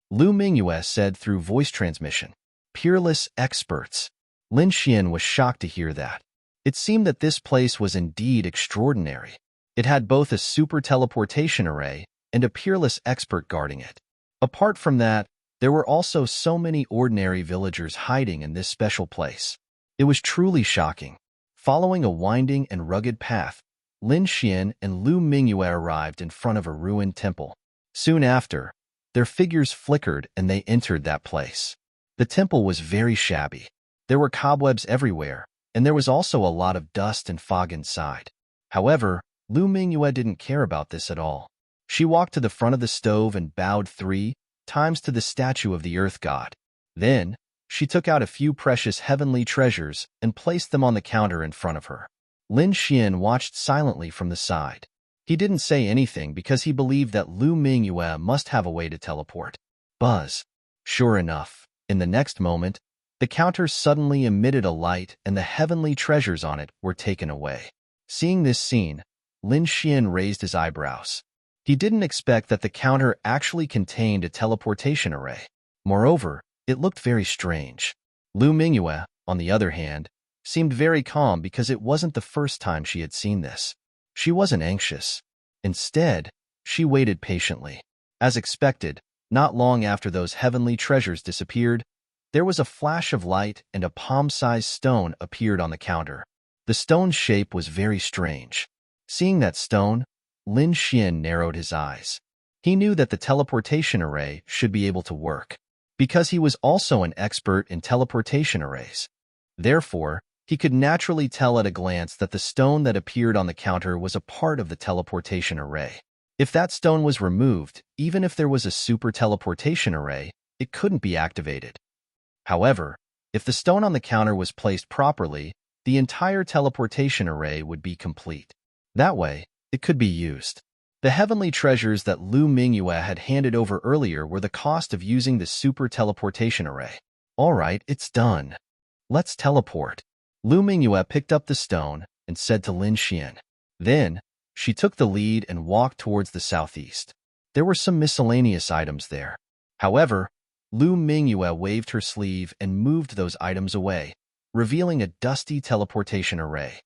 Lu Mingyue said through voice transmission. Peerless experts. Lin Xian was shocked to hear that. It seemed that this place was indeed extraordinary. It had both a super teleportation array and a peerless expert guarding it. Apart from that, there were also so many ordinary villagers hiding in this special place. It was truly shocking. Following a winding and rugged path, Lin Xian and Lu Mingyue arrived in front of a ruined temple. Soon after, their figures flickered and they entered that place. The temple was very shabby. There were cobwebs everywhere, and there was also a lot of dust and fog inside. However, Lu Mingyue didn't care about this at all. She walked to the front of the stove and bowed 3 times to the statue of the earth god. Then, she took out a few precious heavenly treasures and placed them on the counter in front of her. Lin Xian watched silently from the side. He didn't say anything because he believed that Lu Mingyue must have a way to teleport. Buzz. Sure enough, in the next moment, the counter suddenly emitted a light and the heavenly treasures on it were taken away. Seeing this scene, Lin Xian raised his eyebrows. He didn't expect that the counter actually contained a teleportation array. Moreover, it looked very strange. Lu Mingyue, on the other hand, seemed very calm because it wasn't the first time she had seen this. She wasn't anxious. Instead, she waited patiently. As expected, not long after those heavenly treasures disappeared, there was a flash of light and a palm-sized stone appeared on the counter. The stone's shape was very strange. Seeing that stone, Lin Xian narrowed his eyes. He knew that the teleportation array should be able to work, because he was also an expert in teleportation arrays. Therefore, he could naturally tell at a glance that the stone that appeared on the counter was a part of the teleportation array. If that stone was removed, even if there was a super teleportation array, it couldn't be activated. However, if the stone on the counter was placed properly, the entire teleportation array would be complete. That way, it could be used. The heavenly treasures that Lu Mingyue had handed over earlier were the cost of using the super teleportation array. All right, it's done. Let's teleport. Lu Mingyue picked up the stone and said to Lin Xian. Then, she took the lead and walked towards the southeast. There were some miscellaneous items there. However, Lu Mingyue waved her sleeve and moved those items away, revealing a dusty teleportation array.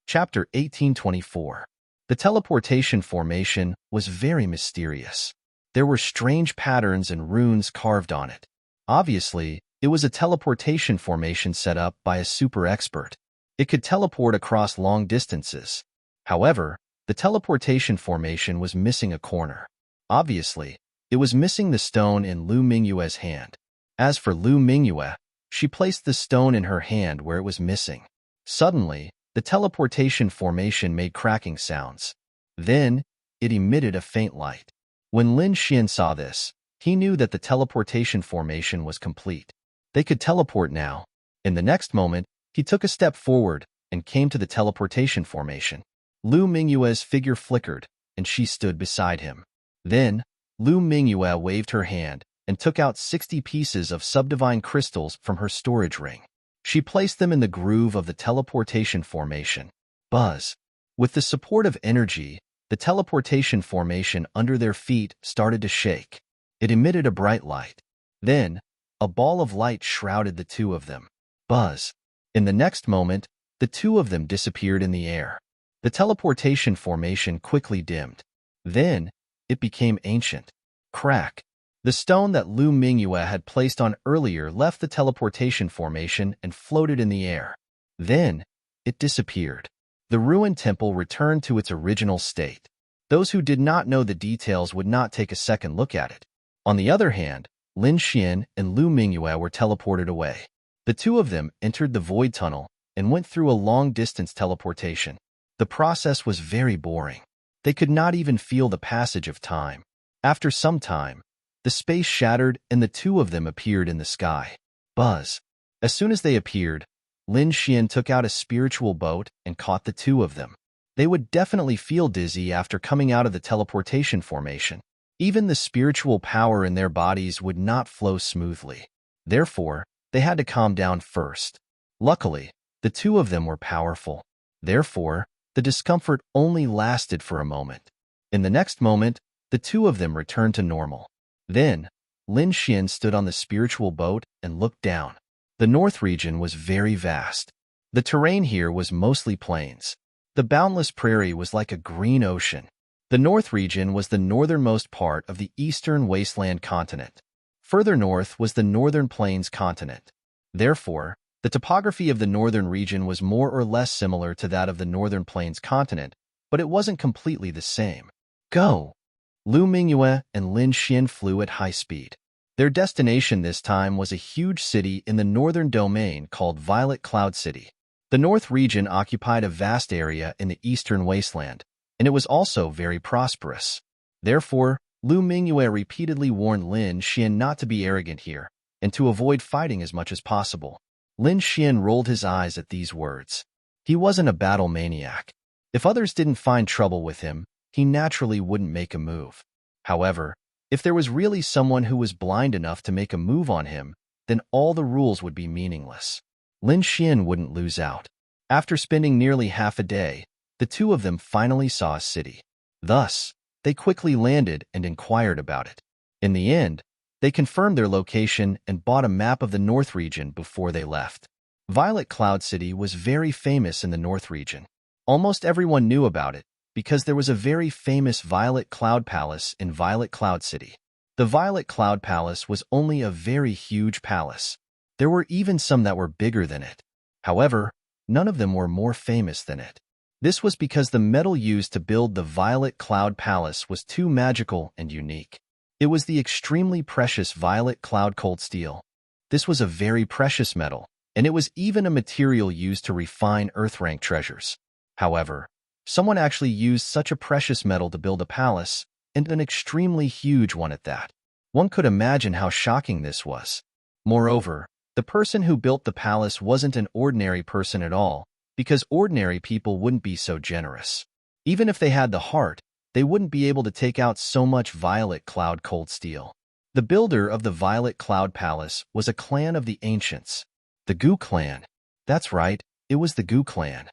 Chapter 1824. The teleportation formation was very mysterious. There were strange patterns and runes carved on it. Obviously, it was a teleportation formation set up by a super expert. It could teleport across long distances. However, the teleportation formation was missing a corner. Obviously, it was missing the stone in Lu Mingyue's hand. As for Lu Mingyue, she placed the stone in her hand where it was missing. Suddenly, the teleportation formation made cracking sounds. Then, it emitted a faint light. When Lin Xian saw this, he knew that the teleportation formation was complete. They could teleport now. In the next moment, he took a step forward and came to the teleportation formation. Lu Mingyue's figure flickered, and she stood beside him. Then, Lu Mingyue waved her hand and took out 60 pieces of subdivine crystals from her storage ring. She placed them in the groove of the teleportation formation. Buzz. With the support of energy, the teleportation formation under their feet started to shake. It emitted a bright light. Then, a ball of light shrouded the two of them. Buzz. In the next moment, the two of them disappeared in the air. The teleportation formation quickly dimmed. Then, it became ancient. Crack. The stone that Lu Mingyue had placed on earlier left the teleportation formation and floated in the air. Then, it disappeared. The ruined temple returned to its original state. Those who did not know the details would not take a second look at it. On the other hand, Lin Xian and Lu Mingyue were teleported away. The two of them entered the void tunnel and went through a long-distance teleportation. The process was very boring. They could not even feel the passage of time. After some time, the space shattered and the two of them appeared in the sky. Buzz. As soon as they appeared, Lin Xian took out a spiritual boat and caught the two of them. They would definitely feel dizzy after coming out of the teleportation formation. Even the spiritual power in their bodies would not flow smoothly. Therefore, they had to calm down first. Luckily, the two of them were powerful. Therefore, the discomfort only lasted for a moment. In the next moment, the two of them returned to normal. Then, Lin Xian stood on the spiritual boat and looked down. The north region was very vast. The terrain here was mostly plains. The boundless prairie was like a green ocean. The North region was the northernmost part of the Eastern Wasteland continent. Further north was the Northern Plains continent. Therefore, the topography of the northern region was more or less similar to that of the Northern Plains continent, but it wasn't completely the same. Go! Lu Mingyue and Lin Xian flew at high speed. Their destination this time was a huge city in the northern domain called Violet Cloud City. The North region occupied a vast area in the Eastern Wasteland, and it was also very prosperous. Therefore, Lu Mingyue repeatedly warned Lin Xian not to be arrogant here, and to avoid fighting as much as possible. Lin Xian rolled his eyes at these words. He wasn't a battle maniac. If others didn't find trouble with him, he naturally wouldn't make a move. However, if there was really someone who was blind enough to make a move on him, then all the rules would be meaningless. Lin Xian wouldn't lose out. After spending nearly half a day, the two of them finally saw a city. Thus, they quickly landed and inquired about it. In the end, they confirmed their location and bought a map of the North region before they left. Violet Cloud City was very famous in the North region. Almost everyone knew about it, because there was a very famous Violet Cloud Palace in Violet Cloud City. The Violet Cloud Palace was only a very huge palace. There were even some that were bigger than it. However, none of them were more famous than it. This was because the metal used to build the Violet Cloud Palace was too magical and unique. It was the extremely precious Violet Cloud Cold Steel. This was a very precious metal, and it was even a material used to refine earth-rank treasures. However, someone actually used such a precious metal to build a palace, and an extremely huge one at that. One could imagine how shocking this was. Moreover, the person who built the palace wasn't an ordinary person at all, because ordinary people wouldn't be so generous. Even if they had the heart, they wouldn't be able to take out so much Violet Cloud Cold Steel. The builder of the Violet Cloud Palace was a clan of the ancients. The Gu clan. That's right, it was the Gu clan.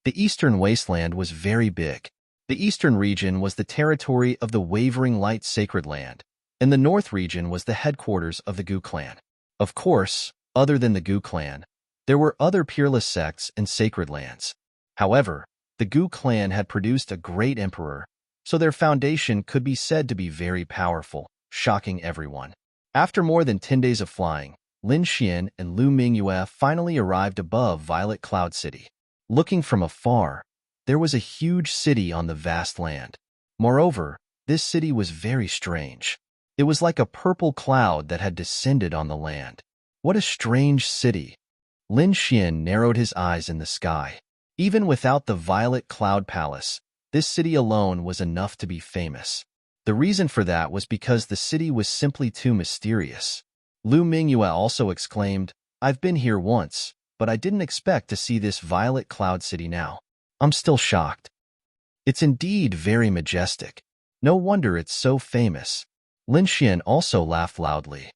The Eastern Wasteland was very big. The Eastern region was the territory of the Wavering Light Sacred Land, and the North region was the headquarters of the Gu clan. Of course, other than the Gu clan, there were other peerless sects and sacred lands. However, the Gu clan had produced a great emperor, so their foundation could be said to be very powerful, shocking everyone. After more than 10 days of flying, Lin Xian and Lu Mingyue finally arrived above Violet Cloud City. Looking from afar, there was a huge city on the vast land. Moreover, this city was very strange. It was like a purple cloud that had descended on the land. What a strange city! Lin Xian narrowed his eyes in the sky. Even without the Violet Cloud Palace, this city alone was enough to be famous. The reason for that was because the city was simply too mysterious. Lu Mingyue also exclaimed, "I've been here once, but I didn't expect to see this Violet Cloud City now. I'm still shocked. It's indeed very majestic. No wonder it's so famous." Lin Xian also laughed loudly.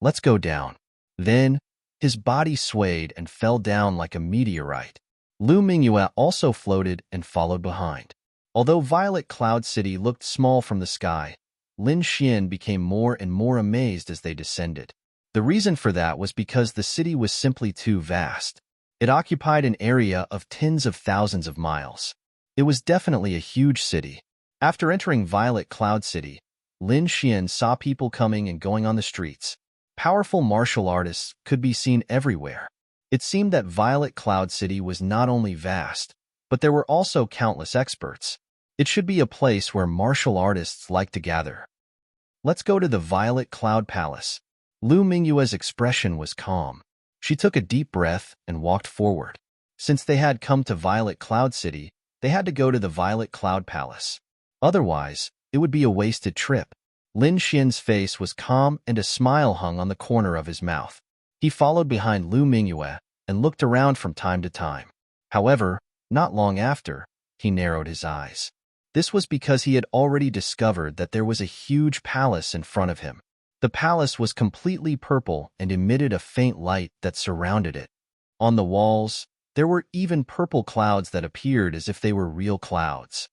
"Let's go down." Then, his body swayed and fell down like a meteorite. Lu Mingyue also floated and followed behind. Although Violet Cloud City looked small from the sky, Lin Xian became more and more amazed as they descended. The reason for that was because the city was simply too vast. It occupied an area of tens of thousands of miles. It was definitely a huge city. After entering Violet Cloud City, Lin Xian saw people coming and going on the streets. Powerful martial artists could be seen everywhere. It seemed that Violet Cloud City was not only vast, but there were also countless experts. It should be a place where martial artists like to gather. "Let's go to the Violet Cloud Palace." Lu Mingyue's expression was calm. She took a deep breath and walked forward. Since they had come to Violet Cloud City, they had to go to the Violet Cloud Palace. Otherwise, it would be a wasted trip. Lin Xian's face was calm and a smile hung on the corner of his mouth. He followed behind Lu Mingyue and looked around from time to time. However, not long after, he narrowed his eyes. This was because he had already discovered that there was a huge palace in front of him. The palace was completely purple and emitted a faint light that surrounded it. On the walls, there were even purple clouds that appeared as if they were real clouds.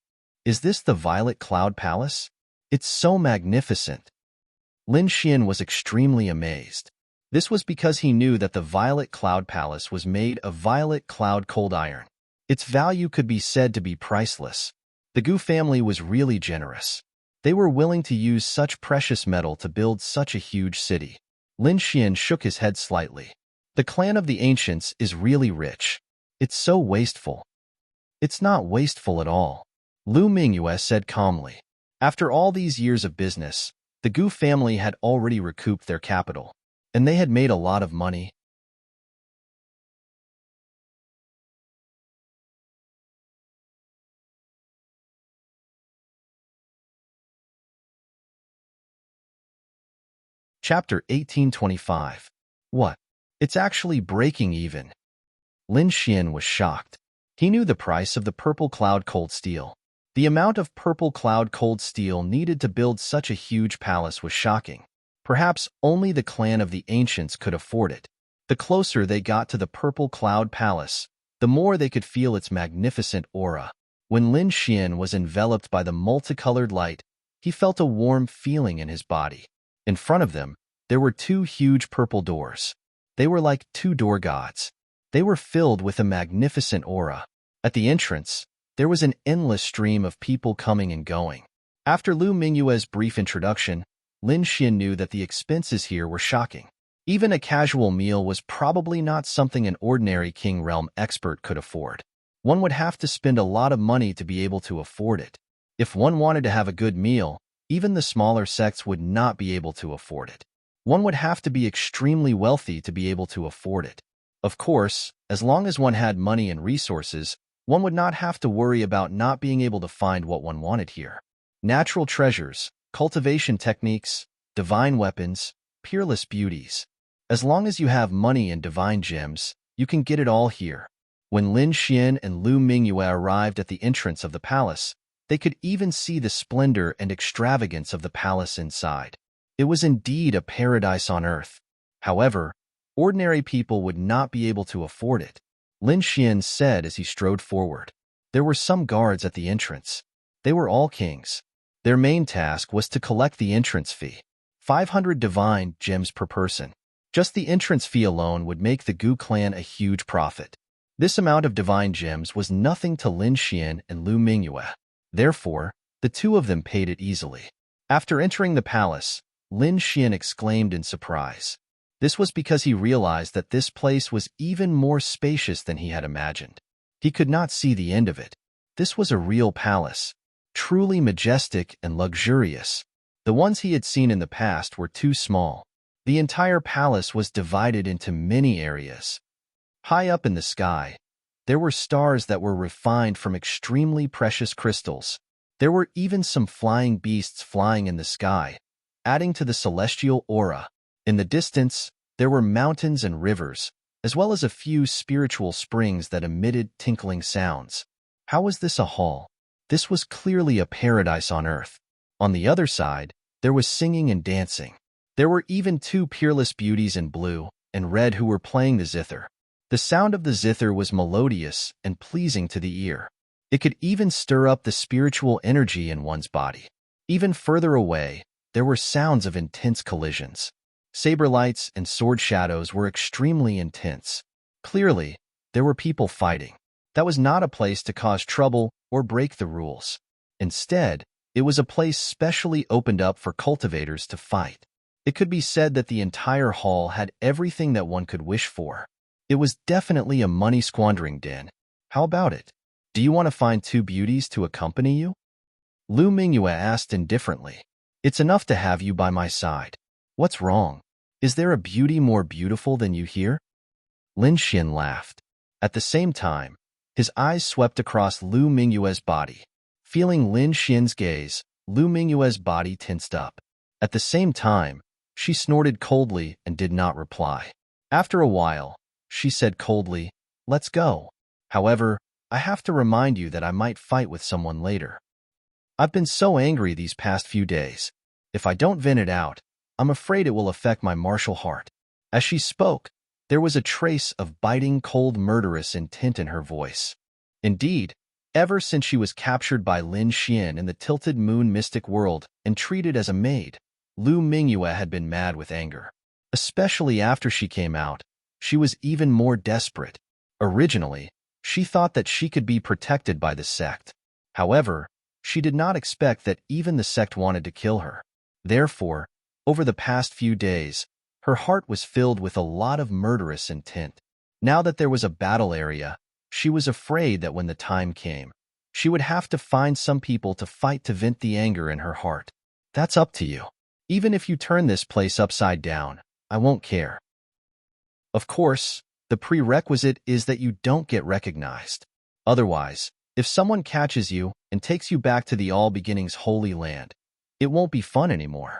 Is this the Violet Cloud Palace? It's so magnificent. Lin Xian was extremely amazed. This was because he knew that the Violet Cloud Palace was made of violet cloud cold iron. Its value could be said to be priceless. The Gu family was really generous. They were willing to use such precious metal to build such a huge city. Lin Xian shook his head slightly. The clan of the ancients is really rich. It's so wasteful. It's not wasteful at all, Lu Mingyue said calmly. After all these years of business, the Gu family had already recouped their capital, and they had made a lot of money. Chapter 1825. What? It's actually breaking even. Lin Xian was shocked. He knew the price of the purple cloud cold steel. The amount of purple cloud cold steel needed to build such a huge palace was shocking. Perhaps only the clan of the ancients could afford it. The closer they got to the purple cloud palace, the more they could feel its magnificent aura. When Lin Xian was enveloped by the multicolored light, he felt a warm feeling in his body. In front of them, there were two huge purple doors. They were like two door gods. They were filled with a magnificent aura. At the entrance, there was an endless stream of people coming and going. After Lu Mingyue's brief introduction, Lin Xian knew that the expenses here were shocking. Even a casual meal was probably not something an ordinary King Realm expert could afford. One would have to spend a lot of money to be able to afford it. If one wanted to have a good meal, even the smaller sects would not be able to afford it. One would have to be extremely wealthy to be able to afford it. Of course, as long as one had money and resources, one would not have to worry about not being able to find what one wanted here. Natural treasures, cultivation techniques, divine weapons, peerless beauties. As long as you have money and divine gems, you can get it all here. When Lin Xian and Lu Mingyue arrived at the entrance of the palace, they could even see the splendor and extravagance of the palace inside. It was indeed a paradise on earth. However, ordinary people would not be able to afford it, Lin Xian said as he strode forward. There were some guards at the entrance. They were all kings. Their main task was to collect the entrance fee, 500 divine gems per person. Just the entrance fee alone would make the Gu clan a huge profit. This amount of divine gems was nothing to Lin Xian and Lu Mingyue. Therefore, the two of them paid it easily. After entering the palace, Lin Xian exclaimed in surprise. This was because he realized that this place was even more spacious than he had imagined. He could not see the end of it. This was a real palace, truly majestic and luxurious. The ones he had seen in the past were too small. The entire palace was divided into many areas. High up in the sky, there were stars that were refined from extremely precious crystals. There were even some flying beasts flying in the sky, adding to the celestial aura. In the distance, there were mountains and rivers, as well as a few spiritual springs that emitted tinkling sounds. How was this a hall? This was clearly a paradise on earth. On the other side, there was singing and dancing. There were even two peerless beauties in blue and red who were playing the zither. The sound of the zither was melodious and pleasing to the ear. It could even stir up the spiritual energy in one's body. Even further away, there were sounds of intense collisions. Saber lights and sword shadows were extremely intense. Clearly, there were people fighting. That was not a place to cause trouble or break the rules. Instead, it was a place specially opened up for cultivators to fight. It could be said that the entire hall had everything that one could wish for. It was definitely a money-squandering den. How about it? Do you want to find two beauties to accompany you? Lu Mingyue asked indifferently. It's enough to have you by my side. What's wrong? Is there a beauty more beautiful than you here? Lin Xian laughed. At the same time, his eyes swept across Lu Mingyue's body. Feeling Lin Xian's gaze, Lu Mingyue's body tensed up. At the same time, she snorted coldly and did not reply. After a while, she said coldly, "Let's go. However, I have to remind you that I might fight with someone later. I've been so angry these past few days. If I don't vent it out, I'm afraid it will affect my martial heart." As she spoke, there was a trace of biting, cold, murderous intent in her voice. Indeed, ever since she was captured by Lin Xian in the Tilted Moon mystic world and treated as a maid, Lu Mingyue had been mad with anger. Especially after she came out, she was even more desperate. Originally, she thought that she could be protected by the sect. However, She did not expect that even the sect wanted to kill her. Therefore, over the past few days, her heart was filled with a lot of murderous intent. Now that there was a battle area, she was afraid that when the time came, she would have to find some people to fight to vent the anger in her heart. That's up to you. Even if you turn this place upside down, I won't care. Of course, the prerequisite is that you don't get recognized. Otherwise, if someone catches you and takes you back to the All Beginnings Holy Land, it won't be fun anymore.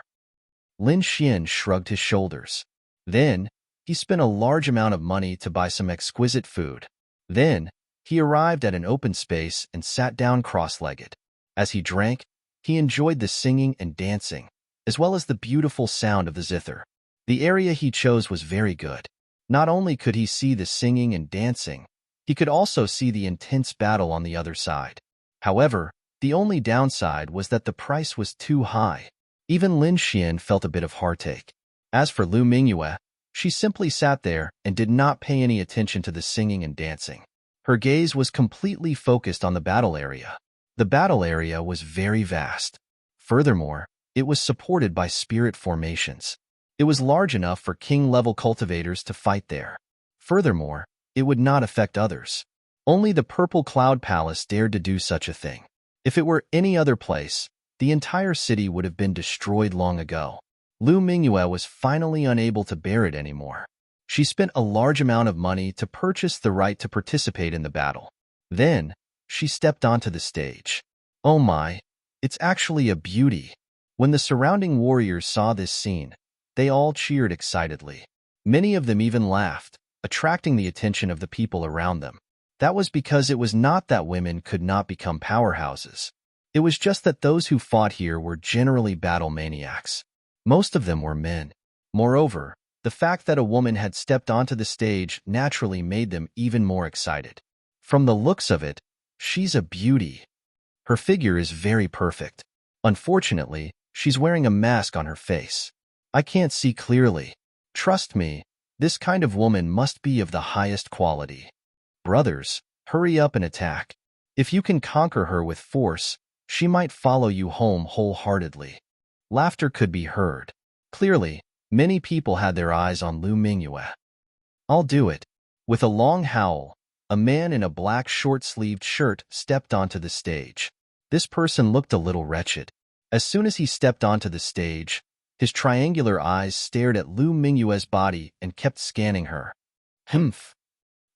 Lin Xian shrugged his shoulders. Then, he spent a large amount of money to buy some exquisite food. Then, he arrived at an open space and sat down cross-legged. As he drank, he enjoyed the singing and dancing, as well as the beautiful sound of the zither. The area he chose was very good. Not only could he see the singing and dancing, he could also see the intense battle on the other side. However, the only downside was that the price was too high. Even Lin Xian felt a bit of heartache. As for Lu Mingyue, she simply sat there and did not pay any attention to the singing and dancing. Her gaze was completely focused on the battle area. The battle area was very vast. Furthermore, it was supported by spirit formations. It was large enough for king-level cultivators to fight there. Furthermore, it would not affect others. Only the Purple Cloud Palace dared to do such a thing. If it were any other place, the entire city would have been destroyed long ago. Lu Mingyue was finally unable to bear it anymore. She spent a large amount of money to purchase the right to participate in the battle. Then, she stepped onto the stage. Oh my, it's actually a beauty. When the surrounding warriors saw this scene, they all cheered excitedly. Many of them even laughed, attracting the attention of the people around them. That was because it was not that women could not become powerhouses. It was just that those who fought here were generally battle maniacs. Most of them were men. Moreover, the fact that a woman had stepped onto the stage naturally made them even more excited. From the looks of it, she's a beauty. Her figure is very perfect. Unfortunately, she's wearing a mask on her face. I can't see clearly. Trust me, this kind of woman must be of the highest quality. Brothers, hurry up and attack. If you can conquer her with force, she might follow you home wholeheartedly. Laughter could be heard. Clearly, many people had their eyes on Lu Mingyue. I'll do it. With a long howl, a man in a black short-sleeved shirt stepped onto the stage. This person looked a little wretched. As soon as he stepped onto the stage, his triangular eyes stared at Lu Mingyue's body and kept scanning her. Humph.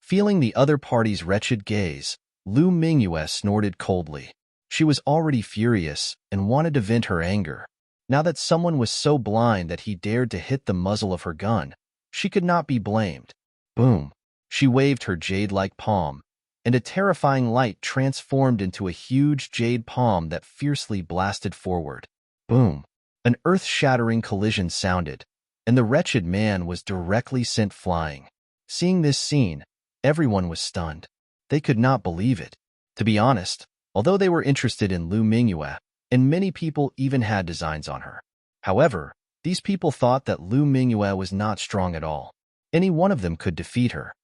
Feeling the other party's wretched gaze, Lu Mingyue snorted coldly. She was already furious and wanted to vent her anger. Now that someone was so blind that he dared to hit the muzzle of her gun, she could not be blamed. Boom. She waved her jade-like palm, and a terrifying light transformed into a huge jade palm that fiercely blasted forward. Boom. An earth-shattering collision sounded, and the wretched man was directly sent flying. Seeing this scene, everyone was stunned. They could not believe it. To be honest, although they were interested in Lu Mingyue, and many people even had designs on her. However, these people thought that Lu Mingyue was not strong at all. Any one of them could defeat her.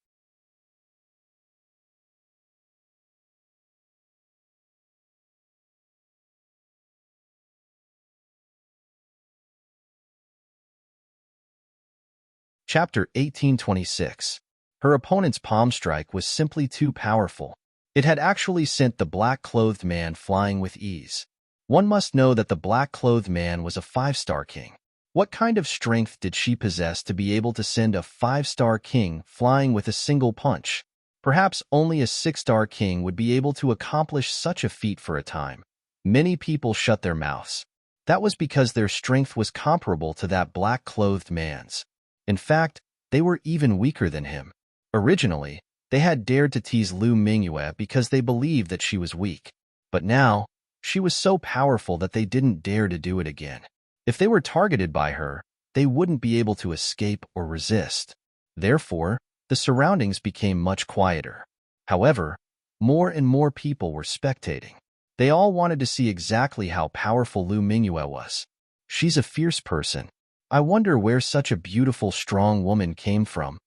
Chapter 1826. Her opponent's palm strike was simply too powerful. It had actually sent the black-clothed man flying with ease. One must know that the black-clothed man was a 5-star king. What kind of strength did she possess to be able to send a 5-star king flying with a single punch? Perhaps only a 6-star king would be able to accomplish such a feat for a time. Many people shut their mouths. That was because their strength was comparable to that black-clothed man's. In fact, they were even weaker than him. Originally, they had dared to tease Lu Mingyue because they believed that she was weak. But now, she was so powerful that they didn't dare to do it again. If they were targeted by her, they wouldn't be able to escape or resist. Therefore, the surroundings became much quieter. However, more and more people were spectating. They all wanted to see exactly how powerful Lu Mingyue was. She's a fierce person. I wonder where such a beautiful, strong woman came from.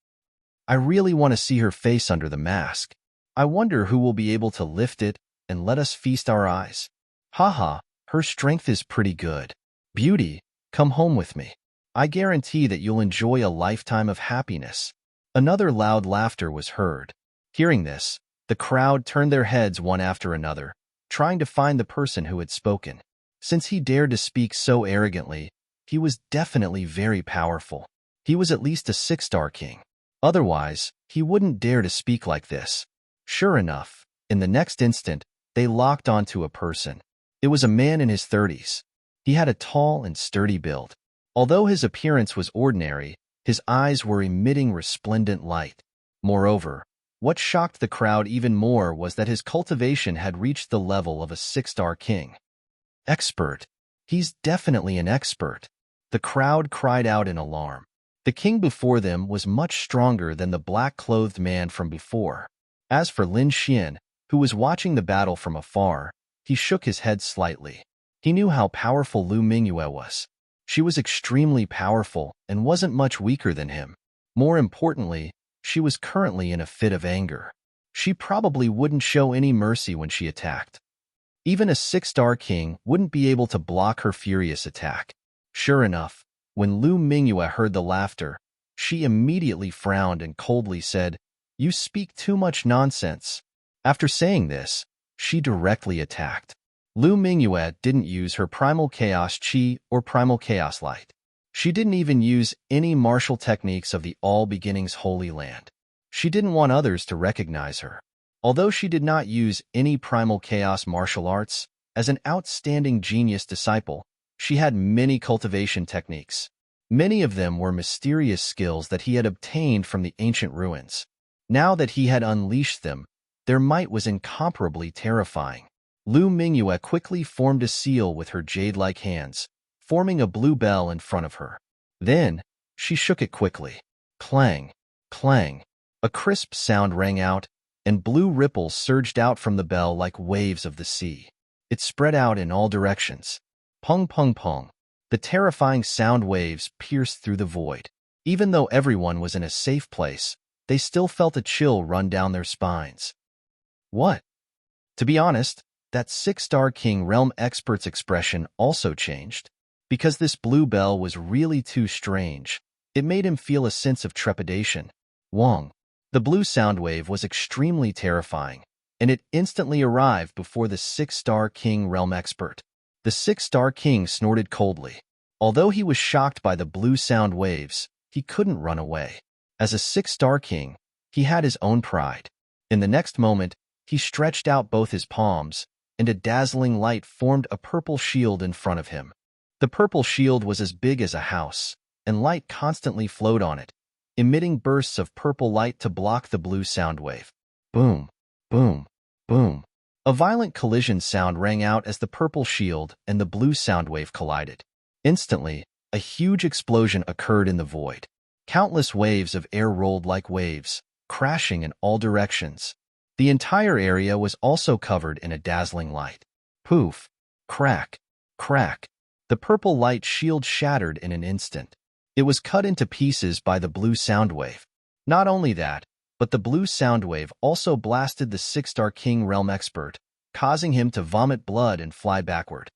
I really want to see her face under the mask. I wonder who will be able to lift it and let us feast our eyes. Haha, her strength is pretty good. Beauty, come home with me. I guarantee that you'll enjoy a lifetime of happiness. Another loud laughter was heard. Hearing this, the crowd turned their heads one after another, trying to find the person who had spoken. Since he dared to speak so arrogantly, he was definitely very powerful. He was at least a 6-star king. Otherwise, he wouldn't dare to speak like this. Sure enough, in the next instant, they locked onto a person. It was a man in his 30s. He had a tall and sturdy build. Although his appearance was ordinary, his eyes were emitting resplendent light. Moreover, what shocked the crowd even more was that his cultivation had reached the level of a 6-star king. Expert. He's definitely an expert. The crowd cried out in alarm. The king before them was much stronger than the black-clothed man from before. As for Lin Xian, who was watching the battle from afar, he shook his head slightly. He knew how powerful Lu Mingyue was. She was extremely powerful and wasn't much weaker than him. More importantly, she was currently in a fit of anger. She probably wouldn't show any mercy when she attacked. Even a 6-star king wouldn't be able to block her furious attack. Sure enough, when Lu Mingyue heard the laughter, she immediately frowned and coldly said, "You speak too much nonsense." After saying this, she directly attacked. Lu Mingyue didn't use her primal chaos chi or primal chaos light. She didn't even use any martial techniques of the All Beginnings Holy Land. She didn't want others to recognize her. Although she did not use any primal chaos martial arts, as an outstanding genius disciple, she had many cultivation techniques. Many of them were mysterious skills that he had obtained from the ancient ruins. Now that he had unleashed them, their might was incomparably terrifying. Lu Mingyue quickly formed a seal with her jade-like hands, forming a blue bell in front of her. Then, she shook it quickly. Clang, clang. A crisp sound rang out, and blue ripples surged out from the bell like waves of the sea. It spread out in all directions. Pung pung pung. The terrifying sound waves pierced through the void. Even though everyone was in a safe place, they still felt a chill run down their spines. What? To be honest, that 6-star king realm expert's expression also changed. Because this blue bell was really too strange, it made him feel a sense of trepidation. Wong. The blue sound wave was extremely terrifying, and it instantly arrived before the 6-star king realm expert. The 6-star king snorted coldly. Although he was shocked by the blue sound waves, he couldn't run away. As a 6-star king, he had his own pride. In the next moment, he stretched out both his palms, and a dazzling light formed a purple shield in front of him. The purple shield was as big as a house, and light constantly flowed on it, emitting bursts of purple light to block the blue sound wave. Boom, boom, boom. A violent collision sound rang out as the purple shield and the blue sound wave collided. Instantly, a huge explosion occurred in the void. Countless waves of air rolled like waves, crashing in all directions. The entire area was also covered in a dazzling light. Poof, crack, crack. The purple light shield shattered in an instant. It was cut into pieces by the blue sound wave. Not only that, but the blue sound wave also blasted the 6-star king realm expert, causing him to vomit blood and fly backward.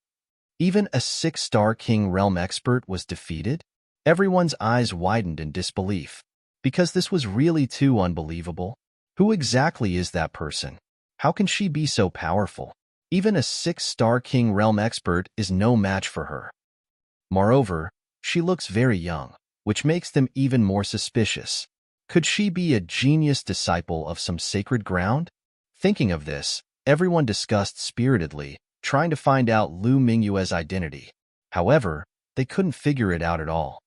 Even a 6-star king realm expert was defeated? Everyone's eyes widened in disbelief, because this was really too unbelievable. Who exactly is that person? How can she be so powerful? Even a 6-star king realm expert is no match for her. Moreover, she looks very young, which makes them even more suspicious. Could she be a genius disciple of some sacred ground? Thinking of this, everyone discussed spiritedly, trying to find out Lu Mingyue's identity. However, they couldn't figure it out at all.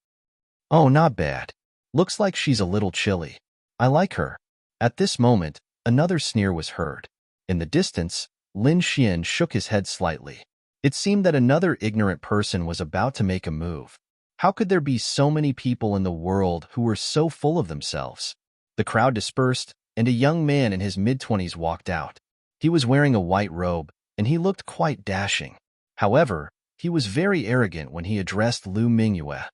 Oh, not bad. Looks like she's a little chilly. I like her. At this moment, another sneer was heard. In the distance, Lin Xian shook his head slightly. It seemed that another ignorant person was about to make a move. How could there be so many people in the world who were so full of themselves? The crowd dispersed, and a young man in his mid-20s walked out. He was wearing a white robe, and he looked quite dashing. However, he was very arrogant when he addressed Lu Mingyue.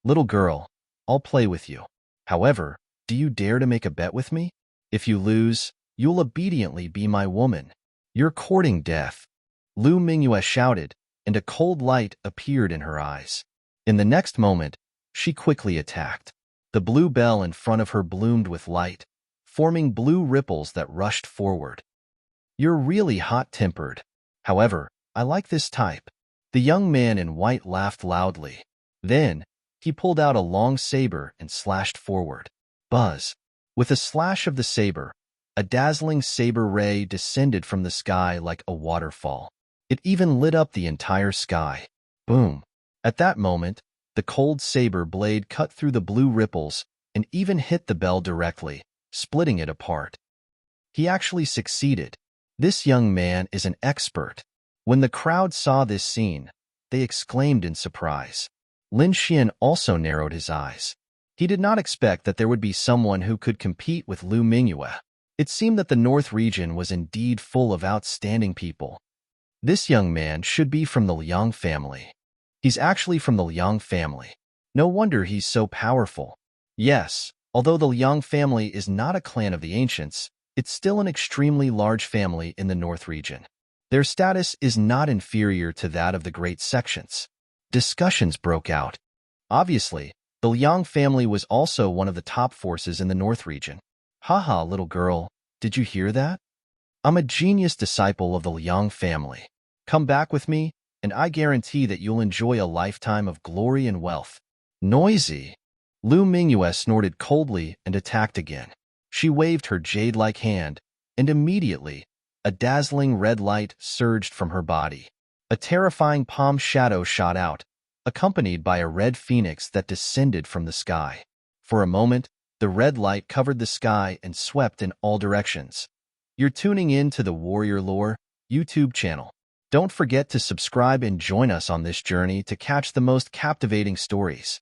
"Little girl, I'll play with you. However, do you dare to make a bet with me? If you lose, you'll obediently be my woman. You're courting death." Lu Mingyue shouted, and a cold light appeared in her eyes. In the next moment, she quickly attacked. The blue bell in front of her bloomed with light, forming blue ripples that rushed forward. You're really hot-tempered. However, I like this type. The young man in white laughed loudly. Then, he pulled out a long saber and slashed forward. Buzz. With a slash of the saber, a dazzling saber ray descended from the sky like a waterfall. It even lit up the entire sky. Boom. At that moment, the cold saber blade cut through the blue ripples and even hit the bell directly, splitting it apart. He actually succeeded. This young man is an expert. When the crowd saw this scene, they exclaimed in surprise. Lin Xian also narrowed his eyes. He did not expect that there would be someone who could compete with Lu Mingyue. It seemed that the North region was indeed full of outstanding people. This young man should be from the Liang family. He's actually from the Liang family. No wonder he's so powerful. Yes, although the Liang family is not a clan of the ancients, it's still an extremely large family in the North region. Their status is not inferior to that of the great sections. Discussions broke out. Obviously, the Liang family was also one of the top forces in the North region. Haha, little girl, did you hear that? I'm a genius disciple of the Liang family. Come back with me, and I guarantee that you'll enjoy a lifetime of glory and wealth. Noisy. Lu Mingyue snorted coldly and attacked again. She waved her jade-like hand, and immediately, a dazzling red light surged from her body. A terrifying palm shadow shot out, accompanied by a red phoenix that descended from the sky. For a moment, the red light covered the sky and swept in all directions. You're tuning in to the Warrior Lore YouTube channel. Don't forget to subscribe and join us on this journey to catch the most captivating stories.